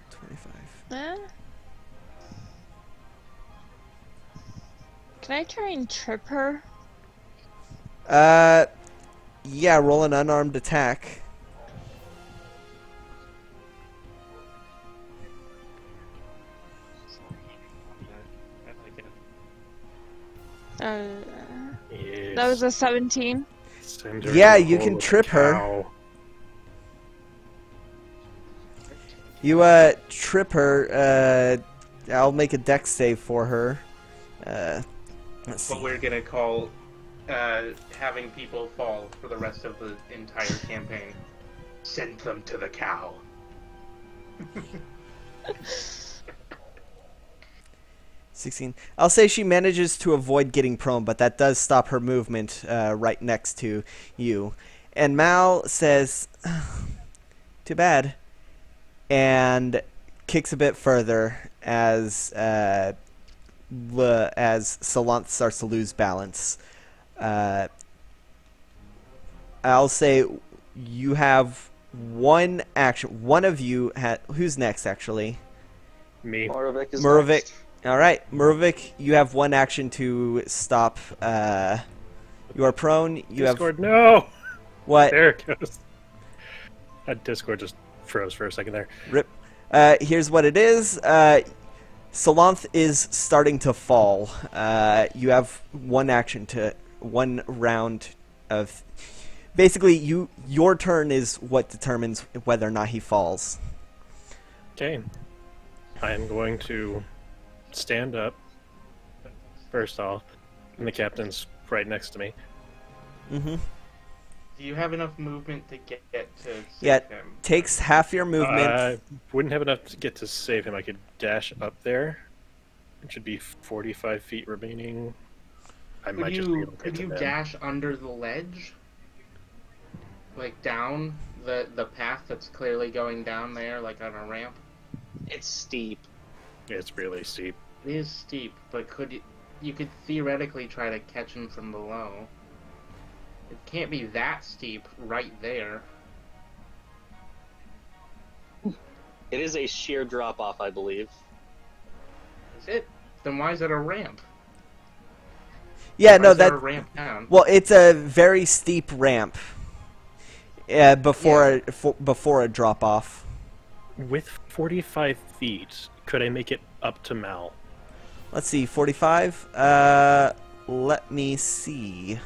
25. Can I try and trip her? Yeah, roll an unarmed attack. Yes. That was a 17. Send her Yeah, to the you hole can with the trip her. cow. You trip her. I'll make a dex save for her. Let's see. What we're gonna call having people fall for the rest of the entire campaign. Send them to the cow. 16. I'll say she manages to avoid getting prone, but that does stop her movement right next to you. And Mal says, too bad, and kicks a bit further as Salanth starts to lose balance. I'll say you have one action. One of you who's next, actually? Me. Moravik is Moravik. next. All right, Moravik, you have one action to stop. You are prone. You Discord, have no! what? There it goes. Discord just froze for a second there. Rip. Here's what it is. Salanth is starting to fall. You have one round of. Basically, your turn is what determines whether or not he falls. Okay. I am going to stand up, first off, and the captain's right next to me. Mm-hmm. Do you have enough movement to get to save Yeah, him? takes half your movement. I wouldn't have enough to get to save him. I could dash up there. It should be 45 feet remaining. I might just be able to Could get you to them. dash under the ledge? Like down the path that's clearly going down there, like on a ramp? It's steep. It's really steep. It is steep, but you could theoretically try to catch him from below. It can't be that steep right there. It is a sheer drop off, I believe. Is it? Then why is it a ramp? Yeah, Why no, is there that. a ramp down? Well, it's a very steep ramp. Before a drop off. With 45 feet, could I make it up to Mal? Let's see, 45. Let me see.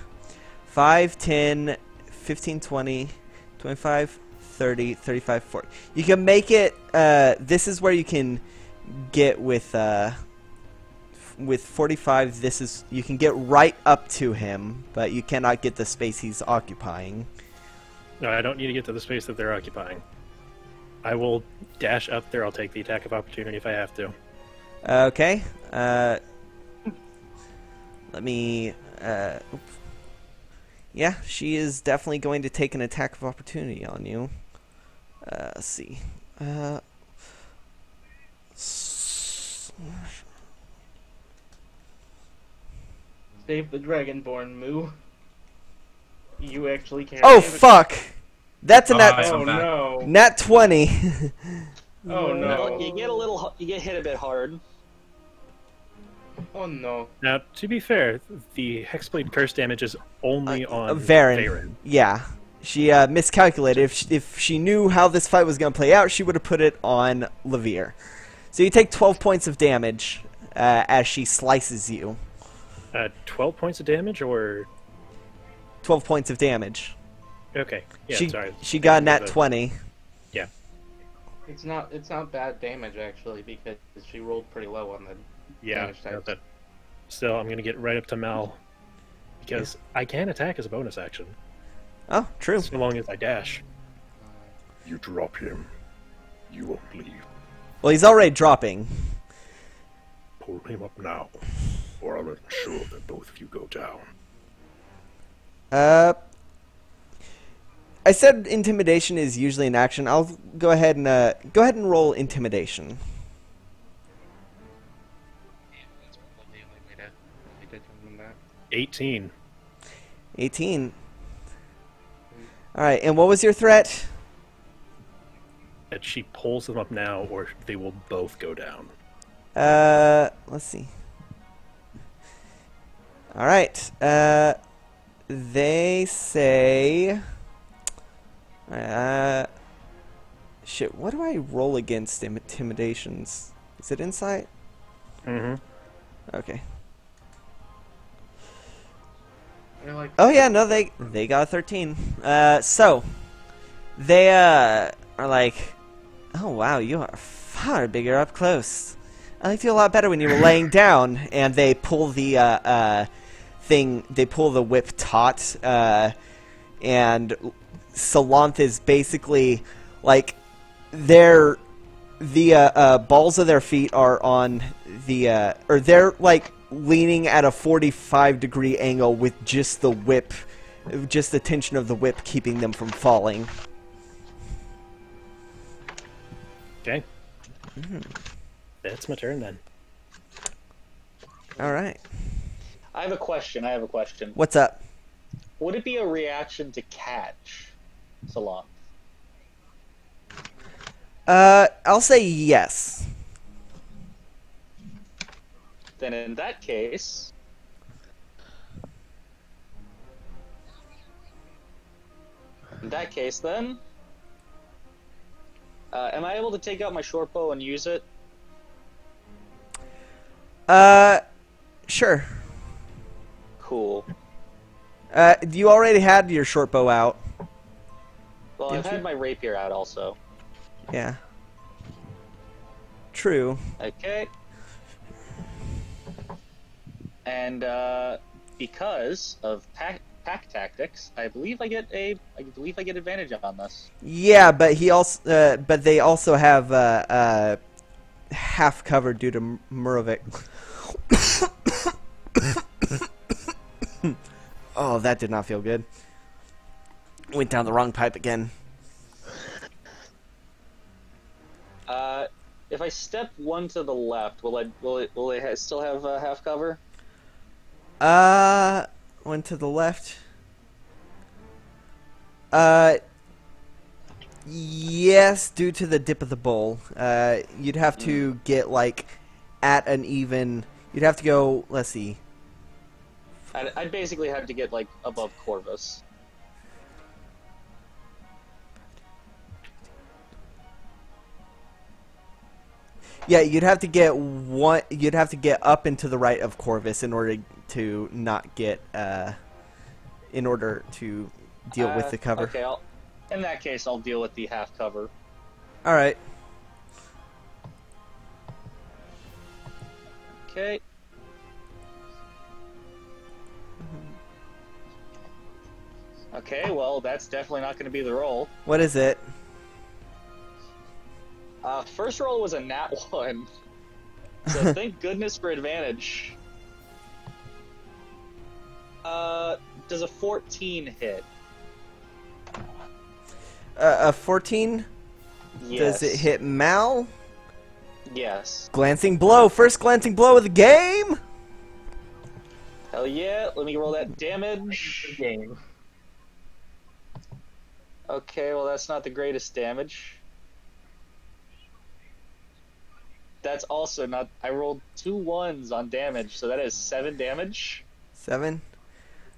5, 10, 15, 20, 25, 30, 35, 40. You can make it. This is where you can get with 45. This is you can get right up to him, but you cannot get the space he's occupying. No, I don't need to get to the space that they're occupying. I will dash up there. I'll take the attack of opportunity if I have to. Okay. Let me. Oops. Yeah, she is definitely going to take an attack of opportunity on you. Let's see. Save the Dragonborn, Moo. You actually can't. Oh save it. fuck! That's a nat. Oh no! Nat 20. Oh no! You get hit a bit hard. Oh no! Now, to be fair, the Hexblade curse damage is only on Varen. Varen. Yeah. She miscalculated. If she knew how this fight was going to play out, she would have put it on Levere. So you take 12 points of damage as she slices you. 12 points of damage, or 12 points of damage. okay? Yeah, sorry. She got nat 20. Yeah. It's not bad damage actually because she rolled pretty low on the Yeah. damage type. But still, I'm gonna get right up to Mal because I can attack as a bonus action. Oh, true. So long as I dash. You drop him, you won't leave. Well, he's already dropping. Pull him up now, or I'll ensure that both of you go down. I said intimidation is usually an action. I'll go ahead and roll intimidation. That's probably the only way to determine that. 18. 18. All right, and what was your threat? That she pulls them up now, or they will both go down. Let's see. All right. They say. Shit. What do I roll against intimidations? Is it insight? Mm-hmm. Okay. They're like. Oh yeah, no, they got a 13. So they are like, oh wow, you are far bigger up close. I liked you a lot better when you were laying down. And they pull the thing. They pull the whip taut, and Salanth is basically like the balls of their feet are on the or they're like leaning at a 45-degree angle with just the whip, just the tension of the whip keeping them from falling. Okay. That's my turn then. All right. I have a question. What's up? Would it be a reaction to catch Salon? I'll say yes. Then in that case, then, am I able to take out my short bow and use it? Sure. Cool. You already had your short bow out. Well, I've had my rapier out also. Yeah. True. Okay. And because of pack tactics, I believe I get advantage on this. Yeah, but but they also have half cover due to Murovic. Oh, that did not feel good. Went down the wrong pipe again. If I step one to the left, will it still have half cover? One to the left. Yes, due to the dip of the bowl. You'd have to get like at an even. You'd have to go. Let's see. I'd basically have to get like above Corvus. Yeah, you'd have to get one. You'd have to get up and to the right of Corvus in order to not get. In order to deal with the cover. Okay, in that case, I'll deal with the half cover. All right. Okay. Okay, well, that's definitely not going to be the roll. What is it? First roll was a nat 1. So thank goodness for advantage. Does a 14 hit? A 14? Yes. Does it hit Mal? Yes. Glancing blow. First glancing blow of the game? Hell yeah. Let me roll that damage. Game. Okay, well, that's not the greatest damage. That's also not... I rolled 2 1s on damage, so that is 7 damage. 7?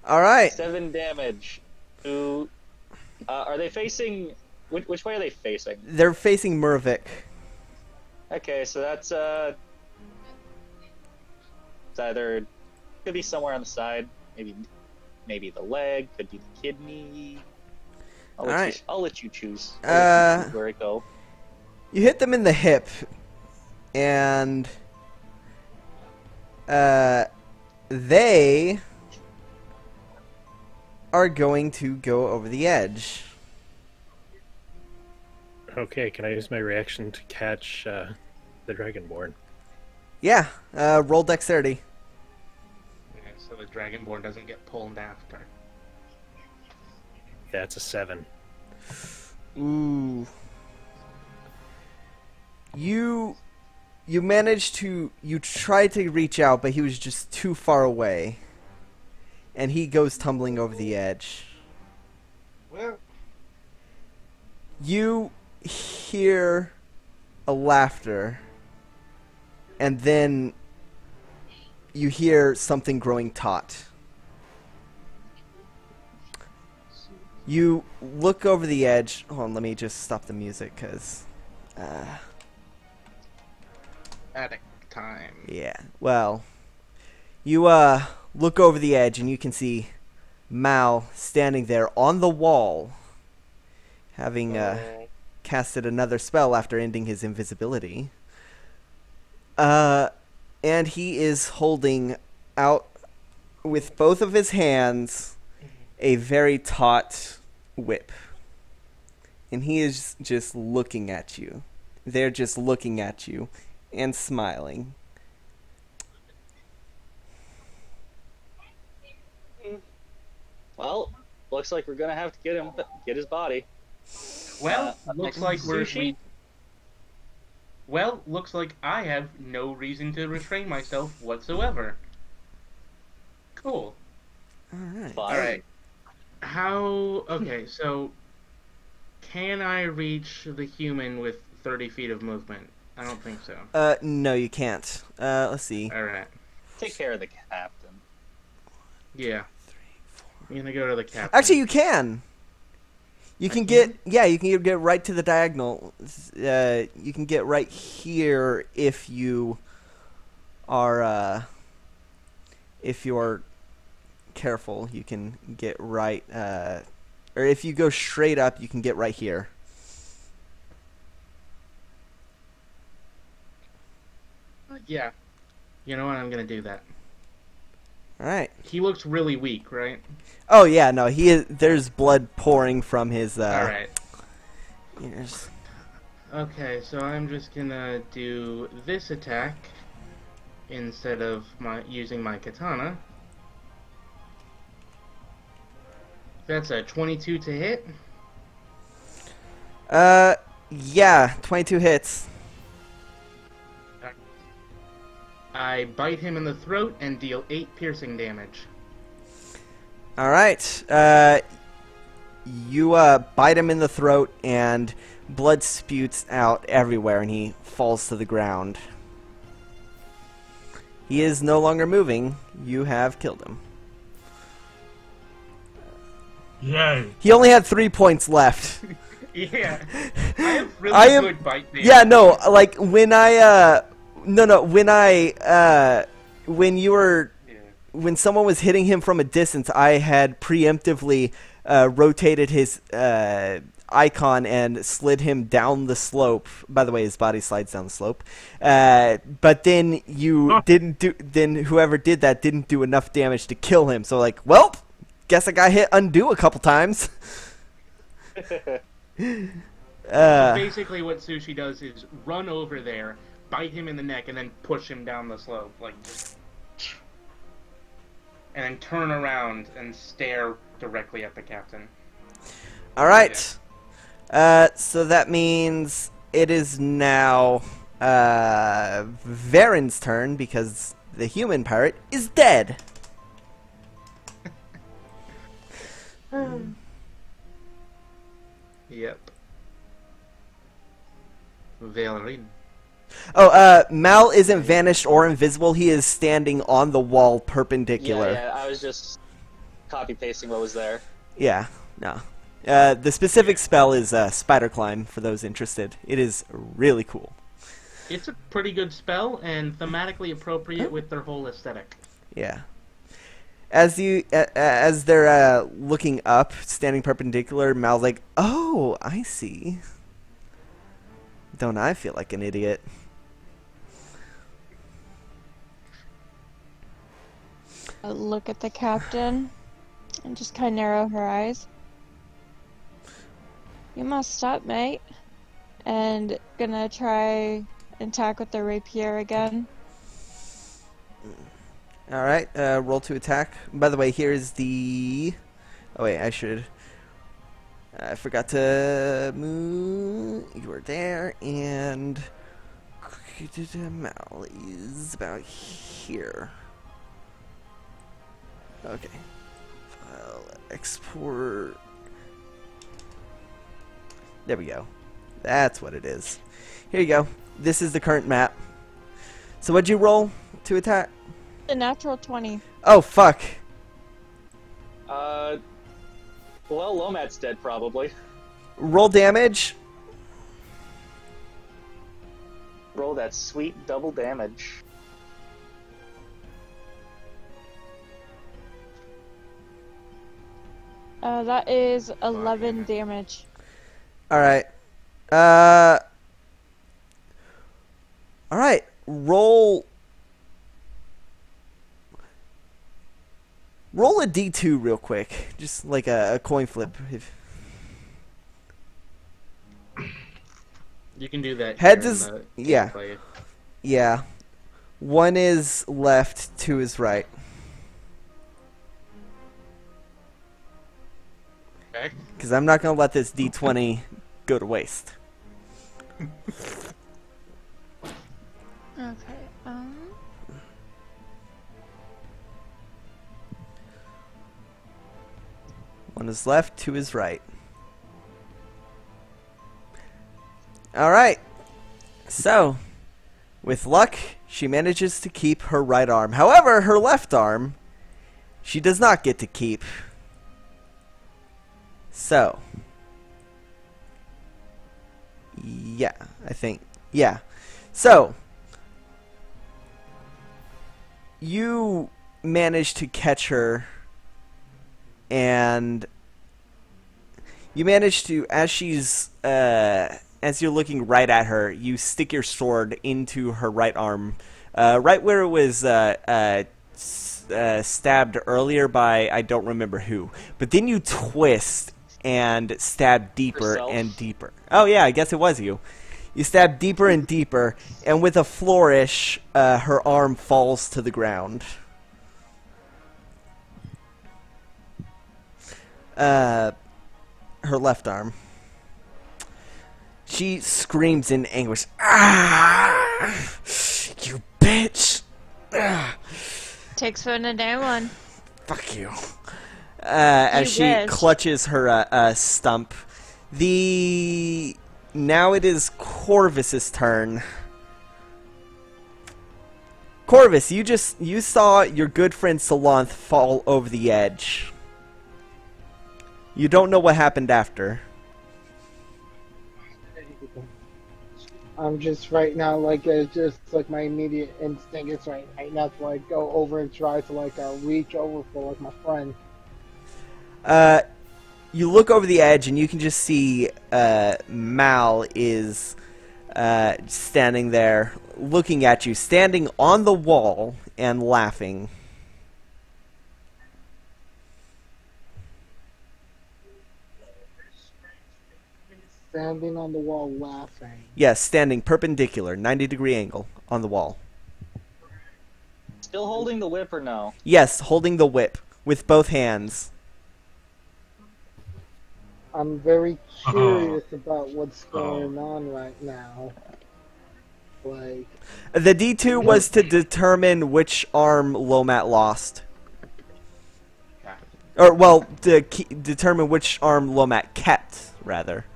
Alright. 7 damage. To... are they facing... Which way are they facing? They're facing Murvik. Okay, so that's, it's either... Could be somewhere on the side. Maybe the leg. Could be the kidney. I'll let you choose. Where it go. You hit them in the hip. And... they... are going to go over the edge. Okay, can I use my reaction to catch the Dragonborn? Yeah, roll dexterity. Yeah, so the Dragonborn doesn't get pulled after. That's a 7. Ooh. You managed to... You tried to reach out, but he was just too far away. And he goes tumbling over the edge. Well... You hear a laughter. And then you hear something growing taut. You look over the edge. Hold on, let me just stop the music, because... Attic time. yeah, well... You, look over the edge, and you can see Mal standing there on the wall, having casted another spell after ending his invisibility. And he is holding out with both of his hands a very taut whip. And he is just looking at you. They're just looking at you and smiling. Well, looks like we're gonna have to get his body. Well, looks like sushi? Well, looks like I have no reason to restrain myself whatsoever. Cool. Alright. Alright. Okay, so can I reach the human with 30 feet of movement? I don't think so. No, you can't. Let's see. Alright. Take care of the captain. Yeah. I'm gonna go to the captain. Actually, you can. You can get right to the diagonal. You can get right here if you are if you're careful. You can get right, or if you go straight up, you can get right here. Yeah. You know what? I'm gonna do that. All right. He looks really weak, right? Oh yeah, no. There's blood pouring from his All right. ears. Okay, so I'm just gonna do this attack instead of using my katana. That's a 22 to hit. Yeah, 22 hits. I bite him in the throat and deal 8 piercing damage. All right. You bite him in the throat, and blood spewts out everywhere, and he falls to the ground. He is no longer moving. You have killed him. Yay! He only had 3 points left. Yeah, I have really good bite damage. Yeah, no, like when I when someone was hitting him from a distance, I had preemptively rotated his icon and slid him down the slope. By the way, his body slides down the slope. But then then whoever did that didn't do enough damage to kill him. So like, well, guess I got hit undo a couple times. Basically what Sushi does is run over there, bite him in the neck, and then push him down the slope, like, and then turn around and stare directly at the captain. Alright. So that means it is now Varen's turn, because the human pirate is dead. Yep. Valerie. Oh, Mal isn't vanished or invisible. He is standing on the wall perpendicular. Yeah, I was just copy-pasting what was there. Yeah, no. The specific spell is Spider Climb, for those interested. It is really cool. It's a pretty good spell, and thematically appropriate with their whole aesthetic. Yeah. As they're looking up, standing perpendicular, Mal's like, "Oh, I see. Don't I feel like an idiot?" Look at the captain and just kind of narrow her eyes. You messed up, mate. And gonna try and attack with the rapier again. Alright, roll to attack. By the way, here's the... Oh wait, I forgot to move... You were there, and... Mal is about here. Okay. File, export... There we go. That's what it is. Here you go. This is the current map. So what'd you roll to attack? A natural 20. Oh, fuck. Well, Lomat's dead, probably. Roll damage. Roll that sweet double damage. That is 11 damage. All right. All right. Roll a d2 real quick, just like a coin flip. You can do that. Heads here in is the yeah, gameplay. yeah. 1 is left, 2 is right. Okay. Because I'm not gonna let this d20 go to waste. Okay. 1 is left, 2 is right. Alright. So, with luck, she manages to keep her right arm. However, her left arm, she does not get to keep. So. Yeah, I think. Yeah. So. You manage to catch her. And you manage to, as she's, as you're looking right at her, you stick your sword into her right arm, right where it was stabbed earlier by I don't remember who. But then you twist and stab deeper Yourself. and deeper. Oh yeah, I guess it was you. You stab deeper and deeper, and with a flourish, her arm falls to the ground. Her left arm. She screams in anguish. Ah! You bitch! Ah! Takes one and down one. Fuck you. As she wish. clutches her stump. Now it is Corvus's turn. Corvus, you saw your good friend Salanth fall over the edge. You don't know what happened after. I'm just right now, like, it's just like my immediate instinct is right now to like go over and try to like reach over for like my friend. You look over the edge and you can just see Mal is standing there looking at you, standing on the wall and laughing. Standing on the wall laughing. Yes, standing perpendicular, 90-degree angle on the wall. Still holding the whip or no? Yes, holding the whip with both hands. I'm very curious about what's going on right now. Like, The D2 was to determine which arm Lomat lost. Or, well, to determine which arm Lomat kept, rather.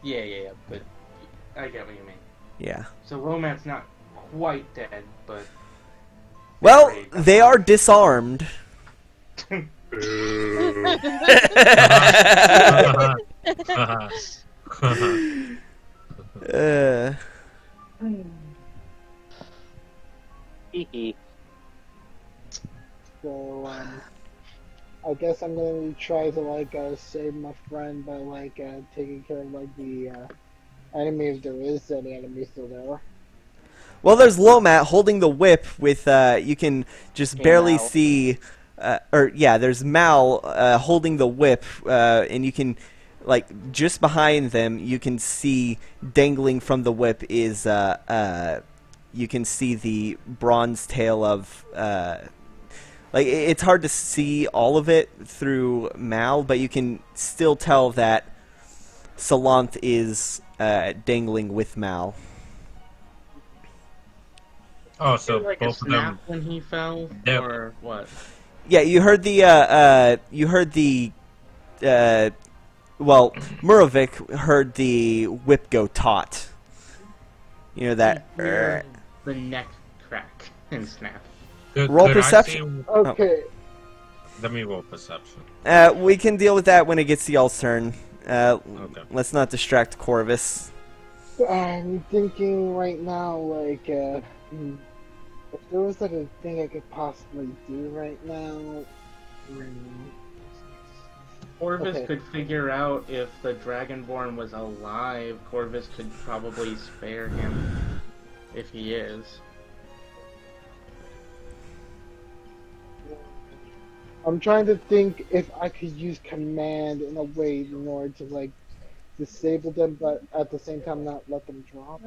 Yeah, but I get what you mean. Yeah. So Lomat's not quite dead, but... Well, they are disarmed. so, I guess I'm gonna try to like save my friend by like taking care of like the enemy if there is any enemy still there. Well, there's Lomat holding the whip with, you can just barely Mal. see, there's Mal holding the whip, and you can, like, just behind them, you can see dangling from the whip is, you can see the bronze tail of, like, it's hard to see all of it through Mal, but you can still tell that Salanth is dangling with Mal. Oh, so like a both of snap them. when he fell, Yep. or what? Yeah, you heard the, well, Murovic heard the whip go taut. You know that. Hear the neck crack and snap. Roll Could perception. I see- Okay. Let me roll perception. We can deal with that when it gets to y'all's turn. Okay. Let's not distract Corvus. I'm thinking right now, like, if there was like a thing I could possibly do right now, Corvus Okay. could figure out if the Dragonborn was alive. Corvus could probably spare him if he is. I'm trying to think if I could use command in a way in order to like disable them, but at the same time not let them drop.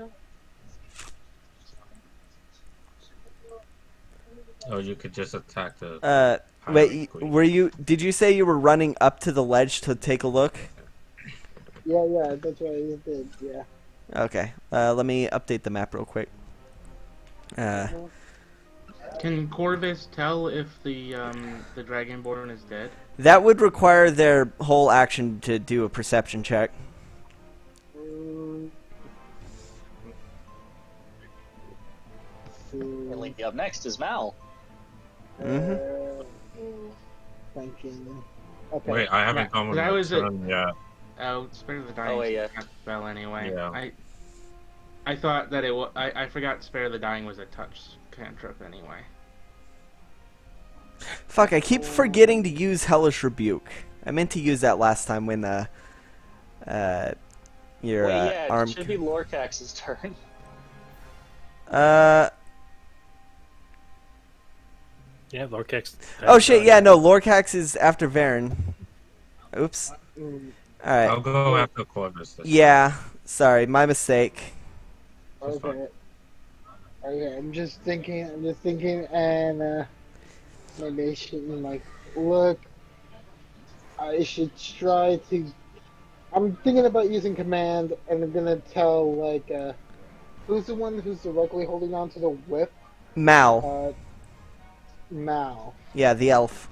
Oh, you could just attack the. Wait, did you say you were running up to the ledge to take a look? Yeah, that's what I did. Yeah. Okay. Let me update the map real quick. Can Corvus tell if the Dragonborn is dead? That would require their whole action to do a perception check. And up next is Mal. Thinking. Okay. Wait, I haven't gone with that my was turn yet. Oh, Spare the Dying. Oh, wait, yeah. Spell anyway. Yeah. I thought that it was. I forgot Spare the Dying was a touch cantrip anyway. Fuck, I keep forgetting to use Hellish Rebuke. I meant to use that last time when your yeah, arm. it should be Lorcax's turn. Yeah, Lorcax. Oh shit, yeah, no, Lorcax is after Varen. Oops. Alright. I'll go after Corvus. Yeah, sorry, my mistake. Okay. Okay, I'm just thinking, and maybe I shouldn't like look. I should try to. I'm thinking about using command, and I'm gonna tell like, who's the one who's directly holding on to the whip? Mal. Mal. Yeah, the elf.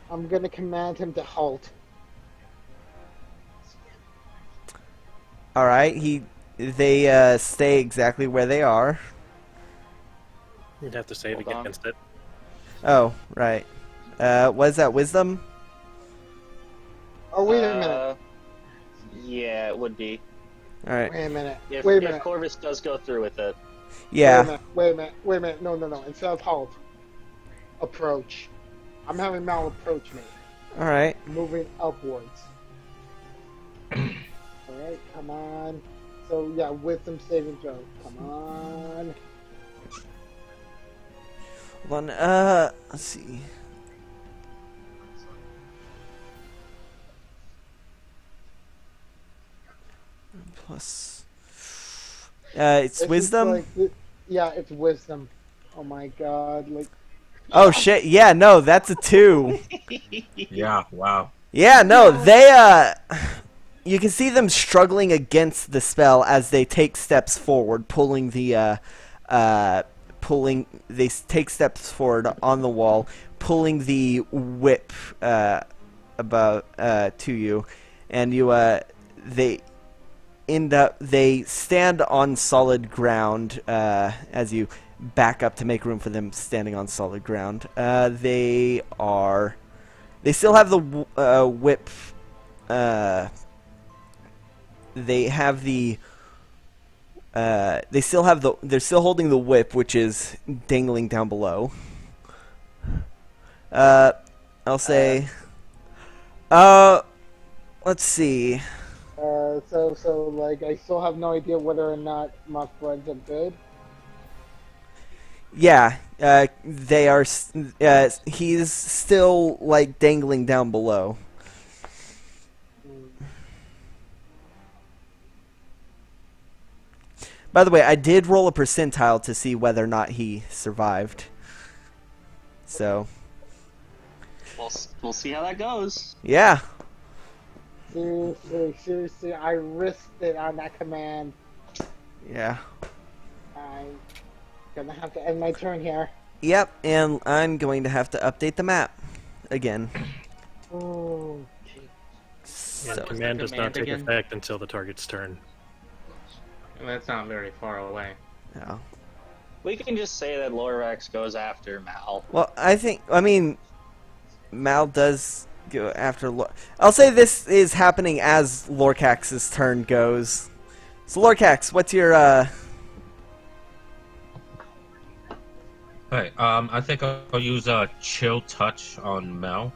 I'm gonna command him to halt. Alright, they stay exactly where they are. You'd have to save Hold on. against it. Oh, right. What is that, wisdom? Oh, wait a minute. Yeah, it would be. Alright. Wait a minute. If, Wait a if minute. Corvus does go through with it. Yeah. Wait a minute. No. Instead of halt, approach. I'm having Mal approach me. Alright. Moving upwards. Alright, come on. So, yeah, wisdom saving throw. Come on. Hold on, let's see. Plus. It's wisdom? Yeah, it's wisdom. Oh my god, like. Oh shit, yeah, no, that's a 2. Yeah, wow. Yeah, no, they, you can see them struggling against the spell as they take steps forward, they take steps forward on the wall, pulling the whip, about, to you, and they stand on solid ground, as you back up to make room for them standing on solid ground. They still have the whip. They're still holding the whip, which is dangling down below. I'll say. Let's see. So like, I still have no idea whether or not my friends are good. Yeah, they are. He's still like dangling down below. By the way, I did roll a percentile to see whether or not he survived. So. We'll see how that goes. Yeah. Seriously, I risked it on that command. Yeah. I'm gonna have to end my turn here. Yep, and I'm going to have to update the map again. Oh. Yeah, So, command does not take again? effect until the target's turn. That's not very far away. no. We can just say that Lorax goes after Mal. Well, I mean, Mal does go after. I'll say this is happening as Lorcax's turn goes. So, Lorcax, what's your Alright, I think I'll use a chill touch on Mel.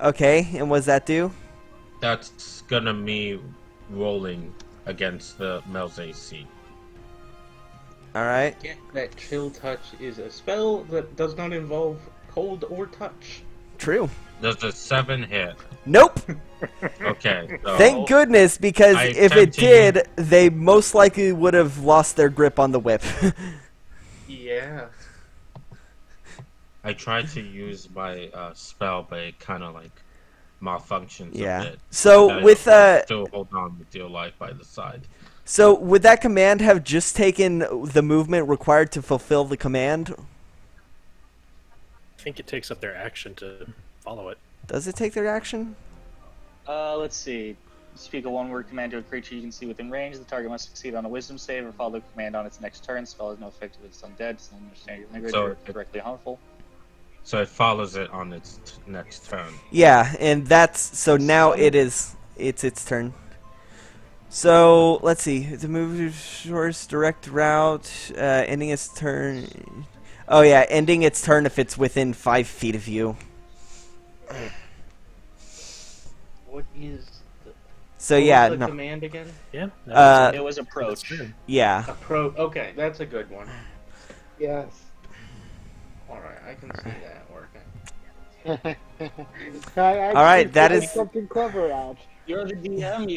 Okay, and what does that do? That's gonna me rolling against the Mel's AC. Alright. Get that chill touch is a spell that does not involve cold or touch. True. Does a 7 hit? Nope. Okay. So Thank goodness, because I if it attempted- did, they most likely would have lost their grip on the whip. Yeah. I tried to use my spell, but it kind of like malfunctions Yeah. a bit. So I with still hold on with your life by the side. so would that command have just taken the movement required to fulfill the command? I think it takes up their action to follow it. Does it take their action? Let's see. Speak a one-word command to a creature you can see within range. The target must succeed on a wisdom save or follow the command on its next turn. Spell has no effect if it's undead, so understand your language So or it- directly harmful. So it follows it on its next turn. Yeah, and that's so now it's its turn. So let's see. The move shortest direct route, ending its turn. Oh yeah, ending its turn if it's within 5 feet of you. What is the, So what yeah, was the no, command again? Yeah. It was approach. yeah. Okay, that's a good one. Yes. Alright, I can see that working. All right, that is- something clever out. You're the DM.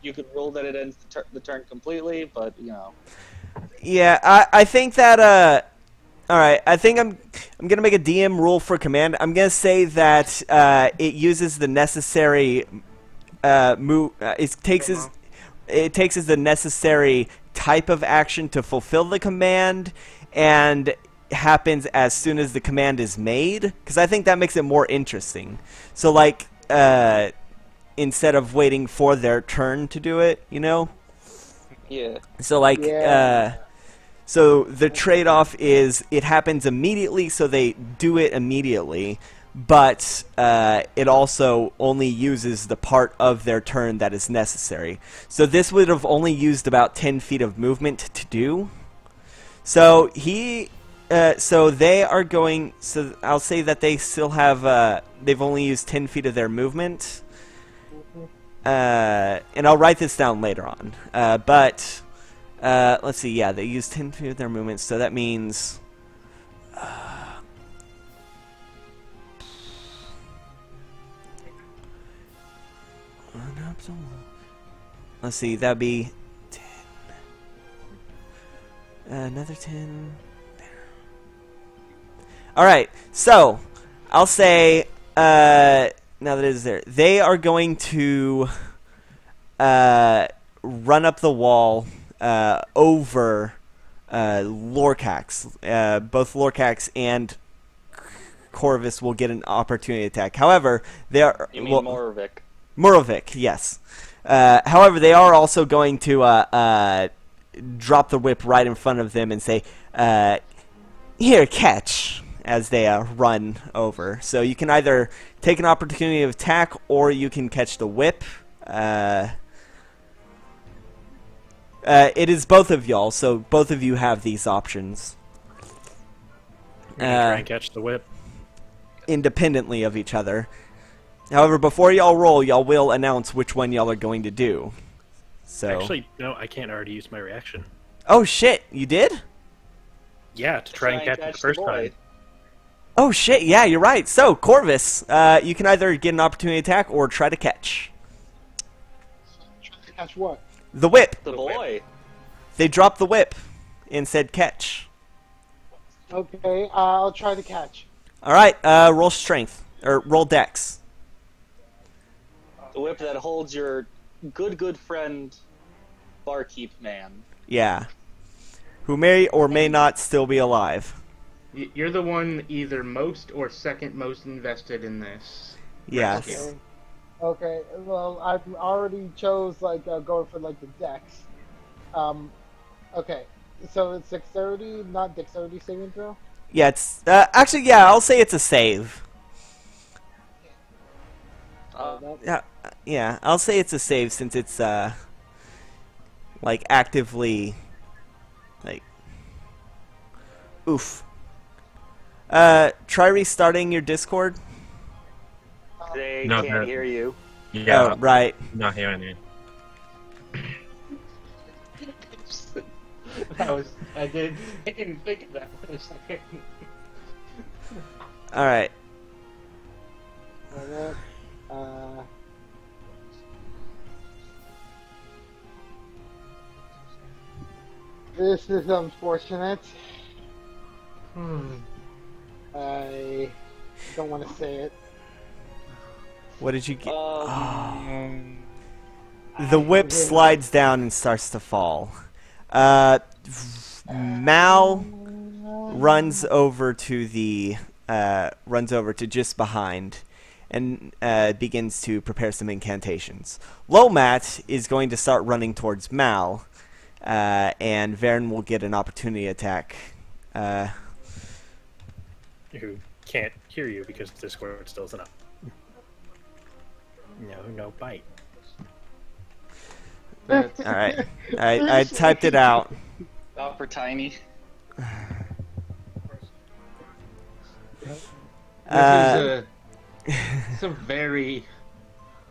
You could roll that it ends the turn completely, but you know. Yeah, I think that all right, I think I'm gonna make a DM rule for command. I'm gonna say that it uses the necessary move. It takes as the necessary type of action to fulfill the command, and happens as soon as the command is made. Because I think that makes it more interesting. So like instead of waiting for their turn to do it, you know. Yeah. So like Yeah. so the trade-off is it happens immediately, so they do it immediately, but it also only uses the part of their turn that is necessary. So this would have only used about 10 feet of movement to do. So so they are going. So I'll say that they still have. They've only used 10 feet of their movement. And I'll write this down later on. But let's see. Yeah, they used 10 feet of their movement, so that means. Let's see. That'd be 10. Another 10. There. All right. So I'll say. Now that it is there, they are going to run up the wall over Lorcax. Both Lorcax and Corvus will get an opportunity attack. However, they are. You mean Morovic? Morovic, yes. However, they are also going to drop the whip right in front of them and say, "Here, catch." As they run over. So you can either take an opportunity of attack or you can catch the whip. It is both of y'all, so both of you have these options. We're gonna try and catch the whip. Independently of each other. However, before y'all roll, y'all will announce which one y'all are going to do. So Actually, no, I can't already use my reaction. Oh shit, you did? Yeah, to try and catch it the first time. Oh shit, yeah, you're right. So, Corvus, you can either get an opportunity attack or try to catch. Try to catch what? The whip. The boy. They dropped the whip and said catch. Okay, I'll try to catch. Alright, roll strength. Or roll dex. The whip that holds your good friend, barkeep man. Yeah. Who may or may not still be alive. You're the one either most or second most invested in this. Yes. rescue. Okay, well, I've already chose, like, going for, like, the dex. Okay, so it's dexterity, not dexterity saving throw? Yeah, it's... actually, yeah, I'll say it's a save. Yeah, I'll say it's a save since it's, like, actively... Like... Oof. Try restarting your Discord. They No, can't hear you. Yeah. Oh, right. Not hearing you. I didn't think of that for a second. All right. This is unfortunate. I don't want to say it. What did you get? Um, The whip slides down and starts to fall. Mal runs over to just behind and begins to prepare some incantations. Lomat is going to start running towards Mal, and Varen will get an opportunity attack. Who can't hear you because Discord still isn't up. No bite. All right, I typed it out. not for Tiny. It's a very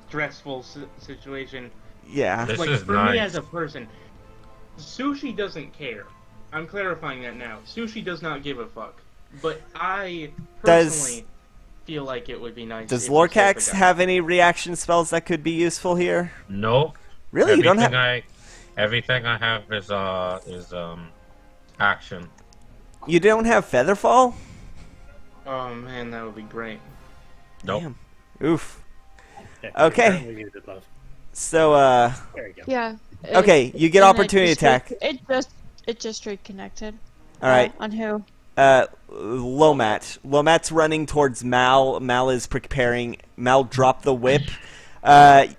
stressful situation. Yeah. This Like, is for nice. me as a person, Sushi doesn't care. I'm clarifying that now. Sushi does not give a fuck. But I personally feel like it would be nice. Does if we saved the Lorcax guy. have any reaction spells that could be useful here? Nope. Really, you don't have. Everything I have is action. You don't have Featherfall? Oh man, that would be great. Nope. Damn. Oof. Yeah, Okay. apparently you did love. So, There you go. Yeah. okay, you get and opportunity attack. It just reconnected. All right. On who? Lomat. Lomat's running towards Mal. Mal is preparing. Mal dropped the whip.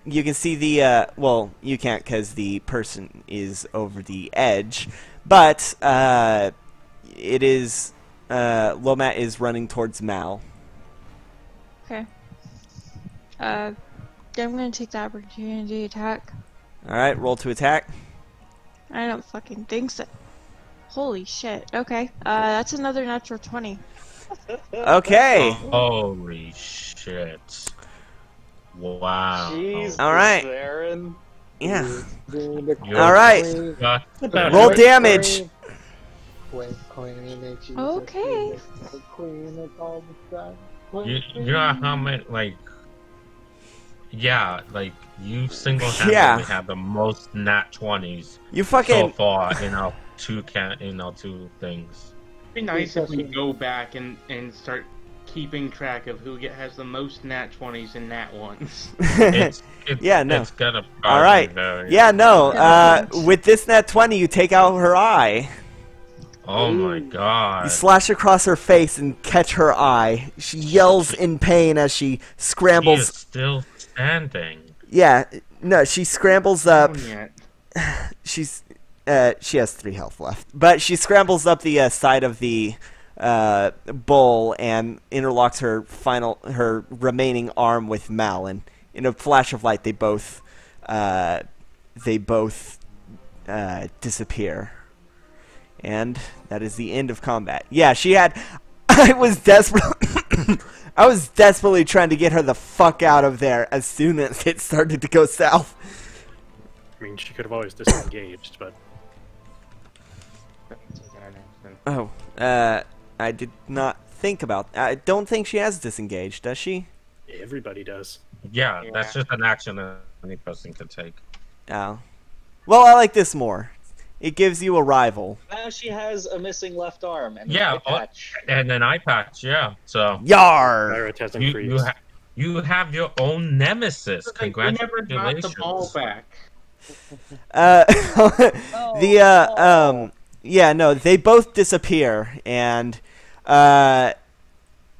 You can see the, well, you can't because the person is over the edge. But, it is, Lomat is running towards Mal. Okay. I'm gonna take the opportunity attack. Alright, roll to attack. I don't fucking think so. Holy shit. Okay. That's another natural 20. Okay. Holy shit. Wow. Jesus, All right. Aaron. Yeah. You're Alright. Got Roll damage. Okay. You know how many, like, yeah, like, you single-handedly Yeah. have the most nat 20s You so fucking. far two things. It'd be nice if we go back and start keeping track of who has the most nat 20s and nat 1s. It's Yeah, no. It's gonna All right. very, Yeah, no. With this nat 20, you take out her eye. Oh my You god. slash across her face and catch her eye. She yells in pain as she He is scrambles. still standing. Yeah, no, she scrambles up. Yet. She's she has 3 health left, but she scrambles up the side of the bowl and interlocks her remaining arm with Mal, and in a flash of light, they both disappear. And that is the end of combat. Yeah, she had. I was desperately trying to get her the fuck out of there as soon as it started to go south. I mean, she could have always disengaged, but Oh, I did not think about. I don't think she has disengaged, does she? everybody does. Yeah, Yeah. that's just an action that any person can take. Oh. Well, I like this more. It gives you a rival. Now she has a missing left arm and Yeah, an eye patch. And an eye patch, yeah. So Yar! Pirate has you increased. you have your own nemesis. We never got Congratulations. the ball back. Yeah, no, they both disappear, and,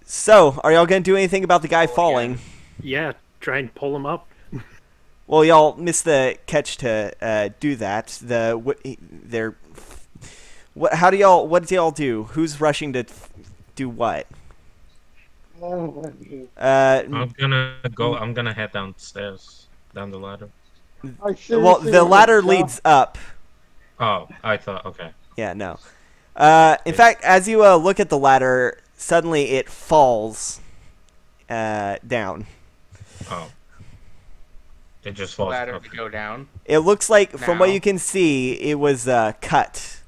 so, are y'all gonna do anything about the guy falling? Yeah, try and pull him up. Well, y'all missed the catch to, do that. What do y'all do? Who's rushing to do what? I'm gonna head downstairs, down the ladder. Well, the ladder leads up. Oh, I thought, okay. Yeah, no. In fact, as you look at the ladder, suddenly it falls down. Oh. It just The falls. ladder Okay. to go down. It looks like, from what Now. you can see, it was cut.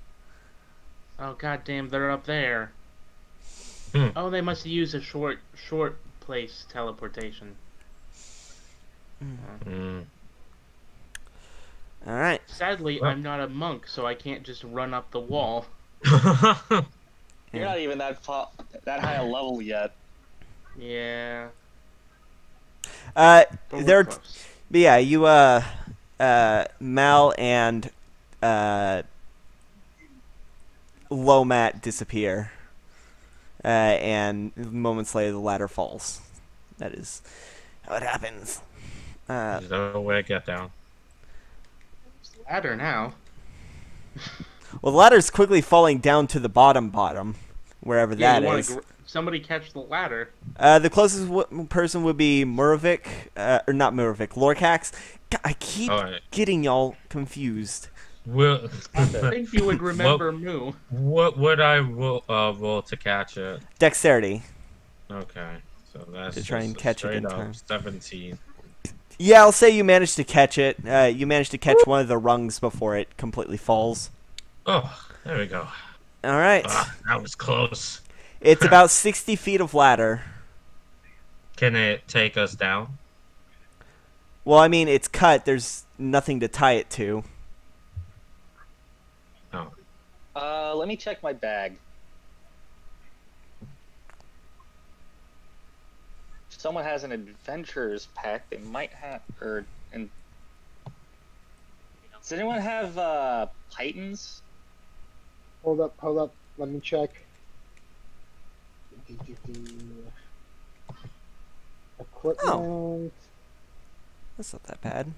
Oh goddamn, they're up there. Hmm. Oh, they must have used a short place teleportation. Mm. All right. Sadly, Well. I'm not a monk, so I can't just run up the wall. You're not even that high a level yet. Yeah. But we're There. close. But yeah, you Mal and Lomat disappear, and moments later the ladder falls. That is how it happens. There's no way to get down. Ladder now. Well, the ladder's quickly falling down to the bottom, wherever Yeah, that you is. somebody catch the ladder. The closest person would be Murovic, or not Murovic, Lorcax. God, I keep getting y'all confused. Will I think you would remember Moo. What would I roll to catch it? Dexterity. Okay, so that's To try just and a catch it straight in up time. 17. Yeah, I'll say you managed to catch it. You managed to catch one of the rungs before it completely falls. Oh, there we go. All right. That was close. It's about 60 feet of ladder. Can it take us down? Well, I mean, it's cut. There's nothing to tie it to. Oh. Let me check my bag. If someone has an adventurer's pack, they might have. Does anyone have pythons? Hold up. Let me check. Equipment. That's not that bad.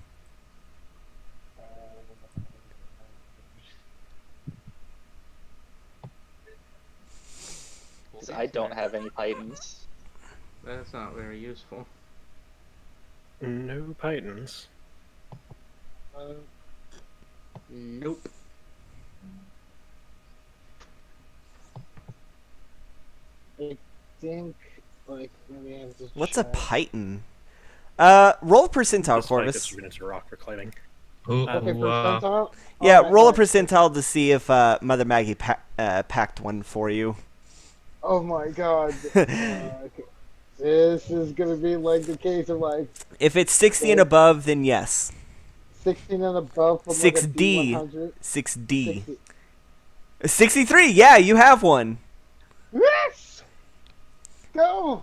Because I don't have any pythons. That's not very useful. No pythons. Nope. I think, like, maybe I have to What's a check. python? Roll a percentile, This Corvus. units are rock for climbing. Okay, percentile? Yeah, Alright, roll a alright. percentile to see if Mother Maggie packed one for you. Oh my god. Okay. This is gonna be like the case of like If it's 60 and above, then yes. 16 and above from 6D. like a D100. 6D. 63, yeah, you have one. Yes! Go!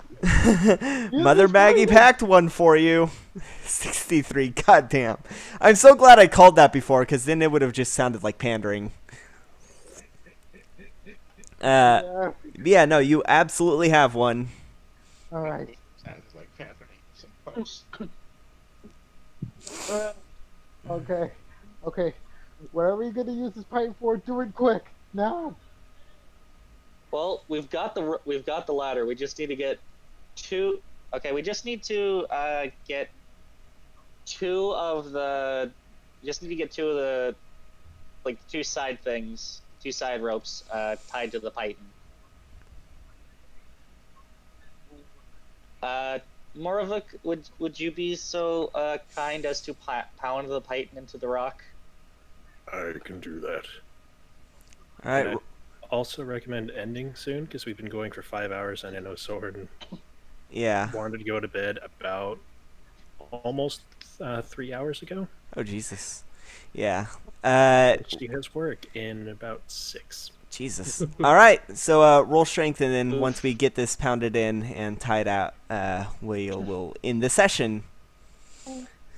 Mother Maggie packed one for you. 63, goddamn. I'm so glad I called that before, because then it would have just sounded like pandering. Yeah, no, you absolutely have one. Alright. Sounds like Catherine. Okay. Whatever you're gonna use this pipe for, do it quick. Now. Well, we've got the ladder. We just need to get two. Okay, we just need to get two of the. Just need to get two of the, like, two side things, two side ropes tied to the python. Moravik, would you be so kind as to pound the python into the rock? I can do that. All right. And I also recommend ending soon because we've been going for 5 hours and I know Sword Yeah. wanted to go to bed about almost 3 hours ago. Oh, Jesus. Yeah. She has work in about 6. Jesus. All right. So roll strength, and then once we get this pounded in and tied out, we'll end the session.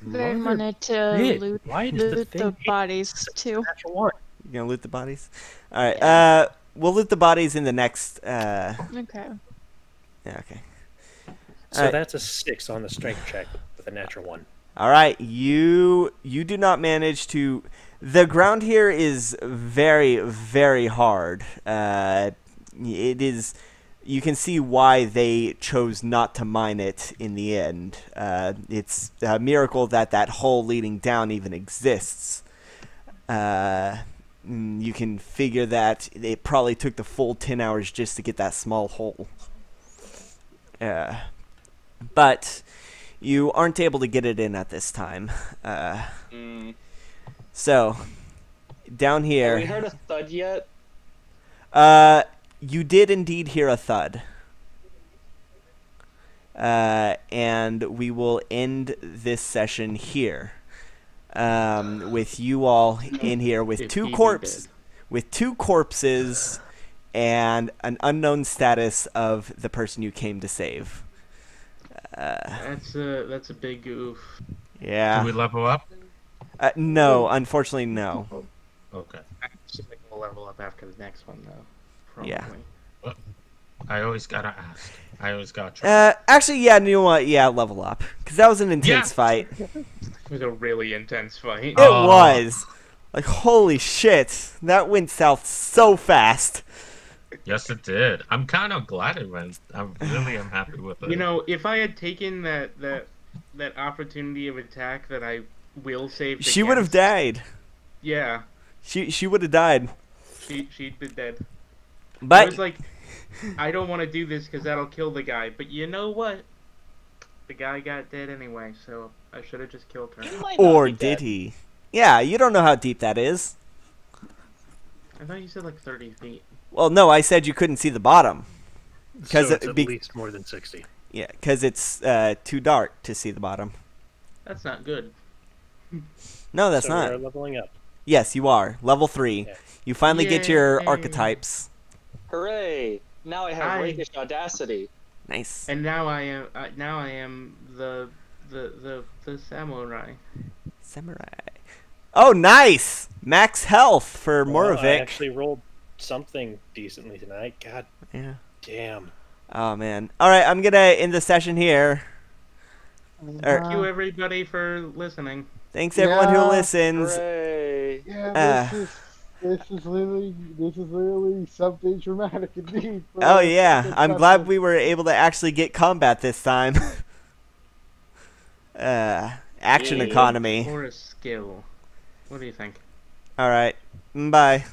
Vern wanted to loot the bodies too. You're gonna loot the bodies. All right. We'll loot the bodies in the next. Okay. Yeah. Okay. So Alright. that's a 6 on the strength check with a natural 1. All right. You do not manage to. The ground here is very, very hard. It is. You can see why they chose not to mine it in the end. It's a miracle that hole leading down even exists. You can figure that it probably took the full 10 hours just to get that small hole. But you aren't able to get it in at this time. So, down here... Have we heard a thud yet? You did indeed hear a thud. And we will end this session here. With you all in here with two corpses and an unknown status of the person you came to save. That's a big goof. Yeah. Do we level up? No, unfortunately, no. Okay. Actually, we'll level up after the next one, though. Probably. Yeah. I always gotta ask. I always gotta try. Actually, yeah, you know what? Yeah, level up. Because that was an intense fight. It was a really intense fight. It was. Like, holy shit. That went south so fast. Yes, it did. I'm kind of glad it went. I really am happy with it. You know, if I had taken that opportunity of attack that I will save, she would have died. Yeah. She would have died. She'd be dead. But I was like, I don't want to do this because that'll kill the guy. But you know what? The guy got dead anyway, so I should have just killed her. Or did he? Yeah, you don't know how deep that is. I thought you said like 30 feet. Well, no, I said you couldn't see the bottom. So it's at least more than 60. Yeah, because it's too dark to see the bottom. That's not good. No, that's so not. We're leveling up. Yes, you are. Level 3. Yeah. You finally get your archetypes. Hooray! Now I have rakish audacity. Nice. And now I am the samurai. Samurai. Oh, nice! Max health for Moravik. I actually rolled something decently tonight. God damn. Oh, man. Alright, I'm gonna end the session here. Thank you, everybody, for listening. Thanks, everyone who listens. Hooray. Yeah, this is literally something dramatic indeed. Oh, yeah. I'm glad we were able to actually get combat this time. Action economy. Or a skill. What do you think? Alright. Bye.